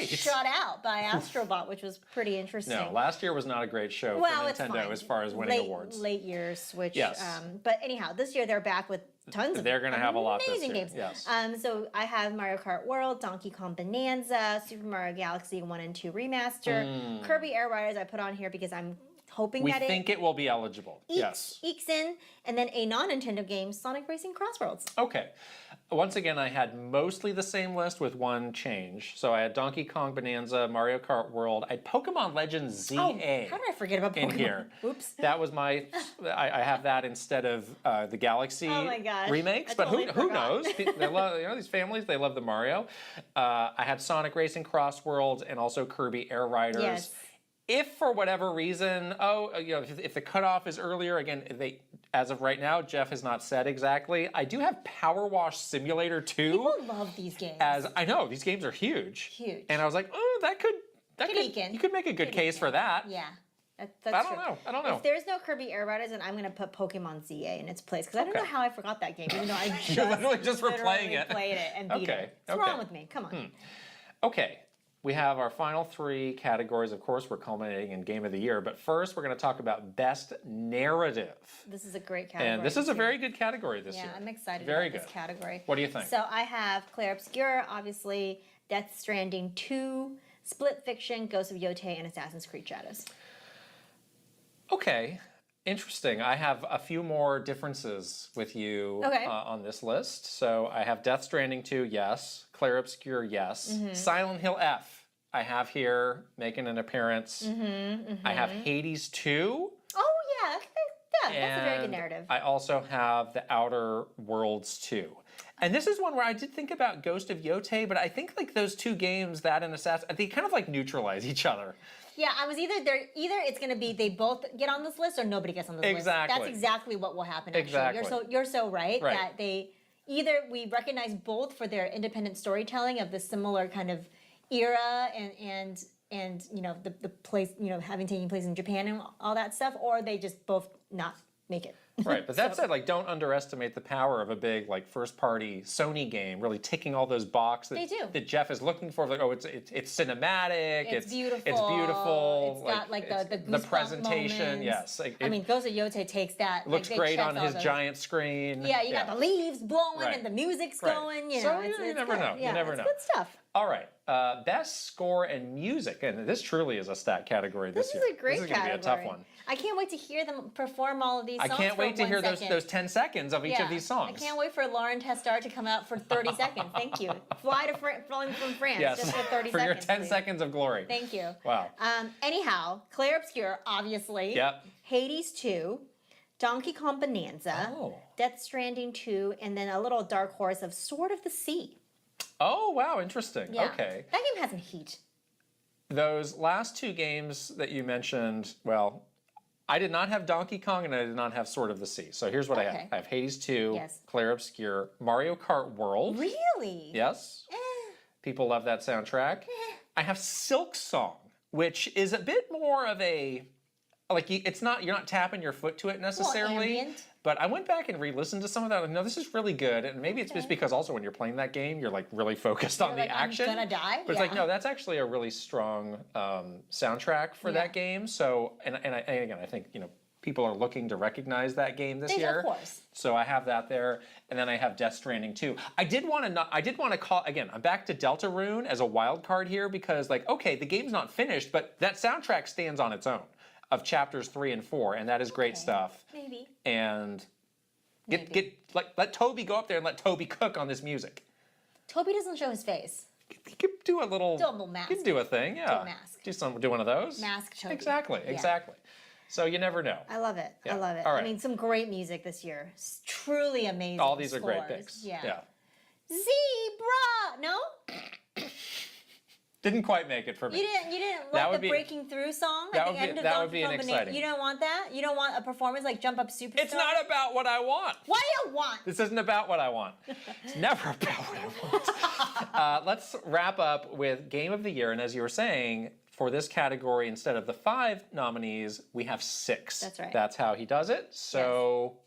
shut out by Astrobot, which was pretty interesting. No, last year was not a great show for Nintendo as far as winning awards. Late year Switch. Yes. But anyhow, this year they're back with tons of They're going to have a lot this amazing year. games. Yes. So I have Mario Kart World, Donkey Kong Bonanza, Super Mario Galaxy 1 and 2 Remaster, Kirby Air Riders I put on here because I'm hoping We that think it will be eligible. Yes. ekes in, and then a non-Nintendo game, Sonic Racing Crossworlds. Okay. Once again, I had mostly the same list with one change. So I had Donkey Kong Bonanza, Mario Kart World. I had Pokemon Legends ZA. Oh, how did I forget about Pokemon? In here. Oops. That was my. I have that instead of the Galaxy Oh my gosh. remakes. I But totally who forgot. knows? They love these families. They love the Mario. I had Sonic Racing Crossworlds and also Kirby Air Riders. Yes. If for whatever reason, if the cutoff is earlier, again, as of right now, Jeff has not said exactly. I do have Power Wash Simulator 2. People love these games. I know these games are huge. Huge. And I was like, oh, you could make a good case for that. Yeah. That's I true. don't know. If there's no Kirby Air Riders, then I'm going to put Pokemon ZA in its place. Because I don't know how I forgot that game, even though I You're literally just replaying it. played it and beat it. What's wrong with me? Come on. Okay. We have our final three categories. Of course, we're culminating in Game of the Year. But first, we're going to talk about Best Narrative. This is a great category. And this is a very good category this year. Yeah, I'm excited Very about good. this category. What do you think? So I have Claire Obscure, obviously, Death Stranding 2, Split Fiction, Ghost of Yotei, and Assassin's Creed Shadows. Okay. Interesting. I have a few more differences with you on this list. So I have Death Stranding 2, yes. Claire Obscure, yes. Silent Hill F, I have here making an appearance. I have Hades 2. Oh, yeah. That's a very good narrative. I also have The Outer Worlds 2. And this is one where I did think about Ghost of Yotei, but I think like those two games, that and Assassin, they kind of like neutralize each other. Yeah, I was either it's going to be they both get on this list or nobody gets on this list. That's exactly what will happen. Actually. Exactly. You're so right that they either we recognize both for their independent storytelling of the similar kind of era and the place having taken place in Japan and all that stuff, or they just both not make it. Right, but that said, like, don't underestimate the power of a big, like, first-party Sony game really ticking all those boxes that Jeff is looking for. Like, oh, it's cinematic, it's beautiful, it's beautiful. It's got like the presentation, moments. yes. Like, I mean, Ghost of Yotei takes that. Looks great on his giant screen. Yeah, you got the leaves blowing and the music's going. You know, it's never know. Yeah, you never know. Good stuff. All right, best score and music, and this truly is a stat category this year. This is a great category. This is gonna be a tough one. I can't wait to hear them perform all of these songs. I can't wait to hear those 10 seconds of each of these songs. I can't wait for Lauren Testar to come out for 30 seconds. Thank you. Flying from France just for 30 for seconds. your 10 seconds of glory. Thank you. Wow. Anyhow, Claire Obscure, obviously. Yep. Hades 2. Donkey Kong Bonanza. Death Stranding 2. And then a little dark horse of Sword of the Sea. Oh, wow. Interesting. Yeah. Okay. That game has some heat. Those last two games that you mentioned, well, I did not have Donkey Kong and I did not have Sword of the Sea. So here's what I have. I have Hades 2, Claire Obscure, Mario Kart World. Really? Yes. People love that soundtrack. I have Silk Song, which is a bit more of a, like, you're not tapping your foot to it necessarily. But I went back and re-listened to some of that. No, this is really good. And maybe it's just because also when you're playing that game, you're like really focused on the action. I'm gonna die. But it's like, no, that's actually a really strong soundtrack for that game. So, and again, I think, people are looking to recognize that game this year. Of course. So I have that there. And then I have Death Stranding 2. I did want to call, again, I'm back to Deltarune as a wild card here because, like, okay, the game's not finished, but that soundtrack stands on its own. Of chapters 3 and 4, and that is great stuff. Maybe. And let Toby go up there and let Toby cook on this music. Toby doesn't show his face. He could do a little mask. He can do a thing, yeah. Do a mask. Do one of those. Mask Toby. Exactly. So you never know. I love it. Yeah. I love it. All right. I mean, some great music this year. It's truly amazing. All these scores. are great picks. Yeah. Zebra. No. Didn't quite make it for me. You didn't like the breaking through song at the end of that would be Donkey an Kong exciting. You don't want that? You don't want a performance like Jump Up Superstar? It's not about what I want. What do you want? This isn't about what I want. It's never about what I want. Let's wrap up with Game of the Year. And as you were saying, for this category, instead of the 5 nominees, we have 6. That's right. That's how he does it. So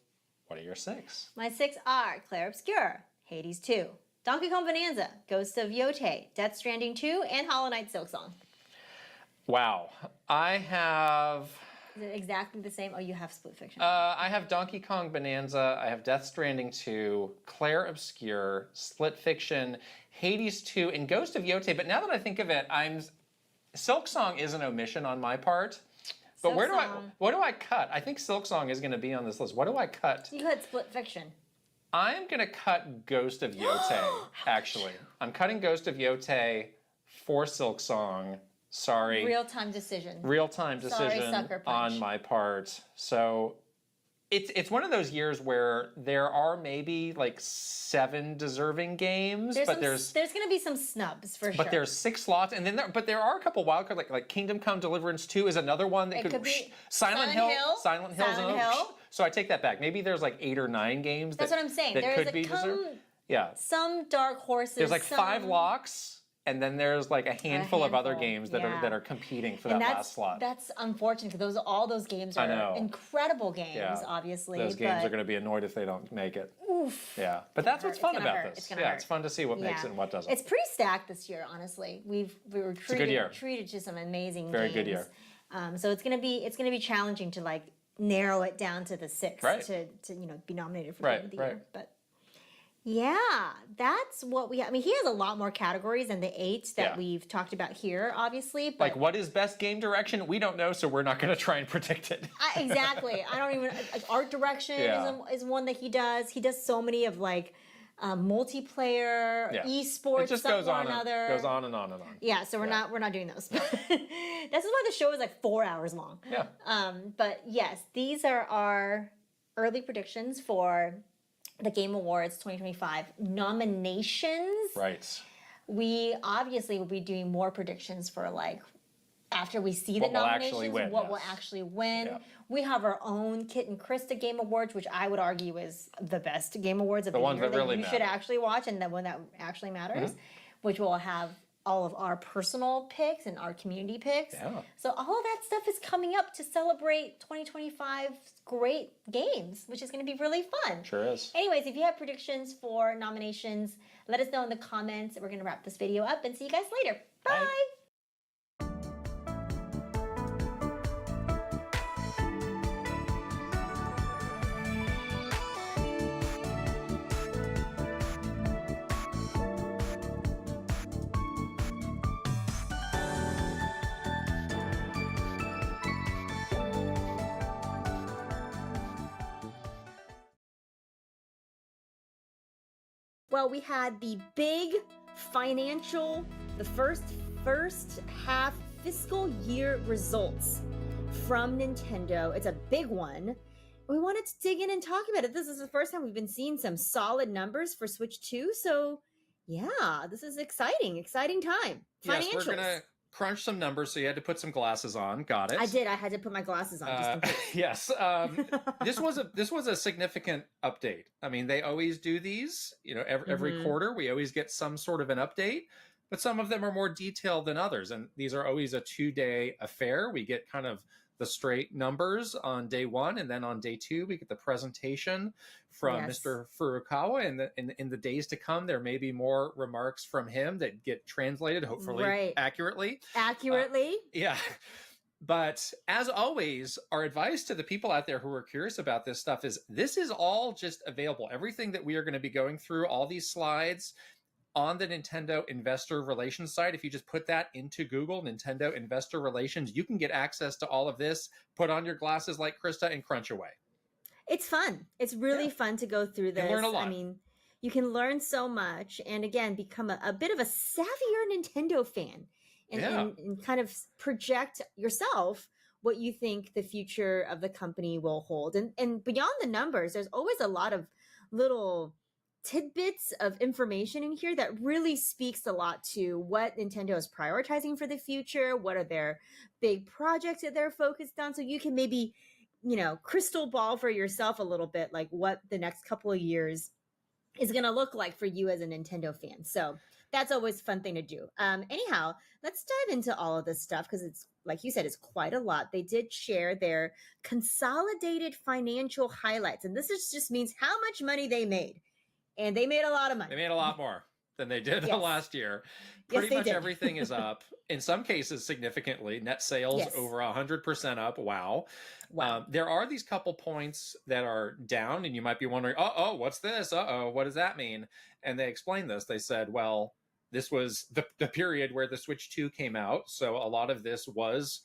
what are your 6? My 6 are Claire Obscure, Hades 2, Donkey Kong Bonanza, Ghost of Yotei, Death Stranding 2, and Hollow Knight Silk Song. Wow. I have... Is it exactly the same? Oh, you have Split Fiction. I have Donkey Kong Bonanza, I have Death Stranding 2, Claire Obscure, Split Fiction, Hades 2, and Ghost of Yotei. But now that I think of it, Silk Song is an omission on my part. But what do I cut? I think Silksong is going to be on this list. What do I cut? You had Split Fiction. I'm going to cut Ghost of Yote, actually. I'm cutting Ghost of Yote for Silksong. Sorry. Real-time decision. Real-time decision Sorry, Sucker Punch. on my part. So it's one of those years where there are maybe like 7 deserving games, There's but there's going to be some snubs for sure. But there's 6 slots, and then there are a couple wild cards like Kingdom Come Deliverance 2 is another one that could be Silent Hill. Hill. So I take that back. Maybe there's like 8 or 9 games. That's what I'm saying. That There's could be deserved. Yeah. Some dark horses. There's like 5 locks. And then there's like a handful of other games that are competing for that last slot. That's unfortunate because all those games are incredible games, obviously. Those games are going to be annoyed if they don't make it. Oof. Yeah, but that's what's fun about this. It's fun to see what makes it and what doesn't. It's pretty stacked this year, honestly. We were treated to some amazing Very games. good year. So it's gonna be challenging to like narrow it down to the 6 to be nominated for Game of the Year. But yeah, that's what we have. I mean, he has a lot more categories than the 8 that we've talked about here, obviously. But like, what is best game direction? We don't know, so we're not going to try and predict it. Exactly. I don't even art direction is one that he does. He does so many of like multiplayer, esports, it just stuff goes on another. Goes on and on and on. Yeah, so we're not doing those. This is why the show is like 4 hours long. Yeah. But yes, these are our early predictions for the Game Awards 2025 nominations. Right. We obviously will be doing more predictions for like after we see the nominations, what will actually win. Yeah. We have our own Kit and Krista Game Awards, which I would argue is the best Game Awards of the ones year that really you should actually watch, and the one that actually matters, which will have all of our personal picks and our community picks. Yeah. So all of that stuff is coming up to celebrate 2025's great games, which is going to be really fun. Sure is. Anyways, if you have predictions for nominations, let us know in the comments. We're going to wrap this video up and see you guys later. Bye. Well, we had the big financial, the first half fiscal year results from Nintendo. It's a big one. We wanted to dig in and talk about it. This is the first time we've been seeing some solid numbers for Switch 2. So yeah, this is exciting time. Yes, we're gonna crunch some numbers, so you had to put some glasses on. Got it. I did. I had to put my glasses on just in case. Yes. This was a significant update. I mean, they always do these. Every quarter we always get some sort of an update, but some of them are more detailed than others. And these are always a 2-day affair. We get kind of the straight numbers on day 1, and then on day 2 we get the presentation from Mr. Furukawa. And in the days to come, there may be more remarks from him that get translated, hopefully accurately. Yeah. But as always, our advice to the people out there who are curious about this stuff is this is all just available. Everything that we are going to be going through, all these slides, on the Nintendo Investor Relations site. If you just put that into Google, Nintendo Investor Relations, you can get access to all of this, put on your glasses like Krista, and crunch away. It's fun. It's really fun to go through this. And learn a lot. I mean, you can learn so much, and again, become a bit of a savvier Nintendo fan, and kind of project yourself what you think the future of the company will hold. And beyond the numbers, there's always a lot of little tidbits of information in here that really speaks a lot to what Nintendo is prioritizing for the future. What are their big projects that they're focused on? So you can maybe, crystal ball for yourself a little bit, like what the next couple of years is going to look like for you as a Nintendo fan. So that's always a fun thing to do. Anyhow, let's dive into all of this stuff because it's, like you said, it's quite a lot. They did share their consolidated financial highlights, and this just means how much money they made. And they made a lot of money. They made a lot more than they did last year. Yes, Pretty much everything is up. In some cases, significantly. Net sales over 100% up. Wow. There are these couple points that are down, and you might be wondering, what's this? What does that mean? And they explained this. They said, well, this was the period where the Switch 2 came out. So a lot of this was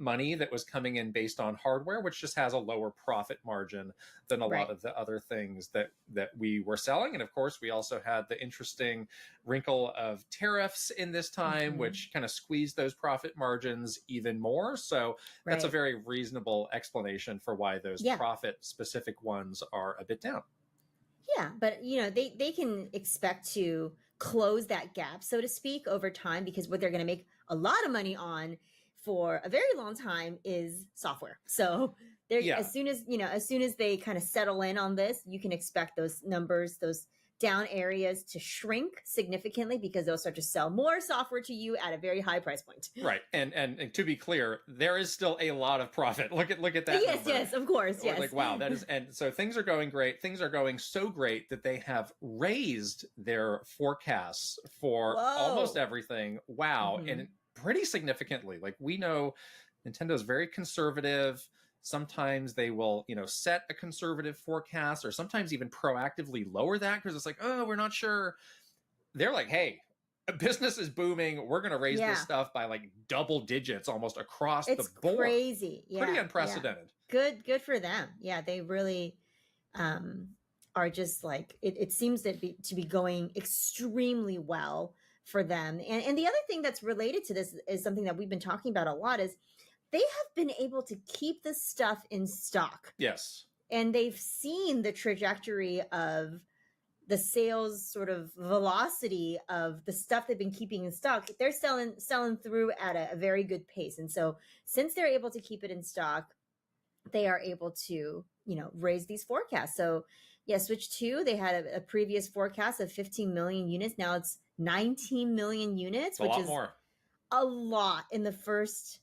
money that was coming in based on hardware, which just has a lower profit margin than a lot of the other things that we were selling. And of course, we also had the interesting wrinkle of tariffs in this time, which kind of squeezed those profit margins even more. So that's a very reasonable explanation for why those profit specific ones are a bit down. Yeah, but you know, they can expect to close that gap, so to speak, over time, because what they're going to make a lot of money on for a very long time is software. So they're as soon as they kind of settle in on this, you can expect those numbers, those down areas to shrink significantly, because they'll start to sell more software to you at a very high price point. Right. And to be clear, there is still a lot of profit. Look at that. Yes, number. yes, of course. We're yes. like, wow, that is, and so things are going great. Things are going so great that they have raised their forecasts for almost everything. Wow. And pretty significantly. Like, we know Nintendo's very conservative. Sometimes they will, set a conservative forecast, or sometimes even proactively lower that because it's like, oh, we're not sure. They're like, hey, business is booming. We're going to raise this stuff by like double digits almost across the board. It's crazy. Yeah, pretty unprecedented. Yeah. Good for them. Yeah, they really are just like, it seems to be going extremely well for them. And the other thing that's related to this is something that we've been talking about a lot is they have been able to keep this stuff in stock. Yes. And they've seen the trajectory of the sales sort of velocity of the stuff they've been keeping in stock. They're selling through at a very good pace. And so since they're able to keep it in stock, they are able to, raise these forecasts. So yeah, Switch 2, they had a previous forecast of 15 million units. Now it's 19 million units, which is more. A lot in the first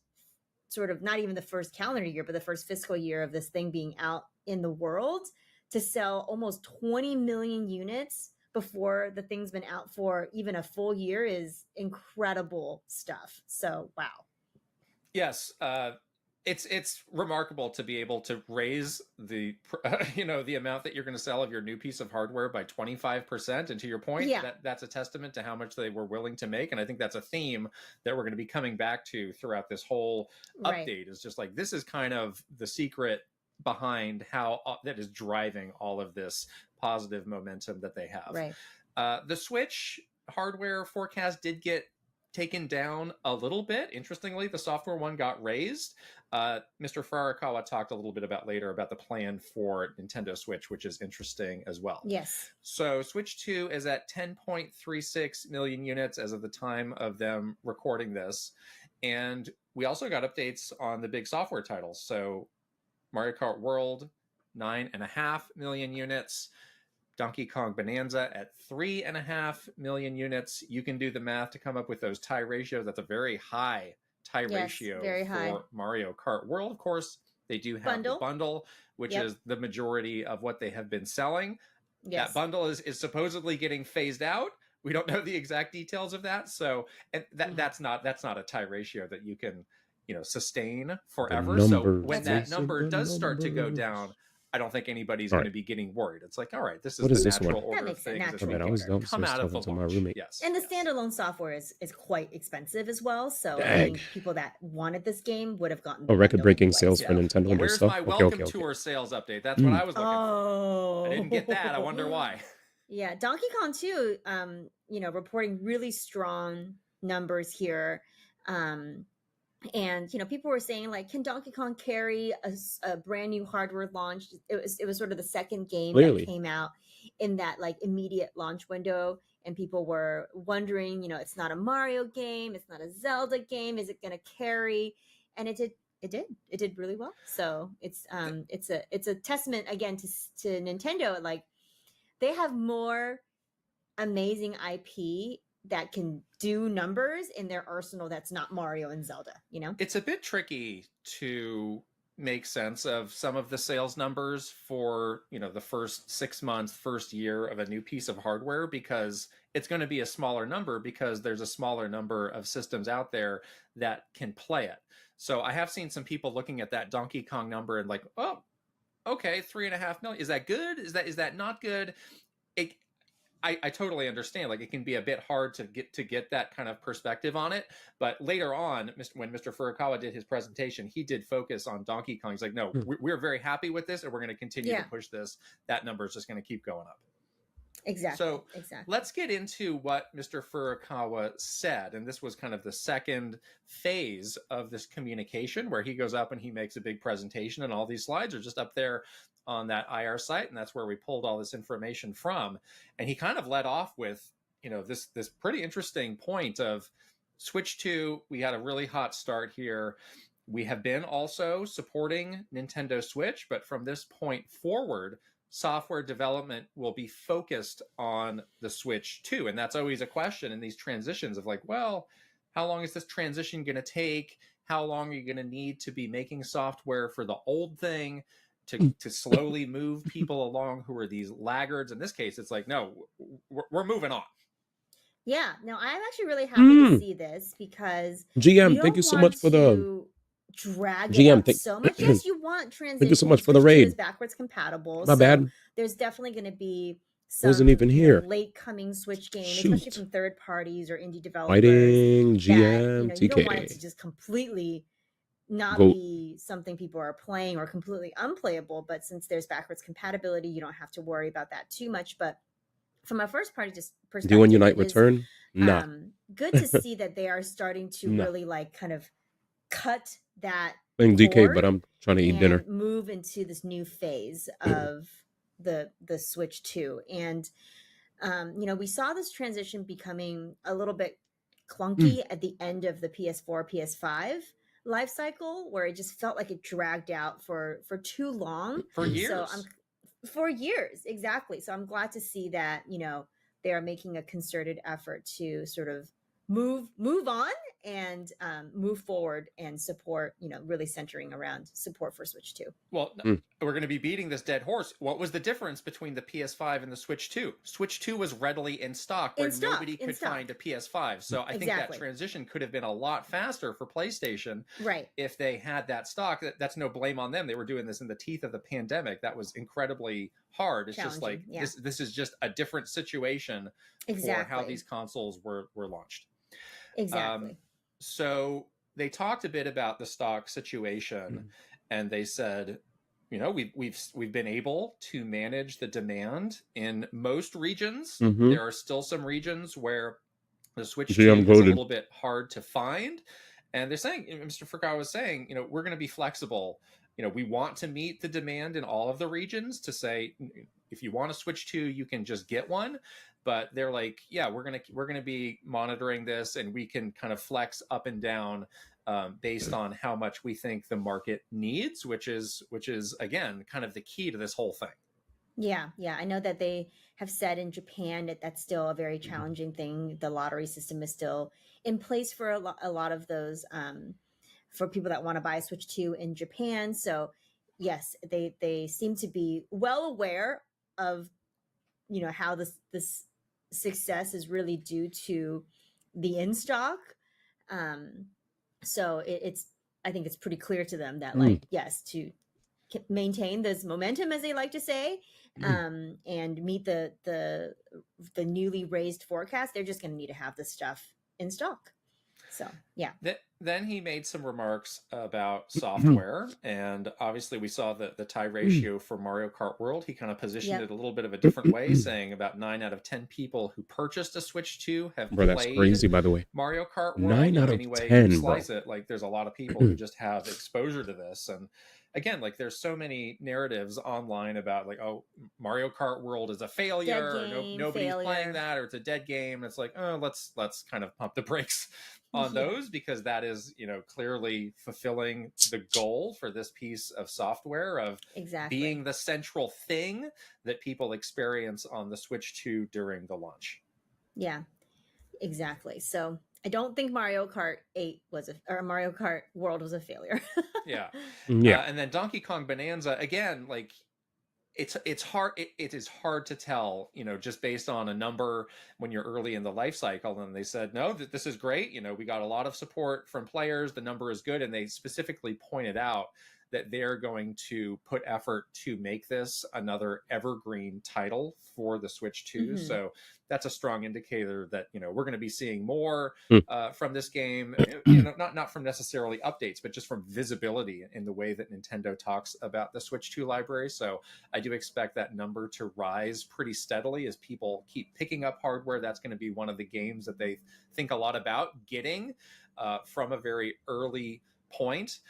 sort of, not even the first calendar year, but the first fiscal year of this thing being out in the world. To sell almost 20 million units before the thing's been out for even a full year is incredible stuff. So, wow. Yes. It's remarkable to be able to raise the, the amount that you're going to sell of your new piece of hardware by 25%. And to your point, that's a testament to how much they were willing to make. And I think that's a theme that we're going to be coming back to throughout this whole update. Is just like, this is kind of the secret behind how that is driving all of this positive momentum that they have. Right. The Switch hardware forecast did get taken down a little bit. Interestingly, the software one got raised. Mr. Farakawa talked a little bit later about the plan for Nintendo Switch, which is interesting as well. Yes. So Switch 2 is at 10.36 million units as of the time of them recording this. And we also got updates on the big software titles. So Mario Kart World, 9.5 million units. Donkey Kong Bonanza at 3.5 million units. You can do the math to come up with those tie ratios. That's a very high tie ratio for Mario Kart World. Of course, they do have the bundle, which is the majority of what they have been selling. Yes. That bundle is supposedly getting phased out. We don't know the exact details of that. So, and that's not a tie ratio that you can, sustain forever. So when that number does start to go down, I don't think anybody's going to be getting worried. It's like, all right, this is the natural order of things. Come out of the launch. Yes. And the standalone software is quite expensive as well. So I think people that wanted this game would have gotten record-breaking sales for Nintendo and Where's stuff. my welcome tour sales update? That's what I was looking for. I didn't get that. I wonder why. Yeah, Donkey Kong 2, reporting really strong numbers here. And people were saying, like, can Donkey Kong carry a brand new hardware launch? It was sort of the second game that came out in that like immediate launch window, and people were wondering, it's not a Mario game, it's not a Zelda game, is it going to carry? And it did really well. So it's a testament again to Nintendo. Like, they have more amazing IP that can do numbers in their arsenal that's not Mario and Zelda, It's a bit tricky to make sense of some of the sales numbers for, the first 6 months, first year of a new piece of hardware, because it's going to be a smaller number because there's a smaller number of systems out there that can play it. So I have seen some people looking at that Donkey Kong number and like, oh, okay, 3.5 million. Is that good? Is that not good? I totally understand. Like, it can be a bit hard to get that kind of perspective on it. But later on, when Mr. Furukawa did his presentation, he did focus on Donkey Kong. He's like, no, we're very happy with this, and we're going to continue to push this. That number is just going to keep going up. Exactly. So let's get into what Mr. Furukawa said. And this was kind of the second phase of this communication, where he goes up and he makes a big presentation, and all these slides are just up there on that IR site. And that's where we pulled all this information from. And he kind of led off with, you know, this pretty interesting point of Switch 2. We had a really hot start here. We have been also supporting Nintendo Switch, but from this point forward, software development will be focused on the Switch 2. And that's always a question in these transitions of like, well, how long is this transition going to take? How long are you going to need to be making software for the old thing to slowly move people along who are these laggards? In this case, it's like, no, we're moving on. Yeah, no, I'm actually really happy to see this, because GM, thank you so much for the drag GM, it up so much. Yes, you want transitions. Thank you so much for the Switch 2 raid. is backwards compatible. My bad. There's definitely going to be some Wasn't even here. late coming Switch game, Shoot. especially from third parties or indie developers. Fighting that, GM you don't want it TK. to just completely not Go. be something people are playing or completely unplayable. But since there's backwards compatibility, you don't have to worry about that too much. But from a first party perspective, D1 Unite it is, return? Nah. good to see that they are starting to Nah. really like kind of cut that Playing DK, cord but I'm trying to eat and dinner. move into this new phase of the Switch 2. And we saw this transition becoming a little bit clunky at the end of the PS4 PS5 life cycle, where it just felt like it dragged out for too long, For years. For years, exactly. So I'm glad to see that they are making a concerted effort to sort of move on and move forward and support, really centering around support for Switch 2. Well, we're going to be beating this dead horse. What was the difference between the PS5 and the Switch 2? Switch 2 was readily in stock, where nobody could find a PS5. So I think that transition could have been a lot faster for PlayStation, right? If they had that stock. That's no blame on them. They were doing this in the teeth of the pandemic. That was incredibly hard. It's just like this is just a different situation for how these consoles were launched. Exactly. So they talked a bit about the stock situation, and they said, we've been able to manage the demand in most regions. There are still some regions where the Switch 2 is a little bit hard to find, and they're saying, Mr. Furukawa was saying, we're going to be flexible. We want to meet the demand in all of the regions to say, if you want a Switch 2, you can just get one. But they're like, yeah, we're gonna be monitoring this, and we can kind of flex up and down based on how much we think the market needs, which is again kind of the key to this whole thing. Yeah, I know that they have said in Japan that that's still a very challenging thing. The lottery system is still in place for a lot of those for people that want to buy a Switch 2 in Japan. So yes, they seem to be well aware of how this success is really due to the in stock. So I think it's pretty clear to them that yes, to maintain this momentum, as they like to say, and meet the newly raised forecast, they're just going to need to have this stuff in stock. So yeah. Then he made some remarks about software, and obviously we saw the tie ratio for Mario Kart World. He kind of positioned it a little bit of a different way, saying about 9 out of 10 people who purchased a Switch 2 have played that's crazy, by the way. Mario Kart World. 9 out of anyway, 10, you slice bro. it, like there's a lot of people who just have exposure to this. And again, like there's so many narratives online about like, oh, Mario Kart World is a failure, or nobody's playing that, or it's a dead game. It's like, oh, let's kind of pump the brakes on those, because that is clearly fulfilling the goal for this piece of software of being the central thing that people experience on the Switch 2 during the launch. Yeah, exactly. So I don't think Mario Kart 8 or Mario Kart World was a failure. Yeah. Yeah. And then Donkey Kong Bonanza, again, like it's hard. It is hard to tell, just based on a number when you're early in the life cycle. And they said, no, this is great. We got a lot of support from players. The number is good. And they specifically pointed out that they're going to put effort to make this another evergreen title for the Switch 2. So that's a strong indicator that, you know, we're going to be seeing more from this game, you know, not from necessarily updates, but just from visibility in the way that Nintendo talks about the Switch 2 library. So I do expect that number to rise pretty steadily as people keep picking up hardware. That's going to be one of the games that they think a lot about getting from a very early point.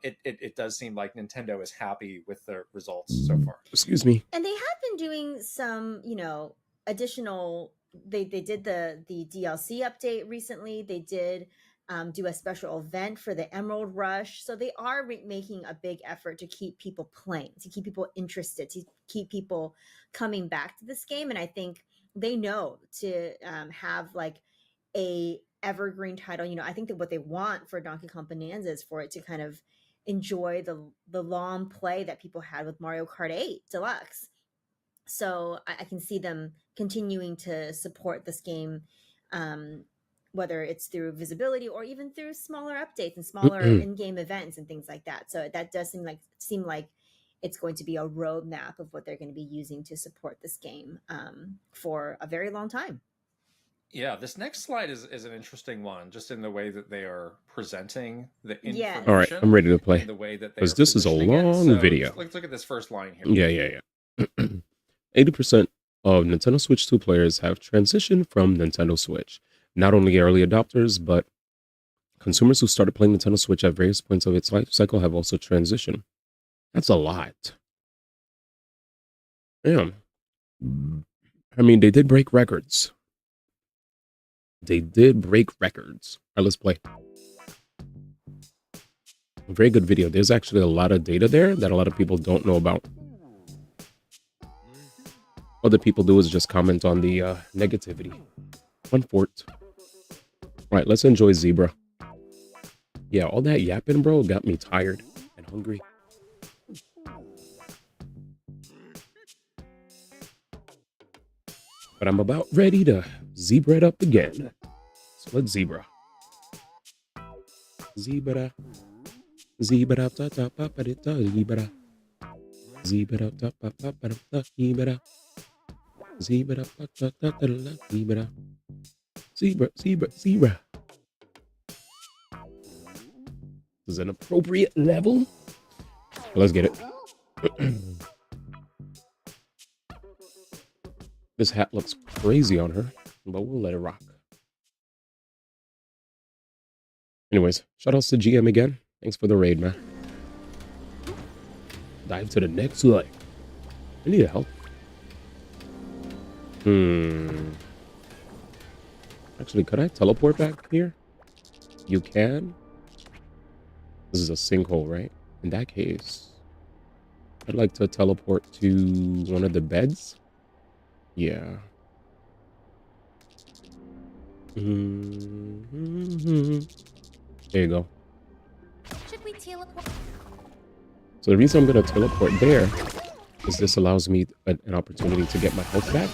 It does seem like Nintendo is happy with the results so far. Excuse me. And they have been doing some, you know, additional. They did the DLC update recently. They did do a special event for the Emerald Rush. So they are making a big effort to keep people playing, to keep people interested, to keep people coming back to this game. And I think they know to have like a evergreen title. You know, I think that what they want for Donkey Kong Bonanza is for it to kind of enjoy the long play that people had with Mario Kart 8 Deluxe. So I can see them continuing to support this game, whether it's through visibility or even through smaller updates and smaller in-game events and things like that. So that does seem like it's going to be a roadmap of what they're going to be using to support this game for a very long time. Yeah, this next slide is an interesting one, just in the way that they are presenting the information. All right, I'm ready to play. The way that Because this is a long video. Let's look at this first line here. Yeah. 80% of Nintendo Switch 2 players have transitioned from Nintendo Switch. Not only early adopters, but consumers who started playing Nintendo Switch at various points of its life cycle have also transitioned. That's a lot. Yeah. I mean, they did break records. All right, let's play. A very good video. There's actually a lot of data there that a lot of people don't know about. All the people do is just comment on the negativity. One fort. All right, let's enjoy Zebra. Yeah, all that yapping, bro, got me tired and hungry. But I'm about ready to zebra it up again. So let's zebra. Zebra. Zebra ta ta pa pa ta zebra. Zebra ta pa pa pa ta zebra. Zebra pa ta ta ta zebra. Zebra. This is an appropriate level. Let's get it. This hat looks crazy on her, but we'll let it rock. Anyways, shout outs to GM again. Thanks for the raid, man. Dive to the next leg. I need help. Actually, could I teleport back here? You can. This is a sinkhole, right? In that case, I'd like to teleport to one of the beds. Yeah. There you go. Should we teleport? So the reason I'm going to teleport there is this allows me an opportunity to get my health back.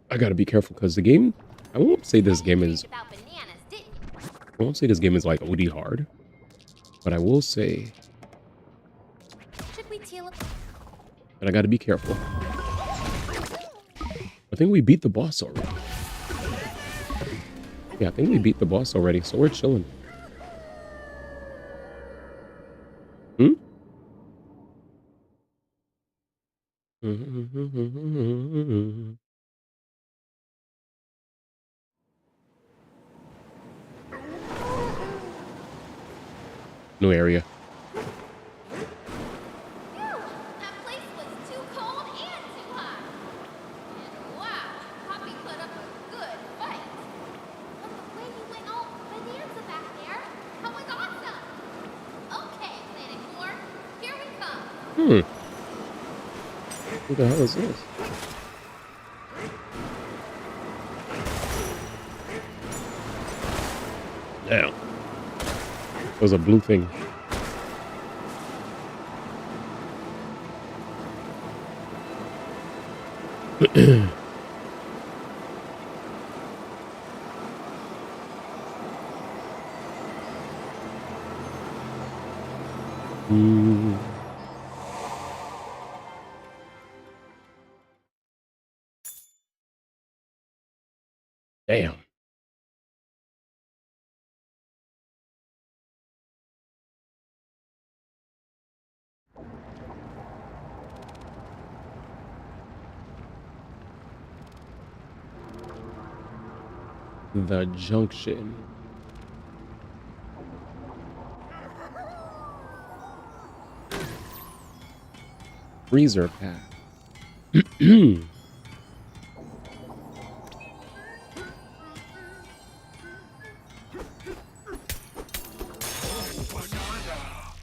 I gotta be careful because the game, I won't say this game is like OD hard, but I will say that I gotta be careful. I think we beat the boss already. Yeah, I think we beat the boss already, so we're chilling. New area. That place was too cold and too hot. And wow, Poppy put up a good fight. But the way you went all bonanza back there, that was awesome. Okay, Planet Core, here we come. What the hell is this? Damn. There's a blue thing. Damn. The junction. Freezer path.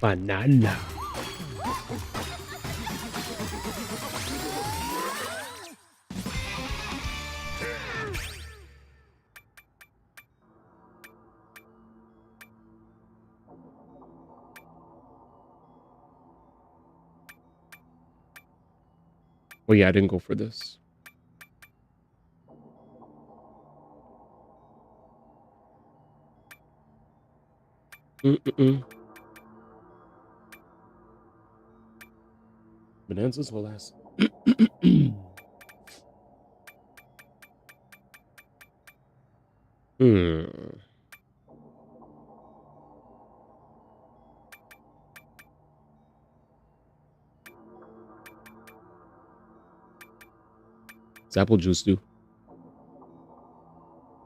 Banana. Oh yeah, I didn't go for this. Bonanza's will last. Does apple juice do?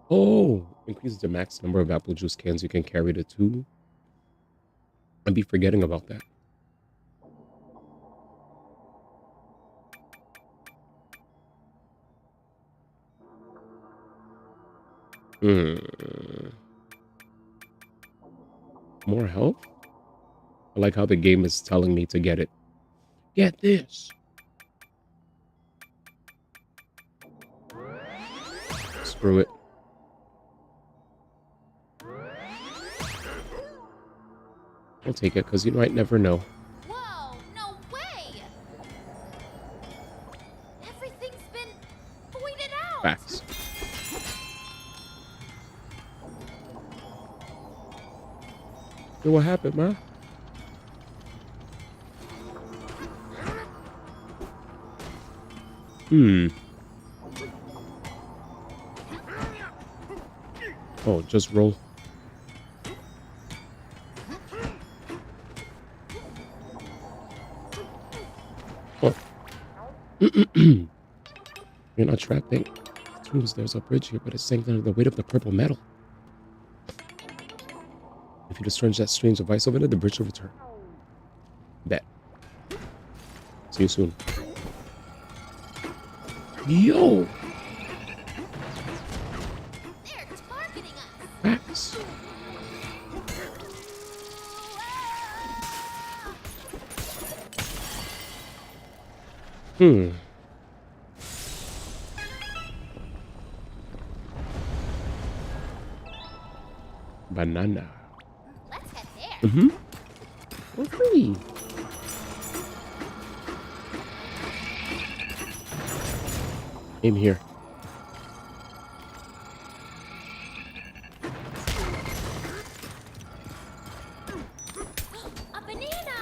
Oh, increases the max number of apple juice cans you can carry to 2. I'd be forgetting about that. More health? I like how the game is telling me to get it. Get this. Screw it. I'll take it because you might never know. Whoa, no way! Everything's been pointed out. Facts. Hey, what happened, man? Oh, just roll. Oh. You're not trapping. Tools, there's a bridge here, but it's saying under the weight of the purple metal. If you discharge that strange device over there, the bridge will return. Bet. See you soon. Yo! They're targeting us. Facts. Banana. Let's head there. Okay. Aim here. A banana.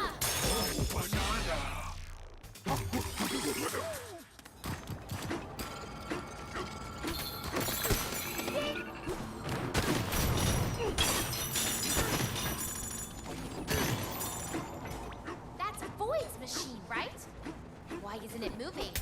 That's Void's machine, right? Why isn't it moving?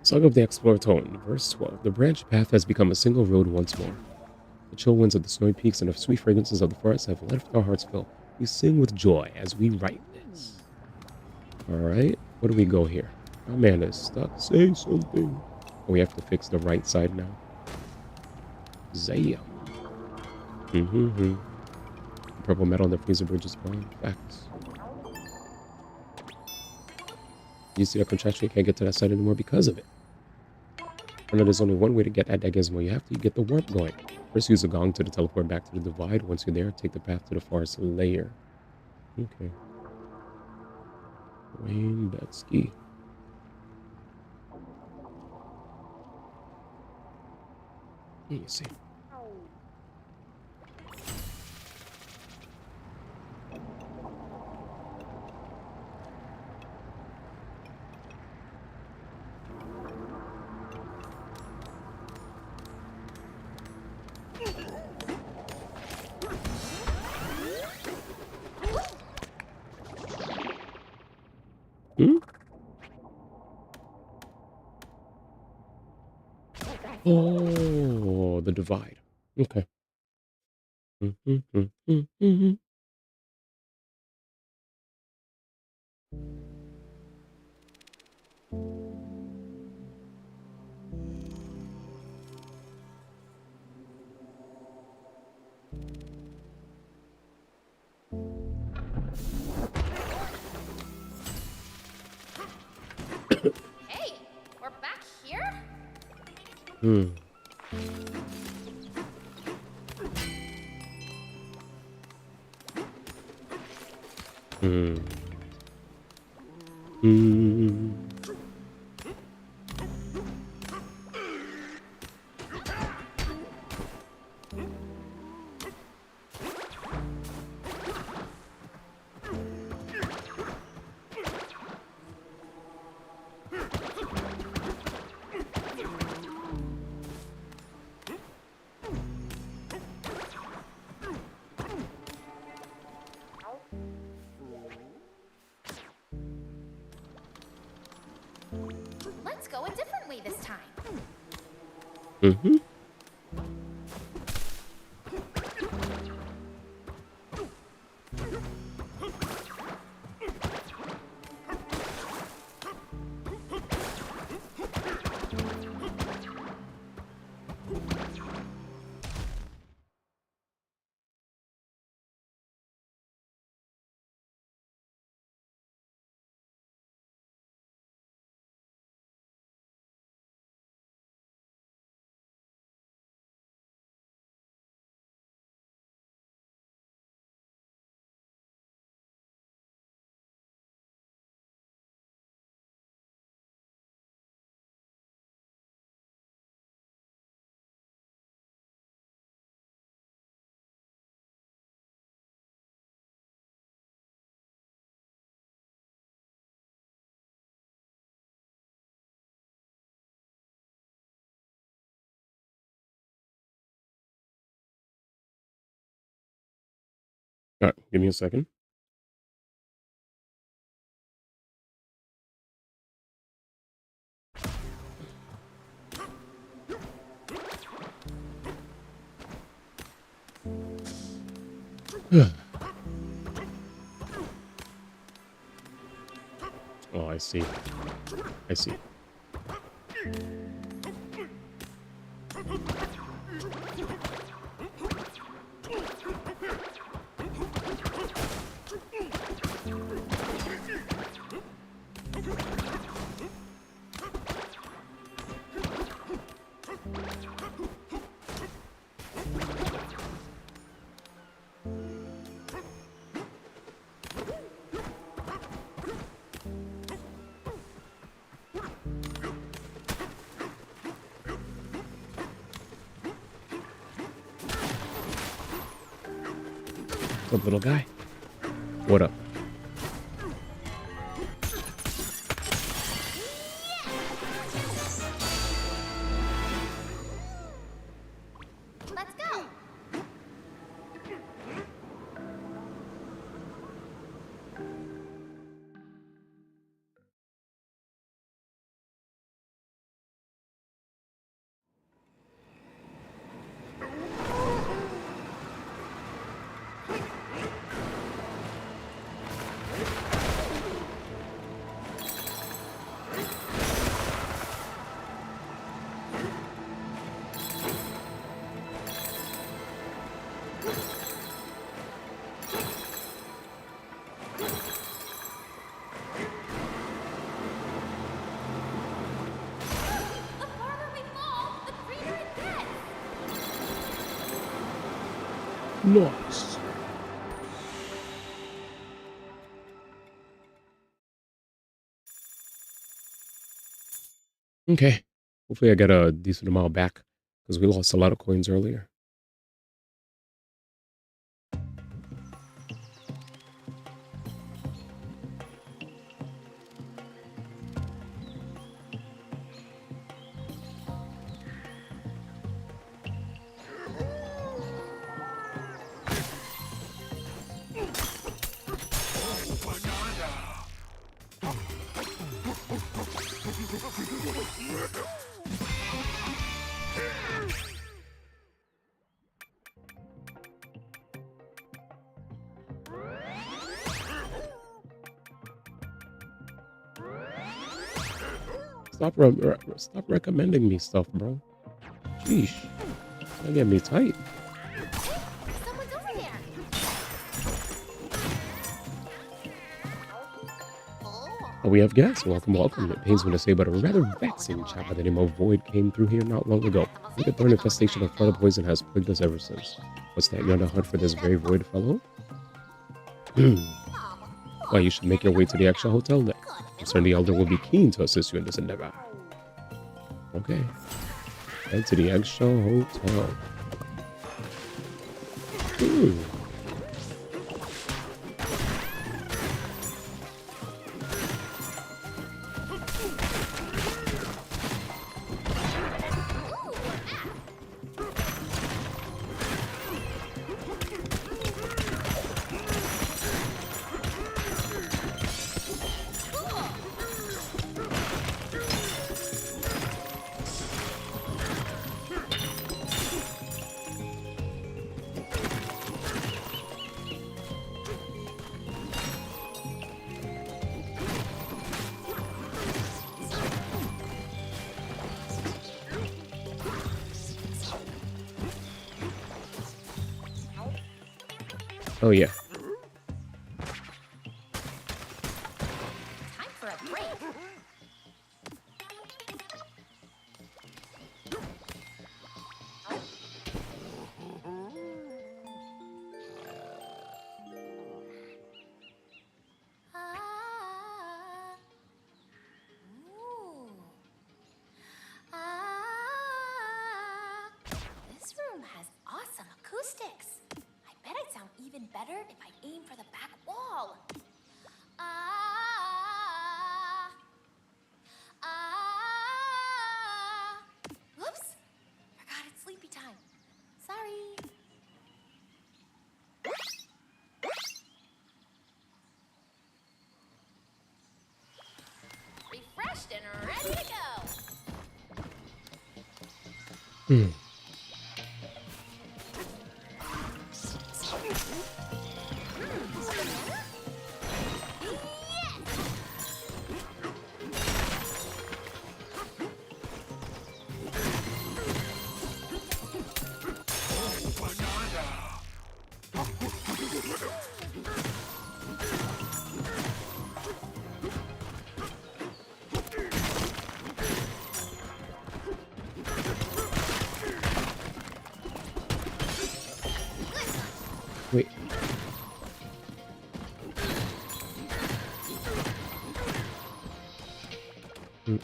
Song of the Explorer Tone, verse 12. The branch path has become a single road once more. The chill winds of the snowy peaks and the sweet fragrances of the forest have left our hearts fill. We sing with joy as we write this. Alright, where do we go here? My man is stuck. Say something. Oh, we have to fix the right side now. Zaya. Purple metal on the freezer bridge is fine. Facts. You see that contraction, you can't get to that side anymore because of it. And there's only one way to get at that gizmo. You have to get the warp going. First, use a gong to teleport back to the divide. Once you're there, take the path to the forest layer. Okay. Wayne Betsky. Let me see. Hmm? Oh, the divide. Okay. Mm-hmm. Hey, we're back here? Hmm. Hmm. Hmm. Let's go a different way this time. Mm-hmm. All right, give me a second. Oh, I see. I see. What's up, little guy? What up? Let's go. Nice. Okay. Hopefully I get a decent amount back because we lost a lot of coins earlier. Stop recommending me stuff, bro. Sheesh. That get me tight. Someone's over there. Oh, we have guests. Welcome, welcome. It pains me to say, but a rather vexing chap by the name of Void came through here not long ago. I think a thorn infestation of further poison has plagued us ever since. What's that? You're on the hunt for this very Void fellow? Well, you should make your way to the actual hotel then. I'm certain the Elder will be keen to assist you in this endeavor. Okay. Head to the Eggshell Hotel. Oh yeah. Time for a break. This room has awesome acoustics. I bet I'd sound even better if I aim for the back wall. Whoops! Forgot it's sleepy time. Sorry. Refreshed and ready to go. Wait. What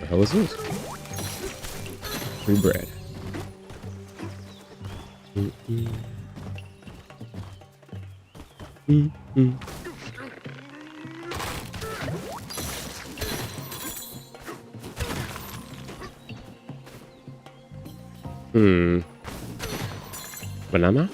the hell is this? Free bread. Banana?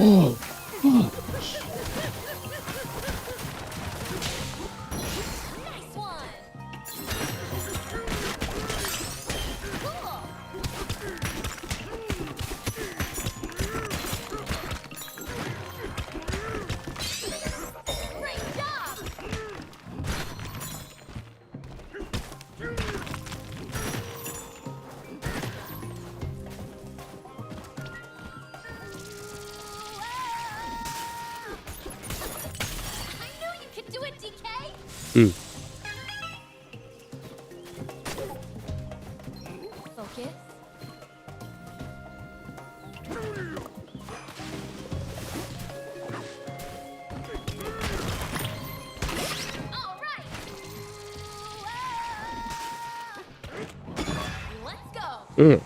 Oh, fuck. Mm. Focus. All right. Let's go. Mm.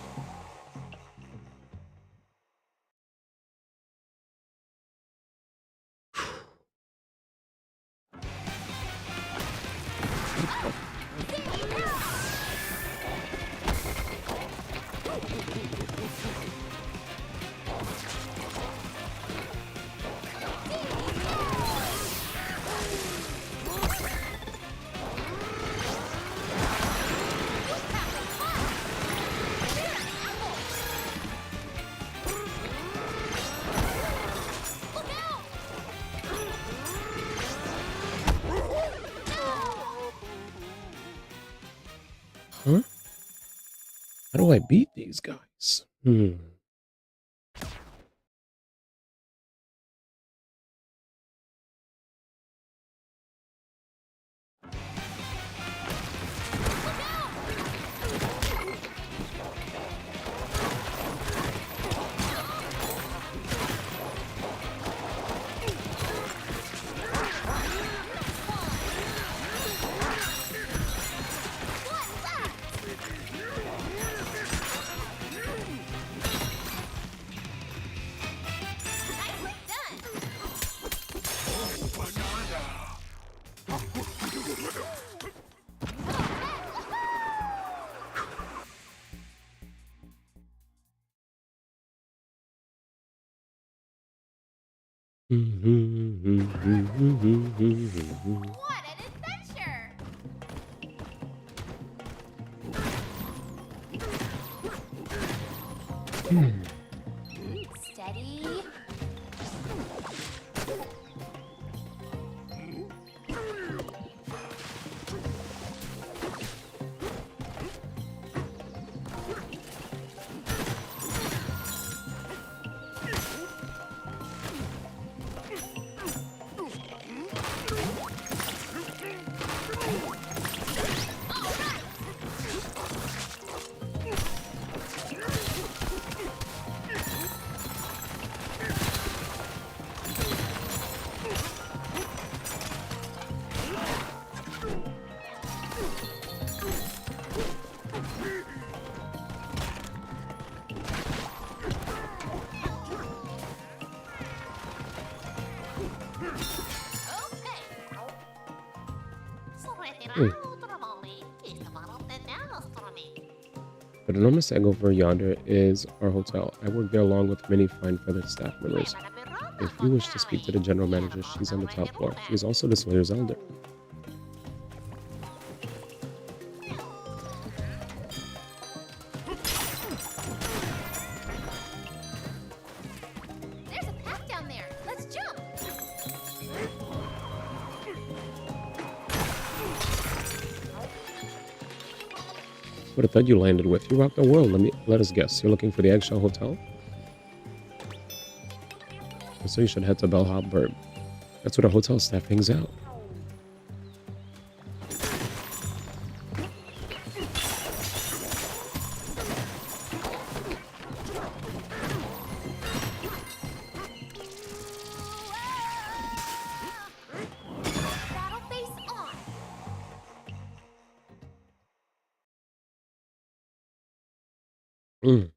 Huh? How do I beat these guys? Hmm. What an adventure! Steady. But enormous egg over yonder is our hotel. I work there along with many fine feathered staff members. If you wish to speak to the general manager, she's on the top floor. She is also the Slayer's elder. There's a path down there. Let's jump. What a thud you landed with. You rocked the world. Let us guess. You're looking for the Eggshell Hotel? So you should head to Bellhop Burb. That's where the hotel staff hangs out. Battle face on. Mm.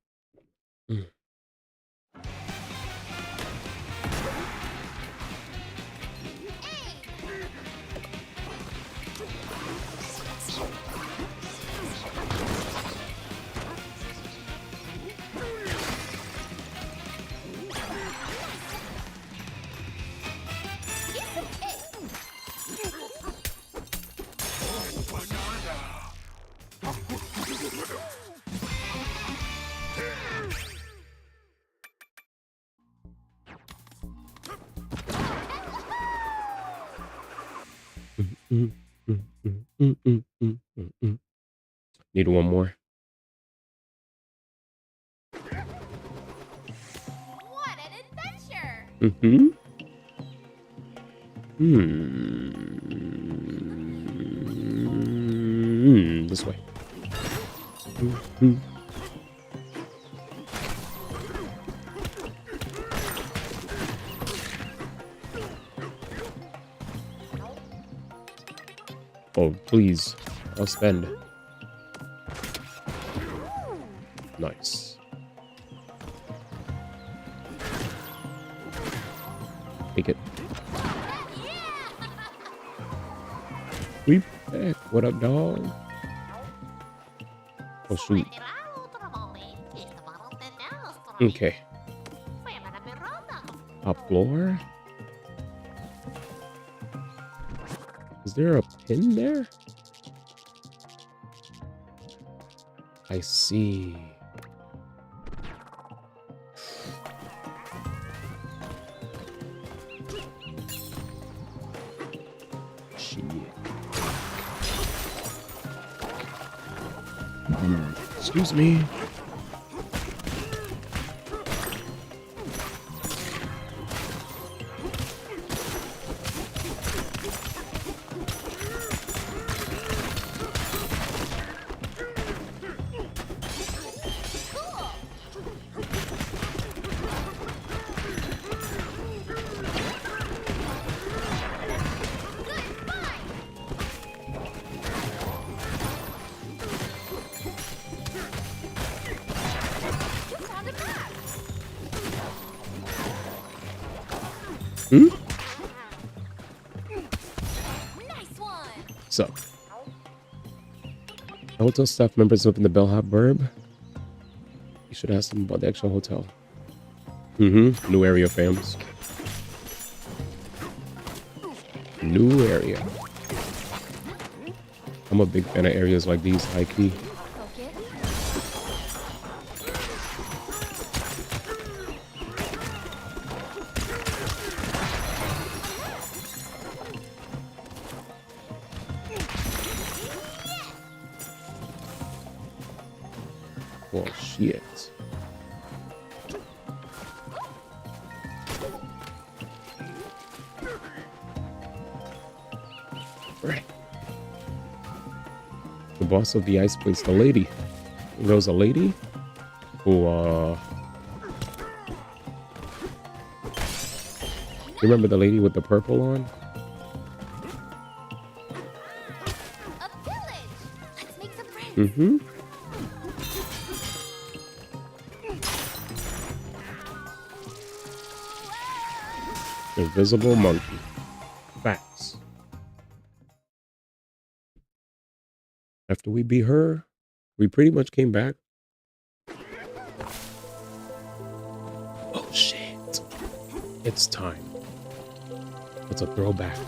Mm. Mm, mm, mm, mm, mm, mm, mm, mm. Need one more. What an adventure! Mm-hmm. Hmm. this way. Mhm. Oh, please. I'll spend. Nice. Take it. We back. What up, dog? Oh, shoot. Okay. Top floor. Is there a pin there? I see. Shit. Excuse me. Hmm? So, the hotel staff members live in the bellhop burb. You should ask them about the actual hotel. Mm-hmm. New area, fams. New area. I'm a big fan of areas like these, high key. Well, shit. Right. The boss of the ice place, the lady. There was a lady who, you remember the lady with the purple on? Mm-hmm. Invisible monkey. Facts. After we beat her, we pretty much came back. Oh shit. It's time. It's a throwback.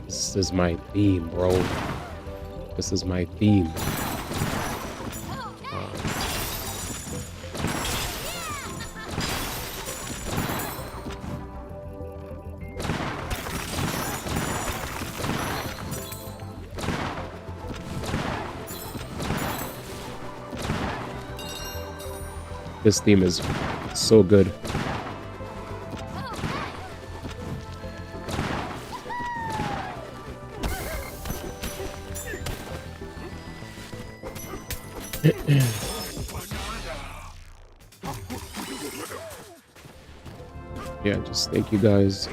This is my theme, bro. This is my theme. This theme is so good. Yeah, just thank you guys.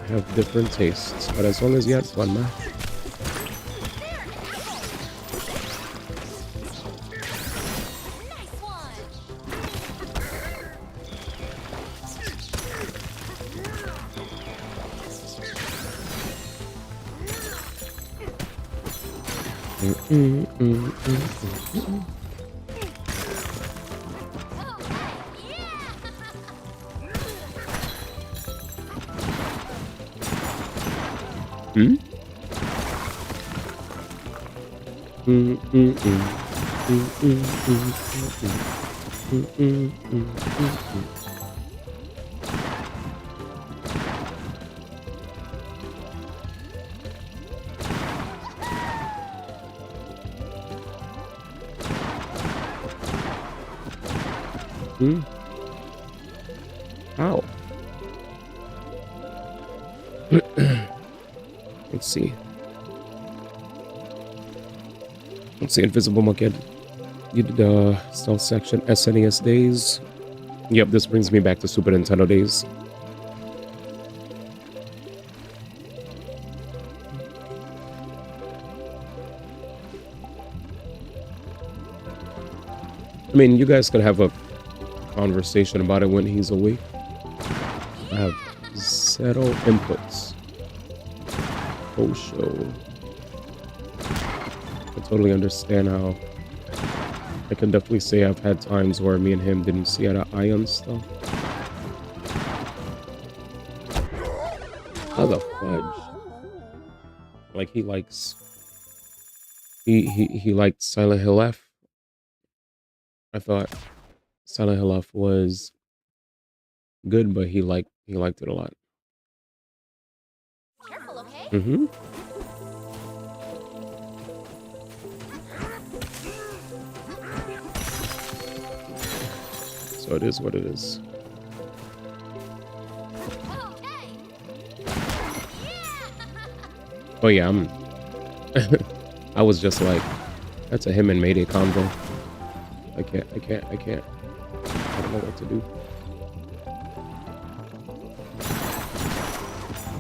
I have different tastes, but as long as you had fun, man. Hmm? How? Let's see. Let's see, Invisible Monkey. You did the stealth section, SNES days. Yep, this brings me back to Super Nintendo days. I mean, you guys could have a conversation about it when he's awake. I have zero inputs. Oh, show. I totally understand how. I can definitely say I've had times where me and him didn't see eye to eye on stuff. How the fudge? Like he likes. He liked Silent Hill F. I thought Silent Hill F was good, but he liked it a lot. Careful, okay? Mm-hmm. So it is what it is. Oh yeah, I was just like, that's a him and Mayday combo. I can't. I don't know what to do.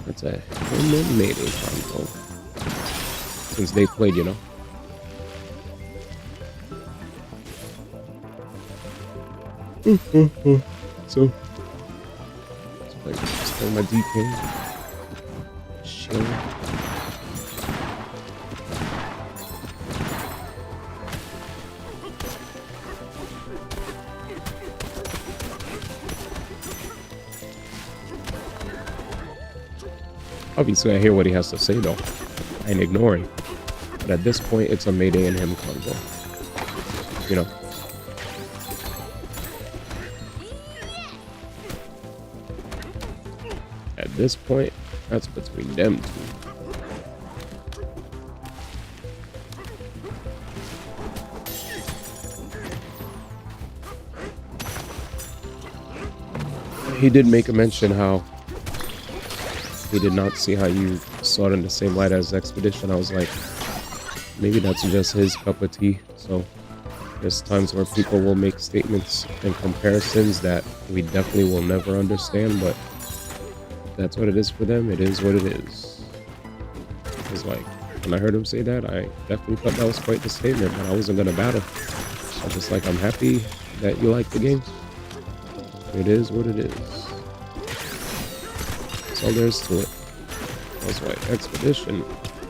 That's a him and Mayday combo. Since they played, you know. So let's play my DK. Chill. Obviously, I hear what he has to say, though. I ain't ignoring. But at this point, it's a Mayday and him combo. You know. At this point, that's between them two. He did make a mention how he did not see how you saw it in the same light as Expedition. I was like, maybe that's just his cup of tea. So there's times where people will make statements and comparisons that we definitely will never understand, but that's what it is for them. It is what it is. It's like, when I heard him say that, I definitely thought that was quite the statement, but I wasn't gonna battle. I was just like, I'm happy that you like the game. It is what it is. That's all there is to it. That's why Expedition,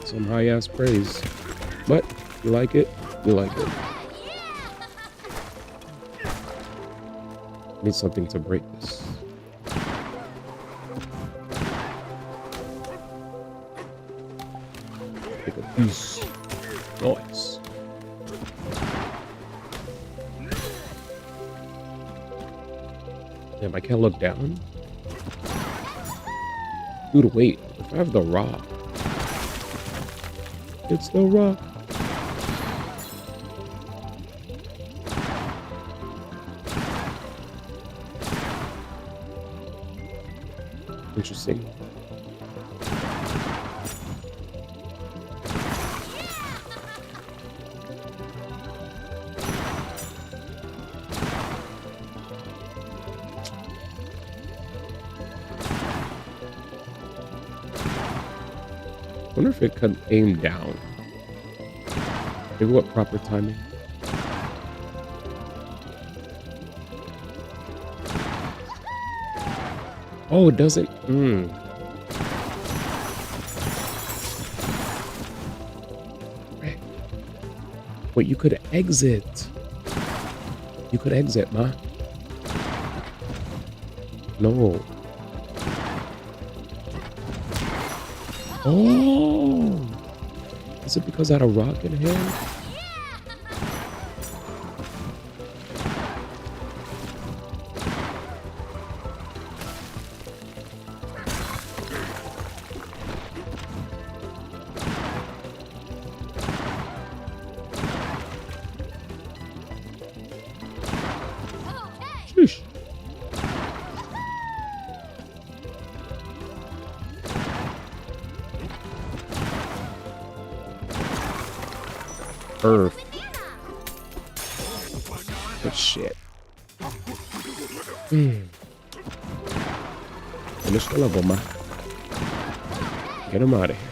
some high ass praise. But you like it, you like it. Need something to break this. Take a piece. Nice. Damn, I can't look down. Dude, wait. If I have the rock. It's the rock. Interesting. I wonder if it could aim down. Maybe what proper timing? Oh, it doesn't. Wait, you could exit. You could exit, ma. No. Oh, is it because I had a rock in hand? Sheesh. Earth. Good shit. Finish the level, ma. Get him out of here.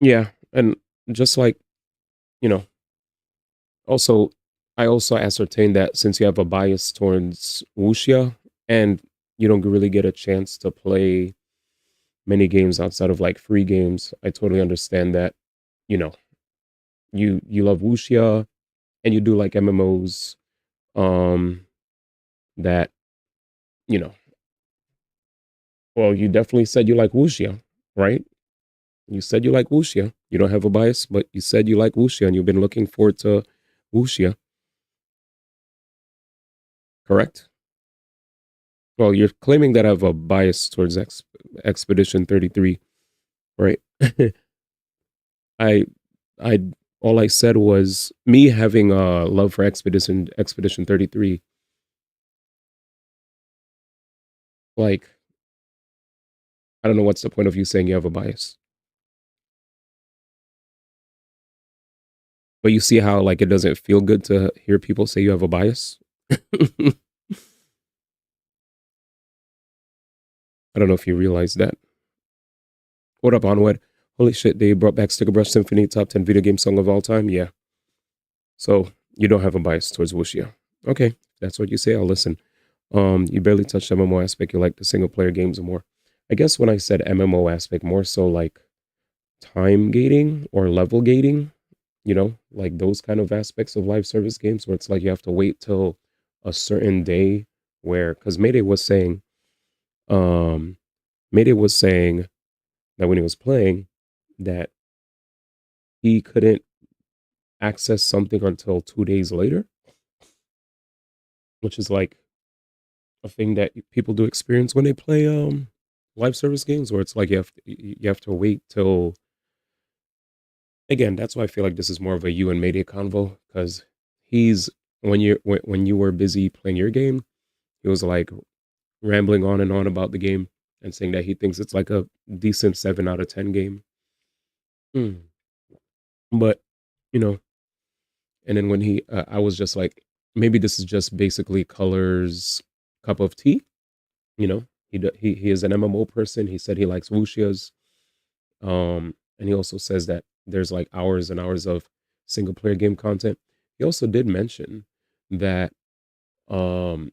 Yeah, and just like, you know, also, I also ascertained that since you have a bias towards wuxia and you don't really get a chance to play many games outside of like free games, I totally understand that, you know, you love wuxia and you do like MMOs, um, that, you know, well, you definitely said you like wuxia, right? You said you like wuxia. You don't have a bias, but you said you like wuxia and you've been looking forward to wuxia, correct? Well, you're claiming that I have a bias towards Expedition 33, right? I, I, all I said was me having a love for Expedition 33. Like, I don't know what's the point of you saying you have a bias, but you see how like it doesn't feel good to hear people say you have a bias. I don't know if you realize that. What up, Onward? Holy shit, they brought back Sticker Brush Symphony, top 10 video game song of all time. Yeah. So you don't have a bias towards wuxia. Okay, if that's what you say, I'll listen. You barely touched MMO aspect. You like the single player games more. I guess when I said MMO aspect, more so like time gating or level gating, you know, like those kind of aspects of live service games where it's like you have to wait till a certain day where, because um, Mayday was saying that when he was playing that he couldn't access something until 2 days later, which is like a thing that people do experience when they play live service games where it's like you have to wait till, again, that's why I feel like this is more of a you and Mayday convo, because he's when you were busy playing your game, he was like rambling on and on about the game and saying that he thinks it's like a decent 7 out of 10 game. But you know, and then when I was just like, maybe this is just basically Color's cup of tea. You know, he is an MMO person. He said he likes wuxias. And he also says that there's like hours and hours of single player game content. He also did mention that um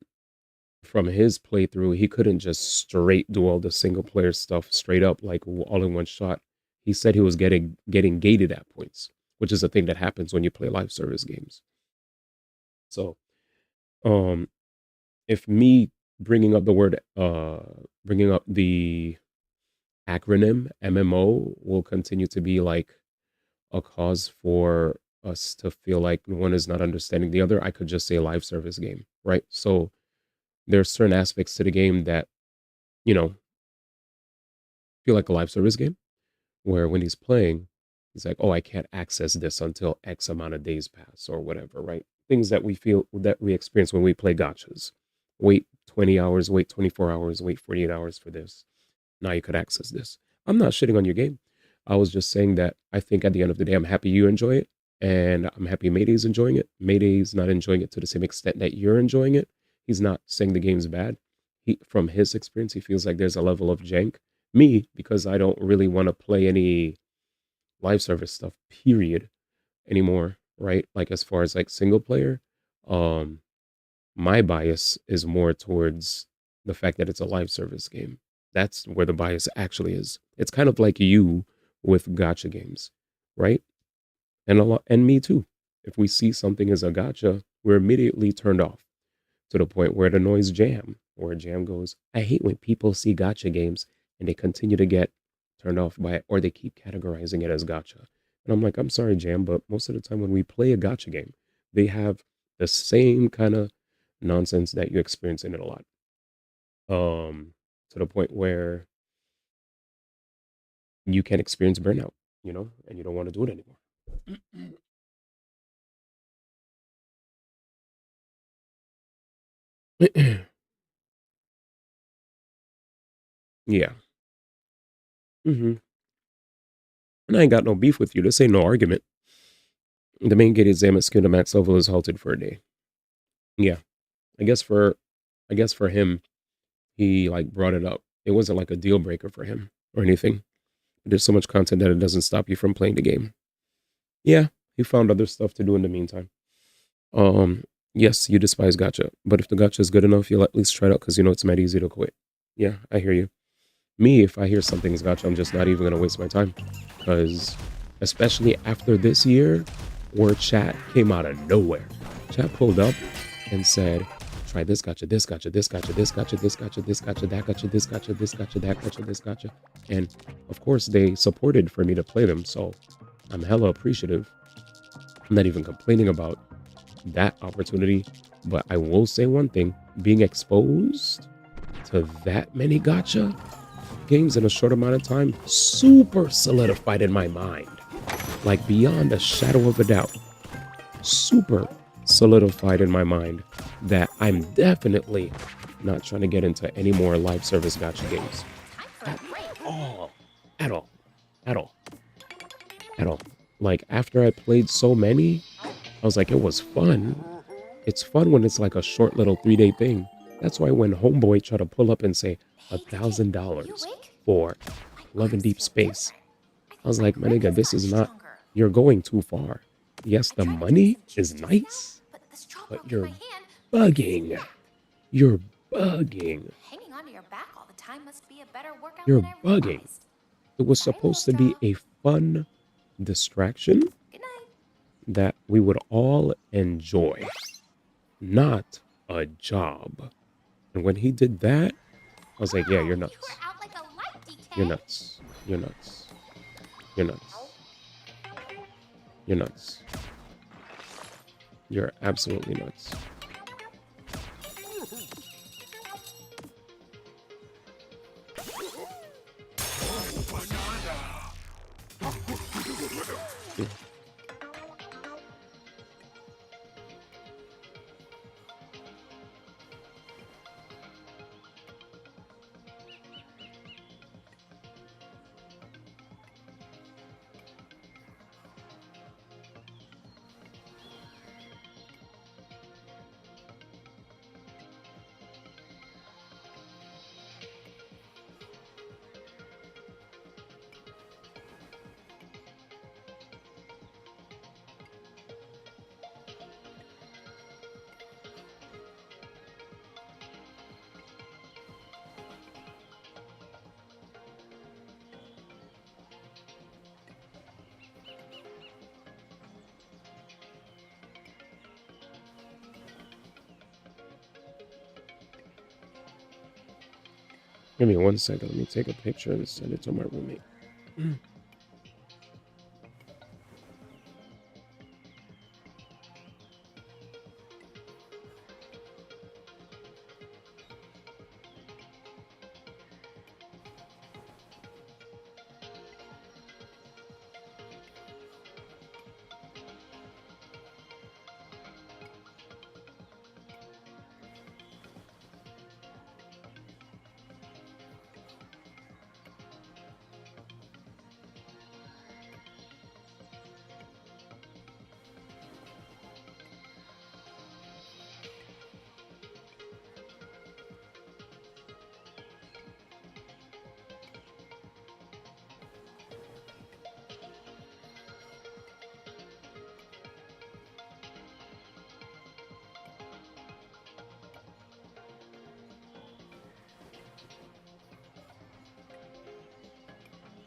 from his playthrough, he couldn't just straight do all the single player stuff straight up like all in one shot. He said he was getting gated at points, which is a thing that happens when you play live service games. So, um, if me bringing up bringing up the acronym MMO will continue to be like a cause for us to feel like one is not understanding the other, I could just say live service game, right? So there's certain aspects to the game that, you know, feel like a live service game where when he's playing, he's like, oh, I can't access this until X amount of days pass or whatever, right? things that we feel that we experience when we play gachas. Wait 20 hours, wait 24 hours, wait 48 hours for this. Now you could access this. I'm not shitting on your game. I was just saying that I think at the end of the day, I'm happy you enjoy it. And I'm happy Mayday's enjoying it. Mayday's not enjoying it to the same extent that you're enjoying it. He's not saying the game's bad. From his experience, he feels like there's a level of jank. Me, because I don't really want to play any live service stuff, period, anymore, right? Like as far as like single player, um, my bias is more towards the fact that it's a live service game. That's where the bias actually is. It's kind of like you with gotcha games, right? And me too. If we see something as a gotcha, we're immediately turned off to the point where it annoys Jam, where Jam goes, I hate when people see gotcha games and they continue to get turned off by it, or they keep categorizing it as gotcha. And I'm like, I'm sorry, Jam, but most of the time when we play a gotcha game, they have the same kind of nonsense that you experience in it a lot. To the point where you can experience burnout, and you don't want to do it anymore. Yeah. And I ain't got no beef with you. This ain't no argument. The main gate exam at skill to max level is halted for a day. Yeah. I guess for him, he like brought it up. It wasn't like a deal breaker for him or anything. There's so much content that it doesn't stop you from playing the game. Yeah, he found other stuff to do in the meantime. Yes, you despise gotcha, but if the gotcha is good enough, you'll at least try it out because it's mad easy to quit. Yeah, I hear you. Me, if I hear something's gotcha, I'm just not even gonna waste my time, because especially after this year, where chat came out of nowhere, chat pulled up and said, try this gotcha, this gotcha, this gotcha, this gotcha, this gotcha, this gotcha, that gotcha, this gotcha, this gotcha, that gotcha, this gotcha, and of course they supported for me to play them, so I'm hella appreciative. I'm not even complaining about that opportunity, but I will say one thing: being exposed to that many gotcha games in a short amount of time super solidified in my mind, like beyond a shadow of a doubt, super solidified in my mind that I'm definitely not trying to get into any more live service gotcha games at all. Like after I played so many, I was like, it was fun. It's fun when it's like a short little 3-day thing. That's why when Homeboy tried to pull up and say $1,000 for Love in Deep Space, I was like, my nigga, this is not, you're going too far. Yes, the money is nice, but you're bugging. You're bugging. Hanging onto your back all the time must be a better workout You're than I bugging. realized. It was supposed to be a fun distraction that we would all enjoy, not a job. And when he did that, I was like, yeah, you're nuts. You're nuts. You're nuts. You're nuts. You're nuts. You're absolutely nuts. Give me 1 second. Let me take a picture and send it to my roommate.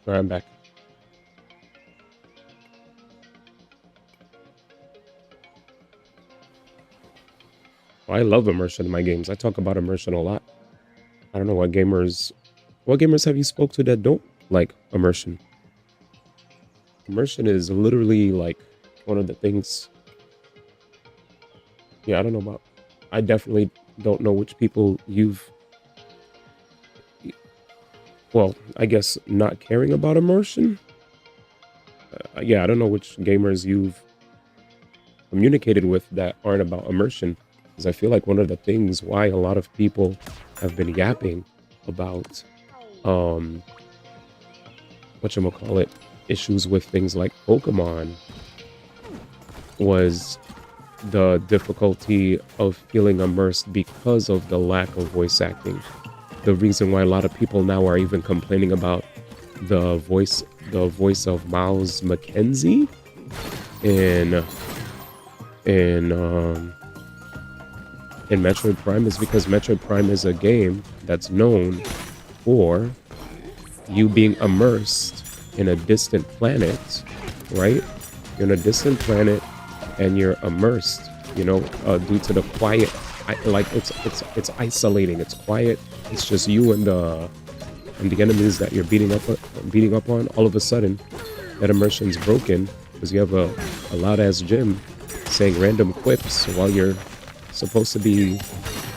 All right, I'm back. I love immersion in my games. I talk about immersion a lot. I don't know what gamers have you spoke to that don't like immersion? Immersion is literally like one of the things. Yeah, I don't know about. I definitely don't know which people you've. Well, I guess not caring about immersion. Yeah, I don't know which gamers you've communicated with that aren't about immersion. Because I feel like one of the things why a lot of people have been yapping about whatchamacallit, issues with things like Pokemon was the difficulty of feeling immersed because of the lack of voice acting. The reason why a lot of people now are even complaining about the voice of Miles McKenzie in Metroid Prime is because Metroid Prime is a game that's known for you being immersed in a distant planet, right? You're in a distant planet and you're immersed, you know, due to the quiet, like it's isolating, it's quiet, it's just you and the enemies that you're beating up on. All of a sudden, that immersion's broken because you have a loud-ass Jim saying random quips while you're supposed to be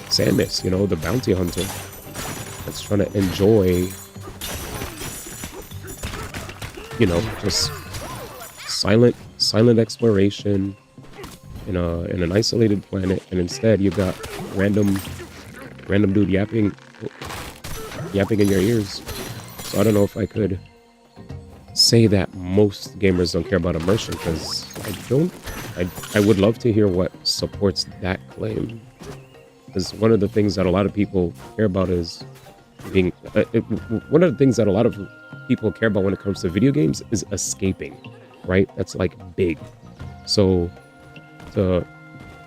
Samus, you know, the bounty hunter that's trying to enjoy, you know, just silent exploration in an isolated planet, and instead you got random dude yapping in your ears. So I don't know if I could say that most gamers don't care about immersion, because I would love to hear what supports that claim, because one of the things that a lot of people care about is being one of the things that a lot of people care about when it comes to video games is escaping, right? That's like big. So to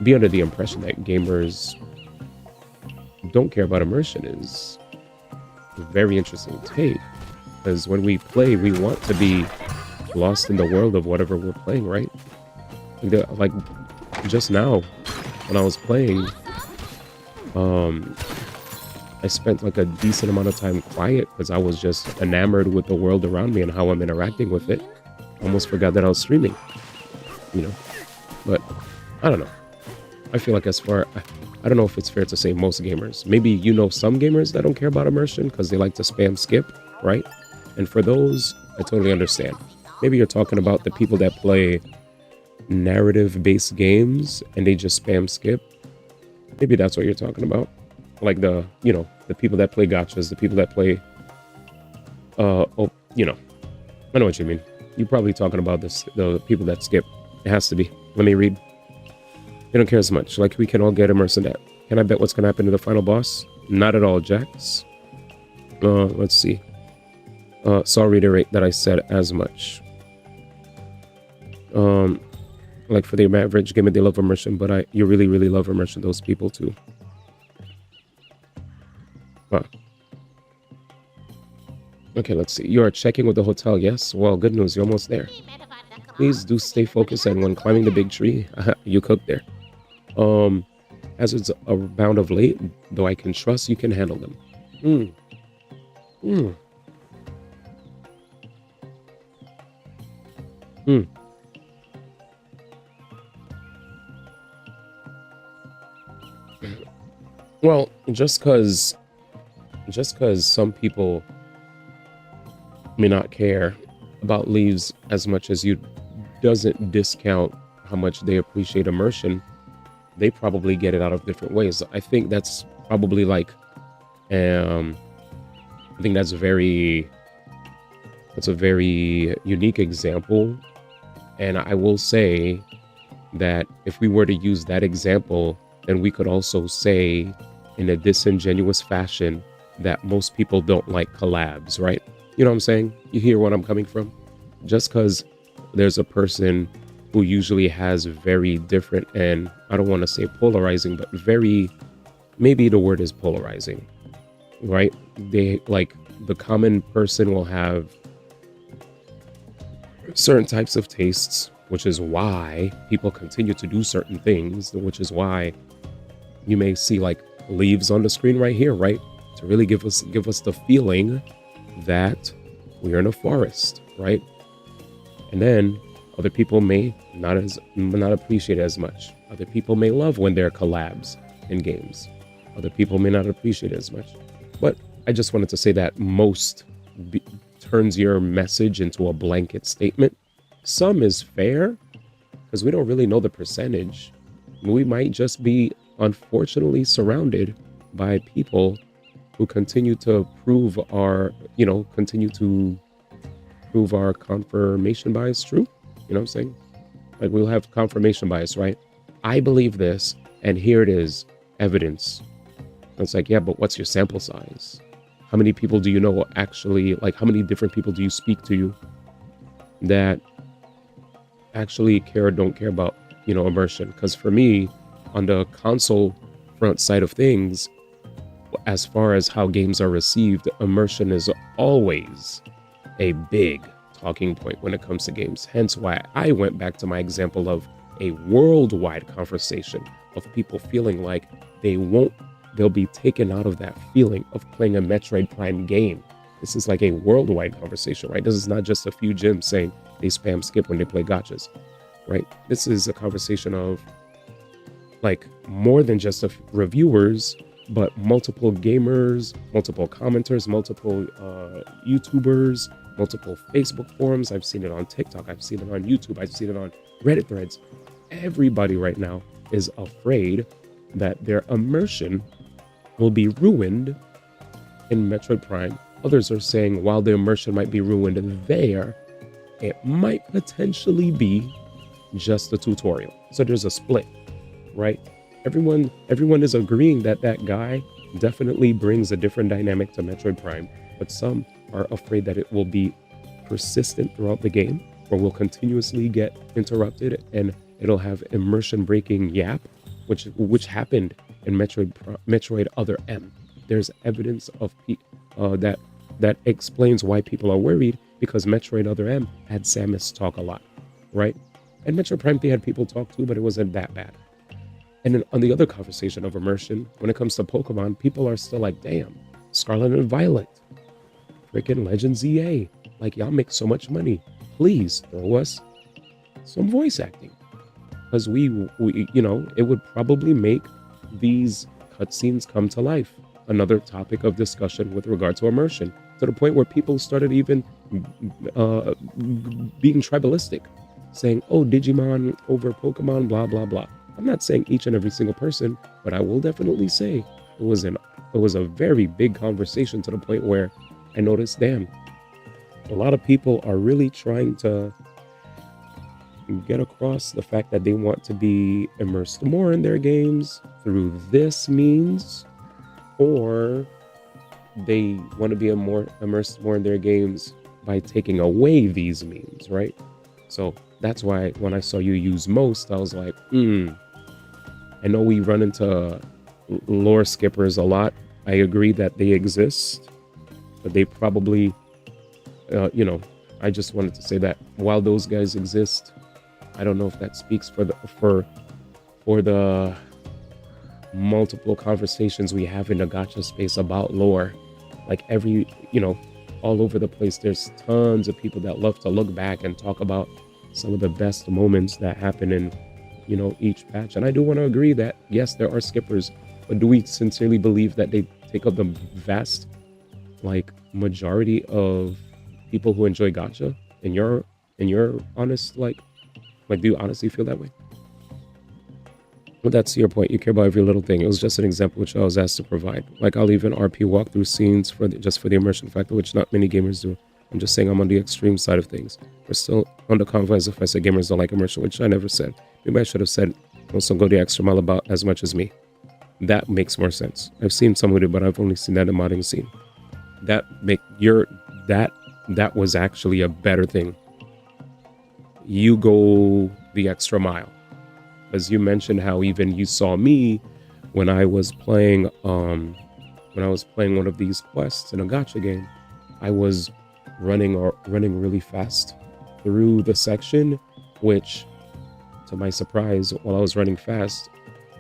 be under the impression that gamers don't care about immersion is a very interesting take, because when we play, we want to be lost in the world of whatever we're playing, right? Like just now when I was playing, I spent like a decent amount of time quiet because I was just enamored with the world around me and how I'm interacting with it. Almost forgot that I was streaming, you know. But I don't know. I feel like I don't know if it's fair to say most gamers. Maybe you know some gamers that don't care about immersion because they like to spam skip, right? And for those, I totally understand. Maybe you're talking about the people that play narrative-based games and they just spam skip. Maybe that's what you're talking about. Like the people that play gachas, the people that play, you know, I know what you mean. You're probably talking about the people that skip. It has to be. Let me read. They don't care as much. Like, we can all get immersed in that. Can I bet what's going to happen to the final boss? Not at all, Jax. Let's see. So I'll reiterate that I said as much. Like, for the average gamer, they love immersion, but you really, really love immersion. Those people, too. Huh. Okay, let's see. You are checking with the hotel, yes? Well, good news. You're almost there. Please do stay focused, and when climbing the big tree, you cook there. Hazards abound of late, though I can trust you can handle them. Well, just because some people may not care about leaves as much as you doesn't discount how much they appreciate immersion. They probably get it out of different ways. I think that's probably like, I think that's a very unique example. And I will say that if we were to use that example, then we could also say in a disingenuous fashion that most people don't like collabs, right? You know what I'm saying? You hear what I'm coming from? Just because there's a person who usually has very different, and I don't want to say polarizing, but maybe the word is polarizing, right? They like, the common person will have certain types of tastes, which is why people continue to do certain things, which is why you may see like leaves on the screen right here, right? To really give us the feeling that we're in a forest, right? And then other people may not appreciate it as much. Other people may love when there are collabs in games. Other people may not appreciate it as much. But I just wanted to say that most turns your message into a blanket statement. Some is fair because we don't really know the percentage. We might just be unfortunately surrounded by people who continue to prove our confirmation bias true. You know what I'm saying? Like we'll have confirmation bias, right? I believe this, and here it is, evidence. It's like, yeah, but what's your sample size? How many people do you know actually, like how many different people do you speak to you that actually care or don't care about, immersion? Because for me, on the console front side of things, as far as how games are received, immersion is always a big talking point when it comes to games. Hence why I went back to my example of a worldwide conversation of people feeling like they'll be taken out of that feeling of playing a Metroid Prime game. This is like a worldwide conversation, right? This is not just a few gyms saying they spam skip when they play gachas, right? This is a conversation of like more than just reviewers, but multiple gamers, multiple commenters, multiple YouTubers, multiple Facebook forums. I've seen it on TikTok. I've seen it on YouTube. I've seen it on Reddit threads. Everybody right now is afraid that their immersion will be ruined in Metroid Prime. Others are saying while the immersion might be ruined there, it might potentially be just a tutorial. So there's a split, right? Everyone is agreeing that that guy definitely brings a different dynamic to Metroid Prime, but some are afraid that it will be persistent throughout the game, or will continuously get interrupted, and it'll have immersion breaking yap, which happened in Metroid Other M. There's evidence of that explains why people are worried, because Metroid Other M had Samus talk a lot, right? And Metroid Prime 3 had people talk too, but it wasn't that bad. And then on the other conversation of immersion, when it comes to Pokemon, people are still like, damn, Scarlet and Violet, freaking Legends EA, like y'all make so much money. Please throw us some voice acting. Because we it would probably make these cutscenes come to life. Another topic of discussion with regard to immersion, to the point where people started even being tribalistic, saying, oh, Digimon over Pokemon, blah, blah, blah. I'm not saying each and every single person, but I will definitely say it was a very big conversation, to the point where I noticed, damn, a lot of people are really trying to get across the fact that they want to be immersed more in their games through this means, or they want to be immersed more in their games by taking away these means, right? So that's why when I saw you use most, I was like, I know we run into lore skippers a lot. I agree that they exist, but they probably, I just wanted to say that while those guys exist, I don't know if that speaks for the multiple conversations we have in the gacha space about lore. Like all over the place, there's tons of people that love to look back and talk about some of the best moments that happen in each patch. And I do want to agree that yes, there are skippers, but do we sincerely believe that they take up the vast majority of people who enjoy gacha? In your honest do you honestly feel that way? Well, that's your point. You care about every little thing. It was just an example which I was asked to provide. Like, I'll even RP walkthrough scenes just for the immersion factor, which not many gamers do. I'm just saying I'm on the extreme side of things. We're still on the convo if I say gamers don't like immersion, which I never said. Maybe I should have said also go the extra mile about as much as me. That makes more sense. I've seen some of it, but I've only seen that in the modding scene. That was actually a better thing. You go the extra mile. As you mentioned how even you saw me when I was playing one of these quests in a gacha game. I was running really fast through the section, which, to my surprise, while I was running fast,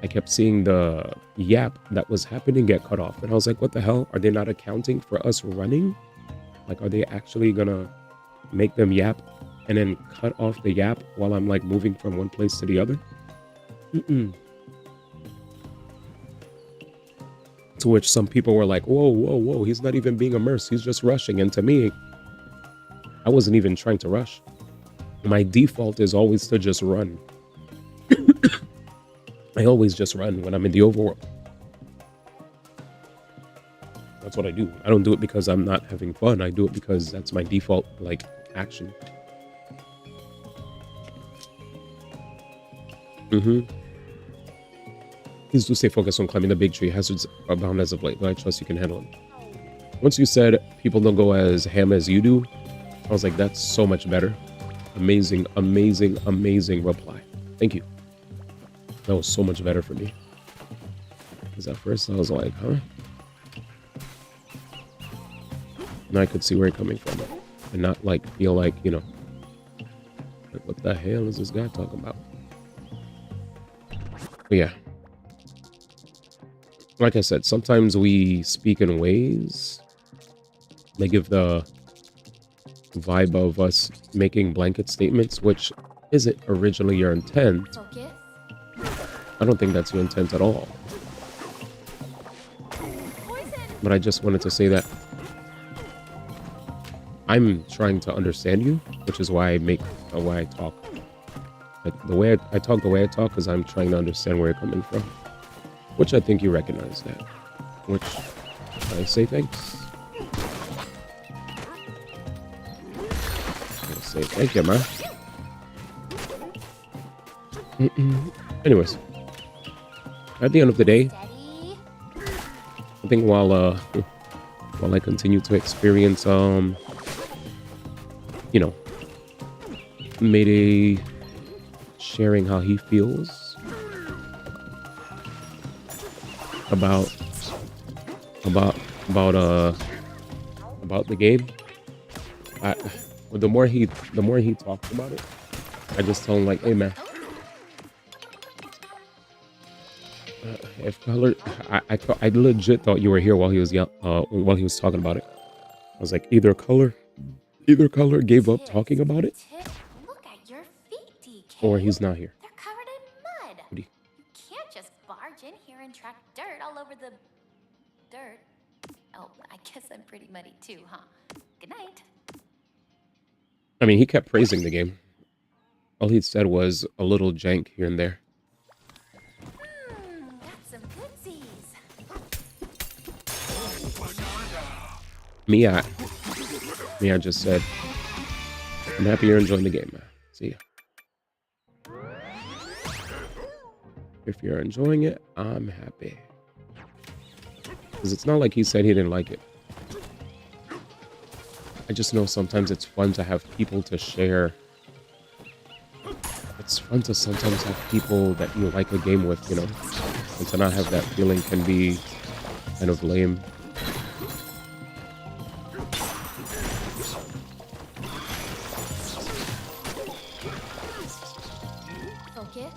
I kept seeing the yap that was happening get cut off. And I was like, what the hell? Are they not accounting for us running? Like, are they actually gonna make them yap and then cut off the yap while I'm like moving from one place to the other? To which some people were like, whoa, whoa, whoa, he's not even being immersed. He's just rushing. And to me, I wasn't even trying to rush. My default is always to just run. I always just run when I'm in the overworld. That's what I do. I don't do it because I'm not having fun. I do it because that's my default, like, action. Please do stay focused on climbing the big tree. Hazards are bound as of late, but I trust you can handle them. Once you said people don't go as ham as you do, I was like, that's so much better. Amazing, amazing, amazing reply. Thank you. That was so much better for me. Because at first I was like, huh? And I could see where you're coming from. And not like feel like, you know, like, what the hell is this guy talking about? But yeah. Like I said, sometimes we speak in ways that give the vibe of us making blanket statements, which isn't originally your intent. I don't think that's your intent at all. But I just wanted to say that I'm trying to understand you, which is why I talk. Like, the way I talk because I'm trying to understand where you're coming from. Which I think you recognize that. Which I say thanks. I say thank you, man. Anyways, at the end of the day, I think while I continue to experience you know, Mayday sharing how he feels about the game. The more he talks about it, I just tell him like, hey man, if color, I legit thought you were here while he was talking about it. I was like, either color gave up talking about it, or he's not here. They're covered in mud. What do you? You can't just barge in here and track dirt all over the dirt. Oh, I guess I'm pretty muddy too, huh? Good night. I mean, he kept praising the game. All he said was a little jank here and there. Got some goodsies. Mia just said, I'm happy you're enjoying the game, man. See ya. If you're enjoying it, I'm happy. Because it's not like he said he didn't like it. I just know sometimes it's fun to have people to share. It's fun to sometimes have people that you like a game with, you know? And to not have that feeling can be kind of lame. Focus.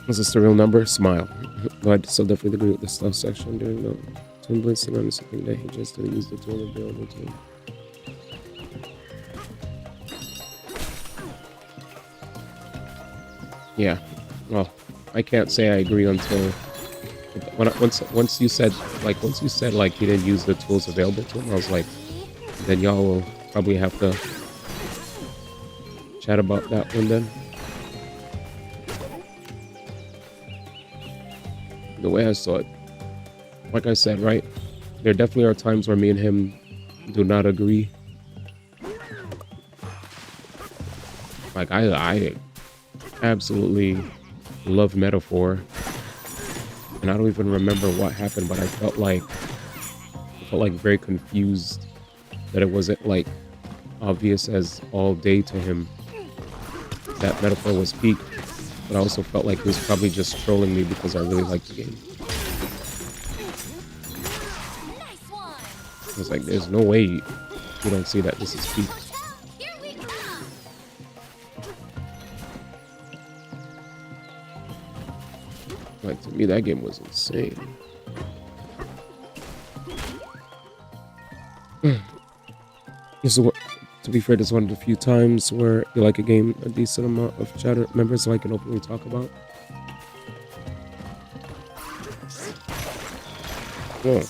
Is this the real number? Smile. No, I still definitely agree with the stuff section during the twin blitzing on the second day. He just didn't use the tool available to him. Yeah. Well, I can't say I agree until once you said like he didn't use the tools available to him. I was like, then y'all will probably have to chat about that one then. The way I saw it, like I said, right, there definitely are times where me and him do not agree. Like I absolutely love Metaphor, and I don't even remember what happened, but I felt like very confused that it wasn't like obvious as all day to him that Metaphor was peaked. But I also felt like he was probably just trolling me because I really liked the game. I was like, there's no way you don't see that this is peaked. Like, to me, that game was insane. To be fair, this is one of the few times where you like a game a decent amount of chatter members so I can openly talk about. Oh.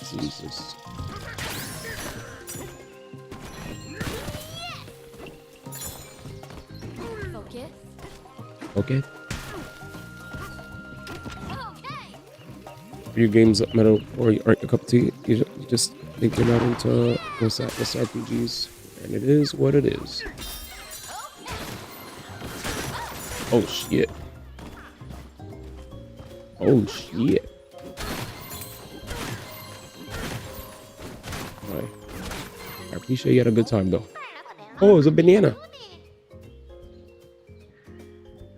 Jesus. Okay. Your games up metal or you aren't a cup of tea, you just think you're not into what's RPGs, and it is what it is. Oh shit. Oh shit. Right. I appreciate you had a good time though. Oh, it's a banana.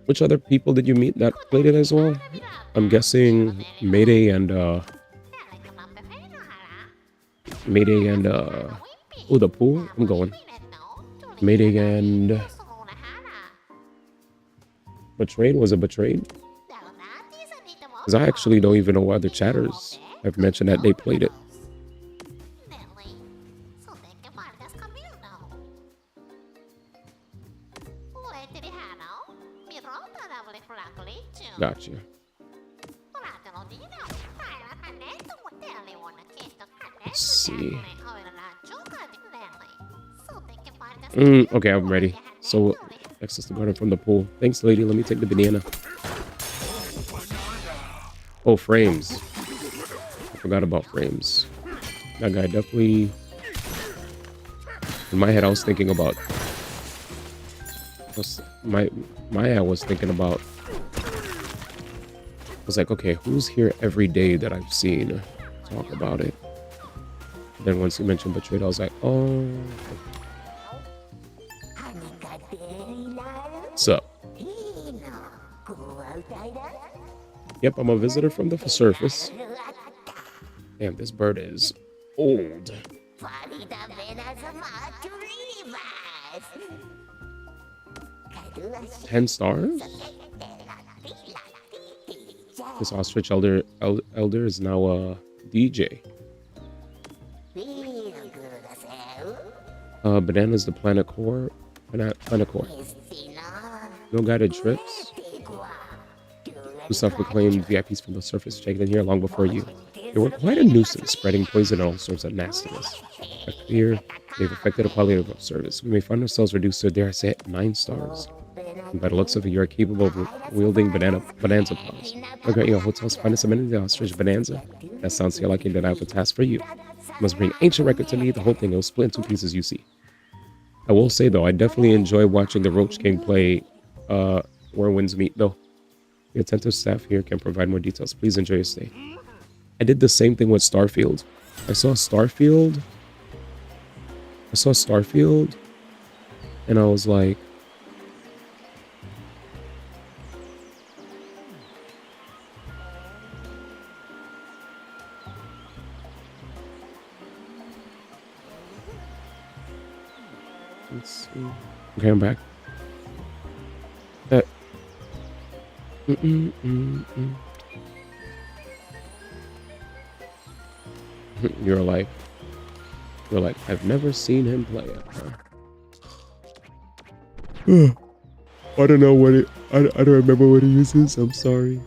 Which other people did you meet that played it as well? I'm guessing Mayday and oh, the pool? I'm going. Mayday and Betrayed? Was it Betrayed? Because I actually don't even know what other chatters have mentioned that they played it. Gotcha. Let's see. Okay, I'm ready. So, access the garden from the pool. Thanks, lady. Let me take the banana. Oh, frames. I forgot about frames. That guy definitely... In my head, I was thinking about... My head was thinking about... I was like, okay, who's here every day that I've seen talk about it? Then once you mentioned Betrayed, I was like, oh. What's up? Yep, I'm a visitor from the surface. Damn, this bird is old. 10 stars? This ostrich elder is now a DJ. Bananas the planet core. Planet core. No guided trips. Who self-proclaimed VIPs from the surface checked in here long before you. They were quite a nuisance, spreading poison and all sorts of nastiness. I fear they've affected the quality of our service. We may find ourselves reduced to, dare I say it, 9 stars. And by the looks of it, you are capable of wielding bonanza powers. Look at your hotel's finest amenity, ostrich bonanza. That sounds to you like that I have a task for you. You must bring ancient record to me. The whole thing will split in 2 pieces, you see. I will say though, I definitely enjoy watching the Roach King play Where Winds Meet though. The attentive staff here can provide more details. Please enjoy your stay. I did the same thing with Starfield. I saw Starfield, and I was like, let's see. Okay, I'm back. You're like, I've never seen him play it. Huh? I don't know what it. I don't remember what he uses. I'm sorry.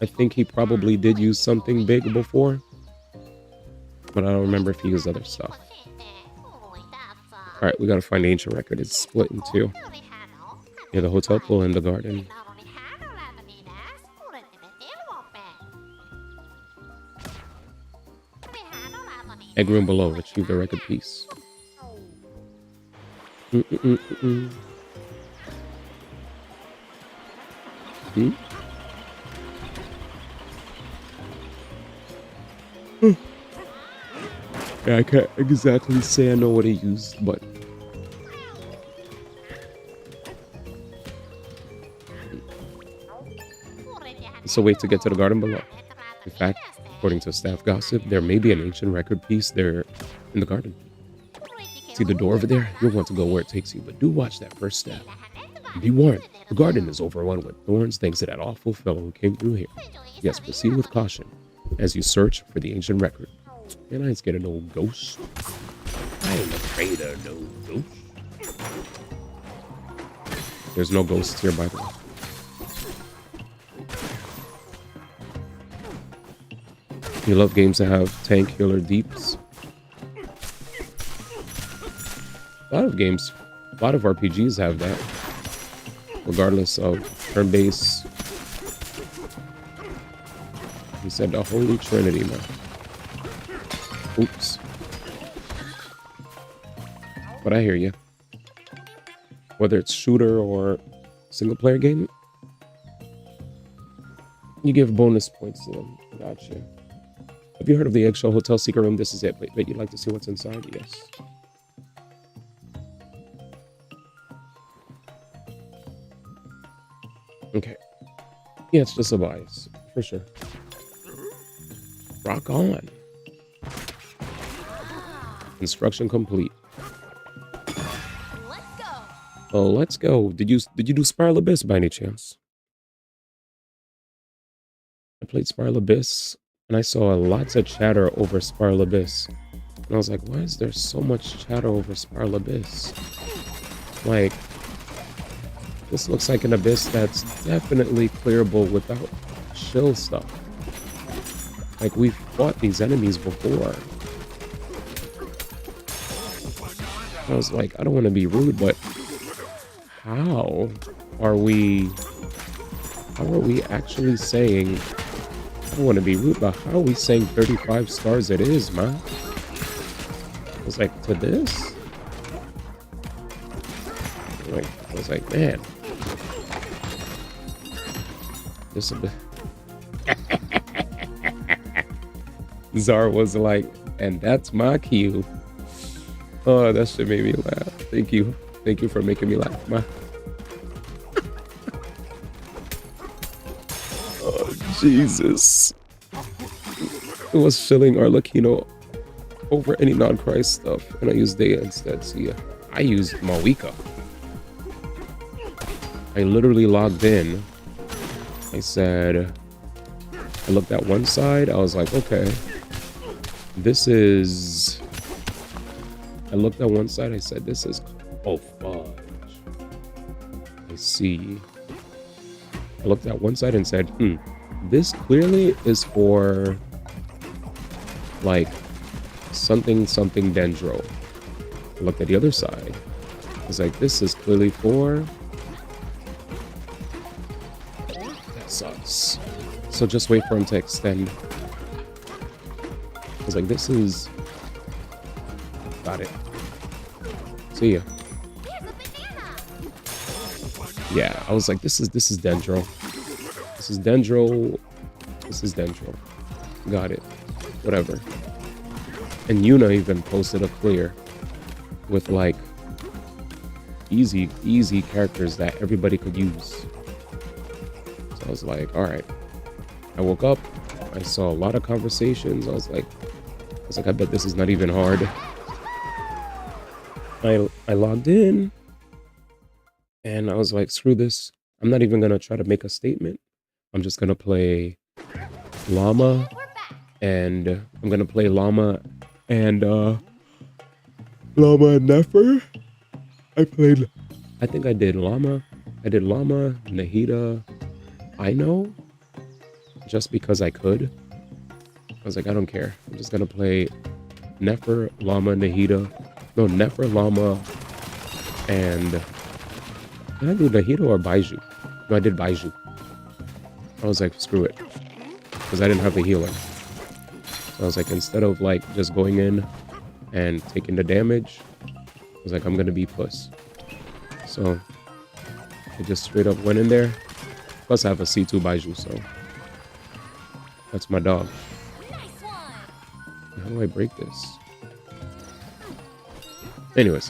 I think he probably did use something big before, but I don't remember if he used other stuff. All right, we gotta find the ancient record. It's split in 2. Yeah, the hotel pool and the garden. Egg room below. Retrieve the record piece. Yeah, I can't exactly say I know what he used, but it's a way to get to the garden below. In fact, according to staff gossip, there may be an ancient record piece there in the garden. See the door over there? You'll want to go where it takes you, but do watch that first step. And be warned, the garden is overrun with thorns thanks to that awful fellow who came through here. Yes, proceed with caution as you search for the ancient record. And I ain't scared of no ghost. I ain't afraid of no ghost. There's no ghosts here, by the way. You love games that have tank, healer, deeps. A lot of games, a lot of RPGs have that. Regardless of turn-based. He said the Holy Trinity, man. Oops. But I hear you. Whether it's shooter or single player game, you give bonus points to them. Gotcha. Have you heard of the Eggshell Hotel Secret Room? This is it. But you'd like to see what's inside? Yes. Okay. Yeah, it's just a bias. For sure. Rock on. Construction complete. Let's go. Oh, let's go. Did you do Spiral Abyss by any chance? I played Spiral Abyss and I saw lots of chatter over Spiral Abyss. And I was like, why is there so much chatter over Spiral Abyss? Like, this looks like an abyss that's definitely clearable without chill stuff. Like, we've fought these enemies before. I was like, I don't want to be rude, but how are we actually saying, I don't want to be rude, but how are we saying 35 stars it is, man? I was like, to this? Like, I was like, man. This a bit. Zara was like, and that's my cue. Oh, that shit made me laugh. Thank you. Thank you for making me laugh, man. Oh, Jesus. It was shilling Arlecchino over any non-Christ stuff, and I used Dea instead. See, I used Mawika. I literally logged in. I said, I looked at one side. I was like, okay, this is. I looked at one side. I said, this is. Oh, fudge. I see. I looked at one side and said, this clearly is for like something dendro. I looked at the other side. I was like, this is clearly for. That sucks. So just wait for him to extend. I was like, this is. Got it. See ya. Yeah, I was like, this is dendro. This is dendro. This is dendro. Got it. Whatever. And Yuna even posted a clear with like easy characters that everybody could use. So I was like, all right. I woke up. I saw a lot of conversations. I was like, I bet this is not even hard. I logged in and I was like, screw this. I'm not even gonna try to make a statement. I'm just gonna play Llama and I'm gonna play Llama and Nefer. I think I did Llama. Nahida. I know. Just because I could. I was like, I don't care. I'm just gonna play Nefer, Llama, Nahida. No, Nefer, Llama, and did I do Nahida or Baiju? No, I did Baiju. I was like, screw it, because I didn't have the healer. So I was like, instead of like just going in and taking the damage, I was like, I'm gonna be puss. So I just straight up went in there. Plus I have a C2 Baiju, so that's my dog. How do I break this? Anyways.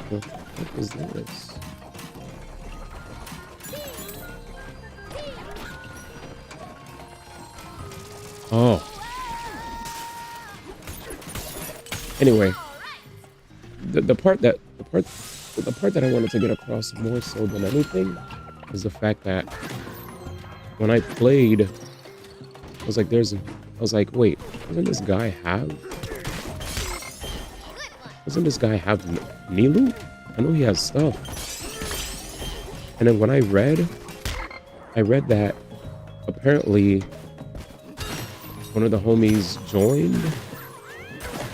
What the fuck is this? Oh. Anyway, the part that I wanted to get across more so than anything is the fact that when I played, I was like, wait, doesn't this guy have Nilu? I know he has stuff. And then when I read that apparently one of the homies joined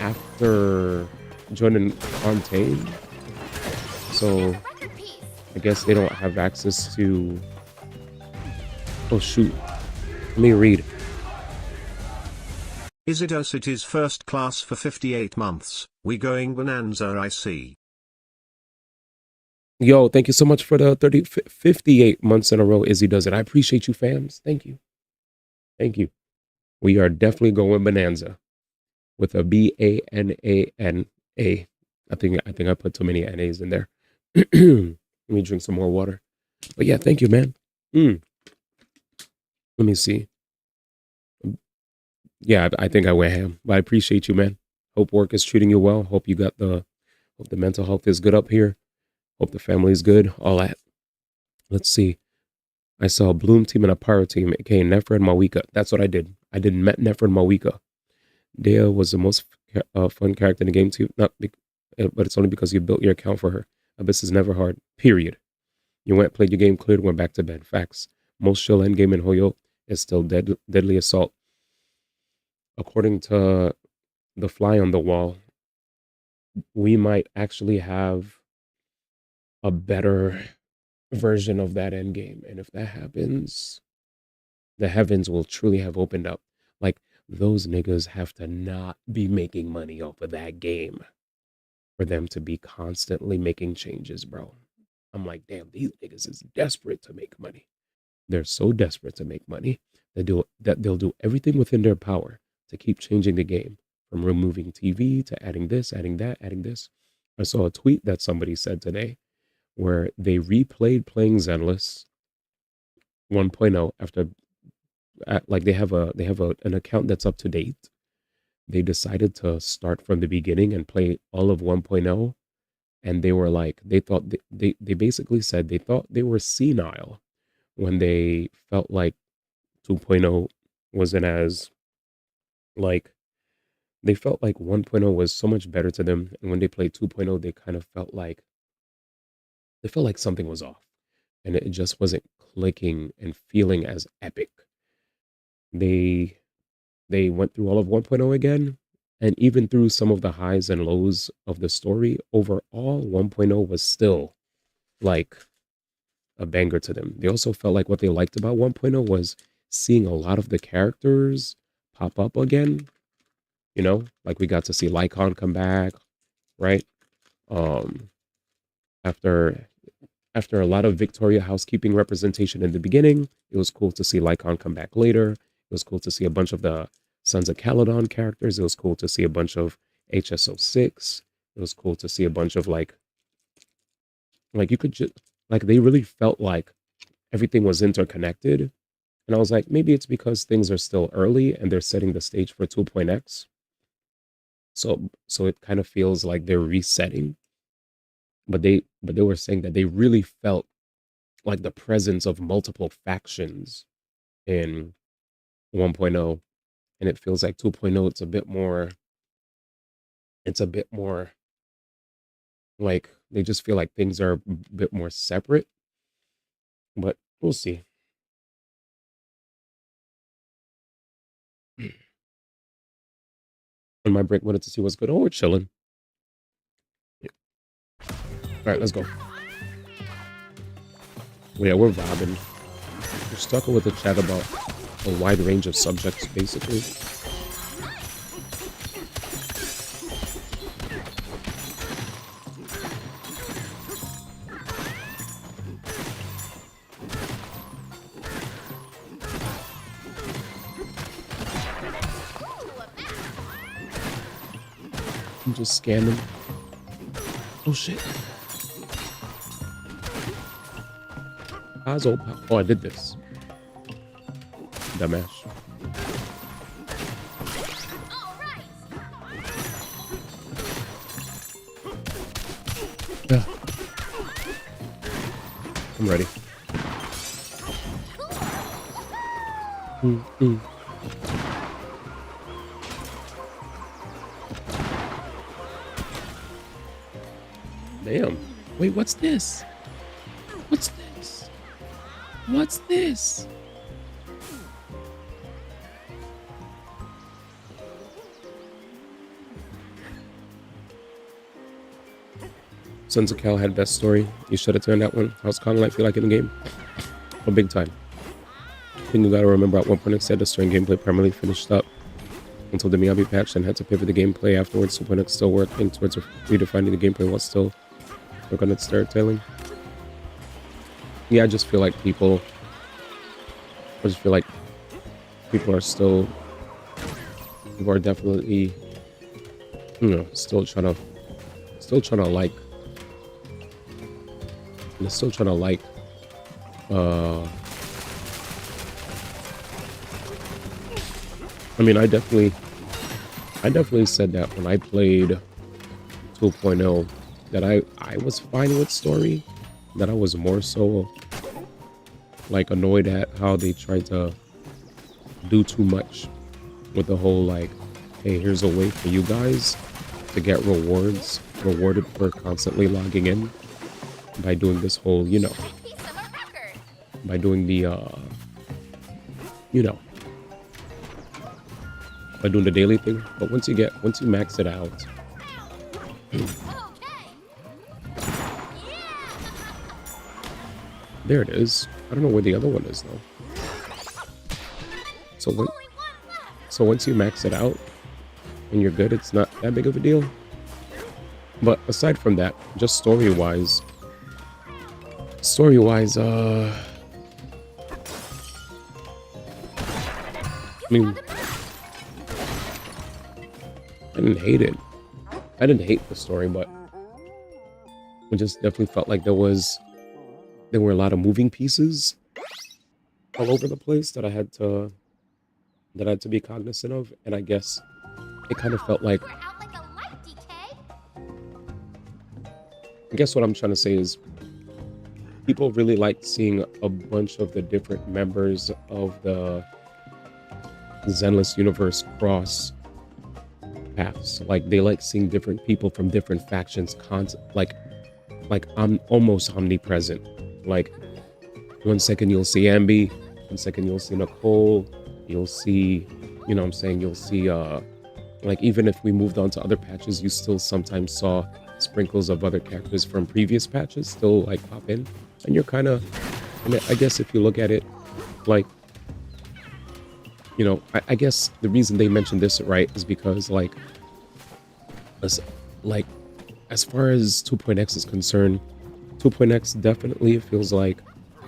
after joining Fontaine. So I guess they don't have access to... Oh shoot. Let me read. Is it us? It is first class for 58 months. We going bonanza, I see. Yo, thank you so much for the 58 months in a row. Izzy does it. I appreciate you, fams. Thank you. Thank you. We are definitely going bonanza with a B-A-N-A-N-A. I think I put too many N-A's in there. Let me drink some more water. But yeah, thank you, man. Let me see. Yeah, I think I went ham. But I appreciate you, man. Hope work is treating you well. Hope you got hope the mental health is good up here. Hope the family is good. All that. Let's see. I saw a Bloom team and a Pyro team. It came Nefra and Mawika. That's what I did. I did met Nefra and Mawika. Dea was the most fun character in the game too. But it's only because you built your account for her. Abyss is never hard. Period. You went, played your game, cleared, went back to bed. Facts. Most chill endgame in Hoyo is still Deadly Assault. According to the fly on the wall, we might actually have a better version of that end game. And if that happens, the heavens will truly have opened up. Like, those niggas have to not be making money off of that game for them to be constantly making changes, bro. I'm like, damn, these niggas is desperate to make money. They're so desperate to make money that they'll do everything within their power to keep changing the game, from removing TV to adding this, adding that, adding this. I saw a tweet that somebody said today where they replayed playing Zenless 1.0 after, like, they have an account that's up to date. They decided to start from the beginning and play all of 1.0, and they were like, they thought they basically said they thought they were senile when they felt like 2.0 wasn't as, like, they felt like 1.0 was so much better to them, and when they played 2.0 they kind of felt like something was off, and it just wasn't clicking and feeling as epic. They went through all of 1.0 again, and even through some of the highs and lows of the story, overall 1.0 was still like a banger to them. They also felt like what they liked about 1.0 was seeing a lot of the characters pop up again. You know, like we got to see Lycon come back, right? After a lot of Victoria housekeeping representation in the beginning, it was cool to see Lycon come back later. It was cool to see a bunch of the Sons of Caledon characters. It was cool to see a bunch of HSO6. It was cool to see a bunch of like you could just, like, they really felt like everything was interconnected. And I was like, maybe it's because things are still early and they're setting the stage for 2.x. So it kind of feels like they're resetting. But they were saying that they really felt like the presence of multiple factions in 1.0, and it feels like 2.0 it's a bit more like they just feel like things are a bit more separate, but we'll see. On my break, wanted to see what's good. Oh, we're chilling. All right, let's go. Yeah, we're vibing. We're stuck with the chat about a wide range of subjects, basically. And just scan them. Oh shit. Oh, I did this. Dumbass. Yeah. I'm ready. Damn. Wait, what's this? What's this? What's this? Sons of Cal had best story. You should have turned that one. How's Kong Light feel like in the game? A big time. I think you gotta remember at one point it said the story and gameplay primarily finished up until the Miyabi patch and had to pivot the gameplay afterwards. So when it's still working towards redefining the gameplay while still working at storytelling. Yeah, I just feel like people are still, people are definitely, you know, still trying to like, they're still trying to like, I mean, I definitely said that when I played 2.0 that I was fine with story, that I was more so like annoyed at how they tried to do too much with the whole like, hey, here's a way for you guys to get rewarded for constantly logging in by doing this whole, you know, by doing the you know, by doing the daily thing. But once you max it out, there it is. I don't know where the other one is though. So once you max it out and you're good, it's not that big of a deal. But aside from that, just story-wise, I mean, I didn't hate it. I didn't hate the story, but it just definitely felt like there were a lot of moving pieces all over the place that I had to be cognizant of, and I guess it kind of felt like, I guess what I'm trying to say is people really like seeing a bunch of the different members of the Zenless universe cross paths. Like they like seeing different people from different factions like I'm almost omnipresent. Like 1 second you'll see Ambi, 1 second you'll see Nicole, you'll see, you know what I'm saying, you'll see like even if we moved on to other patches, you still sometimes saw sprinkles of other characters from previous patches still like pop in. And you're kind of, I guess if you look at it like, you know, I guess the reason they mentioned this, right, is because like as far as 2.x is concerned, 2.x definitely feels like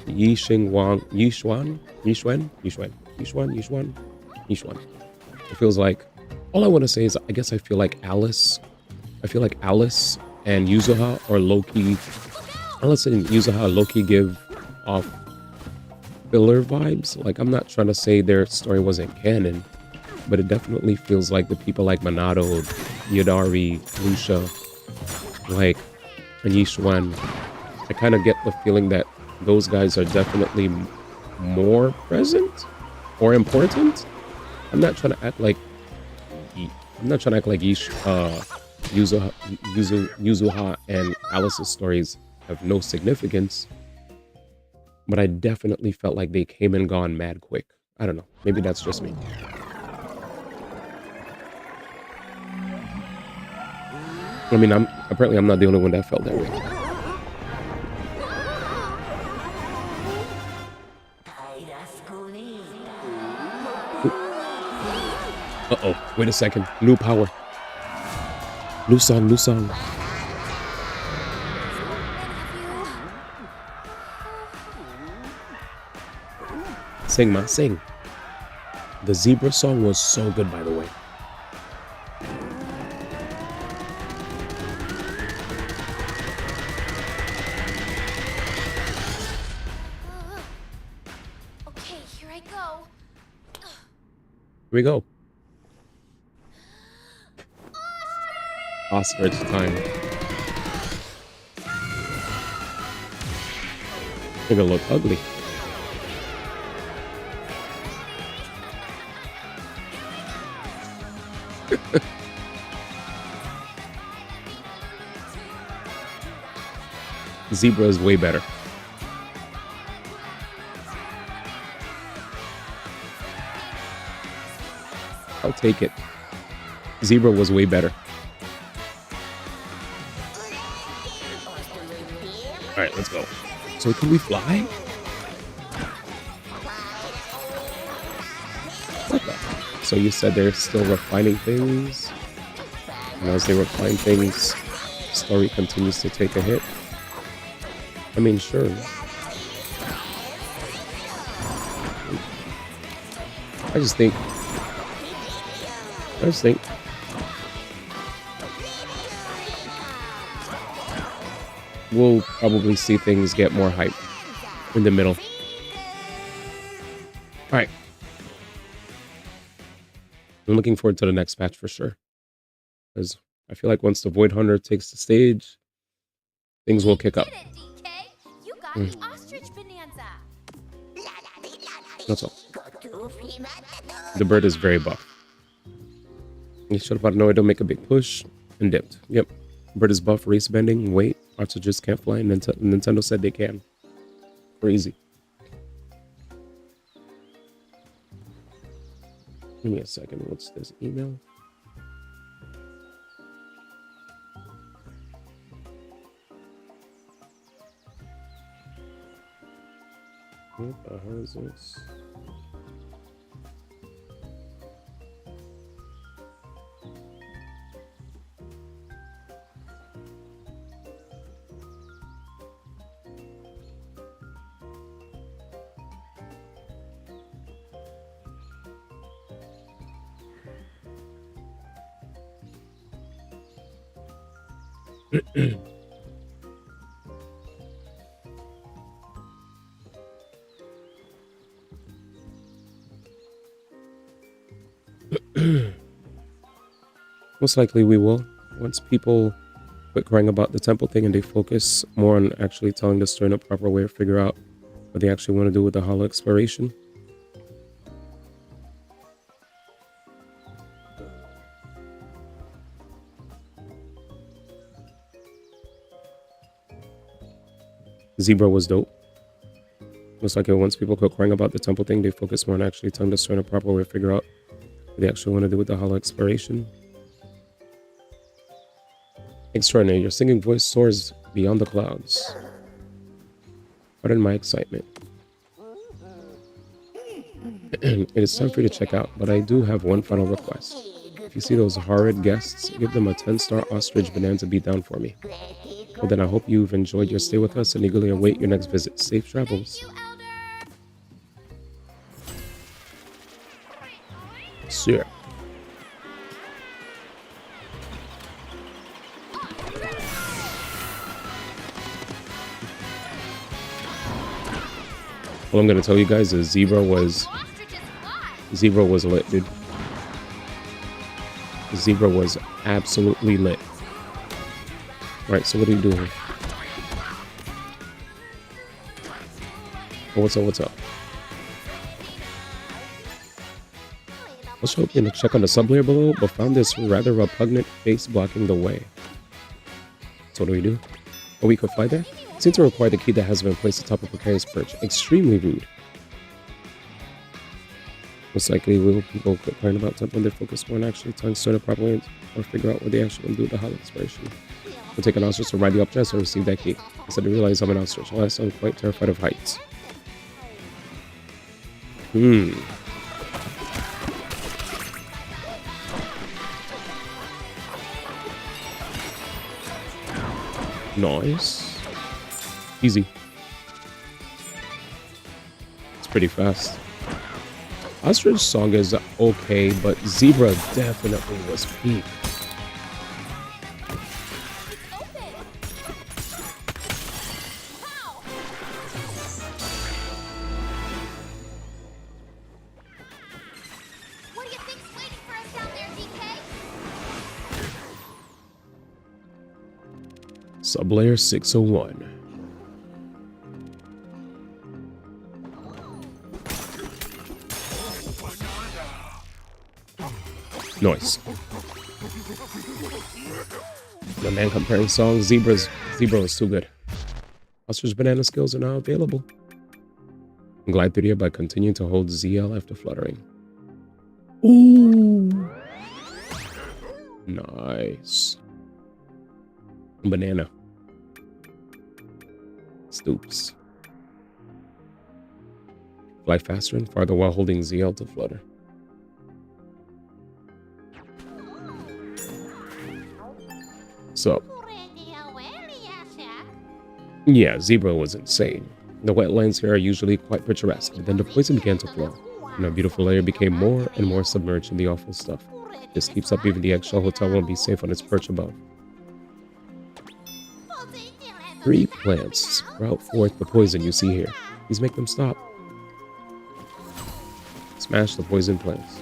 Yixuan. It feels like, all I want to say is, I guess I feel like Alice and Yuzuha or Loki. Alice and Yuzuha Loki give off filler vibes. Like, I'm not trying to say their story wasn't canon, but it definitely feels like the people like Minato, Yadari, Lucia, like, and Yixuan, I kind of get the feeling that those guys are definitely more present or important. I'm not trying to act like Yuzuha and Alice's stories have no significance, but I definitely felt like they came and gone mad quick. I don't know. Maybe that's just me. I mean, apparently I'm not the only one that felt that way. Uh-oh. Wait a second. New power. New song, new song. Sing, ma, sing. The zebra song was so good, by the way. Okay, here I go. Here we go. Ostrich time. You're gonna look ugly. Zebra is way better. I'll take it. Zebra was way better. All right, let's go. So can we fly? What the? So you said they're still refining things, and as they refine things, the story continues to take a hit. I mean, sure. I just think we'll probably see things get more hype in the middle. All right. I'm looking forward to the next patch for sure. Because I feel like once the Void Hunter takes the stage, things will kick up. You got the ostrich bonanza. That's all. The bird is very buff. You should have know it don't make a big push and dipped. Yep. Bird is buff, race bending, weight. Ostriches can't fly, and Nintendo said they can. Crazy. Give me a second. What's this email? What the hell is this? Most likely we will. Once people quit crying about the temple thing and they focus more on actually telling the story in a proper way or figure out what they actually want to do with the hollow exploration. Zebra was dope. Most likely once people quit crying about the temple thing, they focus more on actually telling the story in a proper way or figure out what they actually want to do with the hollow exploration. Extraordinary. Your singing voice soars beyond the clouds. Pardon my excitement. It is time for you to check out, but I do have one final request. If you see those horrid guests, give them a 10-star ostrich bonanza beatdown for me. Well then, I hope you've enjoyed your stay with us and eagerly await your next visit. Safe travels. Sure. All I'm gonna tell you guys is Zebra was lit, dude. Zebra was absolutely lit. Right, so what are you doing? Oh, what's up? What's up? I was hoping to check on the sub layer below, but found this rather repugnant face blocking the way. So what do we do? Oh, we could fly there? Seems to require the key that has been placed atop a precarious perch. Extremely rude. Most likely will people quit crying about something they focus more on actually telling story properly or figure out what they actually want to do with the hollow exploration. We'll take an ostrich to ride the objects or receive that key. I said to realize I'm an ostrich. Alas, I'm quite terrified of heights. Nice. Easy. It's pretty fast. Ostrich song is okay, but Zebra definitely was peak. What do you think's waiting for us out there, DK? Sublayer 601. Nice. My man comparing songs. Zebra is too good. Ostrich banana skills are now available. Glide through the air by continuing to hold ZL after fluttering. Ooh. Nice. Banana. Stoops. Fly faster and farther while holding ZL to flutter. So, yeah, Zebra was insane. The wetlands here are usually quite picturesque, but then the poison began to flow, and our beautiful layer became more and more submerged in the awful stuff. This keeps up, even the eggshell hotel won't be safe on its perch above. 3 plants sprout forth the poison you see here. Please make them stop. Smash the poison plants.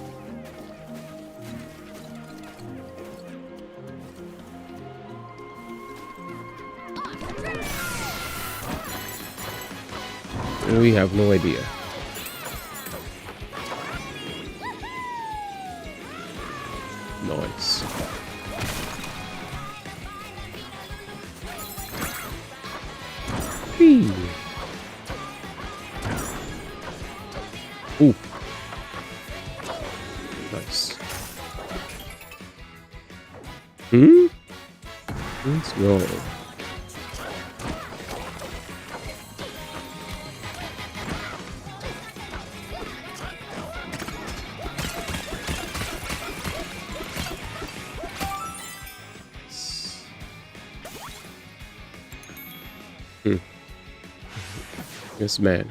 We have no idea. Nice. Whee. Ooh. Nice. Let's go. Yes, man.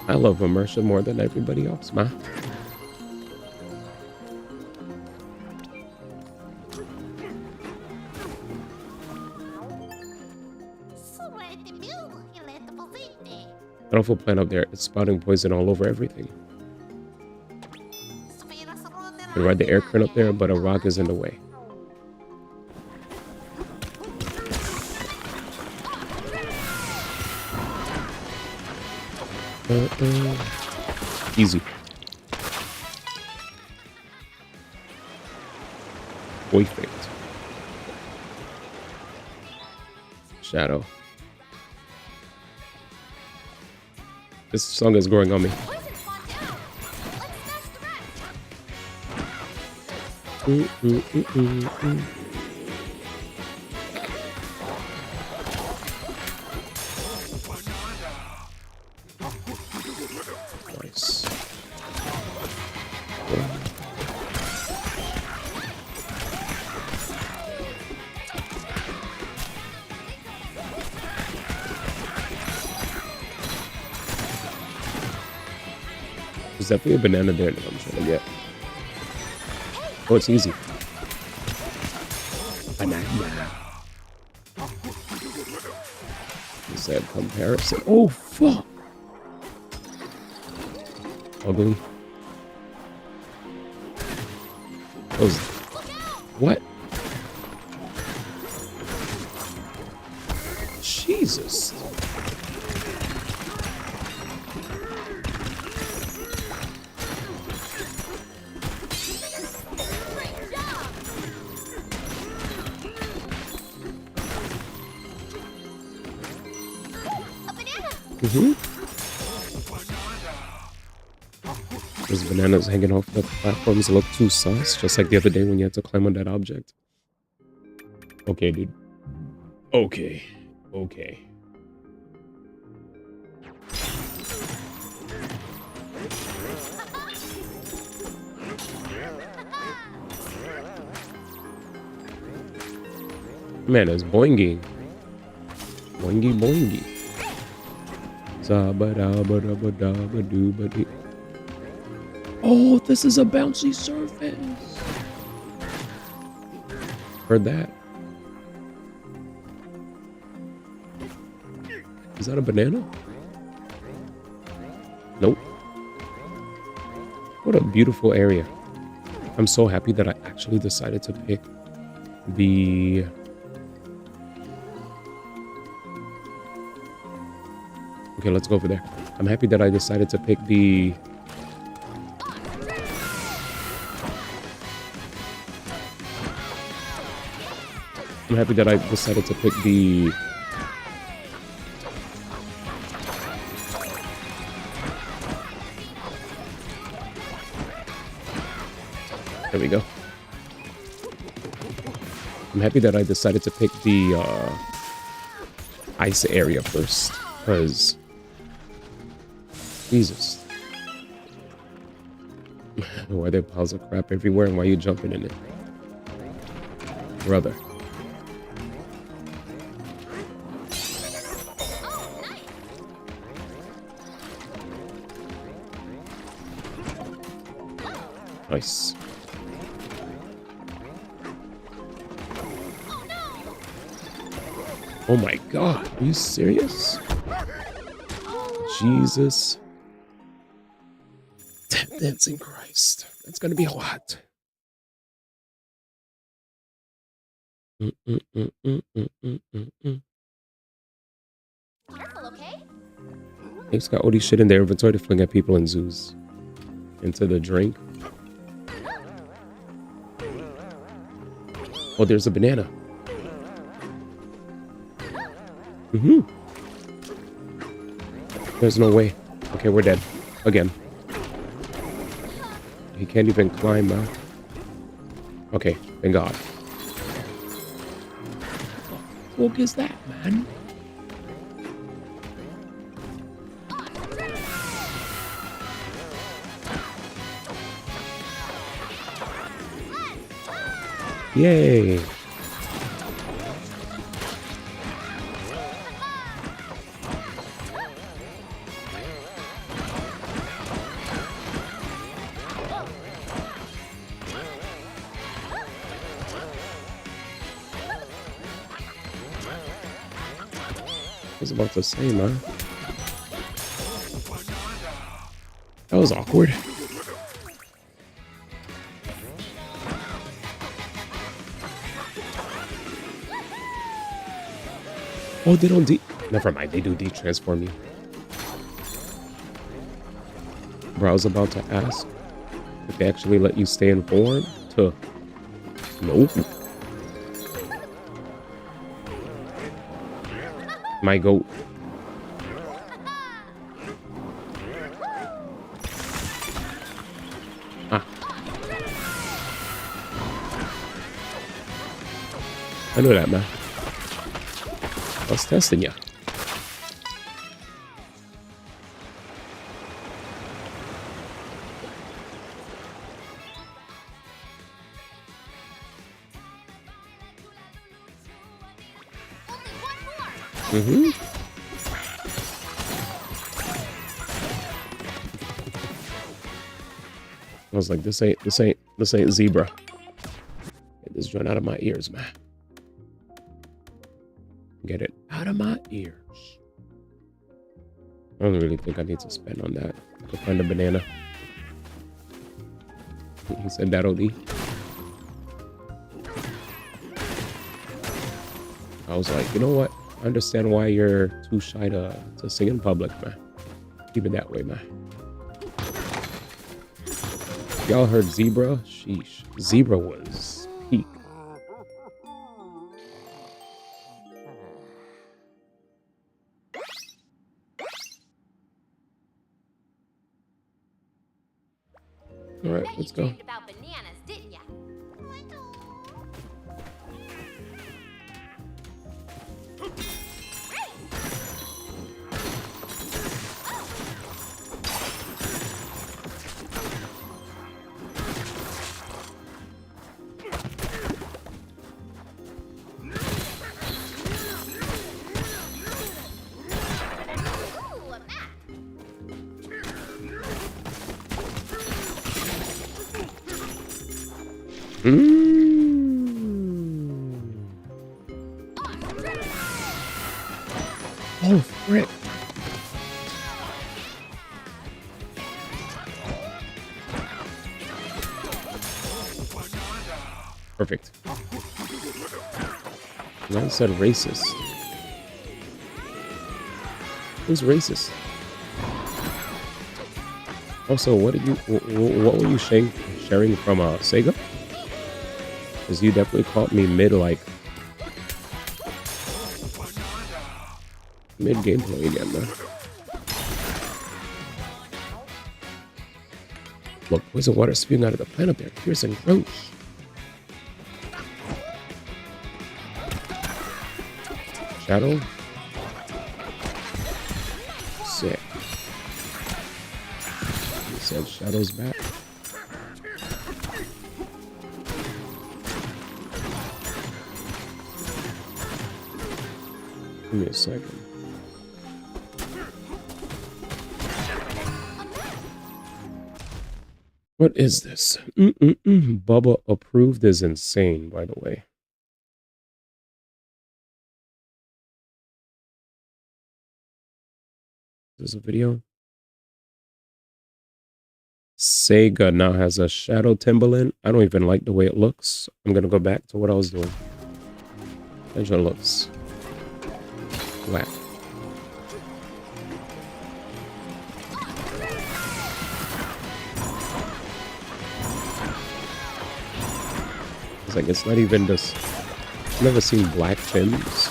I love immersion more than everybody else, man. Beautiful plant up there. It's spouting poison all over everything. You can ride the air current up there, but a rock is in the way. Easy. Perfect. Shadow. This song is growing on me. Nice. There's definitely a banana there that I'm trying to get. Oh, it's easy. Banana. Is that comparison? Oh, fuck. Ugly. What? Jesus. There's bananas hanging off the platforms that look too sus, just like the other day when you had to climb on that object. Okay, dude. Okay. Okay. Man, it's boingy. Boingy boingy. Zabba-dabba-dabba-dabba-doo-ba-dee. Oh, this is a bouncy surface. Heard that. Is that a banana? Nope. What a beautiful area. I'm so happy that I actually decided to pick the... Okay, let's go over there. I'm happy that I decided to pick the... I'm happy that I decided to pick the... There we go. I'm happy that I decided to pick the ice area first, because Jesus. Why are there piles of crap everywhere and why are you jumping in it? Brother. Nice. Oh my God, are you serious? Jesus. Tap dancing Christ. That's gonna be a lot. Careful, okay? They've got all these shit in their inventory to fling at people in zoos. Into the drink. Oh, there's a banana. There's no way. Okay, we're dead. Again. He can't even climb now. Okay, thank God. What is that, man? Yay. I was about to say, man. That was awkward. Oh, they don't never mind, they do de-transform you. Bro, I was about to ask if they actually let you stay in form to... Nope. My goat. Ah. I know that, man. I was testing ya. I was like, this ain't zebra. Get this joint out of my ears, man. Get it out of my ears. I don't really think I need to spend on that. Go find a banana. He said that'll be. I was like, you know what? I understand why you're too shy to sing in public, man. Keep it that way, man. Y'all heard zebra? Sheesh. Zebra was peak. All right, let's go. About bananas, didn't ya? Oh, frick. Perfect. No, said racist. Who's racist? Also, what were you sharing from Sega? Because you definitely caught me mid gameplay again, man. Look, poison water spewing out of the plant up there, fierce and gross. Shadow. Sick. He said Shadow's back. Give me a second. What is this? Bubba approved is insane, by the way. Is this a video? Sega now has a Shadow Timberland. I don't even like the way it looks. I'm gonna go back to what I was doing. It looks whack. It's like, it's not even this. I've never seen black Tims.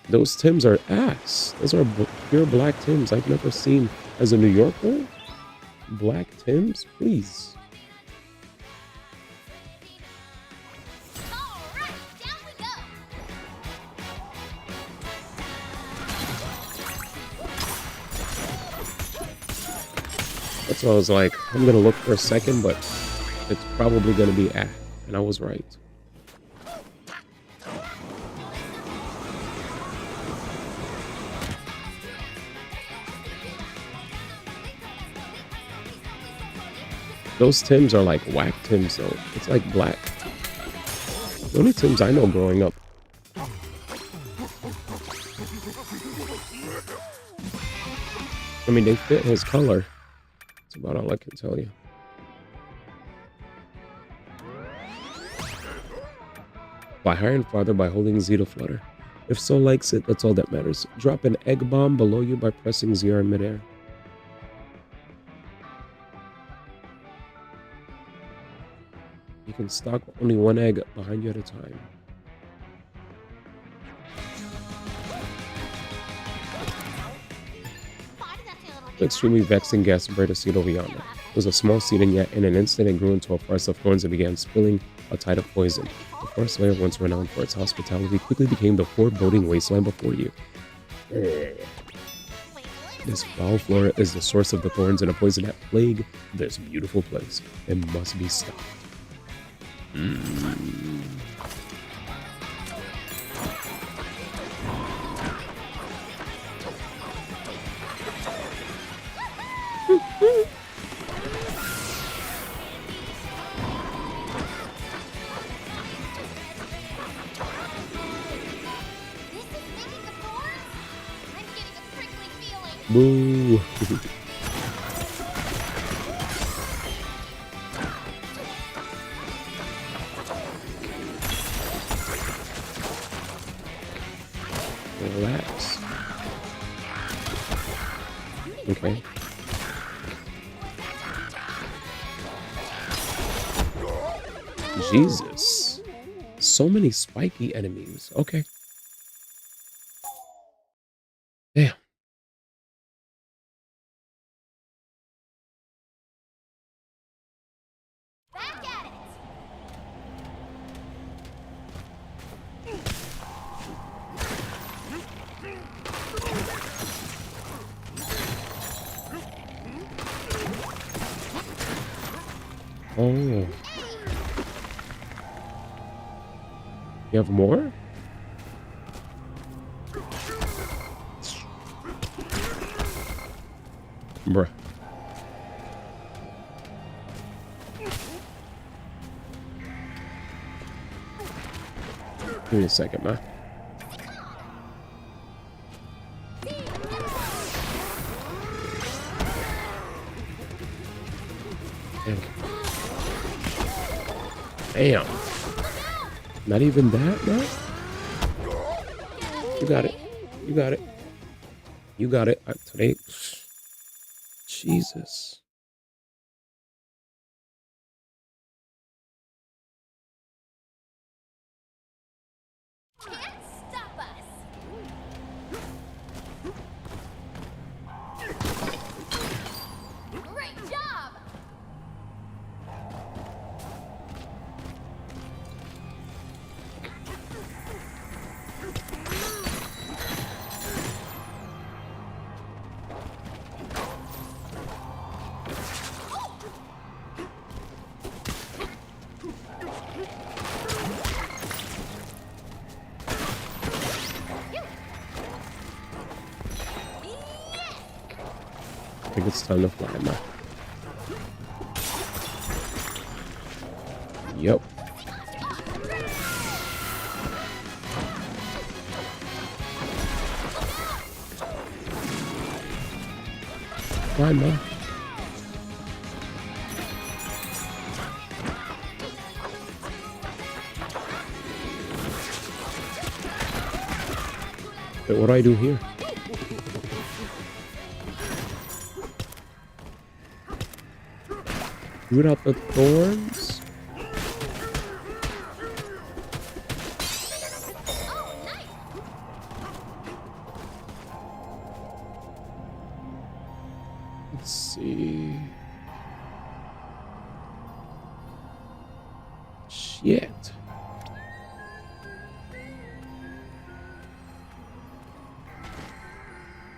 Those Tims are ass. Those are pure black Tims. I've never seen, as a New Yorker, black Tims, please. That's why I was like, I'm gonna look for a second, but it's probably gonna be ah, and I was right. Those Tims are like whack Tims though. It's like black. The only Tims I know growing up. I mean, they fit his color. That's about all I can tell you. Fly higher and farther by holding Z to flutter. If Soul likes it, that's all that matters. Drop an egg bomb below you by pressing ZR in midair. You can stock only one egg behind you at a time. Extremely vexing gas bred a seed over yonder. It was a small seed, and yet in an instant it grew into a forest of thorns and began spilling a tide of poison. The forest layer, once renowned for its hospitality, quickly became the foreboding wasteland before you. This foul flora is the source of the thorns and a poison that plague this beautiful place. It must be stopped. Boo. Relax. Okay. Jesus. So many spiky enemies. Okay. Damn. Oh. You have more? Bruh. Give me a second, man. Damn. Not even that, man. You got it. You got it. You got it. Today. Jesus. Can't stop us. Great job. I think it's time to fly, man. Yep. Fly, man. Wait, what do I do here? Root out the thorns. Let's see. Shit.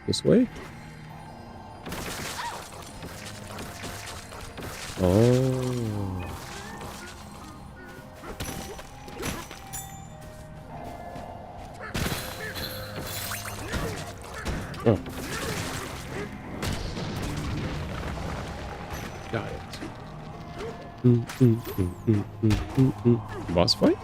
This way? Oh. Oh. Got it. Boss fight?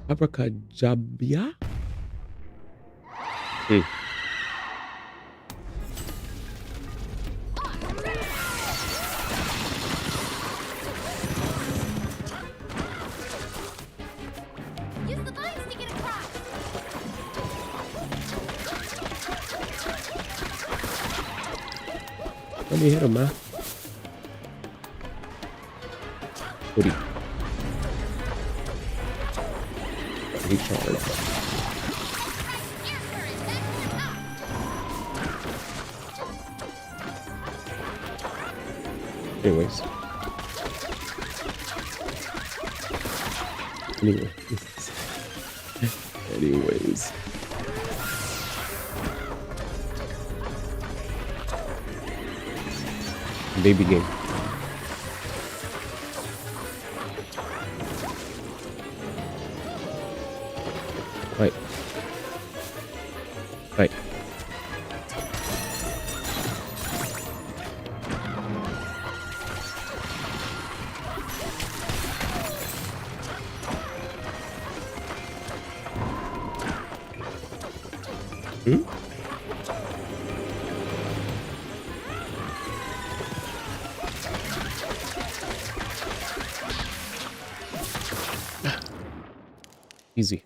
Abracadabra? Use the vines to get across. Let me hit him, man. Goody. Recharge. Anyways. Anyways. Baby game. Right. Right. Easy.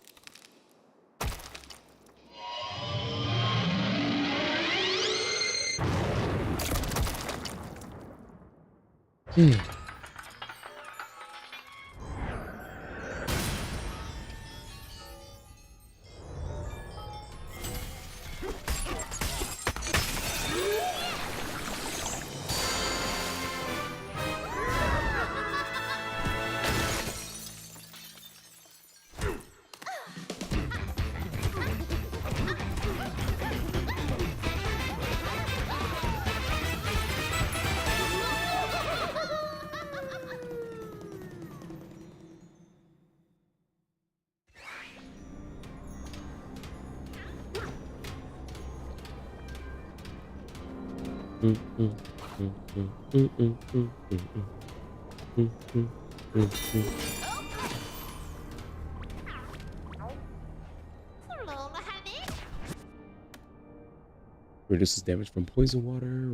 Reduces damage from poison water.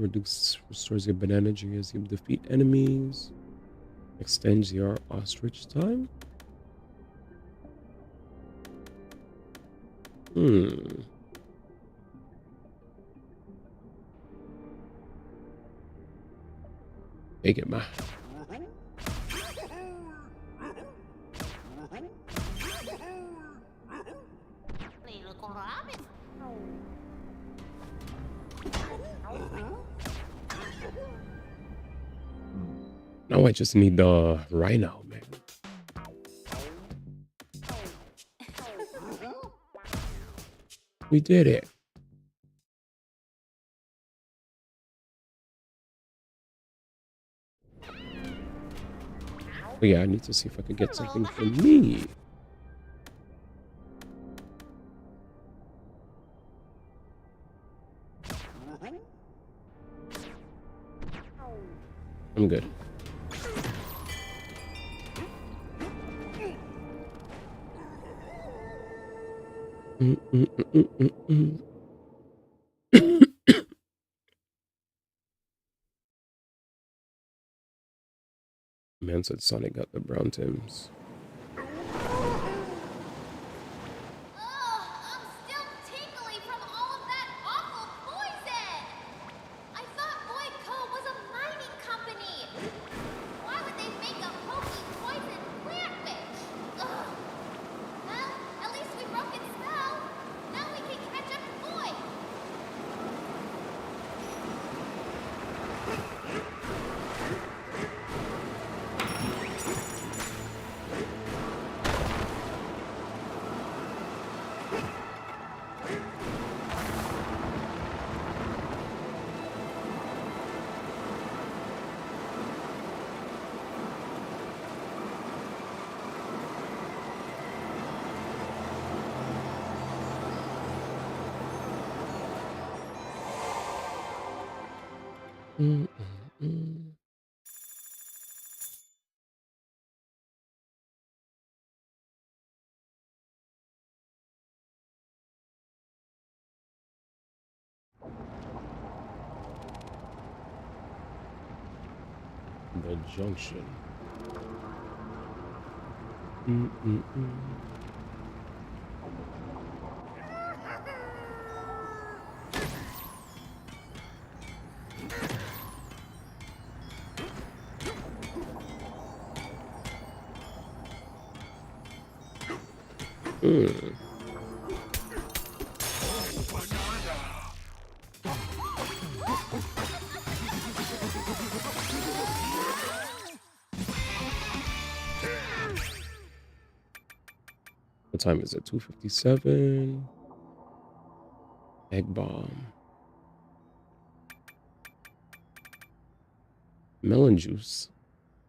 Restores your banana energy as you defeat enemies. Extends your ostrich time. Take it, ma. Now I just need the rhino, man. We did it. But yeah, I need to see if I could get something for me. I'm good. Man said Sonic got the brown Tims. The junction. What time is it? 2:57. Egg bomb. Melon juice.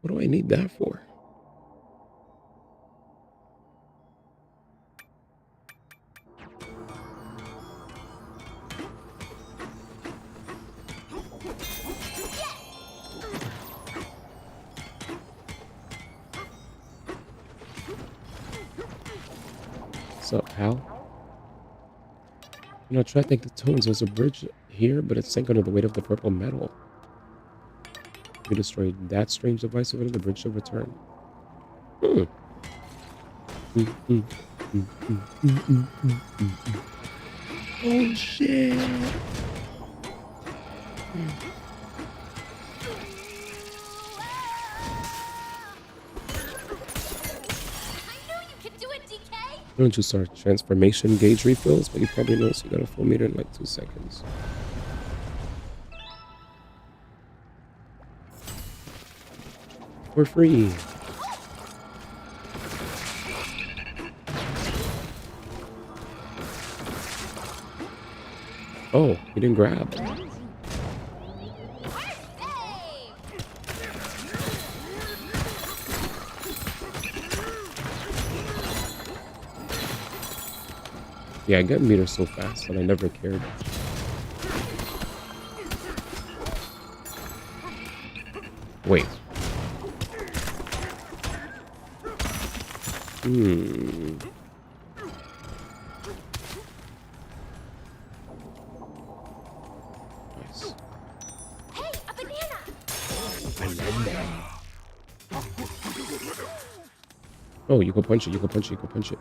What do I need that for? What's up, pal? You know, try to take the tones. There's a bridge here, but it's sank under the weight of the purple metal. If you destroy that strange device over there, the bridge should return. Oh, shit. Don't you start transformation gauge refills, but you probably notice you got a full meter in like 2 seconds. For free. Oh, he didn't grab. Yeah, I get meters so fast that I never cared. Wait. Hmm. Nice. Hey, a banana! Oh, you can punch it. You can punch it. You can punch it.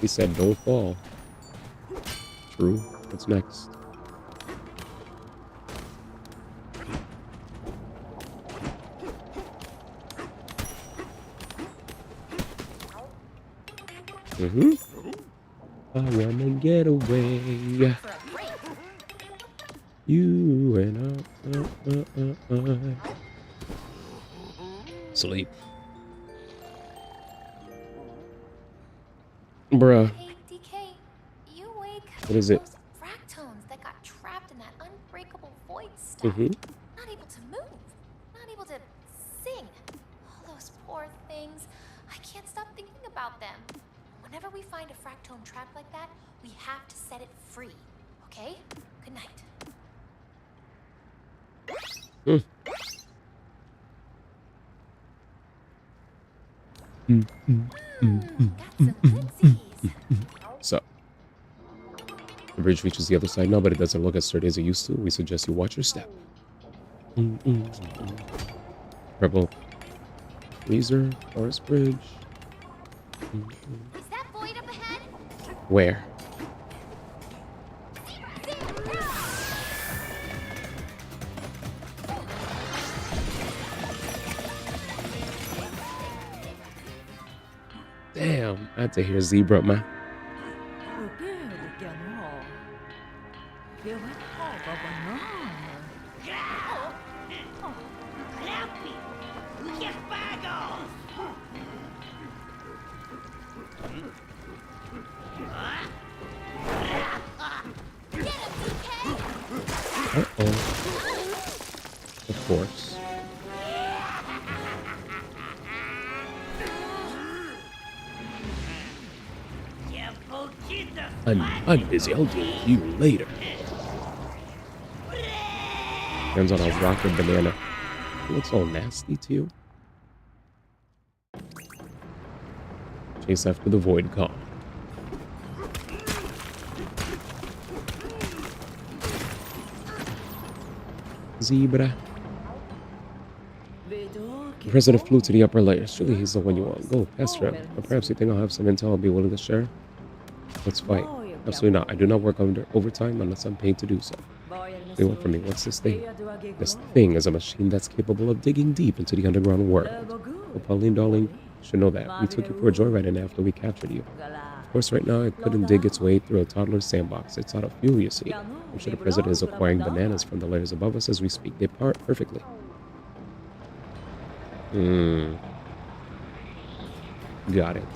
He said, "Don't fall." True. What's next? I wanna get away. You and I. Sleep. Bruh. Hey, DK, you awake? What is it? Those fractones that got trapped in that unbreakable void stuff. Not able to move. Not able to sing. All those poor things. I can't stop thinking about them. Whenever we find a fractone trapped like that, we have to set it free. Okay? Good night. So, the bridge reaches the other side now, but it doesn't look as sturdy as it used to. We suggest you watch your step. Purple freezer, forest bridge. Is that void up ahead? Where? Damn, I had to hear zebra, man. Of course. I'm busy. I'll deal with you later. Turns on a rocket banana. It looks all nasty too. Chase after the void car. Zebra. The president flew to the upper layers. Surely he's the one you want. Go, pester him. Or perhaps you think I'll have some intel I'll be willing to share? Let's fight. Absolutely not. I do not work under overtime unless I'm paid to do so. They want from me. What's this thing? This thing is a machine that's capable of digging deep into the underground world. Well, Pauline, darling, you should know that. We took you for a joyride in after we captured you. Of course, right now, it couldn't dig its way through a toddler's sandbox. It's out of fuel, you see. I'm sure the president is acquiring bananas from the layers above us as we speak. They part perfectly. Got it.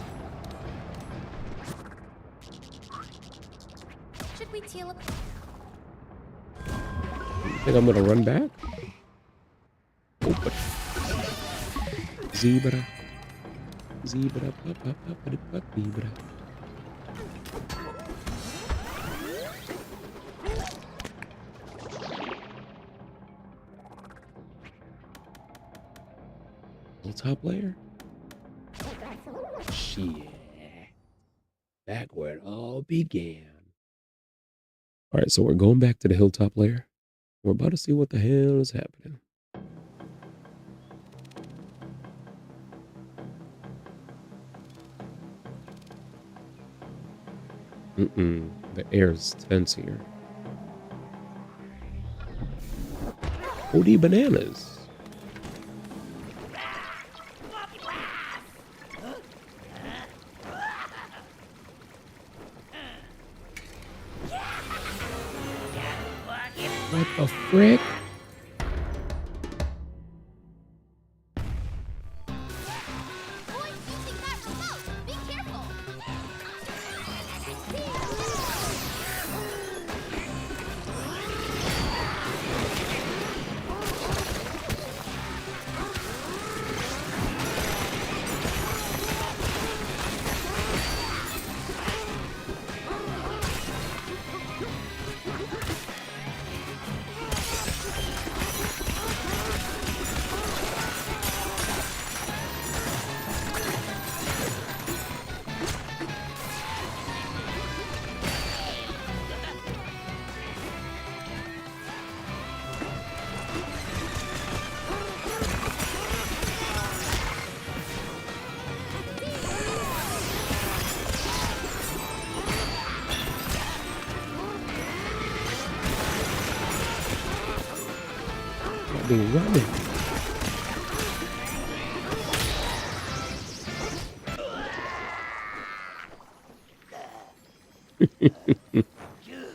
Should we teal up? You think I'm gonna run back? Open. Zebra. Zebra. Zebra. Top layer? Shit. Back where it all began. Alright, so we're going back to the hilltop layer. We're about to see what the hell is happening. The air's tense here. OD bananas. What the frick? be running.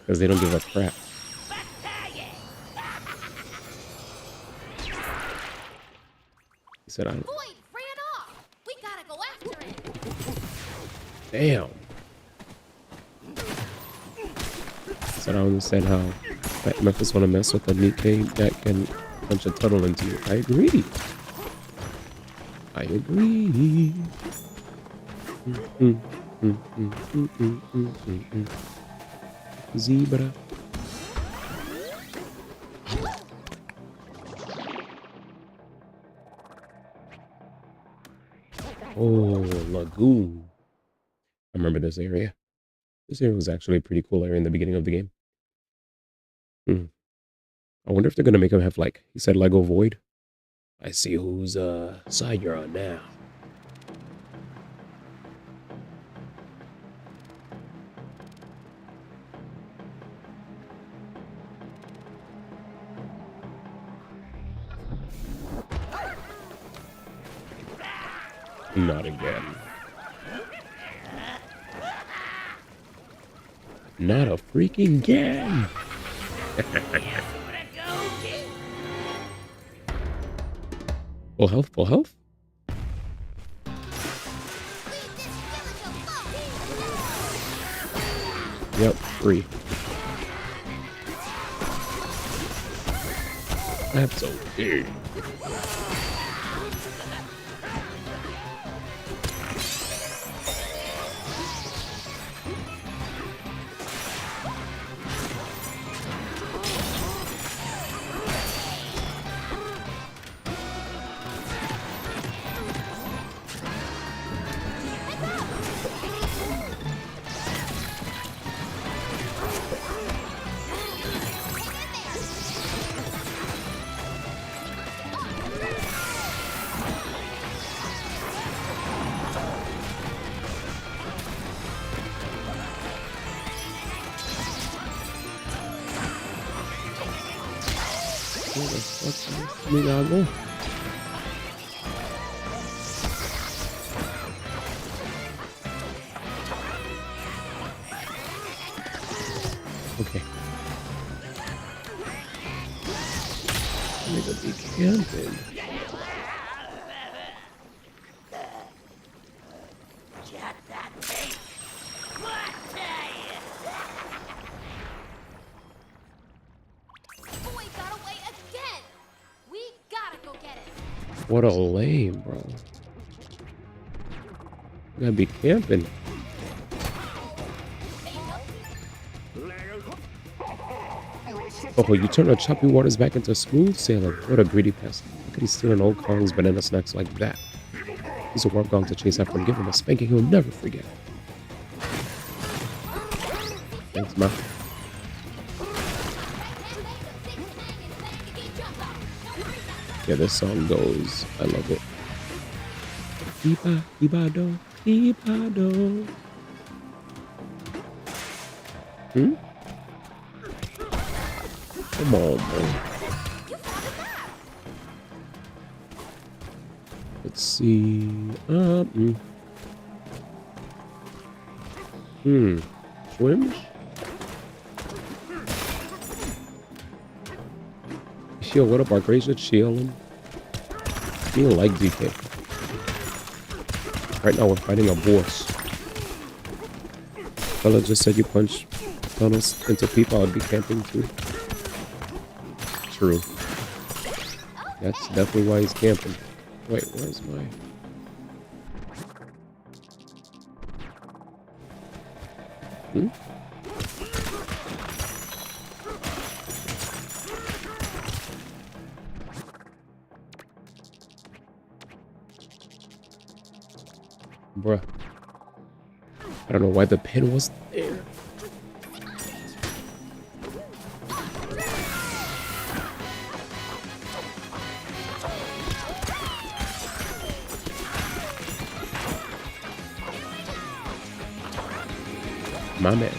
Because they don't give a crap. He said, "I." We gotta go after it. Damn. So I understand how Fat Memphis want to mess with a Nikkei that can punch a turtle into you. I agree. I agree. Zebra. Oh, Lagoon. I remember this area. This area was actually a pretty cool area in the beginning of the game. I wonder if they're gonna make him have, like, he said Lego Void. I see whose side you're on now. Not again. Not a freaking again. Full health, full health. Yep, 3. That's okay. Where the fuck me I go? Okay. Nigga be camping. What a lame, bro. You gotta be camping. Oh, you turn the choppy waters back into smooth sailing. What a greedy pest. How could he steal an old Kong's banana snacks like that? He's a warp gong to chase after him. Give him a spanking he'll never forget. Thanks, ma. Yeah, this song goes. I love it. Iba, Ibado, Ibado. Come on, man. Let's see. Swims? Chill, what up, Argracia? Chillin'. He don't like DK. Right now we're fighting a boss. Fella just said you punch tunnels into people, I'd be camping too. True. That's definitely why he's camping. Wait, where's my... Bruh. I don't know why the pin was there. My man.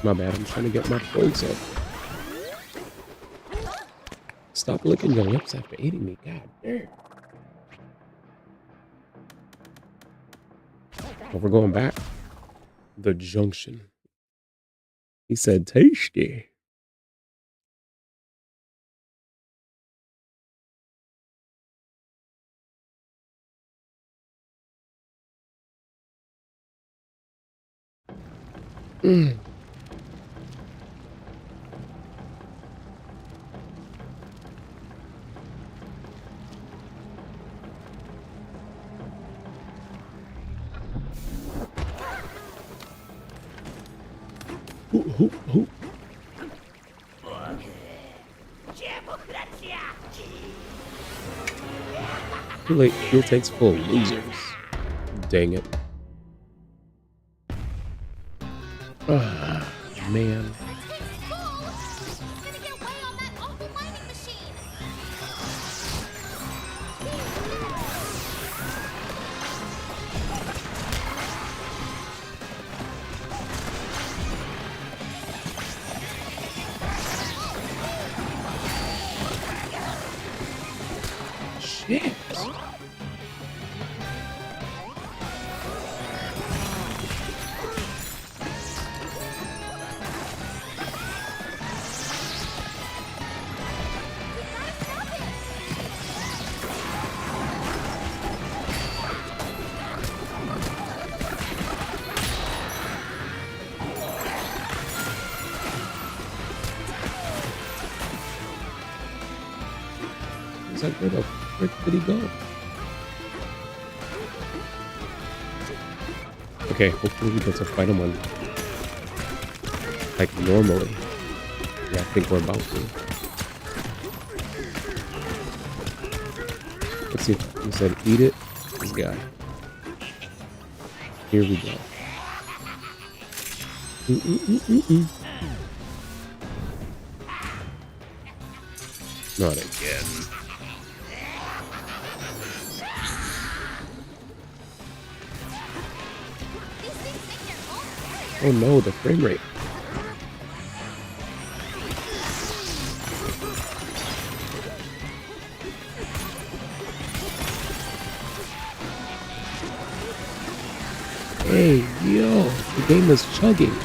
My bad, I'm trying to get my points up. Stop licking your lips after eating me, god damn. Oh, we're going back. The junction. He said tasty. Mm. Ooh. Too late. Fuel tanks full. Losers. Dang it. Ah, man. Shit. He's like, where the frick did he go? Okay, hopefully we get to fight him on like normally. Yeah, I think we're about to. Let's see. He said, eat it. This guy. Here we go. Not again. Oh no, the frame rate. Hey, yo, the game is chugging.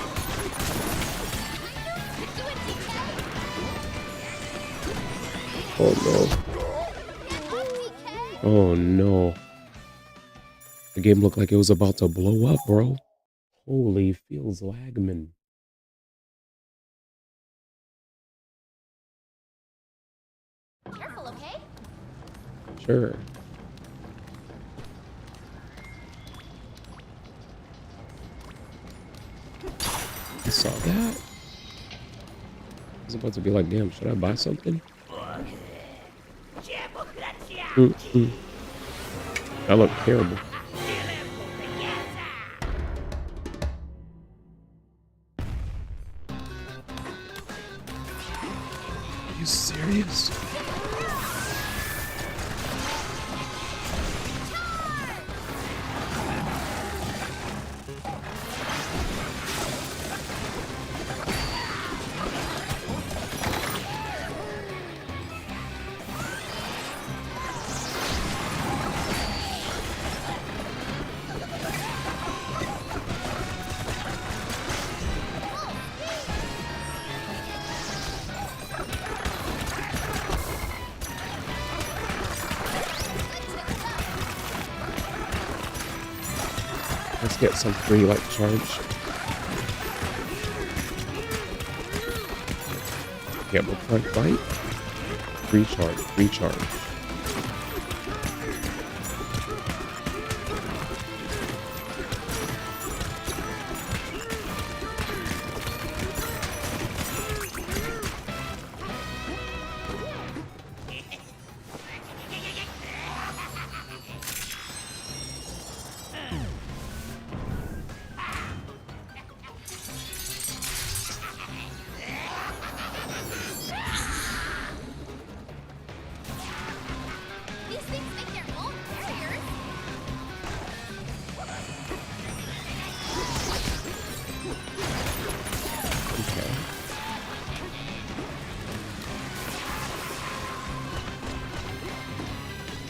Oh no. Oh no. The game looked like it was about to blow up, bro. Holy feels lagman. Careful, okay? Sure. I saw that. I was about to be like, damn, should I buy something? That looked terrible. Are you serious? Let's get some free like charge. Yeah, we'll try fight. Free charge, free charge.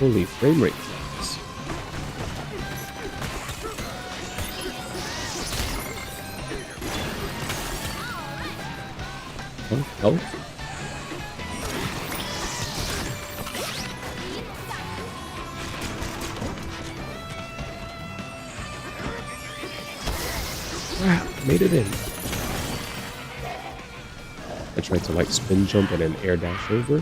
Holy frame rate drops. Oh. Wow, made it in. I tried to like spin jump and then air dash over.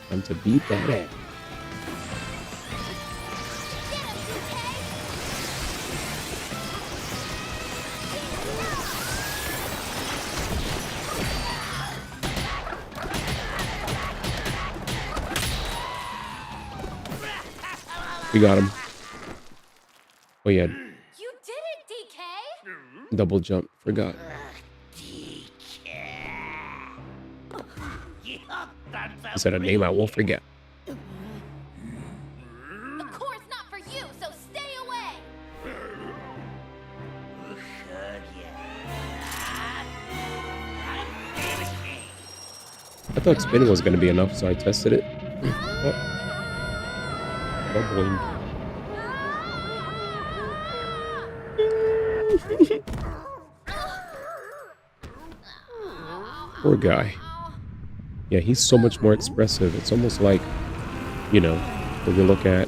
Time to beat that ass. We got him. Oh yeah. You did it, DK! Double jump. Forgot. He said a name I won't forget. Of course not for you, so stay away! I thought spinning was going to be enough, so I tested it. Oh. Boing. Poor guy. Yeah, he's so much more expressive. It's almost like, you know, when you look at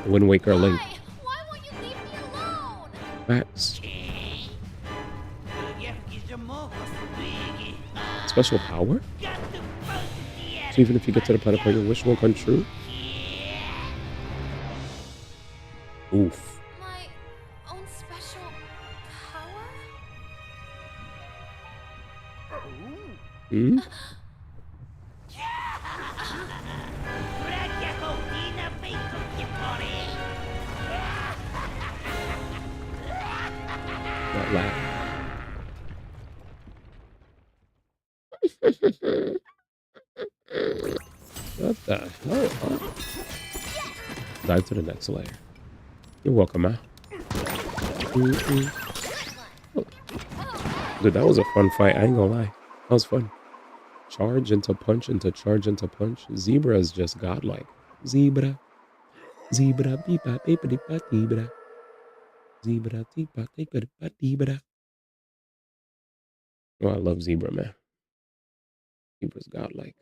Wind Waker Link. Why won't you leave me alone? Facts. Special power? So even if you get to the planet where your wish won't come true? Oof. My own special power? Hmm? That laugh. What the hell? Dive to the next layer. You're welcome, man. Oh. Dude, that was a fun fight. I ain't gonna lie. That was fun. Charge into punch into charge into punch. Zebra is just godlike. Zebra. Zebra. Beepa. Beepa. Deepa. Zebra. Zebra. Deepa. Deepa. Zebra. Oh, I love Zebra, man. Zebra's godlike.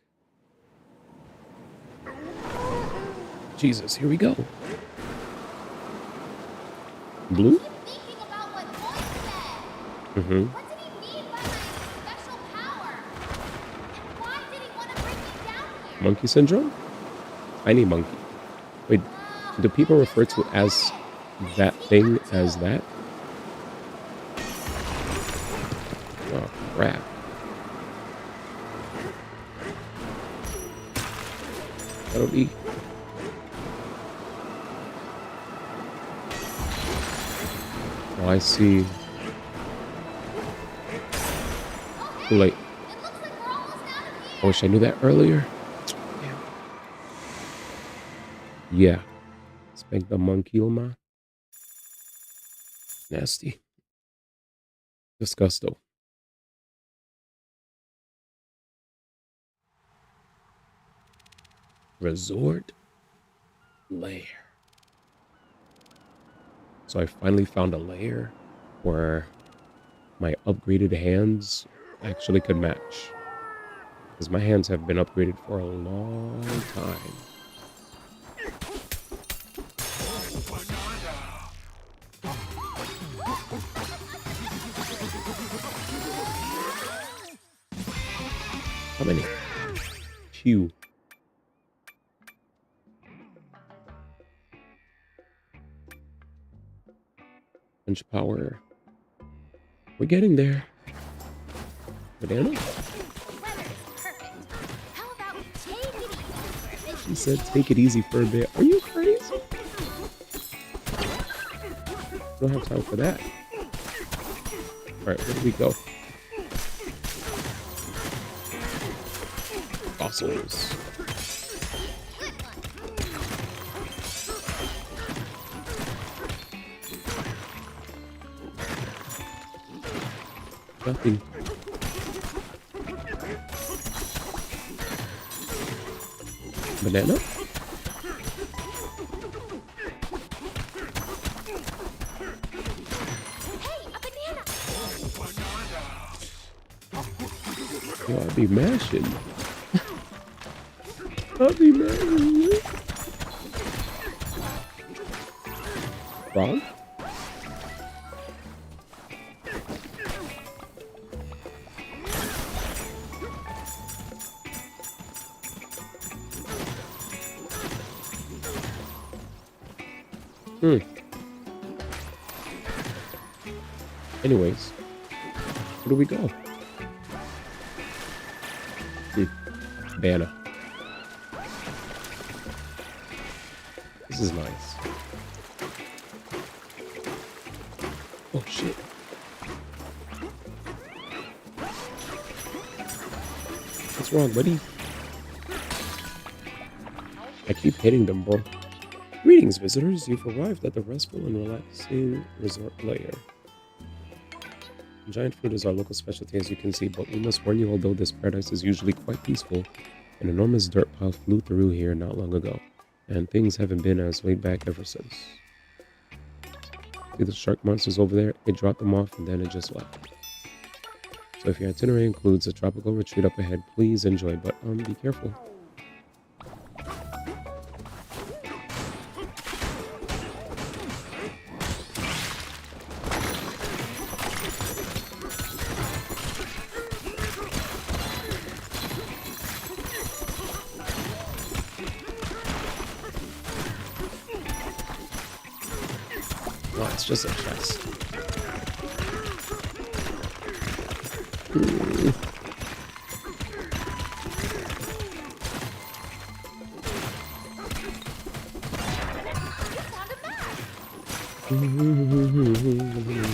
Jesus, here we go. Blue? Mm-hmm. Monkey syndrome? Tiny monkey. Wait, do people refer to as that thing as that? Oh, crap. That'll be... Oh, I see. Too late. I wish I knew that earlier. Yeah. Spank the monkey, ma. Nasty. Disgusto. Resort lair. So I finally found a layer where my upgraded hands actually could match. Because my hands have been upgraded for a long time. How many? Few. Punch power. We're getting there. Banana? She said take it easy for a bit. Are you crazy? Don't have time for that. Alright, where do we go? Fossils. Nothing. Banana? Yo, I'll be mashing. I'll be mashing. Wrong? Anyways, where do we go? Banner. This is nice. Oh shit. What's wrong, buddy? I keep hitting them, bro. Greetings, visitors. You've arrived at the restful and relaxing resort layer. Giant fruit is our local specialty, as you can see, but we must warn you, although this paradise is usually quite peaceful, an enormous dirt pile flew through here not long ago, and things haven't been as laid back ever since. See the shark monsters over there? It dropped them off and then it just left. So if your itinerary includes a tropical retreat up ahead, please enjoy, but be careful. Well, it's just a chest.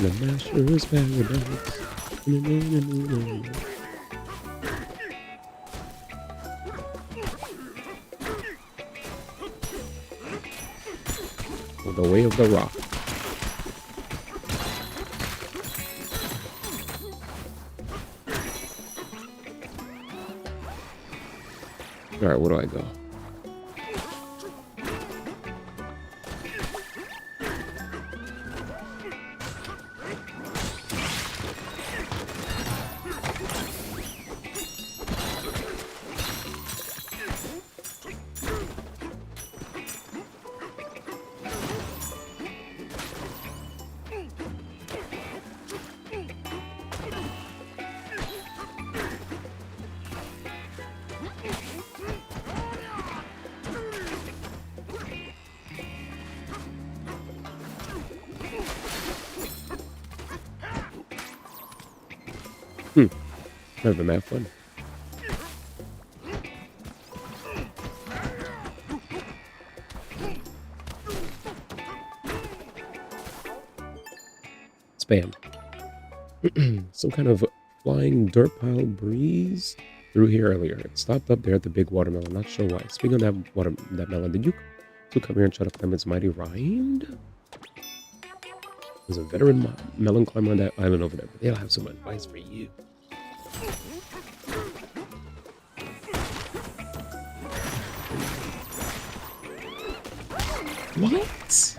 The Master's Paradise. The way of the rock. Alright, where do I go? Never been that fun. Spam. Some kind of flying dirt pile breeze through here earlier. It stopped up there at the big watermelon. Not sure why. Speaking of that melon, did you two come here and try to climb its mighty rind? There's a veteran melon climber on that island over there, but they'll have some advice for you. What?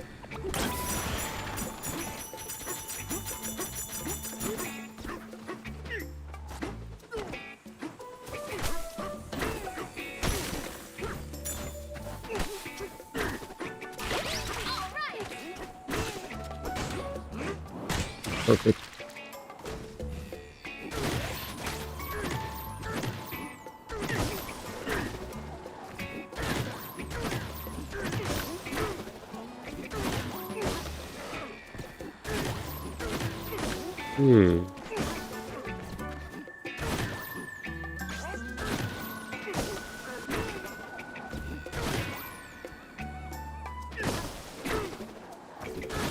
Perfect.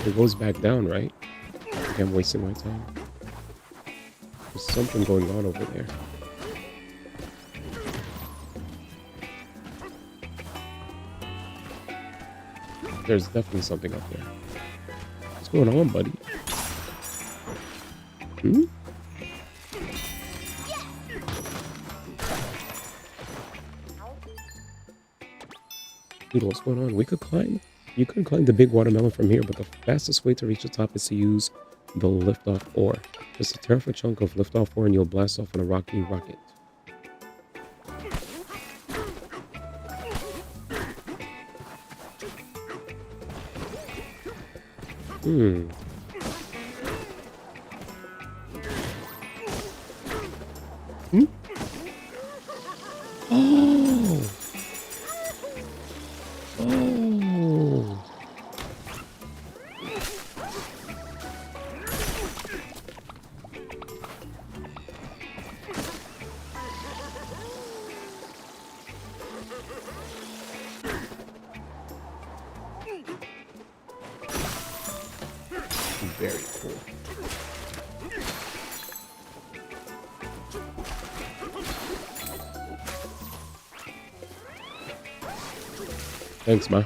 It goes back down, right? I'm wasting my time. There's something going on over there. There's definitely something up there. What's going on, buddy? Dude, what's going on? We could climb. You could climb the big watermelon from here, but the fastest way to reach the top is to use the liftoff ore. Just tear off a chunk of liftoff ore and you'll blast off on a rocky rocket. Hmm. Hmm? Oh! Oh! Very cool. Thanks, Ma.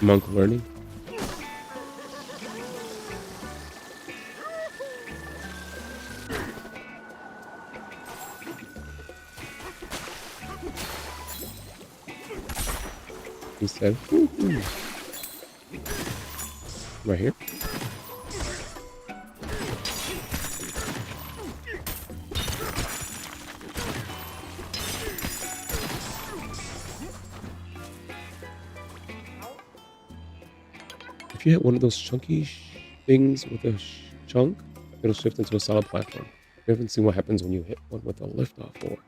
Monk learning. He said, "Woo-hoo." Right here. If you hit one of those chunky things with a chunk, it'll shift into a solid platform. We haven't seen what happens when you hit one with a liftoff ore.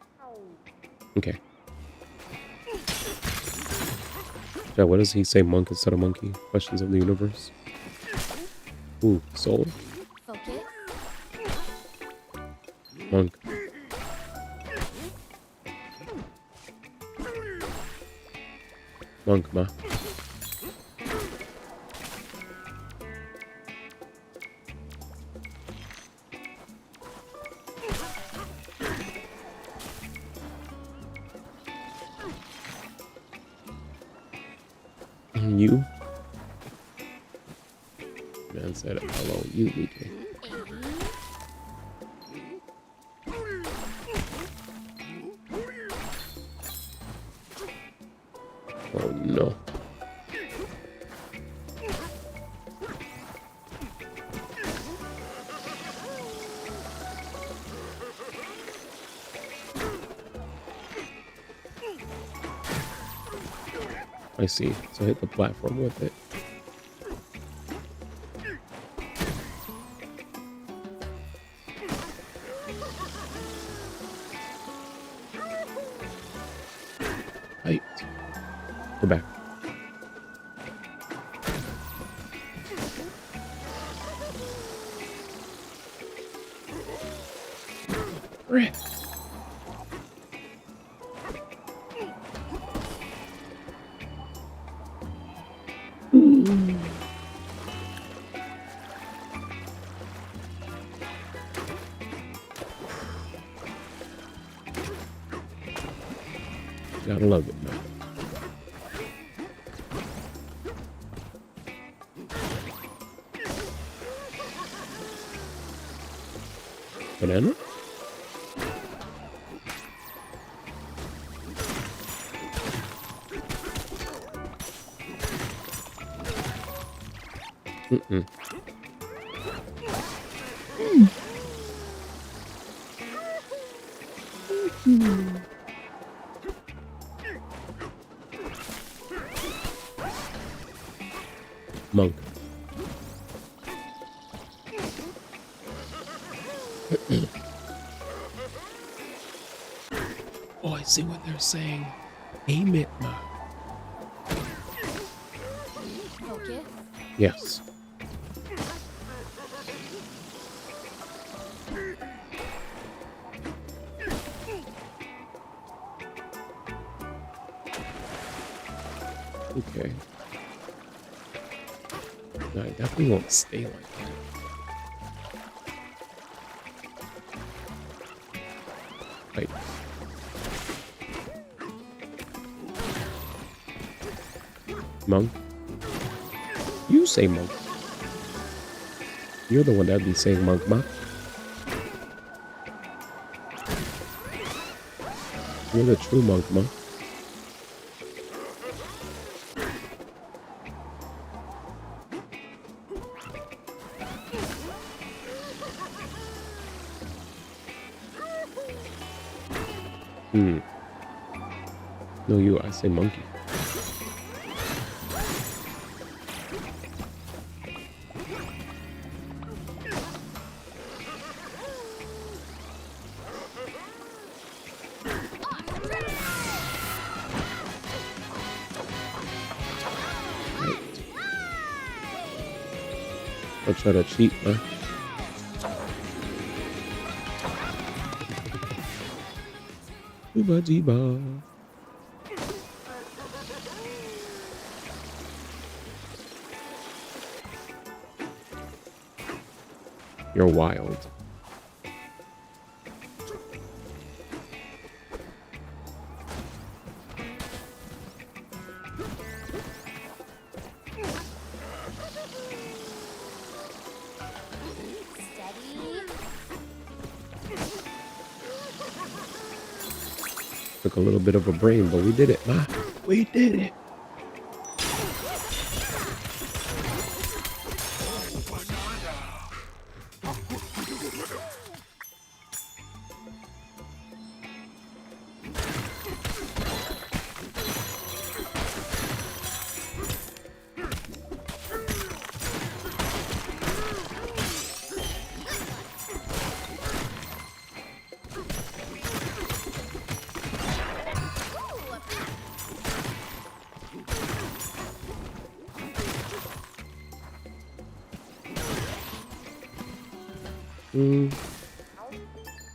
Okay. Yeah, what does he say, monk instead of monkey? Questions of the universe. Ooh, soul. Focus. Monk. Monk, ma. You? Man said hello, you DK. Oh no. I see. So hit the platform with it. Right. Go back. Rip. Gotta love it, man. Banana? Mm-mm. Monk. Oh, I see what they're saying. Aim it, ma. Focus. Yes. Okay. No, I definitely won't stay like that. Right. Monk? You say monk. You're the one that be saying monk ma. You're the true monk ma. No, you. I say monkey. I'll try to cheat, man. Ooba jeeba. You're wild. Took a little bit of a brain, but we did it, ma. We did it.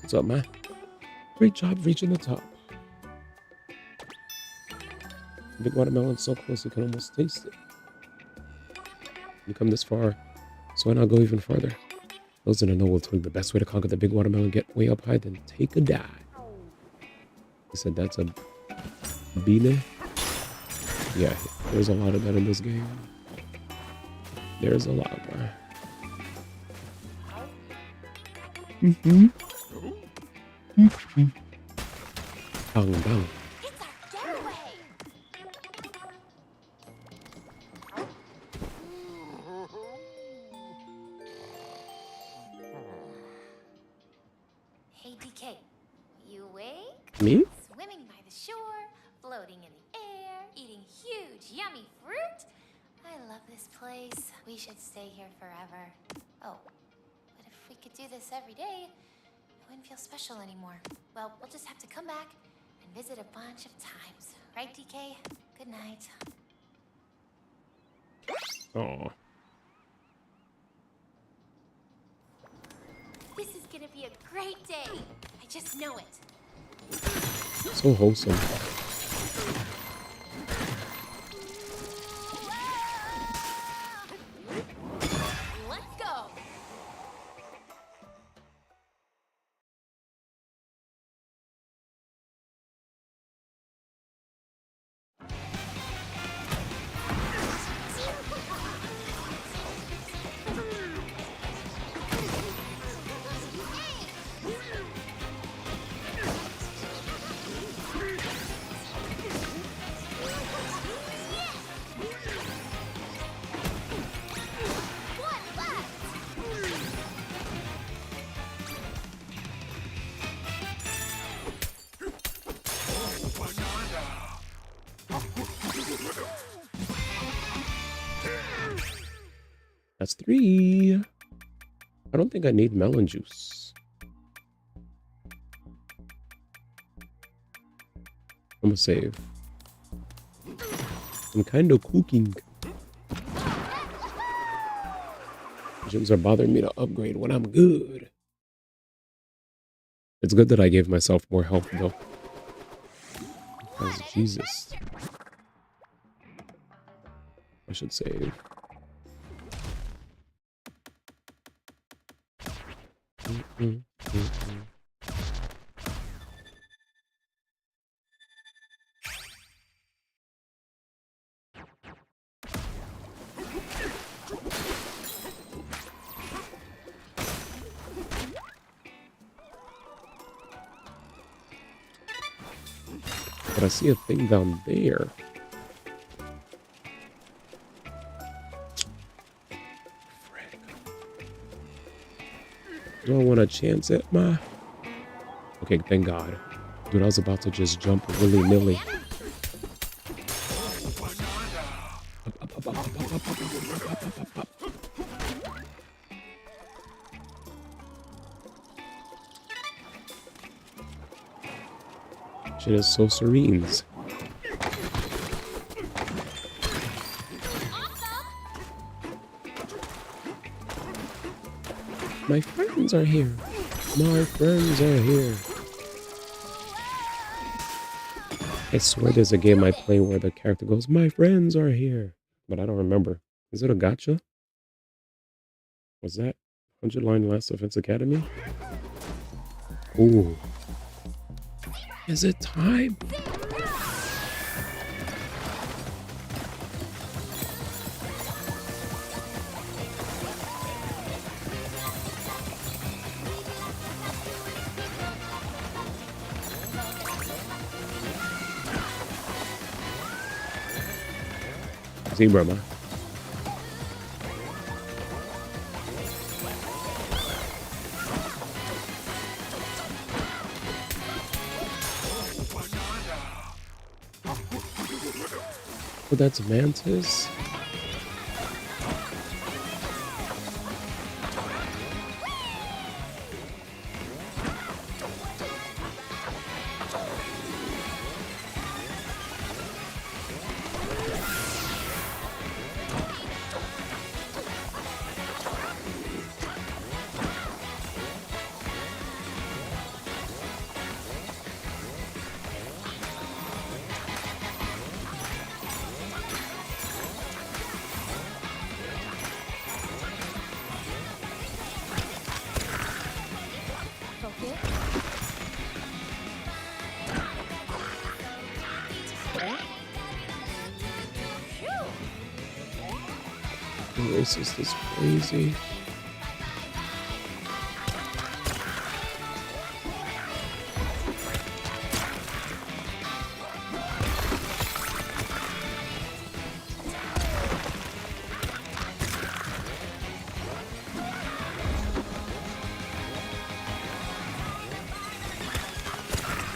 What's up, man? Great job reaching the top. Big watermelon's so close you can almost taste it. You come this far, so why not go even farther? Those in the know will tell you the best way to conquer the big watermelon, get way up high, then take a dive. He said that's a beanie. Yeah, there's a lot of that in this game. There's a lot, man. Bang, bang. Hey DK, you awake? Me? Swimming by the shore, floating in the air, eating huge, yummy fruit. I love this place. We should stay here forever. Oh, but if we could do this every day, it wouldn't feel special anymore. Well, we'll just have to come back and visit a bunch of times. Right, DK? Good night. Oh. This is gonna be a great day. I just know it. So wholesome. Let's go. That's 3. I don't think I need melon juice. I'm gonna save. I'm kind of cooking. Gyms are bothering me to upgrade when I'm good. It's good that I gave myself more health though. Because Jesus. I should save. But I see a thing down there. Do I want to chance it, ma? Okay, thank God. Dude, I was about to just jump willy-nilly. Shit is so serene. My friends are here. My friends are here. I swear there's a game I play where the character goes, my friends are here. But I don't remember. Is it a gacha? Was that 100 Line Last Defense Academy? Ooh. Is it time? Zebra, man. Oh, that's Mantis. The racist is crazy.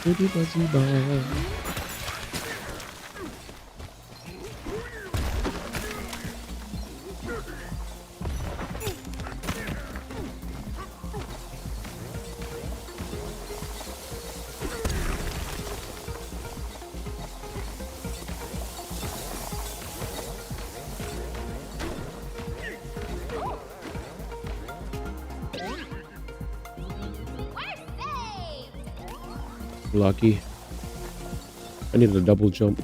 Booty buzzy ball. Lucky. I needed a double jump.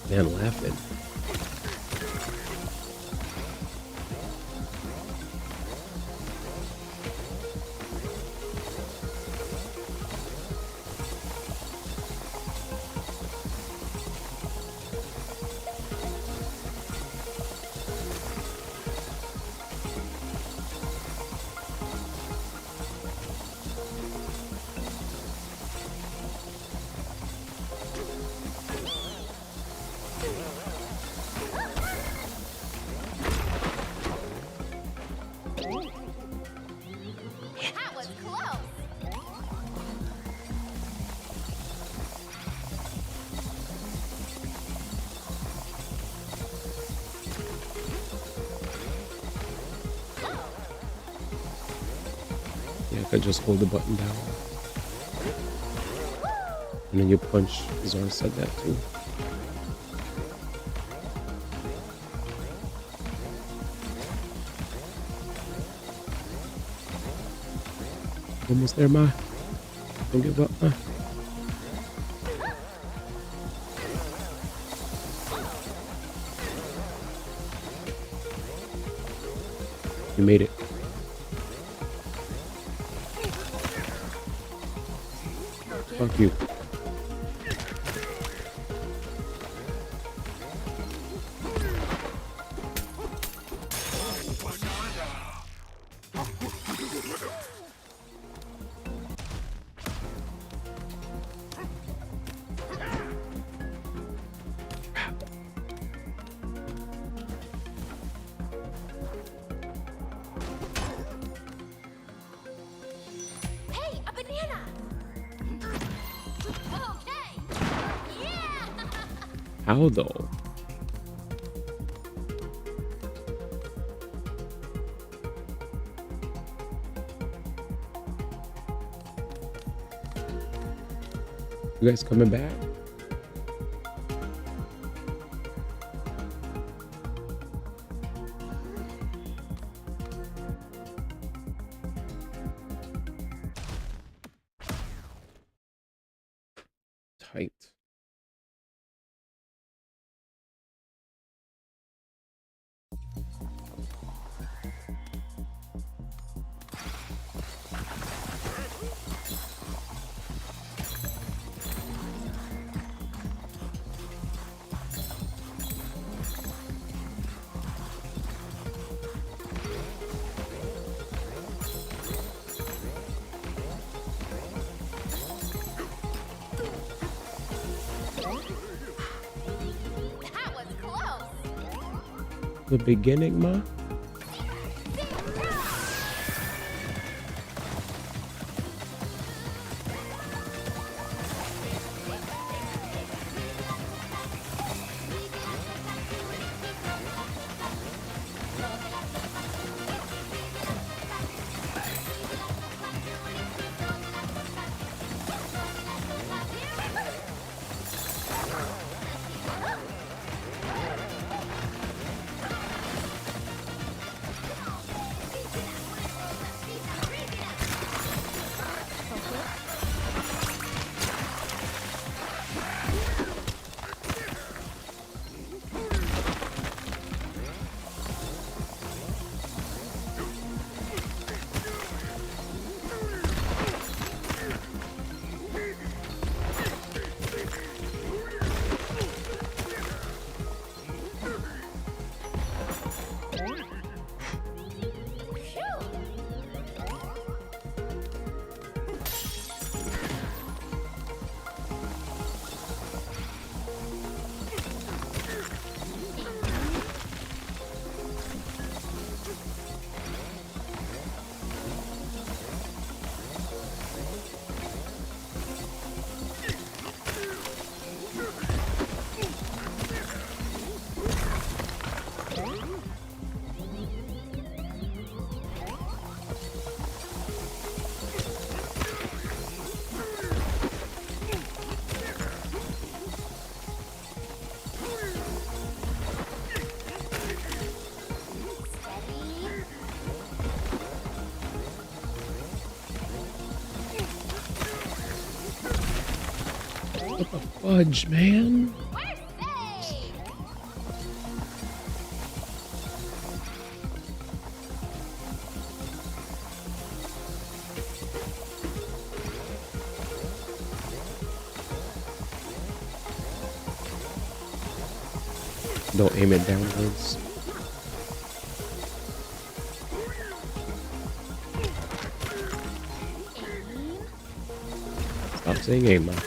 Man, laughing. That was close. Yeah, I could just hold the button down. And then you punch. Zara said that too. Almost there, ma. Don't give up, ma. You made it. Fuck you. How though? You guys coming back? Tight. That was close. The beginning, ma? What the fudge, man? Don't aim it downwards. Stop saying aim, man.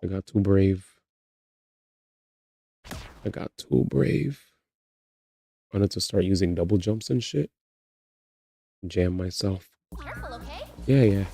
I got too brave. I got too brave. I wanted to start using double jumps and shit. Jam myself. Careful, okay? Yeah, yeah.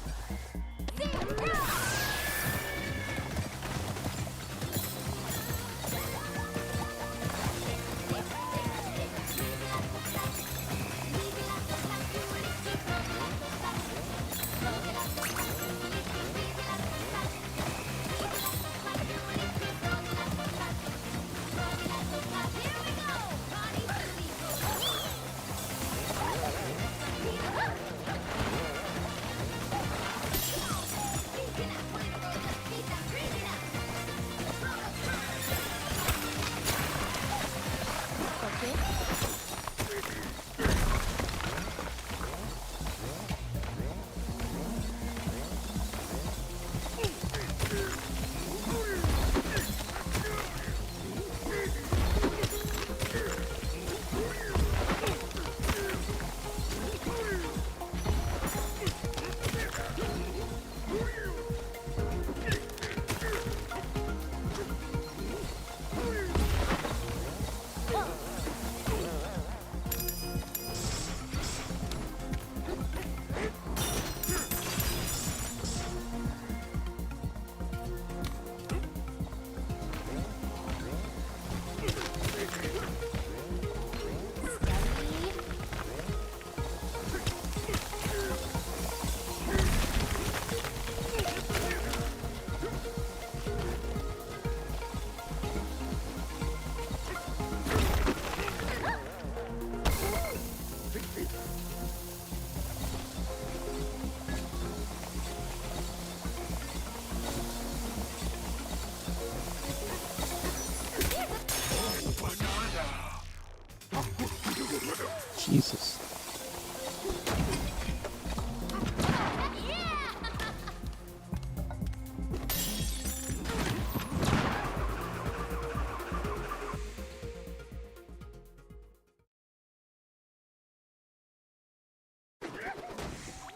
Jesus.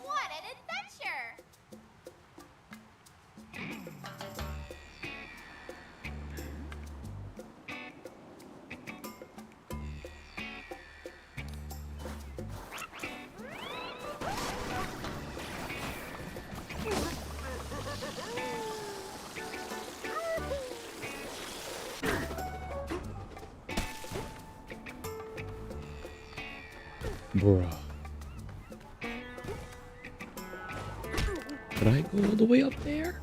What an adventure! Bruh. Could I go all the way up there?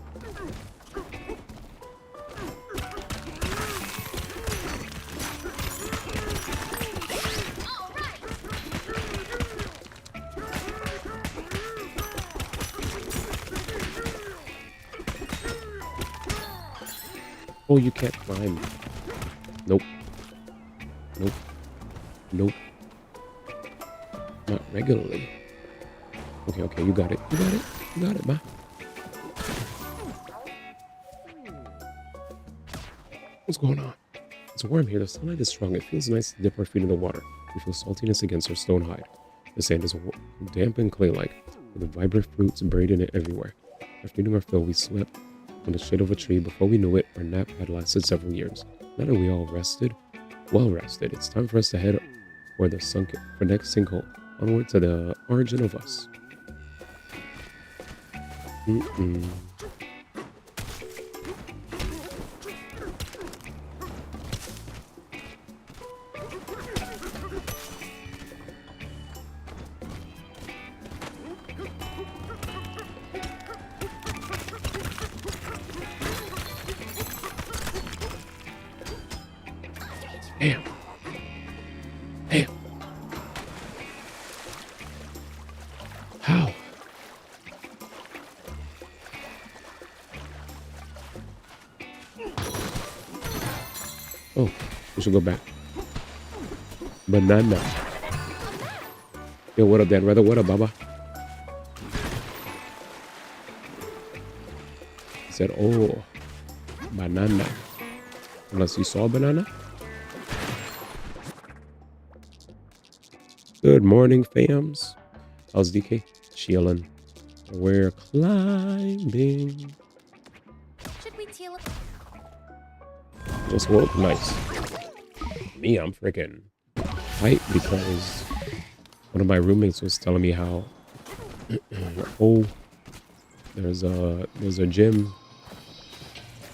Oh, you can't climb. Nope. Nope. Nope. Not regularly. Okay, okay, you got it. You got it. You got it, ma. What's going on? It's warm here. The sunlight is strong. It feels nice to dip our feet in the water. We feel saltiness against our stone hide. The sand is damp and clay-like, with the vibrant fruits buried in it everywhere. After eating our fill, we slept in the shade of a tree. Before we knew it, our nap had lasted several years. Now that we all rested, well rested, it's time for us to head for the next sinkhole, onward to the origin of us. Damn. Damn. How? Oh, we should go back. Banana. Yo, what up, Dan? Rather, what up, Baba? He said, oh, banana. Unless you saw a banana. Good morning, fams. How's DK? Chillin'. We're climbing. Should we teal up? Just woke. Nice. Me, I'm freaking hype because one of my roommates was telling me how oh, there's a gym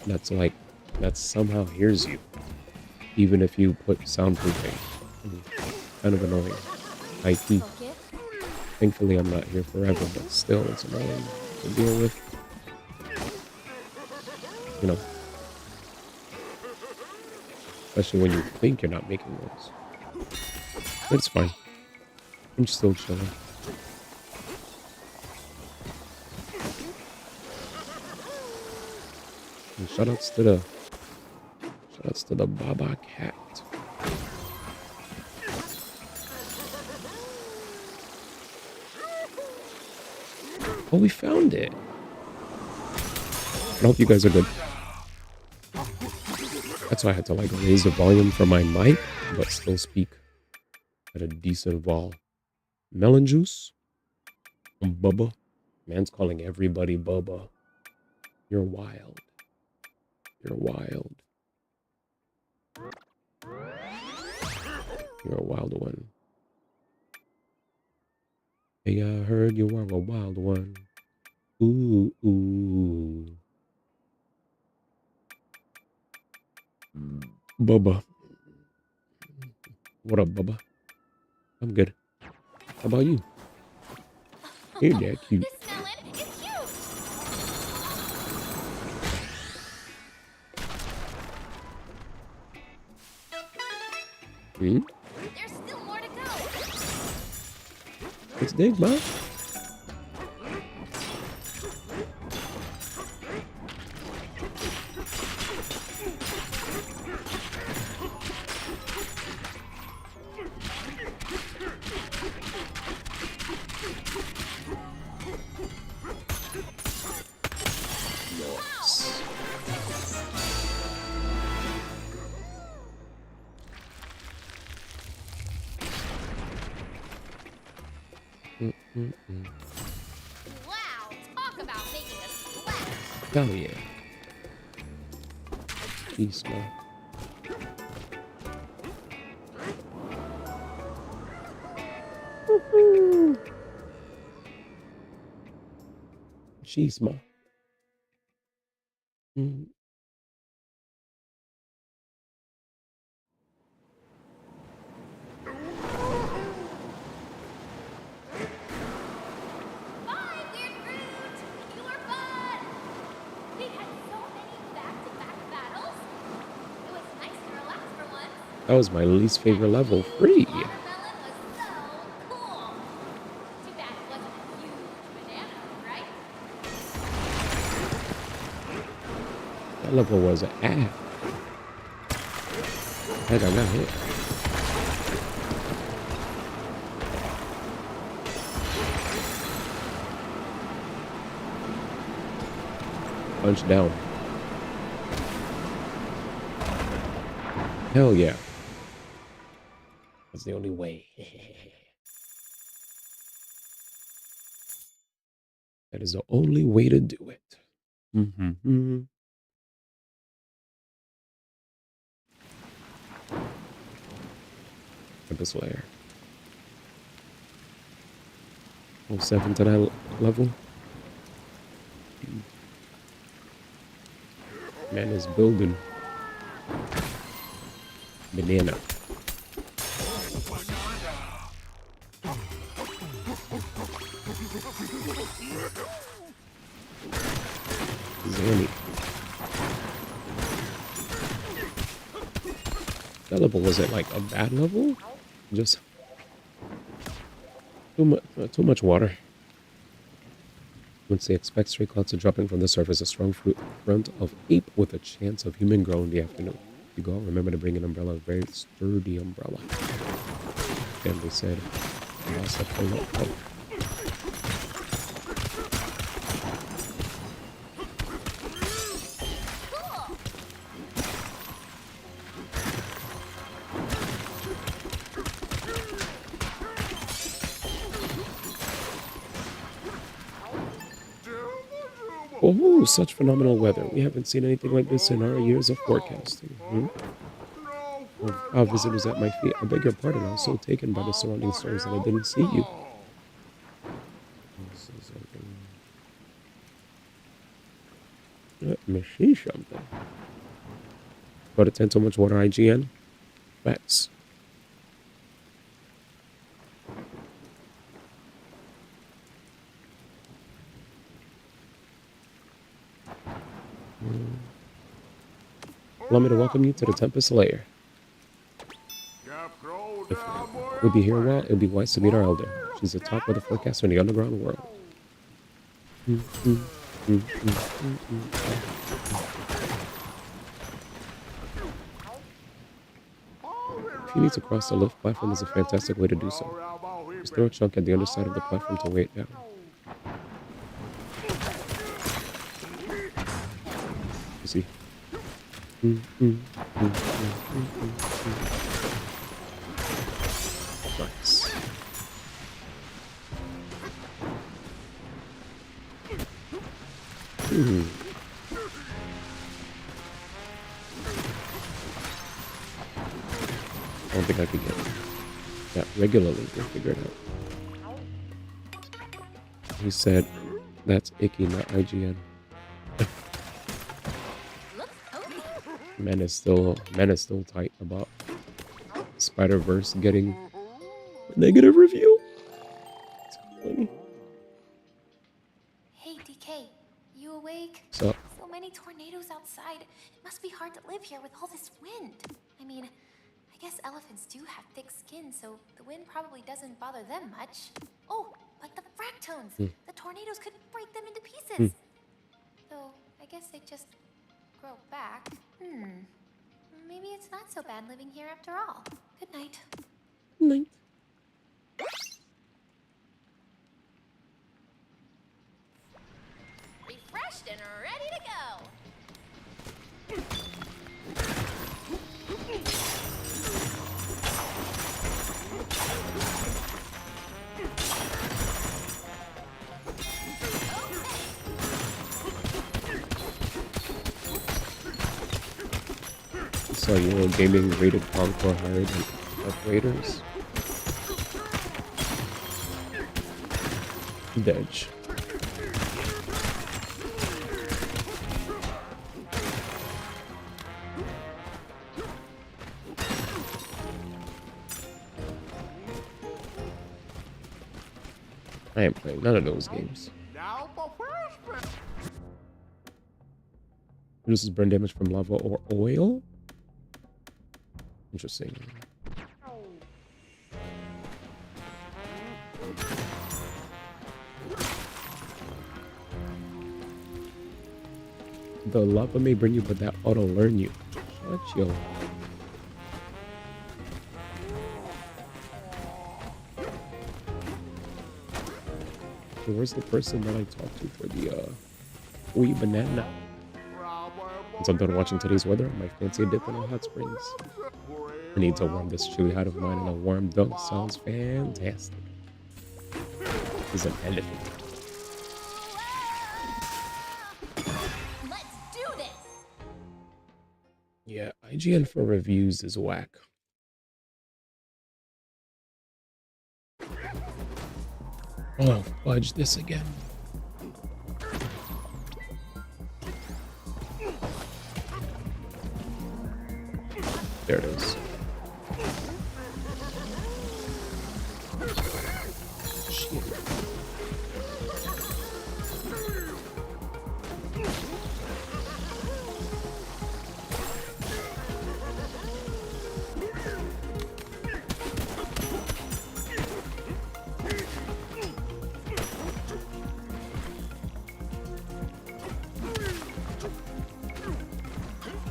that somehow hears you even if you put soundproofing. Kind of annoying. IT. Thankfully, I'm not here forever, but still, it's annoying to deal with. You know, especially when you think you're not making noise. But it's fine. I'm still chilling. And shoutouts to the Baba Cat. Oh, we found it. I hope you guys are good. That's why I had to like raise the volume for my mic, but still speak at a decent vol. Melon juice? Bubba? Man's calling everybody Bubba. You're wild. You're wild. You're a wild one. Hey, I heard you are a wild one. Ooh, ooh. Bubba. What up, Bubba? I'm good. How about you? You're that cute. This melon is cute! Hmm? There's still more to go. Let's dig, man. Wow, talk about making a splash. Hell yeah. Jeez, man. Jeez, man. Bye, Weird Fruit! You were fun! We had so many back-to-back battles. It was nice to relax for once. That was my least favorite level. Free. Watermelon was so cool. Too bad it wasn't a huge banana, right? That level was an ass. Heck, I got hit. Punch down. Hell yeah. That's the only way. That is the only way to do it. Tempest Lair. 07 to that level. Man is building. Banana. Zanny. That level wasn't like a bad level. Just too much water. Once they expect stray clouds to dropping from the surface, a strong front of ape with a chance of human grow in the afternoon. You go out, remember to bring an umbrella, a very sturdy umbrella. And they said, lost a pull up. Oh, such phenomenal weather. We haven't seen anything like this in our years of forecasting. Our visit was at my feet. I beg your pardon. I was so taken by the surrounding stars that I didn't see you. Let me see something. But attend so much water, IGN. Facts. Allow me to welcome you to the Tempest Lair. If we'll be here a while, it'll be wise to meet our elder. She's the top of the forecaster in the underground world. If you need to cross the lift platform, is a fantastic way to do so. Just throw a chunk at the underside of the platform to weigh it down. You see? Nice. I don't think I could get that regularly. We'll figure it out. He said, that's icky, not IGN. Man is still tight about Spider-Verse getting a negative review. It's funny. Hey, DK, you awake? So many tornadoes outside. It must be hard to live here with all this wind. I mean, I guess elephants do have thick skin, so the wind probably doesn't bother them much. Oh, but the fractones! The tornadoes could break them into pieces. Though, I guess they just grow back. Maybe it's not so bad living here after all. Good night. Night. Refreshed and ready to go. like World Gaming rated Concord higher than operators. Dedge. I ain't playing none of those games. Reduces burn damage from lava or oil? Interesting. The lava may burn you, but that auto learn you. Shut yo. So where's the person that I talked to for the wee banana? Once I'm done watching today's weather, I might fancy a dip in the hot springs. I need to warm this chilly heart of mine, and a warm dunk sounds fantastic. He's an elephant. Let's do this. Yeah, IGN for reviews is whack. Oh, fudge this again. There it is. Shit.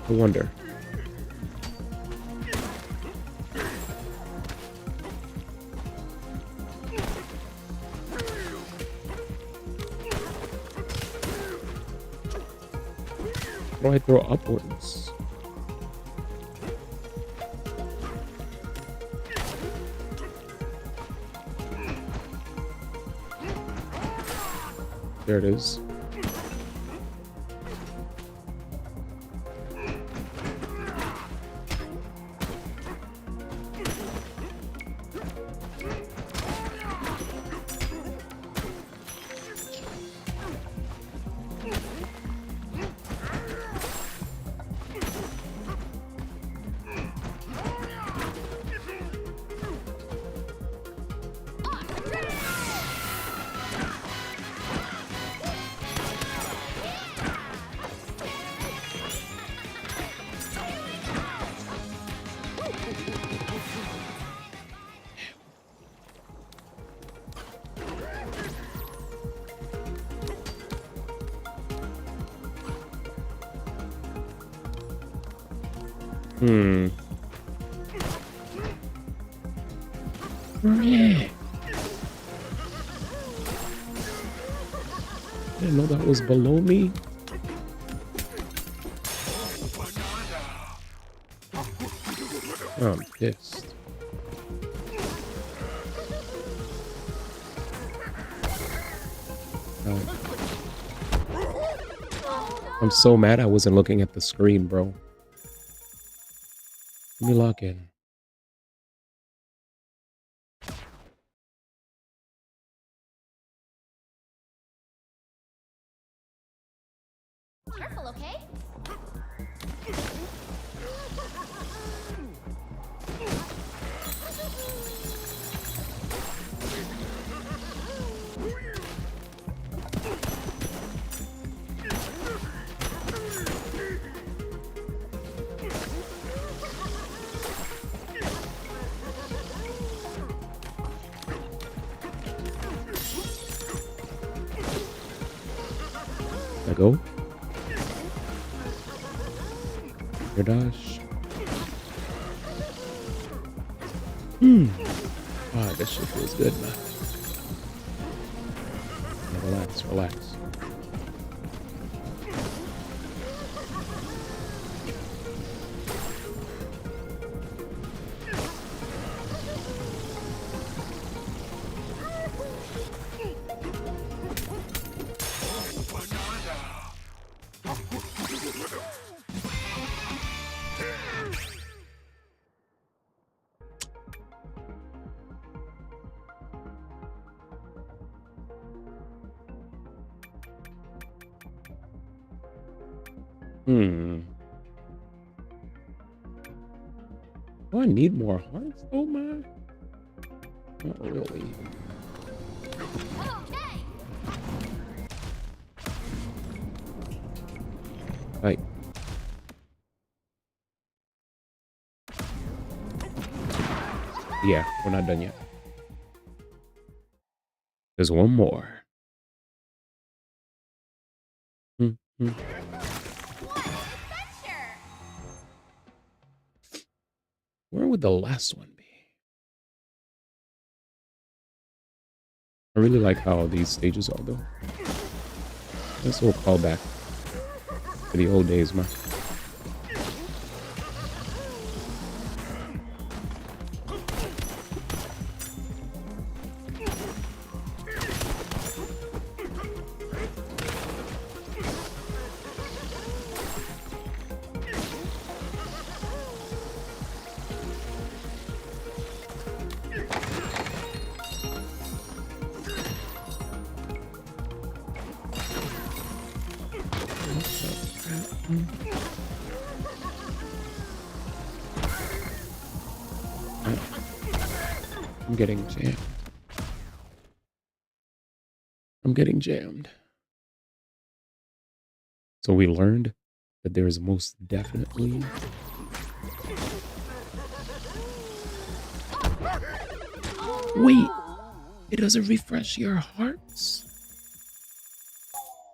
I wonder. How do I throw upwards? There it is. Yeah. I didn't know that was below me. Oh, I'm pissed. I'm so mad I wasn't looking at the screen, bro. Let me lock in. Careful, okay? I go. Your dash. Ah, this shit feels good, man. Now relax, relax. Do I need more hearts? Oh my. Not really. Right. Yeah, we're not done yet. There's one more. Where would the last one be? I really like how these stages are, though. This will call back to the old days, man. I'm getting jammed. I'm getting jammed. So we learned that there is most definitely wait, it doesn't refresh your hearts.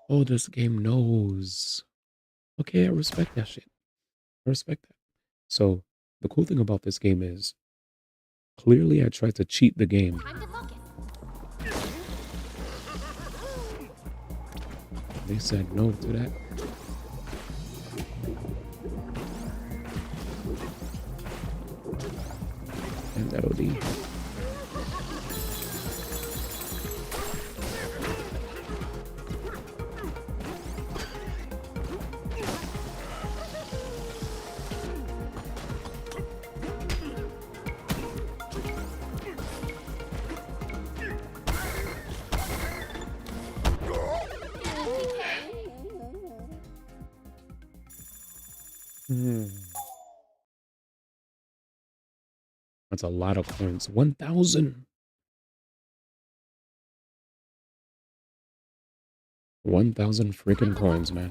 Oh, this game knows. Okay, I respect that shit. I respect that. So the cool thing about this game is clearly I tried to cheat the game. They said no to that. And that'll be. That's a lot of coins. 1,000. 1,000 freaking coins, man.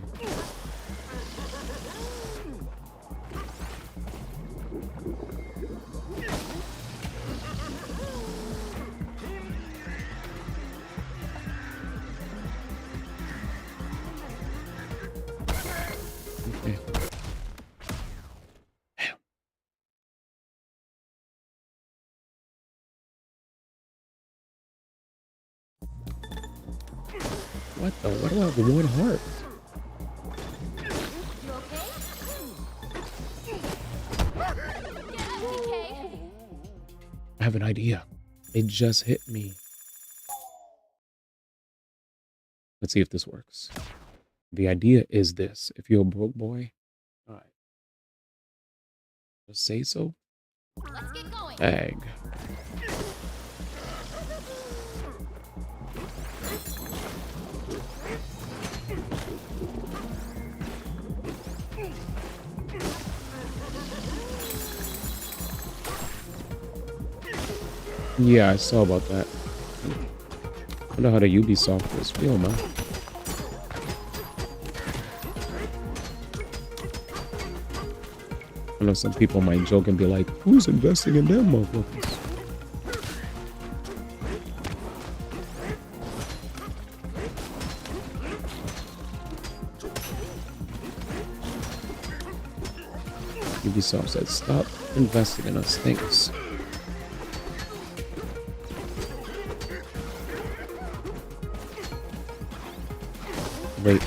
Okay. What the? What do I have one heart? I have an idea. It just hit me. Let's see if this works. The idea is this. If you're a broke boy, all right. Just say so. Let's get going. Egg. Yeah, I saw about that. I wonder how the Ubisoft was feel, man. I know some people might joke and be like, who's investing in them motherfuckers? Ubisoft said, stop investing in us, thanks. Wait.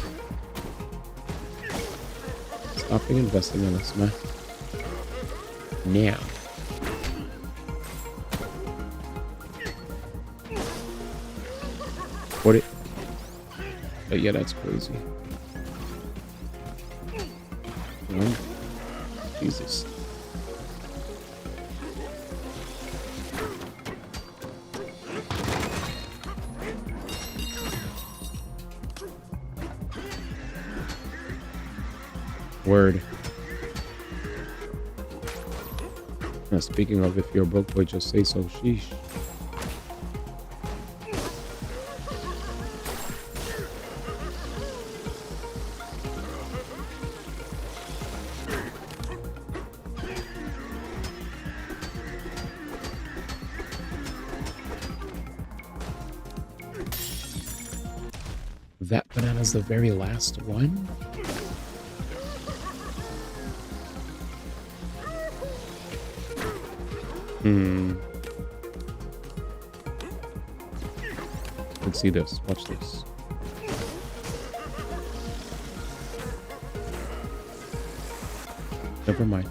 Stop investing in us, man. Now. What it? But yeah, that's crazy. Jesus. Word. Now, speaking of, if you're a broke boy, just say so. Sheesh. That banana's the very last one? Let's see this. Watch this. Never mind.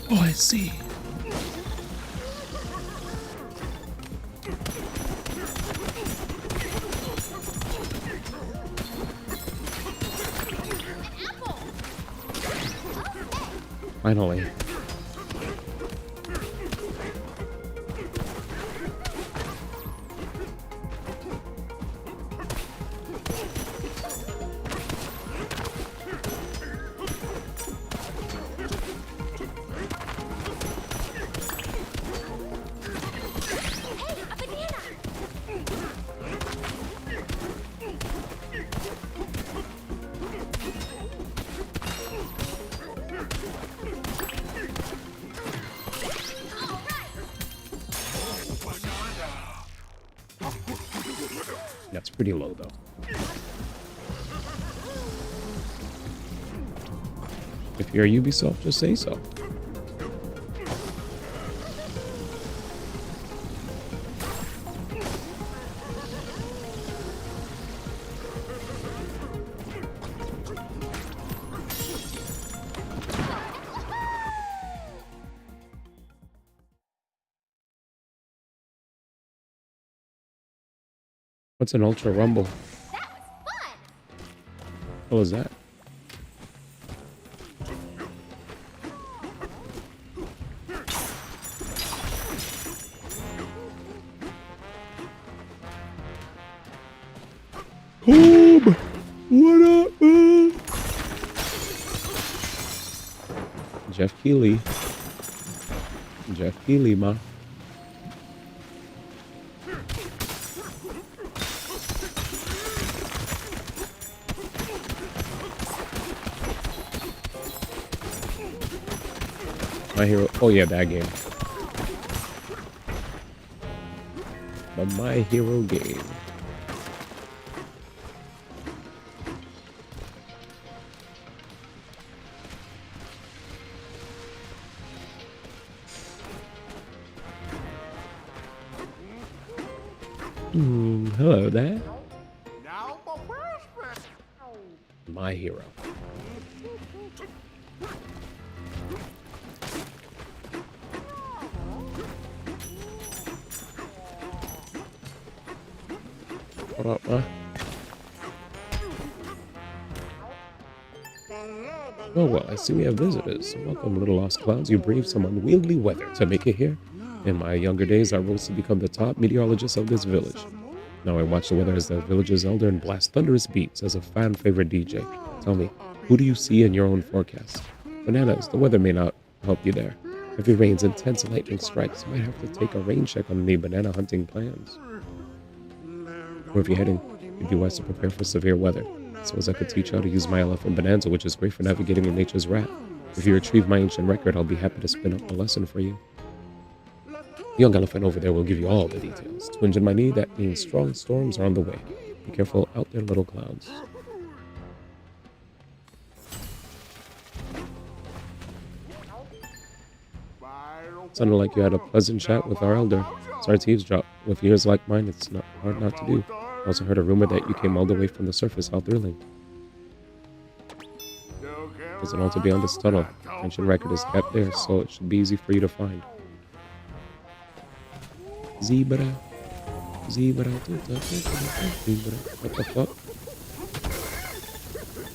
Oh, I see. Finally. That's pretty low, though. If you're Ubisoft, just say so. What's an Ultra Rumble? What was that? Home! What up, man? Jeff Keighley. Jeff Keighley, ma. My Hero. Oh yeah, that game. The My Hero game. Hello there. My Hero. What up, man? Oh well, I see we have visitors. Welcome, little lost clouds. You braved some unwieldy weather to make it here. In my younger days, I rose to become the top meteorologist of this village. Now I watch the weather as the village's elder and blast thunderous beats as a fan favorite DJ. Tell me, who do you see in your own forecast? Bananas, the weather may not help you there. Heavy rains, intense lightning strikes. You might have to take a rain check on any banana hunting plans. Where if you're heading, it'd be wise to prepare for severe weather. Suppose I could teach you how to use my elephant Bonanza, which is great for navigating in nature's wrath. If you retrieve my ancient record, I'll be happy to spin up the lesson for you. The young elephant over there will give you all the details. Twinge in my knee, that means strong storms are on the way. Be careful out there, little clouds. Sounded like you had a pleasant chat with our elder. Sorry to eavesdrop. With ears like mine, it's not hard not to do. I also heard a rumor that you came all the way from the surface. How thrilling. There's an altar beyond this tunnel. Ancient record is kept there, so it should be easy for you to find. Zebra. Zebra. What the fuck?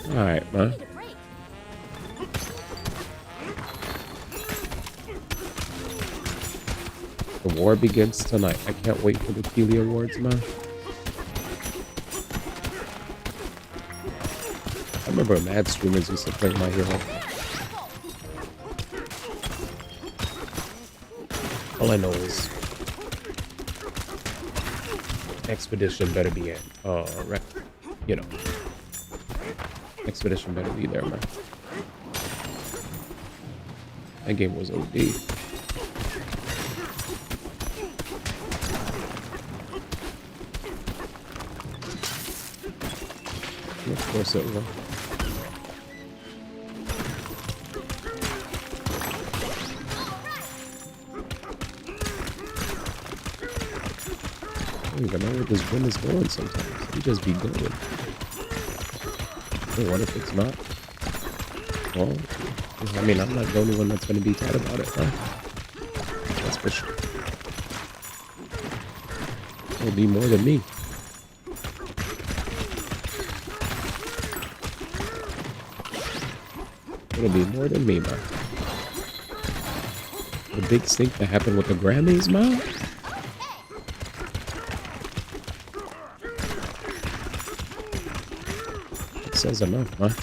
Alright, man. The war begins tonight. I can't wait for the Keely Awards, man. I remember mad streamers used to play My Hero. All I know is Expedition better be in. You know. Expedition better be there, man. That game was OD. Of course it will. I don't even know where this wind is going sometimes. You just be going. Hey, what if it's not? Well, I mean, I'm not the only one that's going to be sad about it, huh? That's for sure. It'll be more than me. It'll be more than me, man. The big stink that happened with the Grammys, man. It says enough, man.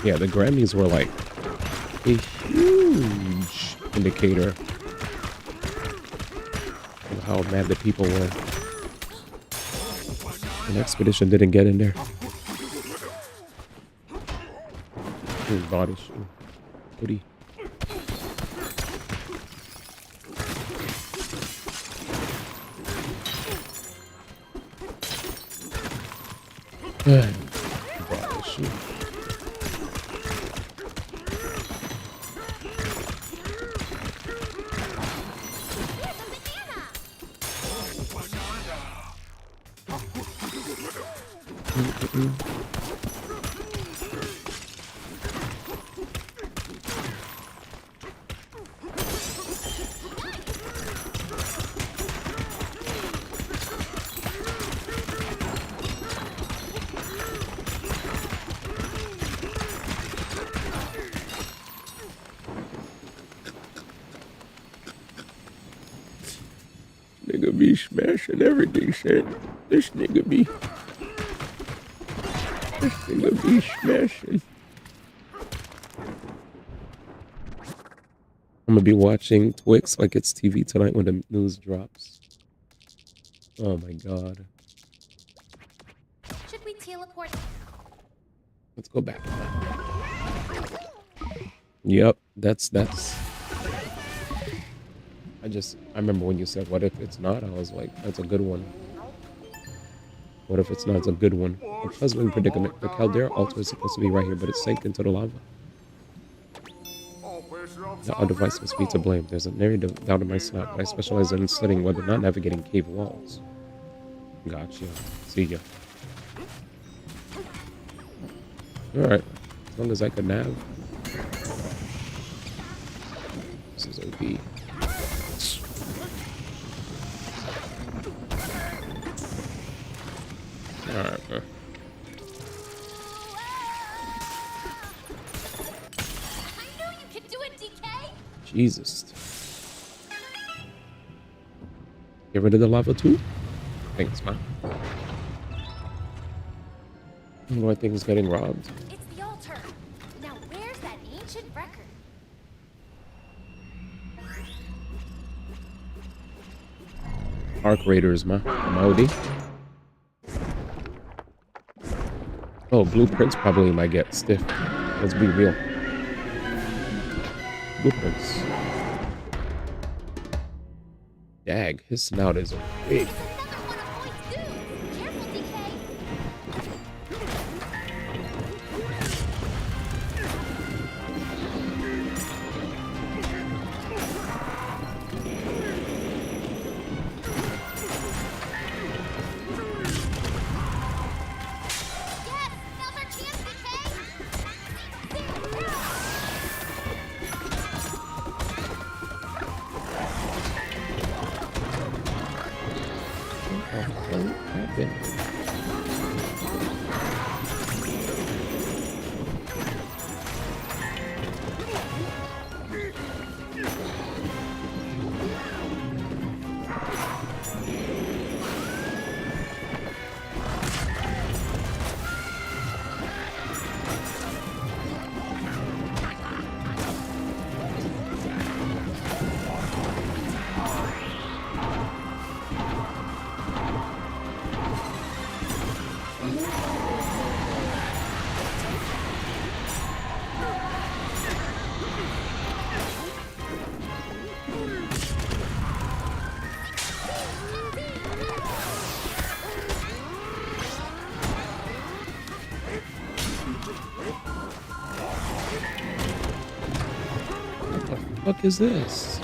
Yeah, the Grammys were like a huge indicator of how mad the people were. An Expedition didn't get in there. His body shoe. Hoodie. Body shoe. Nigga be smashing everything, son. This nigga be smashing. I'm gonna be watching Twix like it's TV tonight when the news drops. Oh my god. Should we teleport? Let's go back. Yep, that's I remember when you said, what if it's not? I was like, that's a good one. What if it's not? It's a good one. A puzzling predicament. The Caldera altar is supposed to be right here, but it sank into the lava. Our device must be to blame. There's a nary doubt in my snap, but I specialize in studying whether or not navigating cave walls. Gotcha. See ya. Alright. As long as I can nav. This is OP. Alright, man. Jesus. Get rid of the lava too? Thanks, man. More things getting robbed. It's the altar. Now where's Arc Raiders, ma. Maudi. Oh, Blueprints probably might get stiff. Let's be real. Blueprints. Dag, his snout is big. What the fuck is this?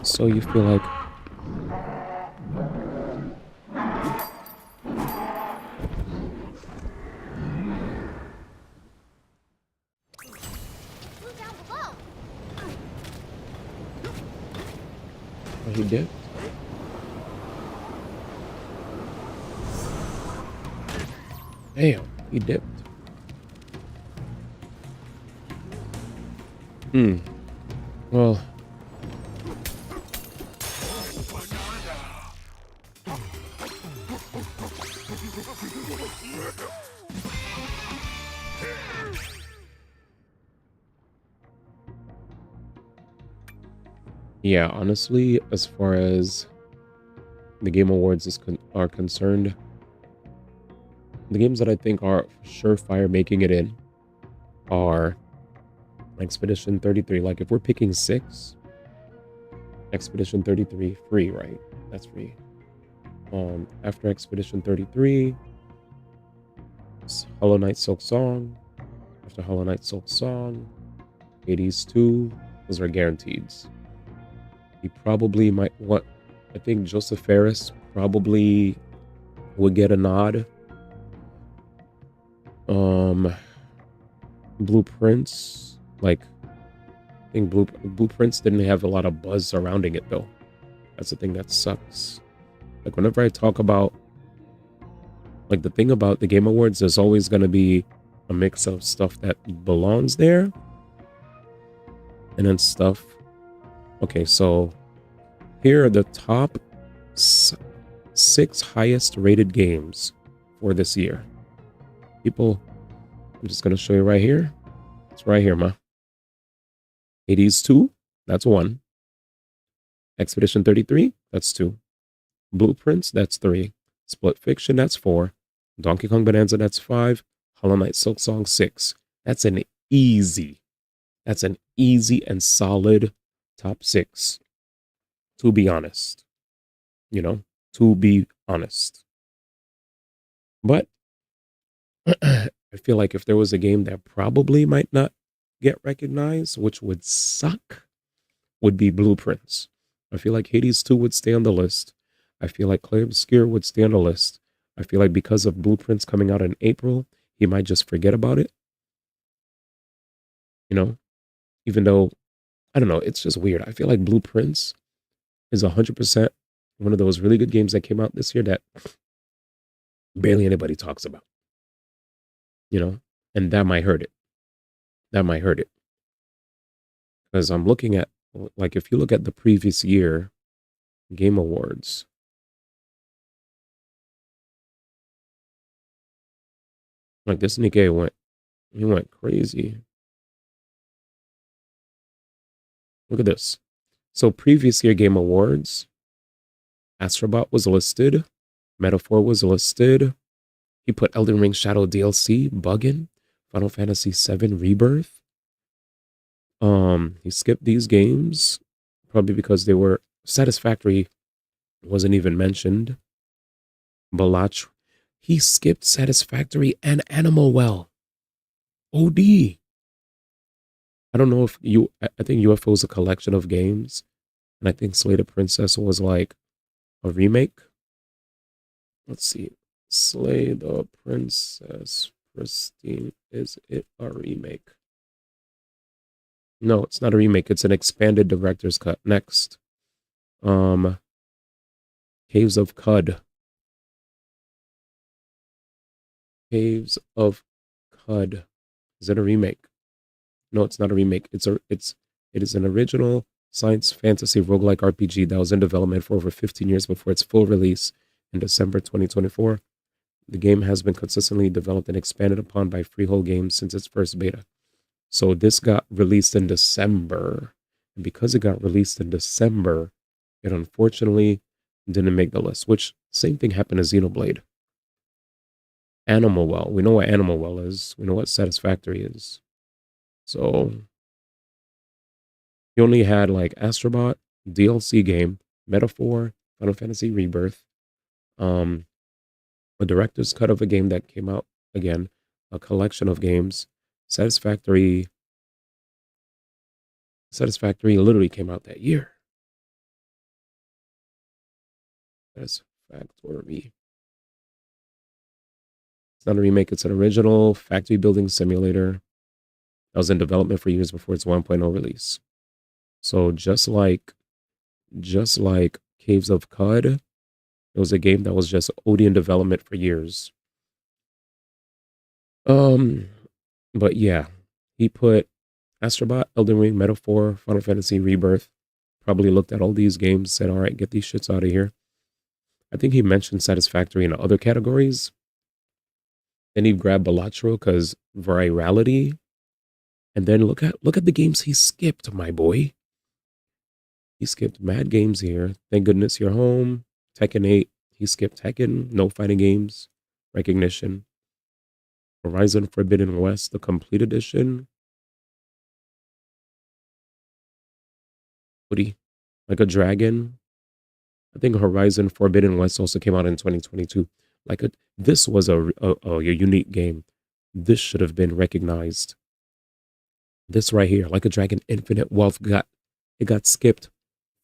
So you feel like he did? Damn, he dipped. Well, yeah, honestly, as far as the Game Awards are concerned, the games that I think are surefire making it in are Expedition 33. Like, if we're picking 6, Expedition 33, free, right? That's free. After Expedition 33, Hollow Knight Silk Song. After Hollow Knight Silk Song, Hades 2, those are guaranteed. He probably might want, I think Joseph Ferris probably would get a nod. Blueprints, like, I think Blueprints didn't have a lot of buzz surrounding it though. That's the thing that sucks. Like, whenever I talk about, like, the thing about the Game Awards, there's always going to be a mix of stuff that belongs there and then stuff. Okay, so here are the top 6 highest rated games for this year. People, I'm just going to show you right here. It's right here, ma. Hades 2, that's 1. Expedition 33, that's 2. Blueprints, that's 3. Split Fiction, that's 4. Donkey Kong Bonanza, that's 5. Hollow Knight Silk Song, 6. That's an easy and solid top 6. To be honest. You know, to be honest. But I feel like if there was a game that probably might not get recognized, which would suck, would be Blueprints. I feel like Hades 2 would stay on the list. I feel like Clay Obscure would stay on the list. I feel like because of Blueprints coming out in April, he might just forget about it. You know, even though I don't know. It's just weird. I feel like Blueprints is 100% one of those really good games that came out this year that barely anybody talks about, you know? And that might hurt it. That might hurt it. Because I'm looking at, like, if you look at the previous year Game Awards, like this Nikkei went crazy. Look at this. So previous year Game Awards, Astrobot was listed, Metaphor was listed. He put Elden Ring Shadow DLC, Buggin', Final Fantasy VII Rebirth. He skipped these games probably because they were Satisfactory wasn't even mentioned. Balach, he skipped Satisfactory and Animal Well. OD. I don't know if I think UFO is a collection of games, and I think Slay the Princess was like a remake. Let's see. Slay the Princess Pristine. Is it a remake? No, it's not a remake. It's an expanded director's cut. Next. Caves of Cud. Caves of Cud. Is it a remake? No, it's not a remake. It is an original science fantasy roguelike RPG that was in development for over 15 years before its full release in December 2024. The game has been consistently developed and expanded upon by Freehold Games since its first beta. So this got released in December. And because it got released in December, it unfortunately didn't make the list, which same thing happened to Xenoblade. Animal Well. We know what Animal Well is. We know what Satisfactory is. So you only had like Astrobot, DLC game, Metaphor, Final Fantasy Rebirth, a director's cut of a game that came out again, a collection of games. Satisfactory literally came out that year. Satisfactory. It's not a remake, it's an original factory building simulator that was in development for years before its 1.0 release. So just like Caves of Cud, it was a game that was just OD in development for years. But yeah, he put Astrobot, Elden Ring, Metaphor, Final Fantasy Rebirth. Probably looked at all these games, said, all right, get these shits out of here. I think he mentioned Satisfactory in other categories. Then he grabbed Balatro because virality. And then look at the games he skipped, my boy. He skipped Mad Games here. Thank goodness you're home. Tekken 8. He skipped Tekken. No fighting games. Recognition. Horizon Forbidden West, the complete edition. Woody, like a dragon. I think Horizon Forbidden West also came out in 2022. This was a unique game. This should have been recognized. This right here, Like a Dragon Infinite Wealth got skipped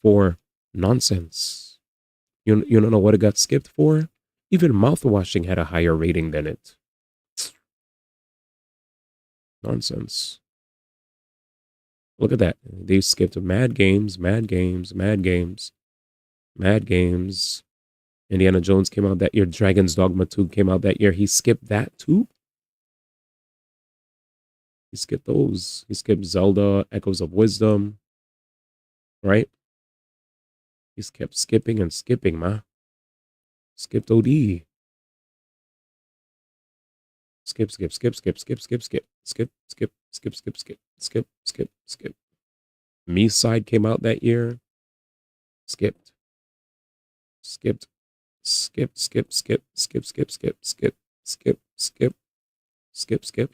for nonsense. You don't know what it got skipped for? Even Mouthwashing had a higher rating than it. Nonsense. Look at that. They skipped Mad Games. Indiana Jones came out that year. Dragon's Dogma 2 came out that year. He skipped that too? He skipped those. He skipped Zelda, Echoes of Wisdom. Right? He's kept skipping and skipping, man. Skipped OD. Skip. Me Side came out that year. Skipped. Skip.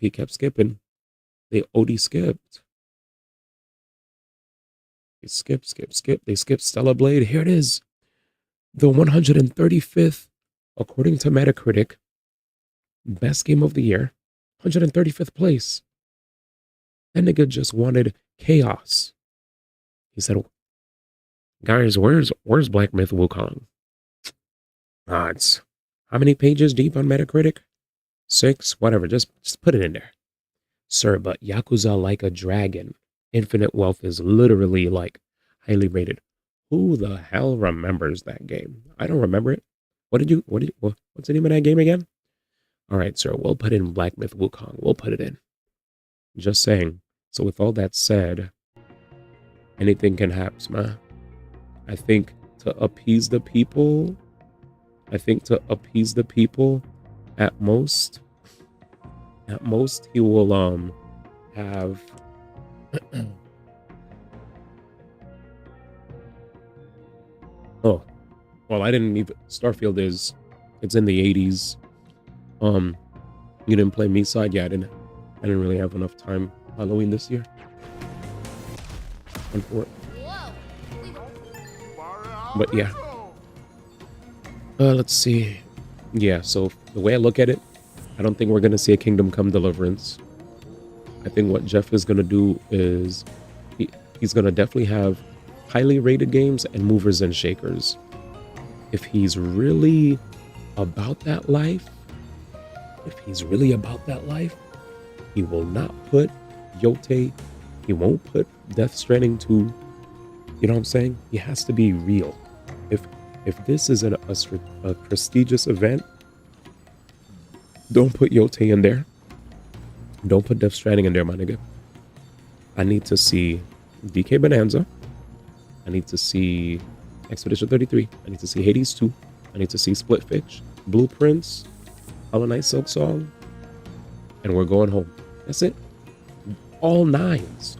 He kept skipping. They OD skipped. They skip. They skipped Stellar Blade. Here it is. The 135th, according to Metacritic, best game of the year. 135th place. That nigga just wanted chaos. He said, guys, where's Black Myth Wukong? It's how many pages deep on Metacritic? 6, whatever, just put it in there. Sir, but Yakuza Like a Dragon Infinite Wealth is literally like highly rated. Who the hell remembers that game? I don't remember it. What's the name of that game again? All right, sir, we'll put in Black Myth Wukong. We'll put it in. Just saying. So with all that said, anything can happen, man. I think to appease the people, at most he will have oh, well, I didn't even Starfield it's in the 80s. You didn't play me side? Yeah, I didn't really have enough time Halloween this year. But yeah. Let's see. Yeah, so the way I look at it, I don't think we're gonna see a Kingdom Come Deliverance. I think what Jeff is gonna do is he's gonna definitely have highly rated games and movers and shakers. If he's really about that life, he will not put Yote, he won't put Death Stranding 2. You know what I'm saying? He has to be real. If this is a prestigious event, don't put Yote in there. Don't put Death Stranding in there, my nigga. I need to see DK Bananza. I need to see Expedition 33. I need to see Hades 2. I need to see Split Fish, Blueprints, Hollow Knight Silk Song, and we're going home. That's it. All nines.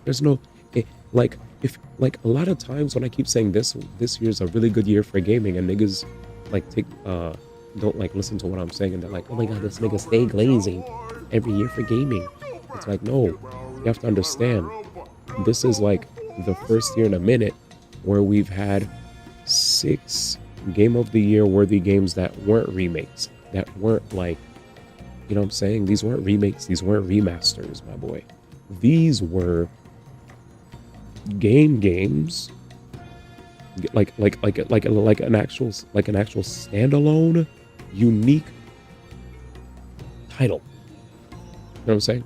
There's no if a lot of times when I keep saying this year's a really good year for gaming, and niggas don't listen to what I'm saying, and they're like, oh my god, this nigga stay glazing every year for gaming. It's like, no, you have to understand, this is like the first year in a minute where we've had 6 Game of the Year worthy games that weren't remakes, that weren't you know what I'm saying? These weren't remakes, these weren't remasters, my boy. These were games, like an actual standalone, unique title. You know what I'm saying?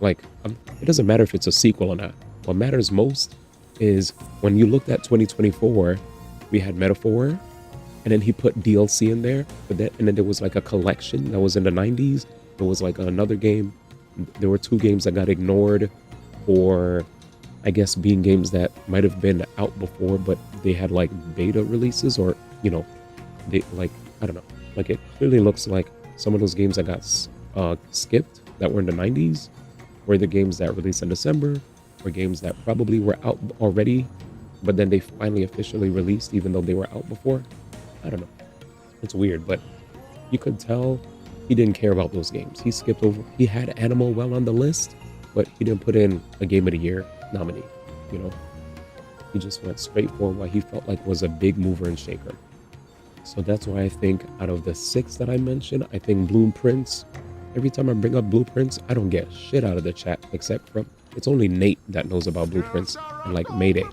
It doesn't matter if it's a sequel or not. What matters most is when you looked at 2024, we had Metaphor, and then he put DLC in there, and then there was like a collection that was in the 90s. There was like another game. There were 2 games that got ignored, or I guess being games that might have been out before, but they had like beta releases, or they I don't know. It clearly looks like some of those games that got skipped that were in the 90s were the games that released in December, or games that probably were out already, but then they finally officially released even though they were out before. I don't know. It's weird, but you could tell he didn't care about those games. He skipped over. He had Animal well on the list, but he didn't put in a Game of the Year nominee. He just went straight for what he felt like was a big mover and shaker. So that's why I think out of the 6 that I mentioned, I think Blueprints, every time I bring up Blueprints, I don't get shit out of the chat, except from, it's only Nate that knows about Blueprints, and Mayday.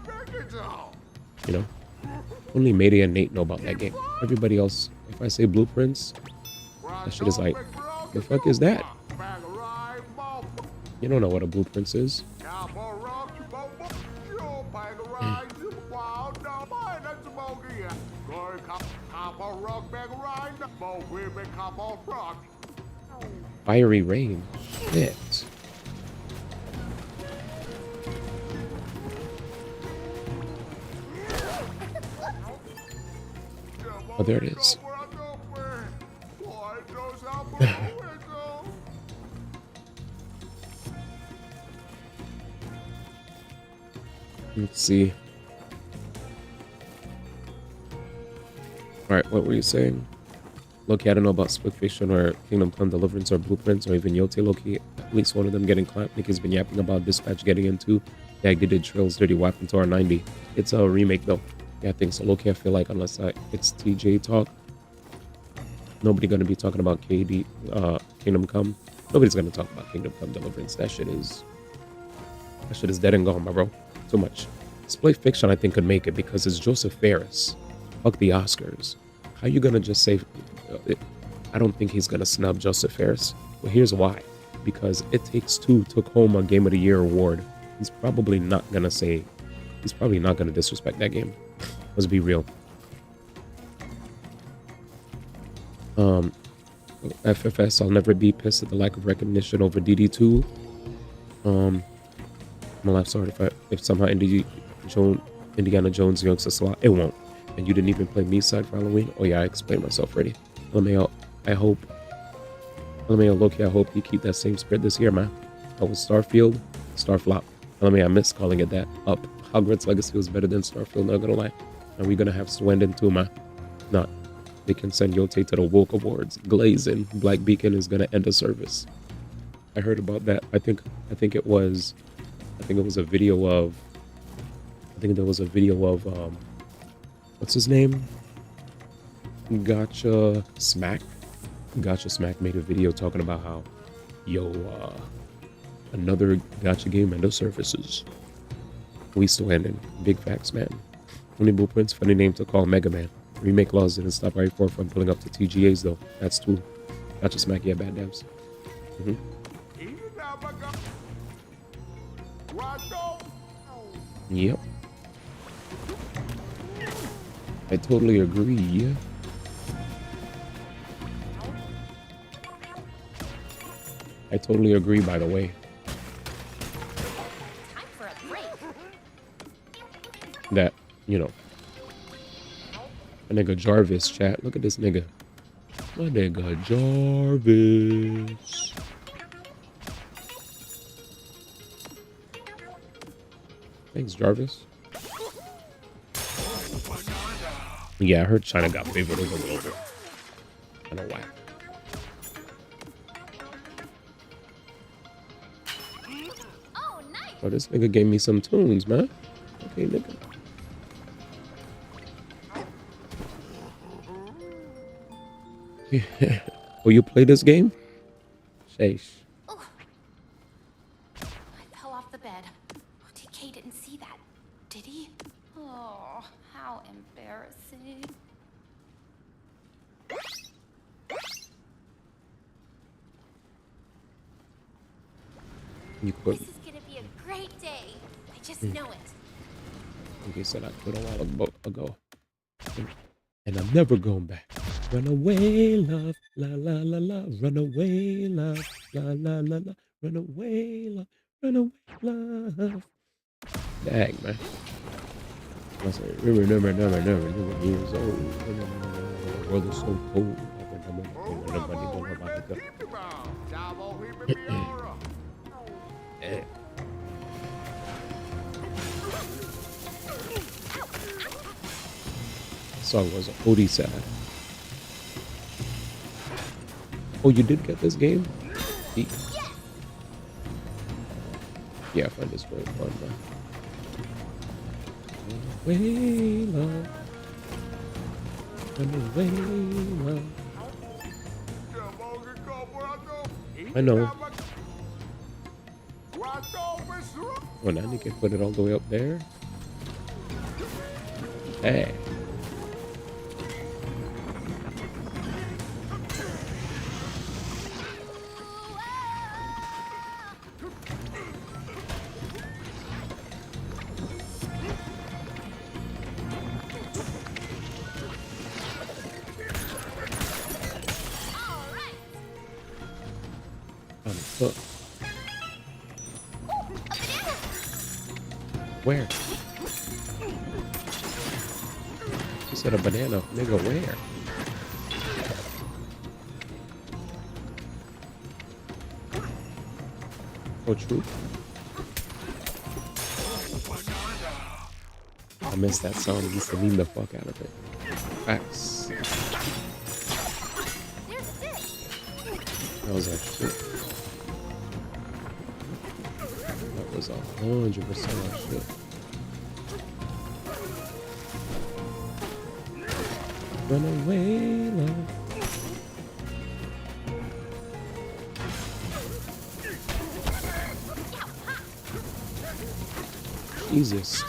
Only Mayday and Nate know about that game. Everybody else, if I say Blueprints, that shit is like, the fuck is that? You don't know what a Blueprints is. Fiery Rain. Shit. Oh, there it is. Let's see. Alright, what were you saying? Loki, I don't know about Split Fiction or Kingdom Come Deliverance or Blueprints or even Yote Loki. At least one of them getting clapped. Nick has been yapping about Dispatch getting into. Yeah, they did Trails Dirty Weapon to R90. It's a remake though. Yeah, I think so. Loki, I feel like unless it's TJ talk, nobody gonna be talking about Kingdom Come. Nobody's gonna talk about Kingdom Come Deliverance. That shit is dead and gone, my bro. Too much. Split Fiction, I think, could make it because it's Joseph Ferris. Fuck the Oscars. How you gonna just say? I don't think he's gonna snub Joseph Ferris. Well, here's why. because It Takes Two took home a Game of the Year award. He's probably not gonna disrespect that game. Let's be real. FFS, I'll never be pissed at the lack of recognition over DD2. I'm a laugh sorry if somehow Indiana Jones yanks a slot. It won't. And you didn't even play me side for Halloween? Oh yeah, I explained myself already. LMAO, Loki, I hope you keep that same spirit this year, man. I was Starfield, Starflop. LMAO, I miss calling it that. Up. Hogwarts Legacy was better than Starfield, not gonna lie. And we're gonna have Swindon too, man. Not. They can send Yote to the Woke Awards. Glazing. Black Beacon is gonna end a service. I heard about that. I think it was a video of what's his name? Gotcha Smack made a video talking about how another Gotcha game end of services. We still ending. Big facts, man. Only Blueprints, funny name to call Mega Man. Remake laws didn't stop i4 from pulling up to TGAs though. That's true. Gotcha Smack, yeah, bad devs. Yep. I totally agree. I totally agree, by the way. That, you know. A nigga Jarvis, chat. Look at this nigga. My nigga Jarvis. Thanks, Jarvis. Yeah, I heard China got favored over a little bit. I don't know why. Oh, this nigga gave me some tunes, man. Okay, nigga. Yeah. Oh, you play this game? Sheesh. I fell off the bed. DK didn't see that, did he? Oh, how embarrassing. You quit. This is gonna be a great day. I just know it. Like you said, I quit a while ago. And I'm never going back. Run away, love, la la la la. Run away, love, la la la la. Run away, love, run away, love. Dang, man. I say, never years old. The world is so cold. Song was Odie sad. Oh, you did get this game? Yeah, I find this very fun, man. Run away, love. Run away, love. I know. Oh, now you can put it all the way up there. Hey. Where? She said a banana. Nigga, where? Oh, true. I missed that song. I used to meme the fuck out of it. Facts. That was like shit. That was 100% our shit. Run away, love. Jesus.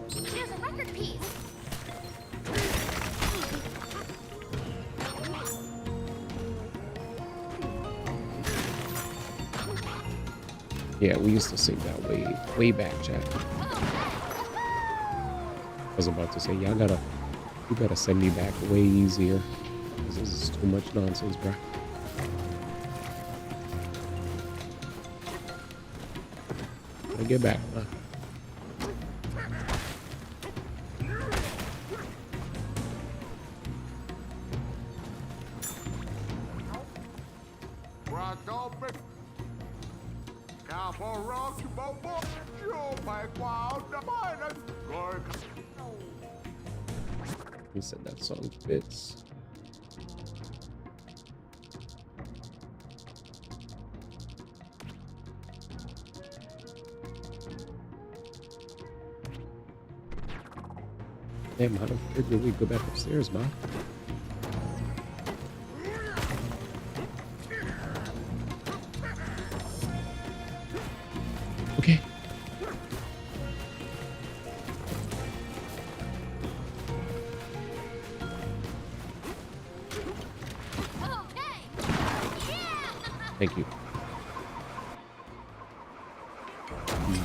Here's a record piece. Yeah, we used to sing that way back, chat. I was about to say, you gotta send me back way easier. This is too much nonsense, bro. Gotta get back, huh? He said that song fits. Damn, how the frick did we go back upstairs, man? Okay. Thank you.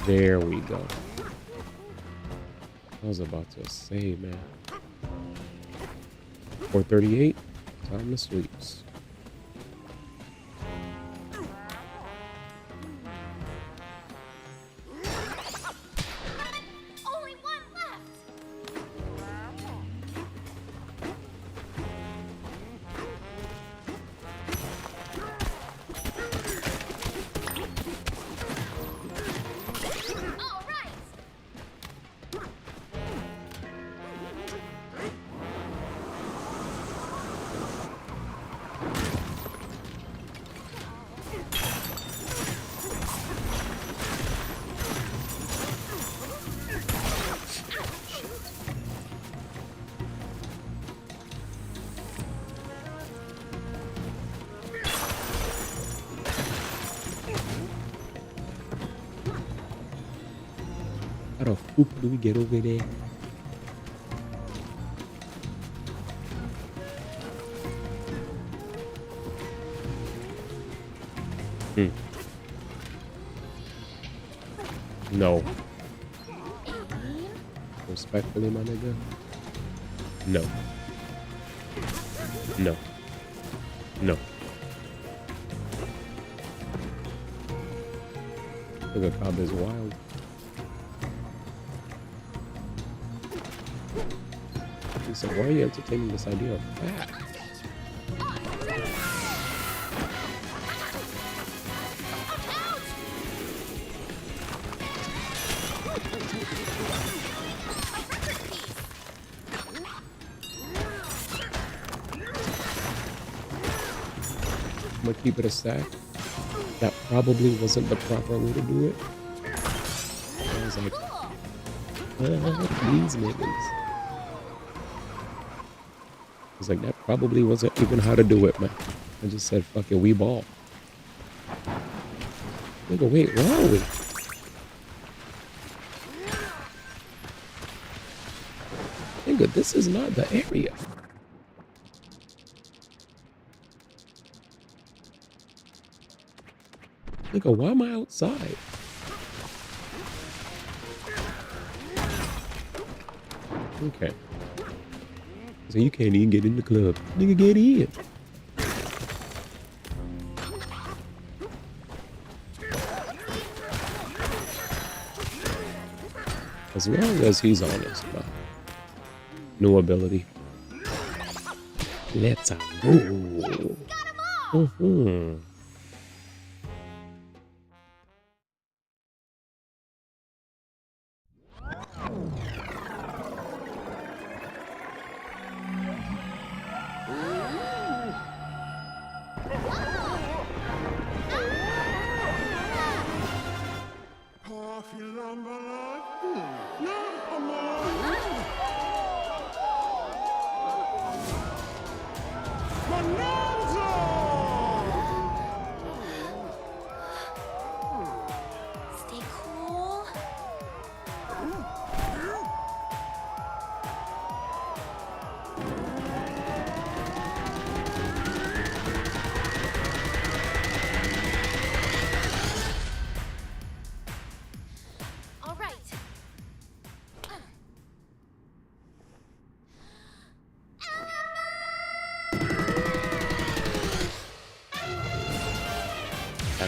There we go. I was about to say, man. 4:38. Time to sleep. Only one left. All right. How the fuck do we get over there? No. Respectfully, my nigga. No. No. No. Look at Cobb is wild. He said, why are you entertaining this idea of fat? I'm gonna keep it a stack. That probably wasn't the proper way to do it. I was like, these niggas. I was like, that probably wasn't even how to do it, man. I just said, fuck it, we ball. Nigga, wait, where are we? Nigga, this is not the area. Nigga, why am I outside? Okay. So you can't even get in the club. Nigga, get in. As long as he's honest, bro. New ability. Let's go. Mm-hmm.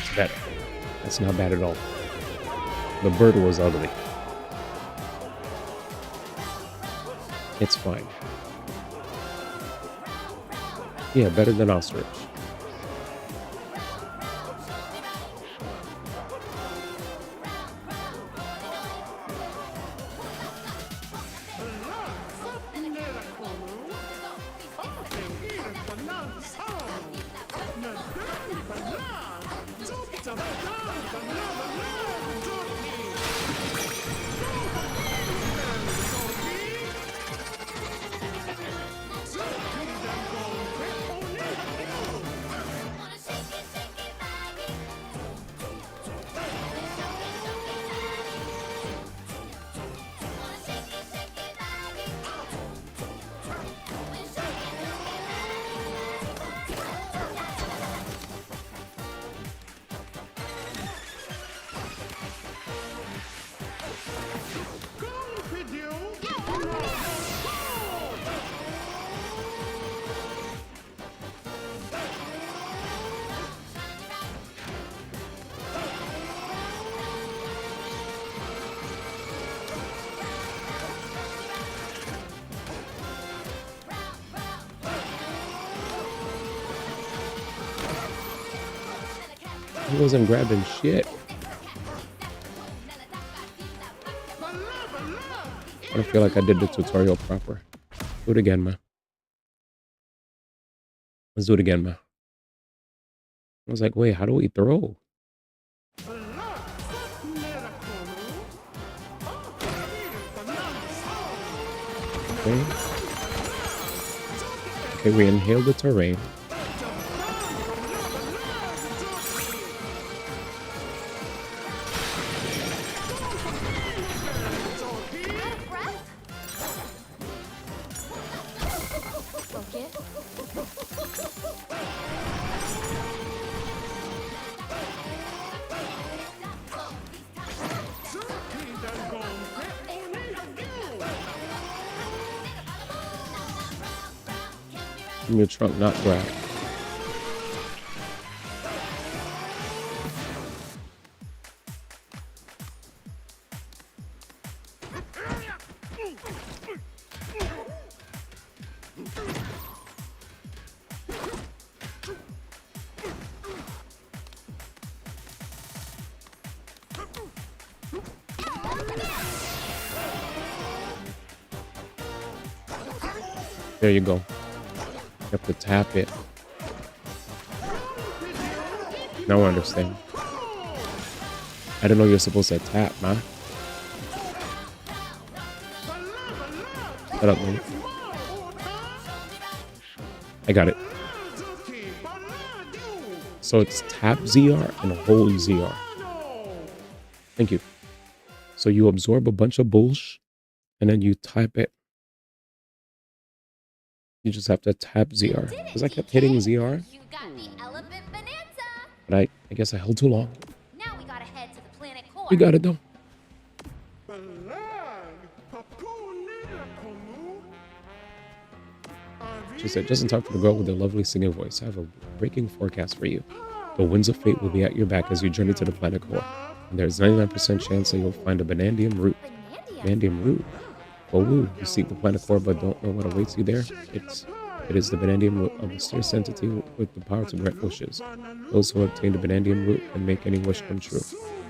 That's better. That's not bad at all. The bird was ugly. It's fine. Yeah, better than ostrich. He wasn't grabbing shit. I don't feel like I did the tutorial proper. Do it again, man. Let's do it again, man. I was like, wait, how do we throw? Okay. Okay, we inhale the terrain. In your trunk, not grab. There you go. You have to tap it. Now I understand. I didn't know you're supposed to tap, man. Shut up, man. I got it. So it's tap ZR and hold ZR. Thank you. So you absorb a bunch of bullshit and then you type it. You just have to tap ZR. Because I kept hitting ZR. But I guess I held too long. Now we gotta head to the planet core. You got it though. She said, just in time for the girl with the lovely singing voice. I have a breaking forecast for you. The winds of fate will be at your back as you journey to the planet core. And there's 99% chance that you'll find a banandium root. Banandium root? Oh, woo. You seek the planet core but don't know what awaits you there? It is the banandium root, a mysterious entity with the power to grant wishes. Those who obtain the banandium root can make any wish come true.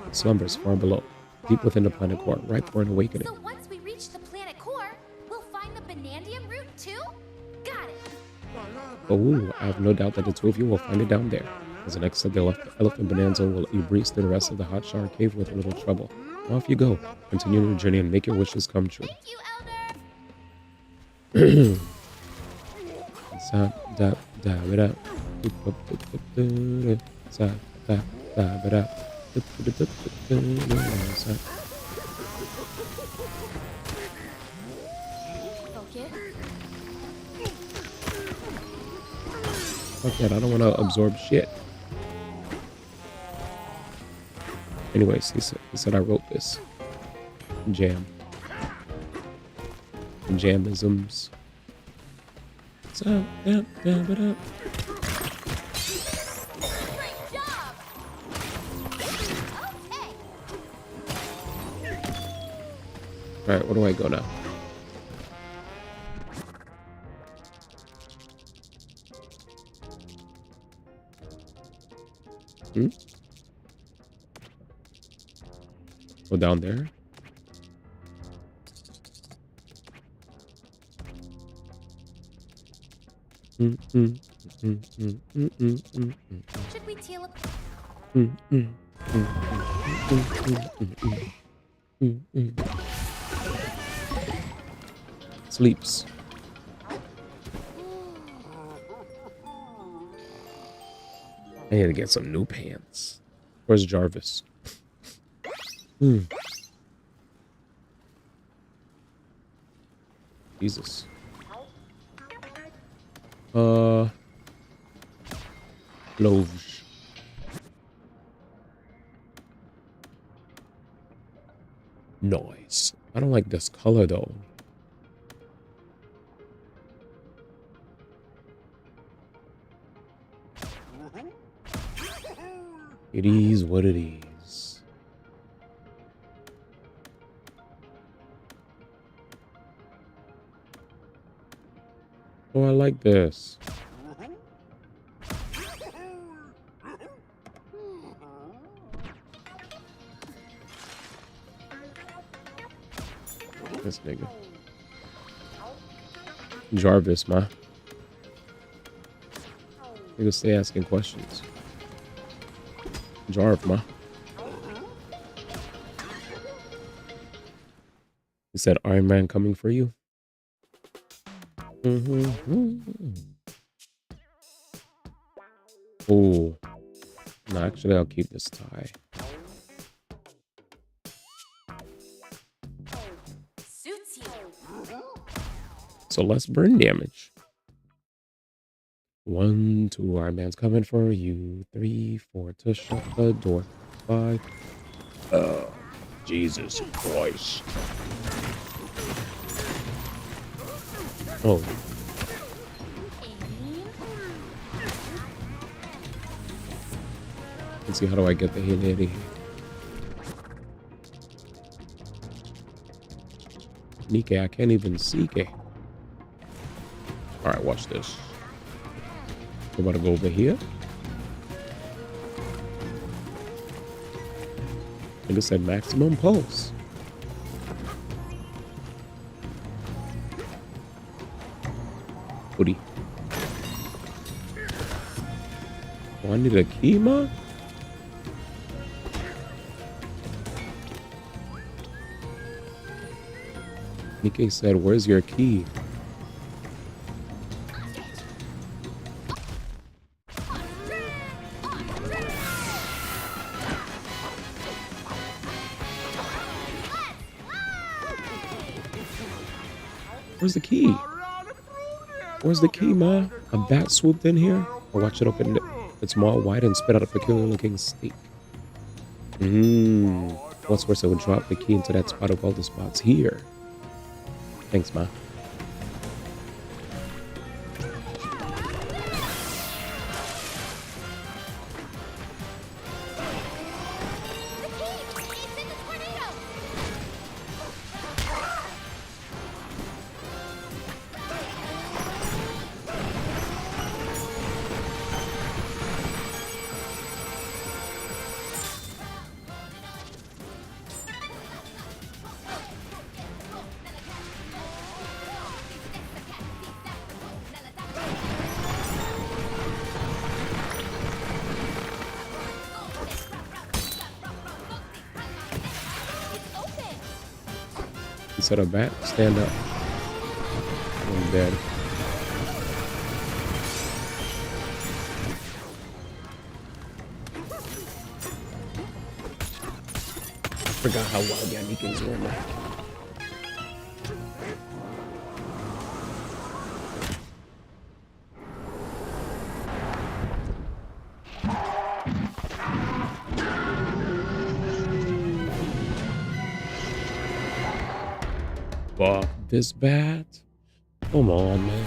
It slumbers far below, deep within the planet core, ripe for an awakening. So once we reach the planet core, we'll find the banandium root too? Got it. Oh, woo. I have no doubt that the two of you will find it down there. As the next step, the elephant Bonanza will let you breeze through the rest of the hot shower cave with little trouble. Now off you go. Continue your journey and make your wishes come true. Thank you, Fuck that, I don't want to absorb shit. Anyways, he said I wrote this. Jam. Jamisms. All right, where do I go now? Hmm? Go down there. Should we teal up? Sleeps. I need to get some new pants. Where's Jarvis? Jesus. Loge. Noise. I don't like this color though. It is what it is. Oh, I like this. This nigga. Jarvis, ma. Nigga stay asking questions. Jarv, ma. He said Iron Man coming for you. Oh. No, actually I'll keep this tie. Suits you. So less burn damage. 1, 2, Iron Man's coming for you. 3, 4 to shut the door. 5. Jesus Christ. Oh. Let's see, how do I get the hit? Nike, I can't even see. Alright, watch this. We're about to go over here. And it said maximum pulse. Woody. Oh, I need a key, ma? Nikkei said, where's your key? Where's the key? Where's the key, ma? A bat swooped in here? Or watch it open its maw wide and spit out a peculiar looking steak. What's worse, I would drop the key into that spot of all the spots here. Thanks, ma. Instead of bat, stand up. I'm dead. Forgot how wild Yannick's were, man. Fuck this bat. Come on, man.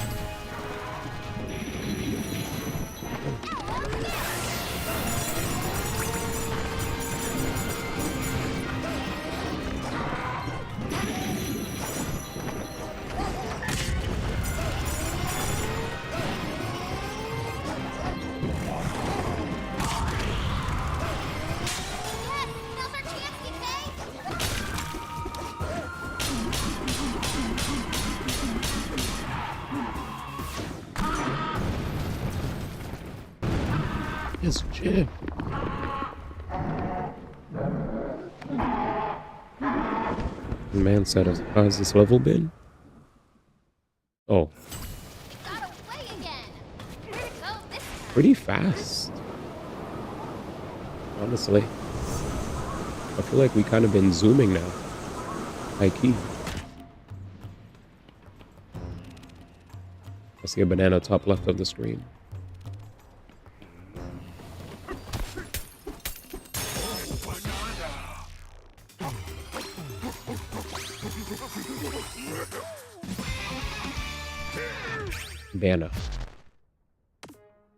Yes, Jim. Man said, how's this level been? Oh. Pretty fast. Honestly. I feel like we kind of been zooming now. High key. I see a banana top left of the screen. Bana.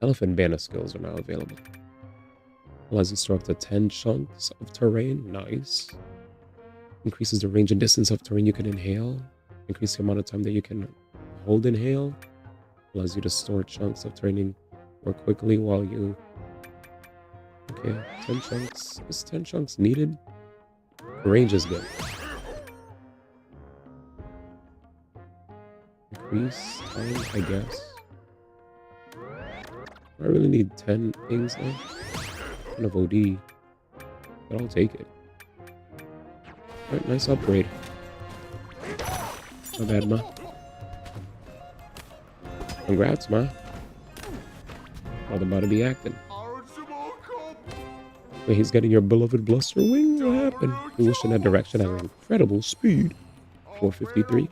Elephant Bana skills are now available. Allows you to store up to 10 chunks of terrain. Nice. Increases the range and distance of terrain you can inhale. Increase the amount of time that you can hold inhale. Allows you to store chunks of terrain more quickly while you... Okay, 10 chunks. Is 10 chunks needed? The range is good. Increase time, I guess. I really need 10 things though. Kind of OD. But I'll take it. Alright, nice upgrade. Not bad, ma. Congrats, ma. About to be acting. Wait, he's getting your beloved bluster wing? What happened? You wish in that direction at an incredible speed. 453.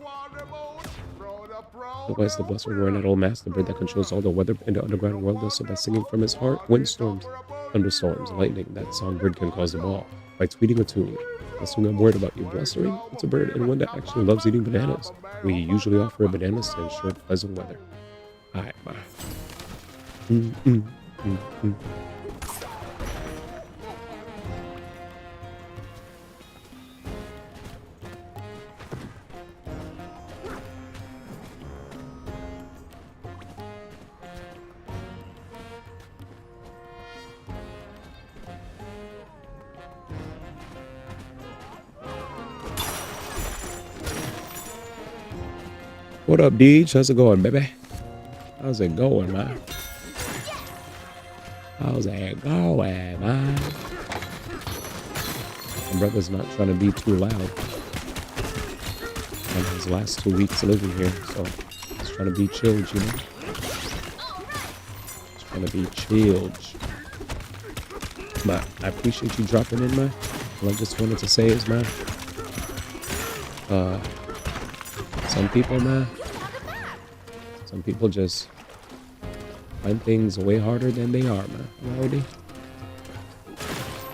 Otherwise, the bluster wearing that old master bird that controls all the weather in the underground world does so by singing from his heart. Windstorms, thunderstorms, lightning. That songbird can cause them all by tweeting a tune. That's when I'm worried about you blustering. It's a bird and one that actually loves eating bananas. We usually offer bananas to ensure pleasant weather. Alright, bye. What up, Deej? How's it going, baby? How's it going, man? How's it going, man? My brother's not trying to be too loud. And his last 2 weeks living here, so he's trying to be chilled, you know? He's trying to be chilled. But I appreciate you dropping in, man. All I just wanted to say is, man, some people, man, some people just find things way harder than they are, man. Already.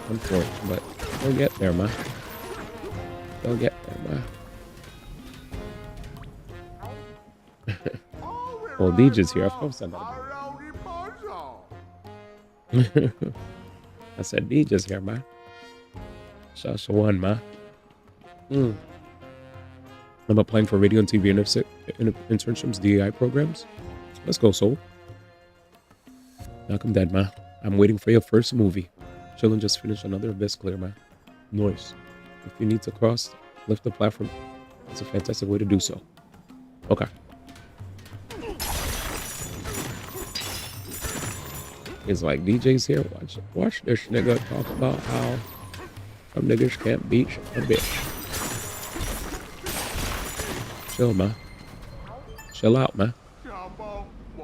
Unfortunate, but they'll get there, man. They'll get there, man. Well, DJ's here. Of course I know. I said DJ's here, man. Shasha one, man. I'm applying for radio and TV internships, DEI programs. Let's go, Soul. Malcolm dead, man. I'm waiting for your first movie. Chillin' just finished another Abyss clear, man. Noise. If you need to cross, lift the platform. It's a fantastic way to do so. Okay. He's like, DJ's here. Watch this nigga talk about how some niggas can't beat a bitch. Chill, man. Chill out, man.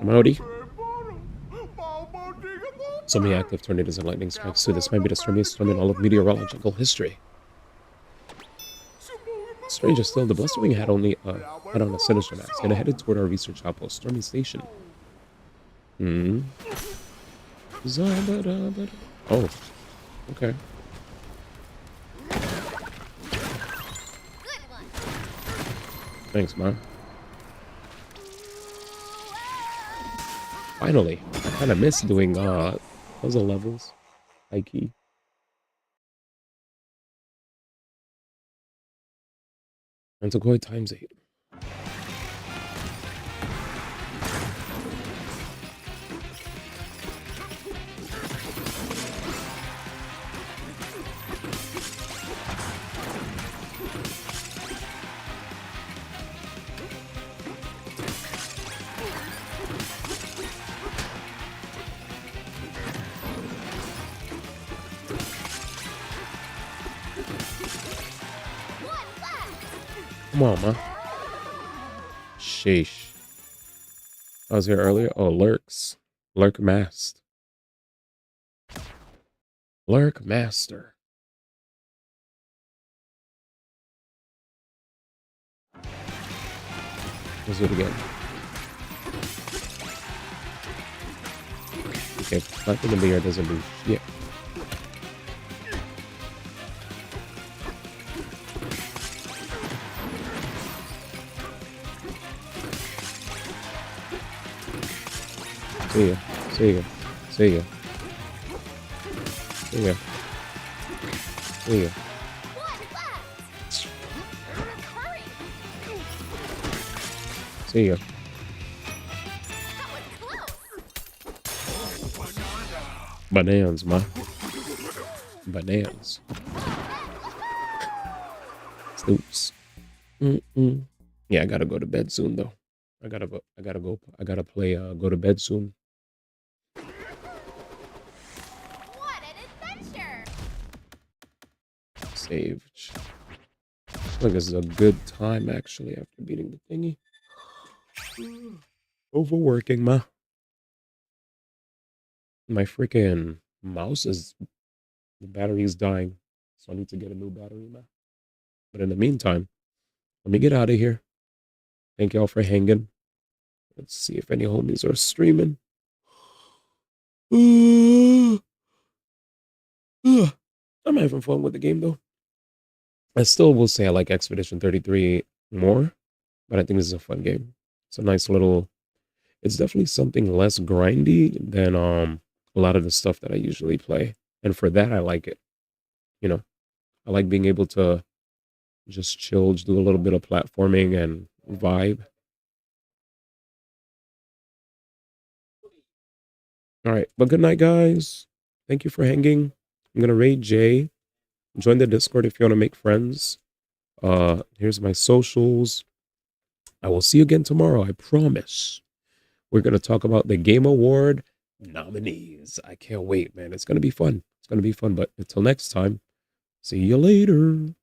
Modi. So many active tornadoes and lightning strikes too. This might be the stormiest storm in all of meteorological history. Stranger still, the blustering had only had on a sinister mask and headed toward our research outpost, Stormy Station. Oh, okay. Thanks, man. Finally, I kind of miss doing puzzle levels. High key. And to go times 8. Come on, man. Sheesh. I was here earlier. Oh, Lurks. Lurk Mast. Lurk Master. Let's do it again. Okay, nothing in the air doesn't do shit. See ya. See ya. See ya. See ya. See ya. See ya. Bananas, man. Bananas. Oops. Yeah, I gotta go to bed soon though. I gotta play go to bed soon. What an adventure! Save. Look, this is a good time actually after beating the thingy. Overworking, ma. My freaking mouse is, the battery's dying, so I need to get a new battery, ma. But in the meantime, let me get out of here. Thank y'all for hanging. Let's see if any homies are streaming. I'm having fun with the game though. I still will say I like Expedition 33 more, but I think this is a fun game. It's a nice little, it's definitely something less grindy than a lot of the stuff that I usually play. And for that, I like it. You know, I like being able to just chill, do a little bit of platforming and vibe. All right, but good night, guys. Thank you for hanging. I'm gonna raid Jay. Join the Discord if you want to make friends. Here's my socials. I will see you again tomorrow, I promise. We're gonna talk about the Game Award nominees. I can't wait, man. It's gonna be fun. It's gonna be fun. But until next time, see you later.